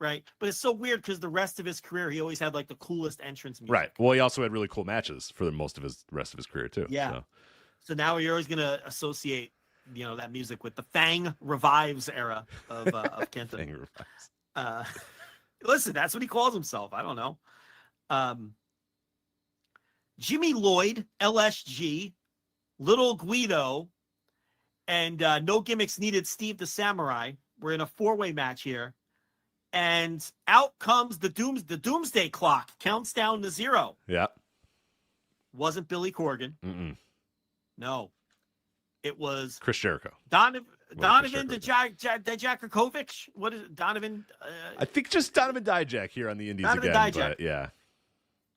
S6: Right? But it's so weird because the rest of his career, he always had like the coolest entrance music.
S7: Right. Well, he also had really cool matches for the rest of his career too.
S6: Yeah. So now you're always going to associate, that music with the Fang revives era of Kenta.
S7: Fang revives.
S6: Listen, that's what he calls himself. I don't know. Jimmy Lloyd, LSG, Little Guido, and No Gimmicks Needed Steve the Samurai. We're in a 4-way match here. And out comes the Doomsday Clock. Counts down to 0.
S7: Yeah.
S6: Wasn't Billy Corgan.
S7: Mm-mm.
S6: No. It was
S7: Chris Jericho.
S6: Donovan Dijakovic. What is it? Donovan?
S7: I think just Donovan Dijak here on the Indies
S6: Donovan
S7: again.
S6: Dijak.
S7: But yeah.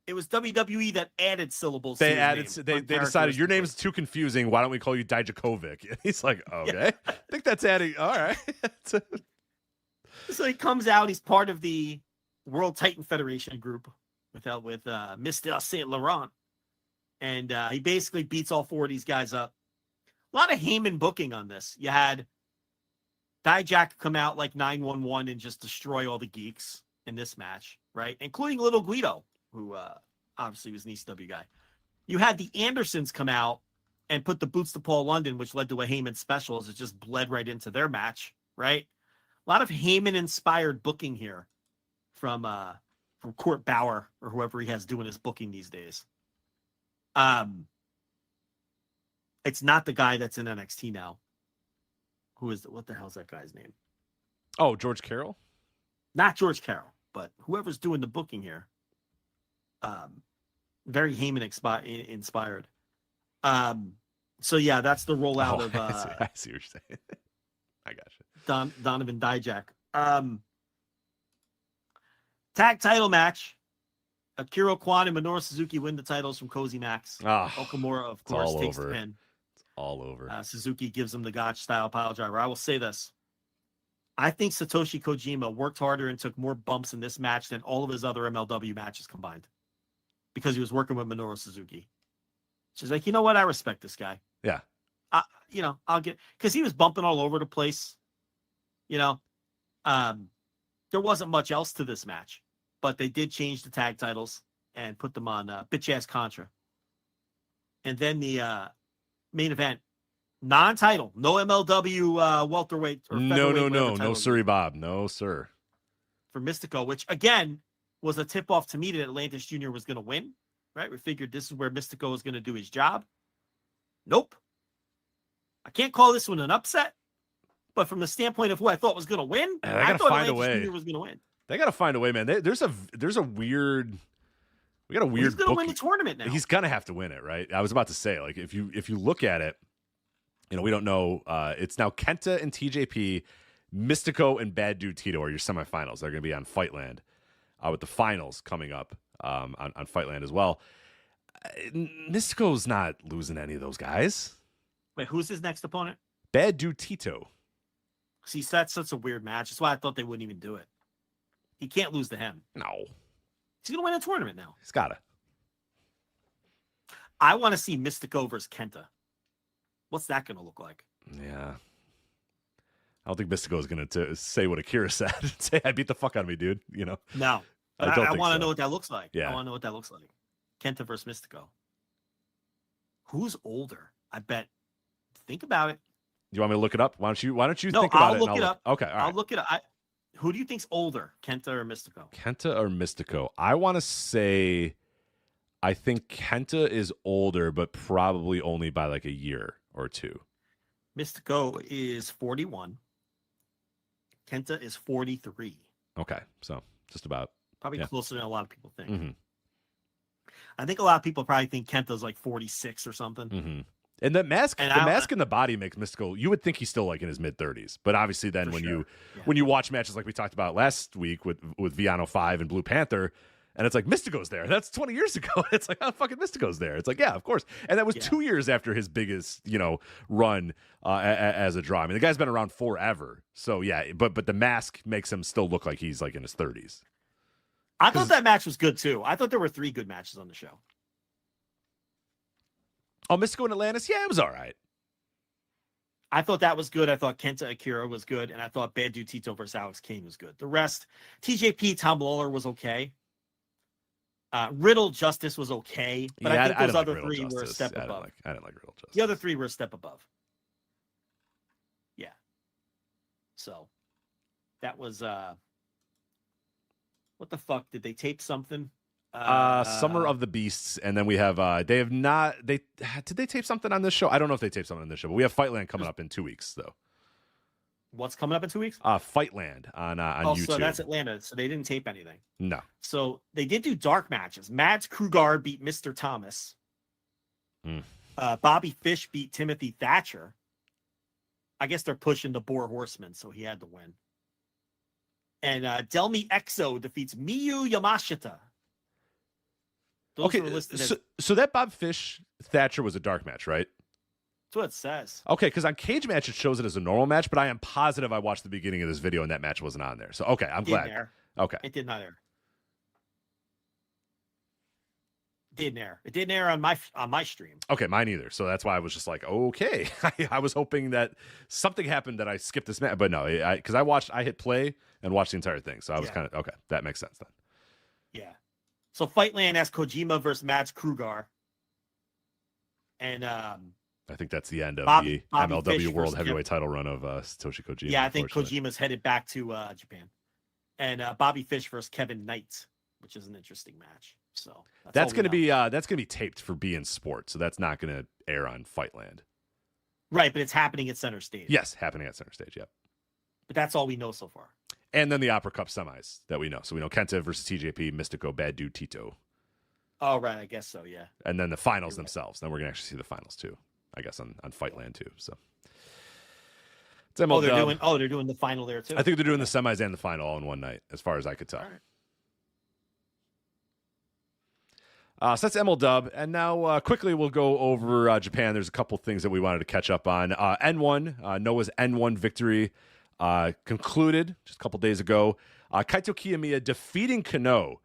S6: It was WWE that added syllables.
S7: They
S6: to his
S7: added.
S6: name
S7: They decided your name's too confusing. Why don't we call you Dijakovic? And he's like, okay. I think that's adding. All right.
S6: So he comes out. He's part of the World Titan Federation group with Mr. Saint Laurent, and he basically beats all 4 of these guys up. A lot of Heyman booking on this. You had Dijak come out like 911 and just destroy all the geeks in this match, right? Including Little Guido, who obviously was an ECW guy. You had the Andersons come out and put the boots to Paul London, which led to a Heyman special as it just bled right into their match, right? A lot of Heyman-inspired booking here from Court Bauer or whoever he has doing his booking these days. It's not the guy that's in NXT now. What the hell's that guy's name?
S7: Oh, George Carroll?
S6: Not George Carroll, but whoever's doing the booking here. Very Heyman inspired. So yeah, that's the rollout of
S7: I see what you're saying. I got you.
S6: Donovan Dijak. Tag title match. Akira Kwan and Minoru Suzuki win the titles from Cozy Max. Okamura, of course, takes the pin.
S7: It's all over.
S6: Suzuki gives him the Gotch style pile driver. I will say this. I think Satoshi Kojima worked harder and took more bumps in this match than all of his other MLW matches combined. Because he was working with Minoru Suzuki. She's like, you know what? I respect this guy.
S7: Yeah.
S6: I'll get, because he was bumping all over the place. There wasn't much else to this match, but they did change the tag titles and put them on bitch ass Contra. And then the main event, non-title, no MLW welterweight or
S7: no sirree Bob, no sir,
S6: for Mystico, which again was a tip off to me that Atlantis Jr. was going to win. Right, we figured this is where Mystico was going to do his job. Nope. I can't call this one an upset, but from the standpoint of who I thought was going to win, I thought Atlantis Jr. was going to win.
S7: They got to find a way, man. There's a weird. We got a weird.
S6: He's going to win the tournament now.
S7: He's going to have to win it, right? I was about to say, like, if you look at it, we don't know. It's now Kenta and TJP, Mystico and Bad Dude Tito are your semifinals. They're going to be on Fightland, with the finals coming up on Fightland as well. Mystico's not losing any of those guys.
S6: Wait, who's his next opponent?
S7: Bad Dude Tito.
S6: See, that's such a weird match. That's why I thought they wouldn't even do it. He can't lose to him.
S7: No.
S6: He's going to win a tournament now.
S7: He's got to.
S6: I want to see Mystico versus Kenta. What's that going to look like?
S7: Yeah. I don't think Mystico is going to say what Akira said and say, I beat the fuck out of me, dude. You know?
S6: No. I want to know what that looks like.
S7: Yeah.
S6: I want to know what that looks like. Kenta versus Mystico. Who's older? I bet. Think about it.
S7: Do you want me to look it up? Why don't you think about
S6: I'll
S7: it?
S6: Look it up.
S7: Okay, all right.
S6: I'll look it up. Who do you think's older, Kenta or Mystico?
S7: Kenta or Mystico? I want to say I think Kenta is older, but probably only by like a year or two.
S6: Mystico is 41. Kenta is 43.
S7: Okay, so just about.
S6: Probably closer than a lot of people think.
S7: Mm-hmm.
S6: I think a lot of people probably think Kenta's like 46 or something.
S7: Mm-hmm. And the mask in the body makes Mystical. You would think he's still like in his mid 30s, but obviously then when you watch matches like we talked about last week with Viano 5 and Blue Panther, and it's like Mystico's there. That's 20 years ago. It's like, oh, fucking Mystico's there. It's like, yeah, of course. And that was 2 years after his biggest, run as a draw. I mean, the guy's been around forever. So yeah, but the mask makes him still look like he's like in his 30s.
S6: I thought that match was good too. I thought there were 3 good matches on the show.
S7: Oh, Mystico and Atlantis? Yeah, it was all right.
S6: I thought that was good. I thought Kenta Akira was good. And I thought Bad Dude Tito versus Alex Kane was good. The rest, TJP, Tom Lawler was okay. Riddle Justice was okay. But I think those other 3 were a step above.
S7: I didn't like Riddle Justice.
S6: The other 3 were a step above. Yeah. So that was what the fuck? Did they tape something?
S7: Summer of the Beasts, and then we have did they tape something on this show? I don't know if they taped something on this show, but we have Fightland coming up in 2 weeks though.
S6: What's coming up in 2 weeks?
S7: Fightland on YouTube.
S6: So that's Atlanta. So they didn't tape anything.
S7: No.
S6: So they did do dark matches. Mads Krugar beat Mr. Thomas. Bobby Fish beat Timothy Thatcher. I guess they're pushing the Boar Horseman, so he had to win. And Delmi Exo defeats Miyu Yamashita. Those were listed
S7: so that Bob Fish Thatcher was a dark match, right?
S6: That's what it says.
S7: Okay, because on Cage Match it shows it as a normal match, but I am positive I watched the beginning of this video and that match wasn't on there. So okay, I'm glad.
S6: Air.
S7: Okay,
S6: it did not air. Didn't air. It didn't air on my stream.
S7: Okay, mine either. So that's why I was just like, okay. I was hoping that something happened that I skipped this match, but no, because I hit play and watched the entire thing. So I was kind of okay. That makes sense then.
S6: Yeah. So Fightland has Kojima versus Mads Krugar. And
S7: I think that's the end of
S6: Bobby
S7: MLW
S6: Fish
S7: World Heavyweight title run of Satoshi Kojima.
S6: Yeah, I think Kojima's headed back to Japan. And Bobby Fish versus Kevin Knight, which is an interesting match. So
S7: that's going to be taped for beIN Sports, so that's not going to air on Fightland.
S6: Right, but it's happening at Center Stage.
S7: Yes, happening at Center Stage. Yep.
S6: But that's all we know so far.
S7: And then the Opera Cup semis that we know. So we know Kenta versus TJP, Mystico, Bad Dude Tito.
S6: Oh, right. I guess so, yeah.
S7: And then the finals themselves. Then we're going to actually see the finals too, I guess, on Fightland too. So it's MLW.
S6: They're doing the final there too.
S7: I think they're doing the semis and the final all in one night, as far as I could tell.
S6: All right.
S7: So that's MLW. And now quickly we'll go over Japan. There's a couple things that we wanted to catch up on. N-1, Noah's N-1 victory concluded just a couple days ago. Kaito Kiyomia defeating Kano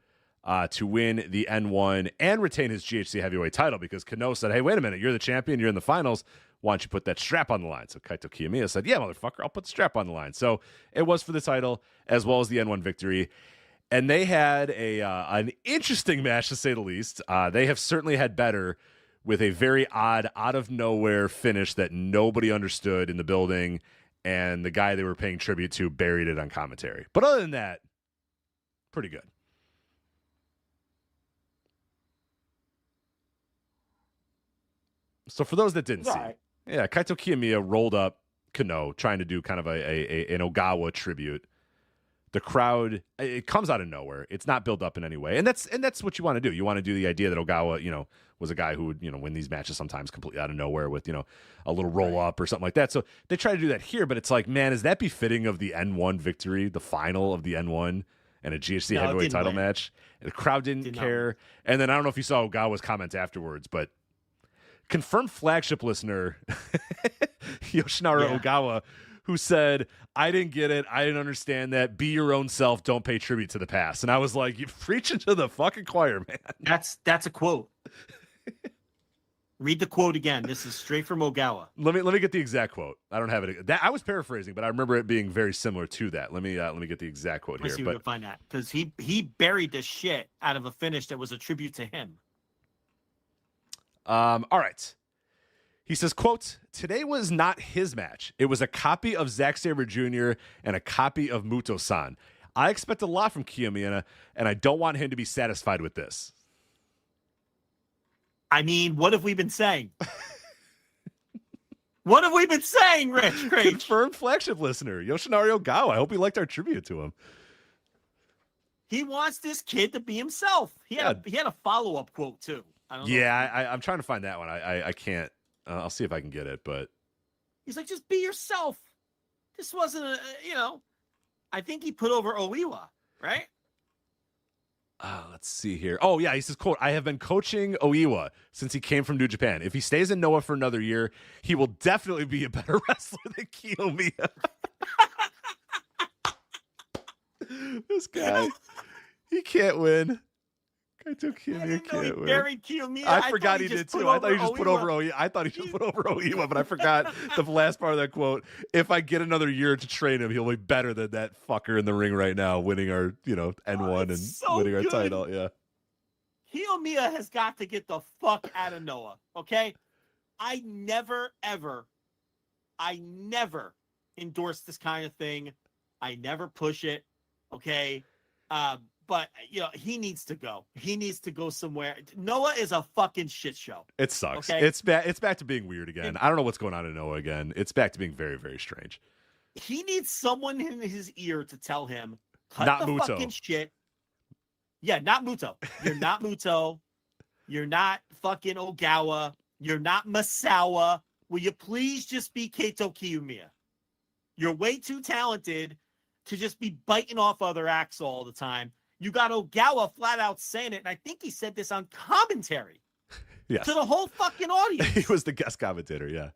S7: to win the N1 and retain his GHC heavyweight title, because Kano said, hey, wait a minute, you're the champion, you're in the finals, why don't you put that strap on the line? So Kaito Kiyomia said, yeah, motherfucker, I'll put the strap on the line. So it was for the title as well as the N1 victory. And they had an interesting match, to say the least. They have certainly had better, with a very odd, out-of-nowhere finish that nobody understood in the building, and the guy they were paying tribute to buried it on commentary. But other than that, pretty good. So for those that didn't see, yeah, Kaito Kiyomia rolled up Kano, trying to do kind of an Ogawa tribute. The crowd, it comes out of nowhere. It's not built up in any way. And that's what you want to do. You want to do the idea that Ogawa, was a guy who would, win these matches sometimes completely out of nowhere with, a little roll up or something like that. So they try to do that here, but it's like, man, is that befitting of the N1 victory, the final of the N1, and a GHC heavyweight title match. And the crowd didn't care. And then I don't know if you saw Ogawa's comments afterwards, but confirmed Flagship listener Yoshinari Ogawa, who said, I didn't get it. I didn't understand that. Be your own self. Don't pay tribute to the past. And I was like, you're preaching to the fucking choir, man.
S6: That's a quote. Read the quote again. This is straight from Ogawa.
S7: Let me get the exact quote. I don't have it. I was paraphrasing, but I remember it being very similar to that. Let me get the exact quote here.
S6: See if we can find that, because he buried the shit out of a finish that was a tribute to him.
S7: All right. He says, quote, today was not his match. It was a copy of Zack Sabre Jr. and a copy of Muto-san. I expect a lot from Kiyomia, and I don't want him to be satisfied with this.
S6: I mean, what have we been saying? What have we been saying, Rich?
S7: Confirmed Flagship listener, Yoshinari Ogawa. I hope he liked our tribute to him.
S6: He wants this kid to be himself. He had a follow-up quote, too.
S7: I'm trying to find that one. I can't. I'll see if I can get it, but
S6: he's like, just be yourself. This wasn't I think he put over Oiwa, right?
S7: Let's see here. Oh, yeah, he says, quote, I have been coaching Oiwa since he came from New Japan. If he stays in Noah for another year, he will definitely be a better wrestler than Kiyomia. This guy, he can't win. Kaito Kiyomia can't win.
S6: Buried Kiyomia.
S7: I forgot he did too. I thought he just put over Oiwa. I thought he just put over Oiwa, but I forgot the last part of that quote. If I get another year to train him, he'll be better than that fucker in the ring right now, winning our, N-1 and winning our title. Yeah.
S6: Kiyomia has got to get the fuck out of Noah. Okay. I never endorse this kind of thing. I never push it. Okay. But, he needs to go. He needs to go somewhere. Noah is a fucking shit show.
S7: It sucks.
S6: Okay?
S7: It's back to being weird again. I don't know what's going on in Noah again. It's back to being very, very strange.
S6: He needs someone in his ear to tell him,
S7: not
S6: the
S7: Muto.
S6: Fucking shit. Yeah, not Muto. You're not Muto. You're not fucking Ogawa. You're not Masawa. Will you please just be Kaito Kiyomia? You're way too talented to just be biting off other acts all the time. You got Ogawa flat out saying it, and I think he said this on commentary to the whole fucking audience.
S7: He was the guest commentator, yeah.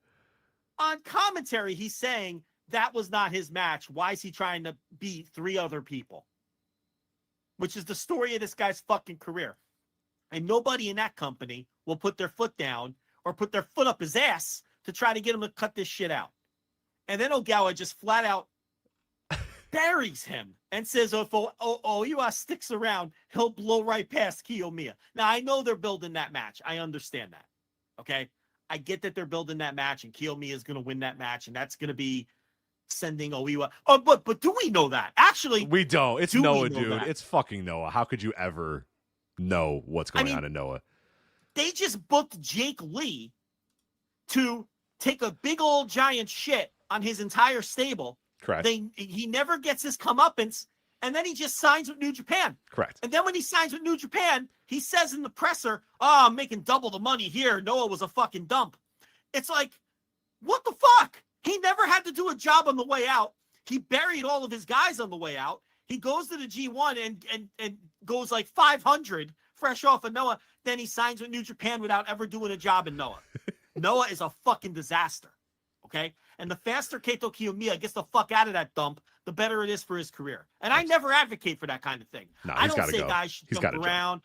S6: On commentary, he's saying that was not his match. Why is he trying to beat 3 other people? Which is the story of this guy's fucking career. And nobody in that company will put their foot down or put their foot up his ass to try to get him to cut this shit out. And then Ogawa just flat out buries him and says, if Oiwa sticks around, he'll blow right past Kiyomia. Now, I know they're building that match. I understand that. Okay? I get that they're building that match, and Kiyomia is going to win that match, and that's going to be sending Oiwa. Oh, but do we know that? Actually,
S7: we don't. It's Noah, dude. That? It's fucking Noah. How could you ever know what's going on in Noah?
S6: They just booked Jake Lee to take a big old giant shit on his entire stable.
S7: Correct.
S6: He never gets his comeuppance, and then he just signs with New Japan.
S7: Correct.
S6: And then when he signs with New Japan, he says in the presser, I'm making double the money here. Noah was a fucking dump. It's like, what the fuck? He never had to do a job on the way out. He buried all of his guys on the way out. He goes to the G1 and goes like 500 fresh off of Noah. Then he signs with New Japan without ever doing a job in Noah. Noah is a fucking disaster. Okay? And the faster Kaito Kiyomia gets the fuck out of that dump, the better it is for his career. And I never advocate for that kind of thing.
S7: No,
S6: I don't say guys should jump around.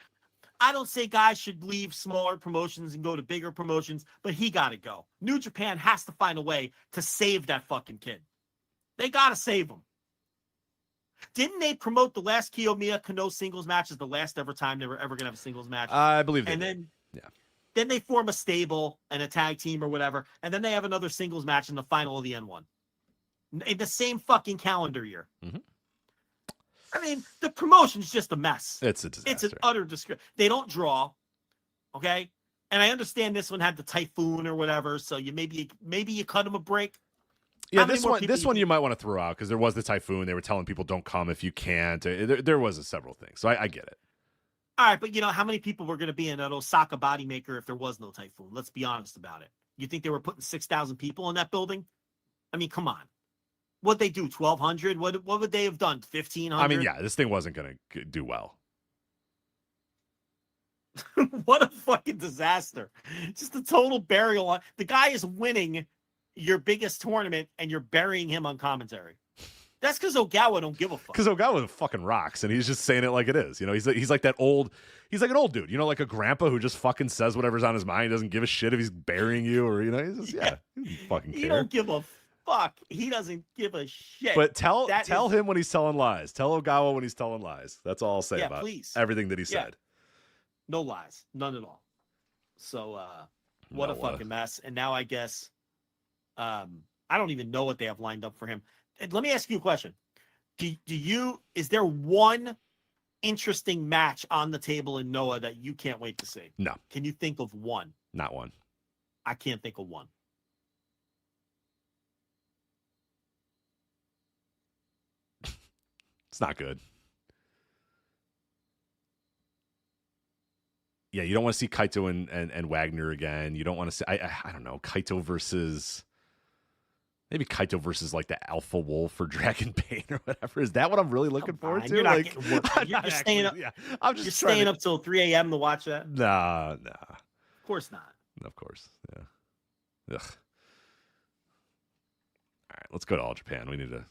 S6: I don't say guys should leave smaller promotions and go to bigger promotions, but he got to go. New Japan has to find a way to save that fucking kid. They got to save him. Didn't they promote the last Kiyomiya Kano singles match as the last ever time they were ever going to have a singles match?
S7: I believe they
S6: and
S7: did.
S6: Then they form a stable and a tag team or whatever, and then they have another singles match in the final of the N1 in the same fucking calendar year.
S7: Mm-hmm.
S6: I mean, the promotion's just a mess.
S7: It's a disaster.
S6: It's an utter disgrace. They don't draw, okay? And I understand this one had the typhoon or whatever, so maybe you cut them a break.
S7: Yeah, this one you might want to throw out because there was the typhoon. They were telling people don't come if you can't. There was several things, so I get it.
S6: All right, but how many people were going to be in that Osaka Bodymaker if there was no typhoon? Let's be honest about it. You think they were putting 6,000 people in that building? I mean, come on. What'd they do? 1,200? What would they have done? 1,500?
S7: I mean, yeah, this thing wasn't going to do well.
S6: What a fucking disaster. Just a total burial. The guy is winning your biggest tournament and you're burying him on commentary. That's because Ogawa don't give a fuck.
S7: Because Ogawa fucking rocks, and he's just saying it like it is. You know, he's like that old, he's like an old dude. You know, like a grandpa who just fucking says whatever's on his mind. He doesn't give a shit if he's burying you or, you know, he's just, he doesn't fucking care.
S6: He don't give a fuck. He doesn't give a shit.
S7: But tell him when he's telling lies. Tell Ogawa when he's telling lies. That's all I'll say about everything that he said.
S6: No lies. None at all. So, what a fucking mess. And now I guess, I don't even know what they have lined up for him. And let me ask you a question. Is there one interesting match on the table in Noah that you can't wait to see?
S7: No.
S6: Can you think of one?
S7: Not one.
S6: I can't think of one.
S7: It's not good. Yeah, you don't want to see Kaito and Wagner again. You don't want to see, I don't know, Kaito versus, maybe Kaito versus like the Alpha Wolf or Dragon Bane or whatever. Is that what I'm really looking forward to?
S6: You're staying up.
S7: Yeah, I'm just
S6: you're staying up till 3 a.m. to watch that?
S7: Nah.
S6: Of course not.
S7: Of course, yeah. Ugh. All right, let's go to All Japan. We need to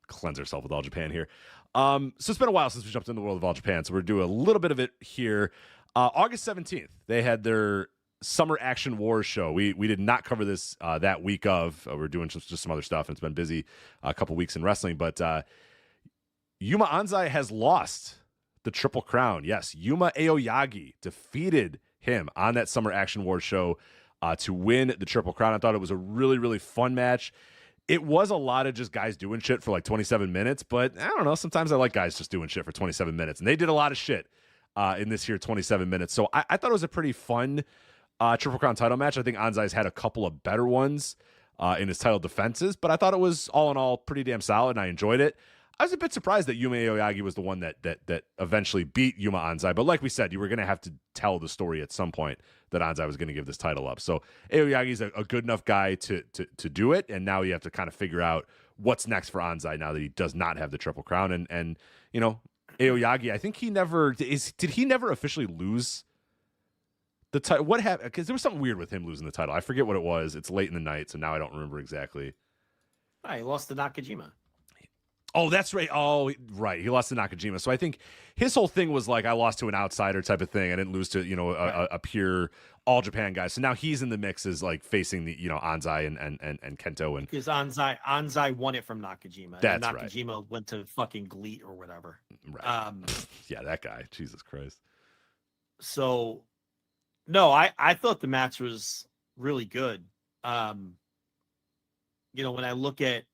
S7: cleanse ourselves with All Japan here. So it's been a while since we jumped in the world of All Japan, so we're doing a little bit of it here. August 17th, they had their Summer Action Wars show. We did not cover this that week of. We're doing just some other stuff, and it's been busy a couple weeks in wrestling. But Yuma Anzai has lost the Triple Crown. Yes, Yuma Aoyagi defeated him on that Summer Action Wars show to win the Triple Crown. I thought it was a really, really fun match. It was a lot of just guys doing shit for like 27 minutes, but I don't know. Sometimes I like guys just doing shit for 27 minutes, and they did a lot of shit in this here 27 minutes. So I thought it was a pretty fun Triple Crown title match. I think Anzai's had a couple of better ones in his title defenses, but I thought it was all in all pretty damn solid, and I enjoyed it. I was a bit surprised that Yuma Aoyagi was the one that eventually beat Yuma Anzai, but like we said, you were going to have to tell the story at some point that Anzai was going to give this title up. So Aoyagi's a good enough guy to do it, and now you have to kind of figure out what's next for Anzai now that he does not have the Triple Crown. And you know, Aoyagi, I think did he never officially lose the title? What happened? Because there was something weird with him losing the title. I forget what it was. It's late in the night, so now I don't remember exactly.
S6: He lost to Nakajima.
S7: Oh, that's right. Oh, right. He lost to Nakajima. So I think his whole thing was like, I lost to an outsider type of thing. I didn't lose to, you know, a pure All Japan guy. So now he's in the mix as like facing the, you know, Anzai and Kento. And
S6: because Anzai won it from Nakajima.
S7: That's
S6: and Nakajima went to fucking GLEAT or whatever.
S7: Right. Yeah, that guy. Jesus Christ.
S6: So, no, I thought the match was really good. You know, when I look at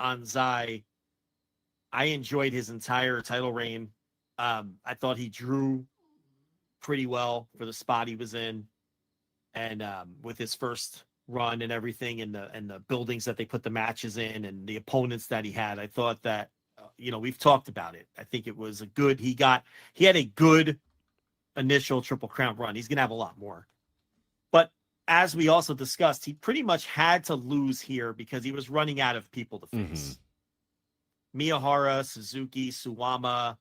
S6: Anzai, I enjoyed his entire title reign. I thought he drew pretty well for the spot he was in, and with his first run and everything, and the buildings that they put the matches in, and the opponents that he had. I thought that you know, we've talked about it. I think it was a good. He had a good initial Triple Crown run. He's gonna have a lot more, but as we also discussed, he pretty much had to lose here because he was running out of people to face. Mm-hmm. Miyahara, Suzuki, Suwama,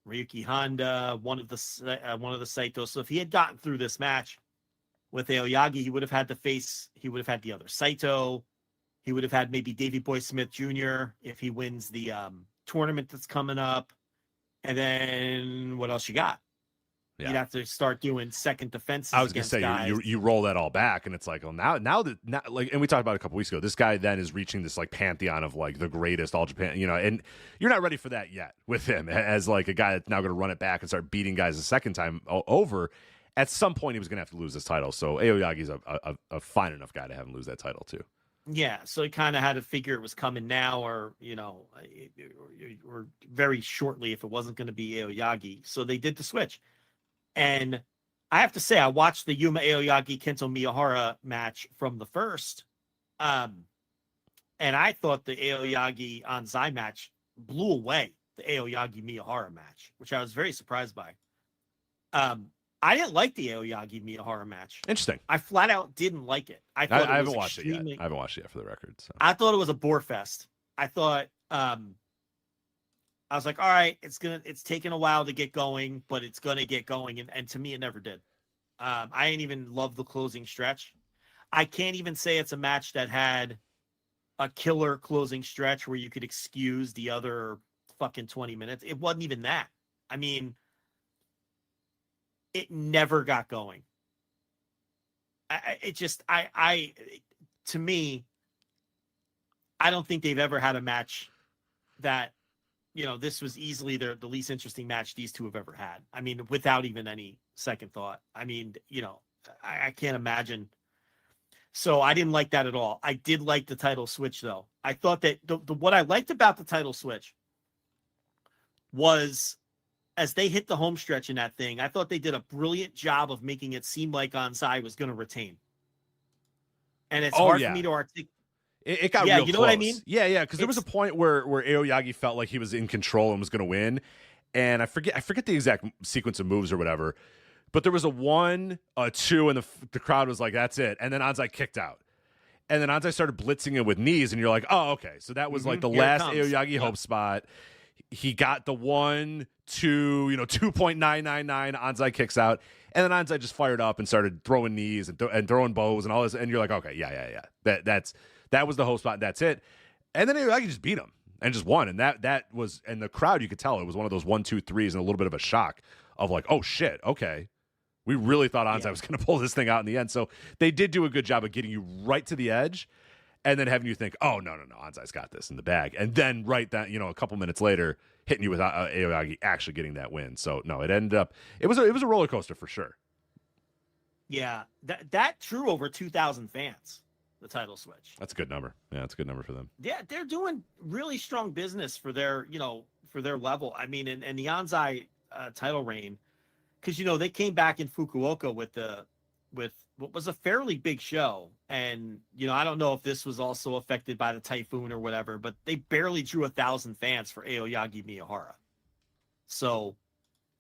S6: Ryuki Honda, one of the Saito. So if he had gotten through this match with Aoyagi, he would have had the other Saito. He would have had maybe Davey Boy Smith Jr. if he wins the tournament that's coming up. And then what else you got? Yeah. You'd have to start doing second defenses.
S7: I was going to say, you roll that all back, and it's like, well, now like, and we talked about it a couple weeks ago, this guy then is reaching this like pantheon of like the greatest All Japan, you know, and you're not ready for that yet with him as like a guy that's now going to run it back and start beating guys a second time over. At some point, he was going to have to lose this title. So Aoyagi's a fine enough guy to have him lose that title too.
S6: Yeah, so he kind of had to figure it was coming now, or you know, or very shortly if it wasn't going to be Aoyagi. So they did the switch. And I have to say, I watched the Yuma Aoyagi Kento Miyahara match from the first. And I thought the Aoyagi Anzai match blew away the Aoyagi Miyahara match, which I was very surprised by. I didn't like the Aoyagi Miyahara match.
S7: Interesting.
S6: I flat out didn't like it. I
S7: haven't watched it yet. I haven't watched it yet for the record. So.
S6: I thought it was a bore fest. I thought I was like, all right, it's taken a while to get going, but it's gonna get going, and to me, it never did. I didn't even love the closing stretch. I can't even say it's a match that had a killer closing stretch where you could excuse the other fucking 20 minutes. It wasn't even that. I mean, it never got going. To me, I don't think they've ever had a match that, this was easily the least interesting match these two have ever had. I mean, without even any second thought. I mean, I can't imagine. So I didn't like that at all. I did like the title switch, though. I thought that what I liked about the title switch was as they hit the home stretch in that thing, I thought they did a brilliant job of making it seem like Anzai was going to retain. And it's hard for me to articulate.
S7: It got real close.
S6: You know what I mean?
S7: Yeah, because there was a point where Aoyagi felt like he was in control and was going to win. And I forget the exact sequence of moves or whatever. But there was a 1, a 2, and the crowd was like, that's it. And then Anzai kicked out. And then Anzai started blitzing it with knees, and you're like, oh, okay. So that was like the last Aoyagi hope spot. He got the 1, 2, 2.999. Anzai kicks out. And then Anzai just fired up and started throwing knees and throwing bows and all this. And you're like, okay, yeah. That was the hope spot, and that's it. And then Aoyagi just beat him and just won. And that was, and the crowd, you could tell it was one of those 1, 2, 3s and a little bit of a shock of like, oh shit, okay. We really thought Anzai was going to pull this thing out in the end. So they did do a good job of getting you right to the edge and then having you think, oh, no, Anzai's got this in the bag. And then a couple minutes later, hitting you with Aoyagi actually getting that win. So, no, it ended up, it was a roller coaster for sure.
S6: Yeah, that drew over 2,000 fans, the title switch.
S7: That's a good number. Yeah, that's a good number for them.
S6: Yeah, they're doing really strong business for their level. I mean, and the Anzai title reign, because they came back in Fukuoka with what was a fairly big show, and I don't know if this was also affected by the typhoon or whatever, but they barely drew 1,000 fans for Aoyagi Miyahara. So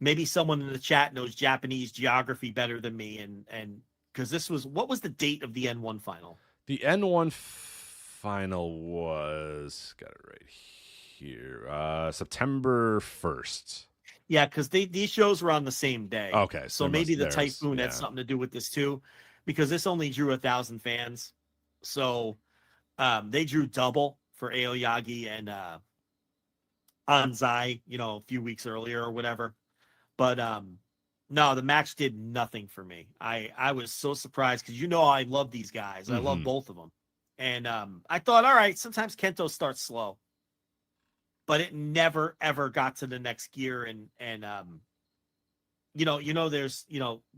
S6: maybe someone in the chat knows Japanese geography better than me, and because what was the date of the N-1 final?
S7: The N-1 final was, got it right here, September 1st.
S6: Yeah, because these shows were on the same day.
S7: Okay.
S6: So maybe the typhoon had something to do with this too, because this only drew 1,000 fans. So they drew double for Aoyagi and Anzai, a few weeks earlier or whatever. But no, the match did nothing for me. I was so surprised because I love these guys. I love both of them. And I thought, all right, sometimes Kento starts slow. But it never ever got to the next gear, and there's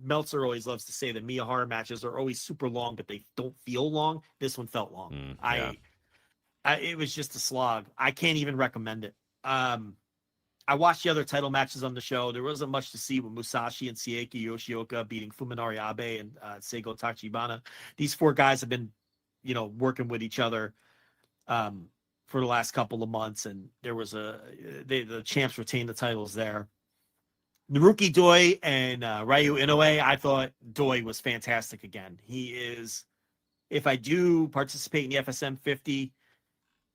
S6: Meltzer always loves to say that Miyahara matches are always super long, but they don't feel long. This one felt long. It was just a slog. I can't even recommend it. I watched the other title matches on the show. There wasn't much to see with Musashi and Seiki Yoshioka beating Fuminari Abe and Seigo Tachibana. These 4 guys have been, working with each other. For the last couple of months, and there was the champs retained the titles there. Naruki Doi and Ryu Inoue, I thought Doi was fantastic again. He is, if I do participate in the FSM 50,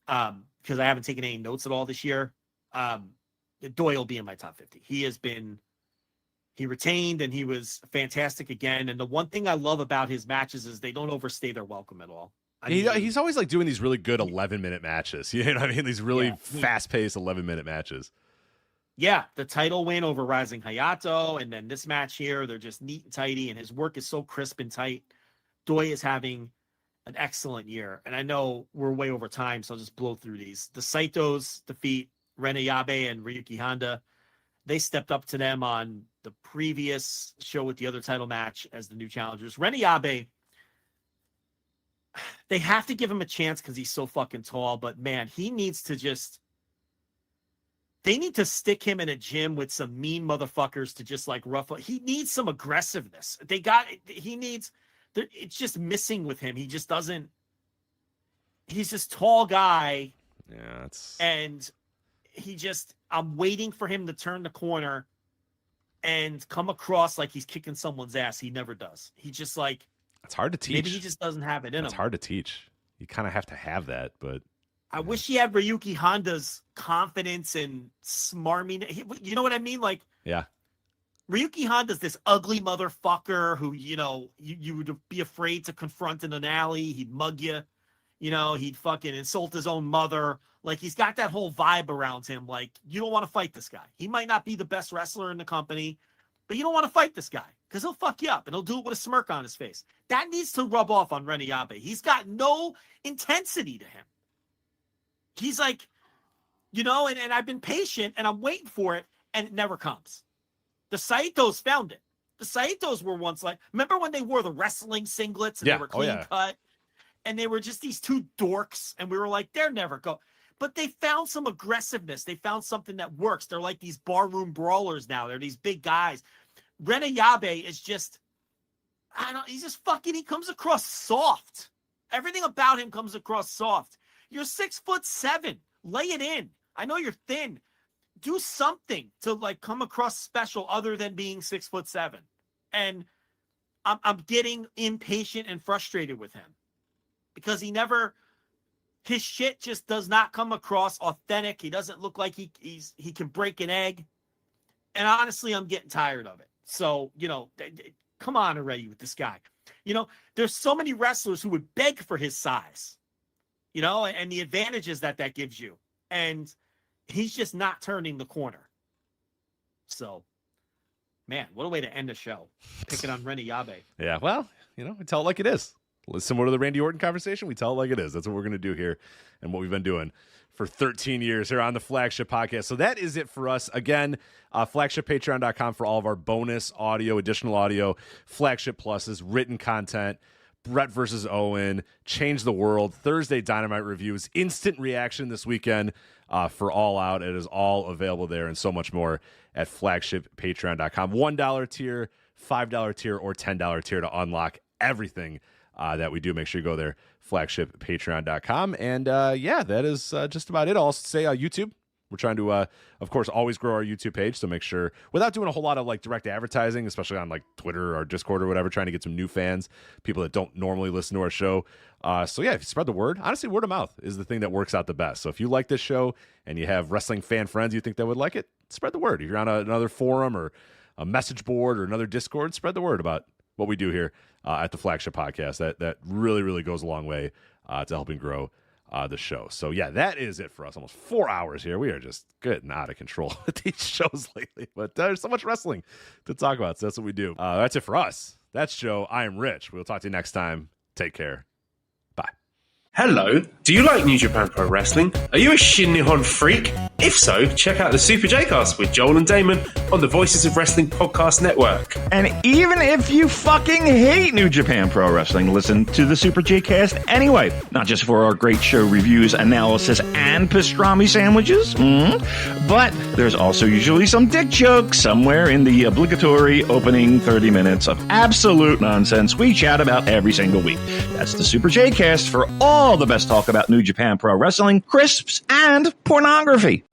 S6: because I haven't taken any notes at all this year, Doi will be in my top 50. He retained, and he was fantastic again. And the one thing I love about his matches is they don't overstay their welcome at all.
S7: He's always like doing these really good 11-minute matches. You know what I mean? These really fast-paced 11-minute matches.
S6: Yeah, the title win over Rising Hayato, and then this match here, they're just neat and tidy, and his work is so crisp and tight. Doi is having an excellent year, and I know we're way over time, so I'll just blow through these. The Saitos defeat Ren Ayabe and Ryuki Honda. They stepped up to them on the previous show with the other title match as the new challengers. Ren Ayabe, they have to give him a chance because he's so fucking tall, but man, he needs to they need to stick him in a gym with some mean motherfuckers to just like ruffle. He needs some aggressiveness. It's just missing with him. He just doesn't, he's this tall guy.
S7: Yeah.
S6: And I'm waiting for him to turn the corner and come across like he's kicking someone's ass. He never does. He just like,
S7: it's hard to teach.
S6: Maybe he just doesn't have it in him.
S7: It's hard to teach. You kind of have to have that, but
S6: I wish he had Ryuki Honda's confidence and smarminess. You know what I mean? Like,
S7: yeah.
S6: Ryuki Honda's this ugly motherfucker who, you know, you would be afraid to confront in an alley. He'd mug you. You know, he'd fucking insult his own mother. Like, he's got that whole vibe around him. Like, you don't want to fight this guy. He might not be the best wrestler in the company, but you don't want to fight this guy because he'll fuck you up and he'll do it with a smirk on his face. That needs to rub off on Ren Yabe. He's got no intensity to him. He's like, you know, and I've been patient and I'm waiting for it, and it never comes. The Saitos found it. The Saitos were once like, remember when they wore the wrestling singlets and they were clean cut? And they were just these two dorks, and we were like, they're never go. But they found some aggressiveness. They found something that works. They're like these barroom brawlers now. They're these big guys. Ren Yabe is just, he's just fucking, he comes across soft. Everything about him comes across soft. You're 6'7". Lay it in. I know you're thin. Do something to like come across special other than being 6'7". And I'm getting impatient and frustrated with him because his shit just does not come across authentic. He doesn't look like he can break an egg. And honestly, I'm getting tired of it. So, you know, come on already with this guy. You know, there's so many wrestlers who would beg for his size, you know, and the advantages that gives you. And he's just not turning the corner. So, man, what a way to end the show. Picking on Ren Yabe.
S7: Yeah, well, you know, we tell it like it is. Similar to the Randy Orton conversation, we tell it like it is. That's what we're going to do here and what we've been doing for 13 years here on the Flagship Podcast. So that is it for us. Again, flagshippatreon.com for all of our bonus audio, additional audio, Flagship Pluses, written content, Brett versus Owen, Change the World, Thursday Dynamite reviews, instant reaction this weekend for All Out. It is all available there and so much more at flagshippatreon.com. $1 tier, $5 tier, or $10 tier to unlock everything that we do. Make sure you go there, flagshippatreon.com. And yeah, that is just about it. I'll also say YouTube. We're trying to, of course, always grow our YouTube page. So make sure, without doing a whole lot of like direct advertising, especially on like Twitter or Discord or whatever, trying to get some new fans, people that don't normally listen to our show. So yeah, if you spread the word, honestly, word of mouth is the thing that works out the best. So if you like this show and you have wrestling fan friends you think that would like it, spread the word. If you're on another forum or a message board or another Discord, spread the word about what we do here at the Flagship Podcast. That really, really goes a long way to helping grow the show. So yeah, that is it for us. Almost 4 hours here. We are just getting out of control with these shows lately, but there's so much wrestling to talk about. So that's what we do. That's it for us. That's Joe. I am Rich. We'll talk to you next time. Take care. Bye.
S8: Hello, do you like New Japan Pro Wrestling? Are you a Shin Nihon freak? If so, check out the Super J-Cast with Joel and Damon on the Voices of Wrestling Podcast Network.
S9: And even if you fucking hate New Japan Pro Wrestling, listen to the Super J-Cast anyway. Not just for our great show reviews, analysis, and pastrami sandwiches, but there's also usually some dick jokes somewhere in the obligatory opening 30 minutes of absolute nonsense we chat about every single week. That's the Super J-Cast for all the best talk about New Japan Pro Wrestling, crisps, and pornography.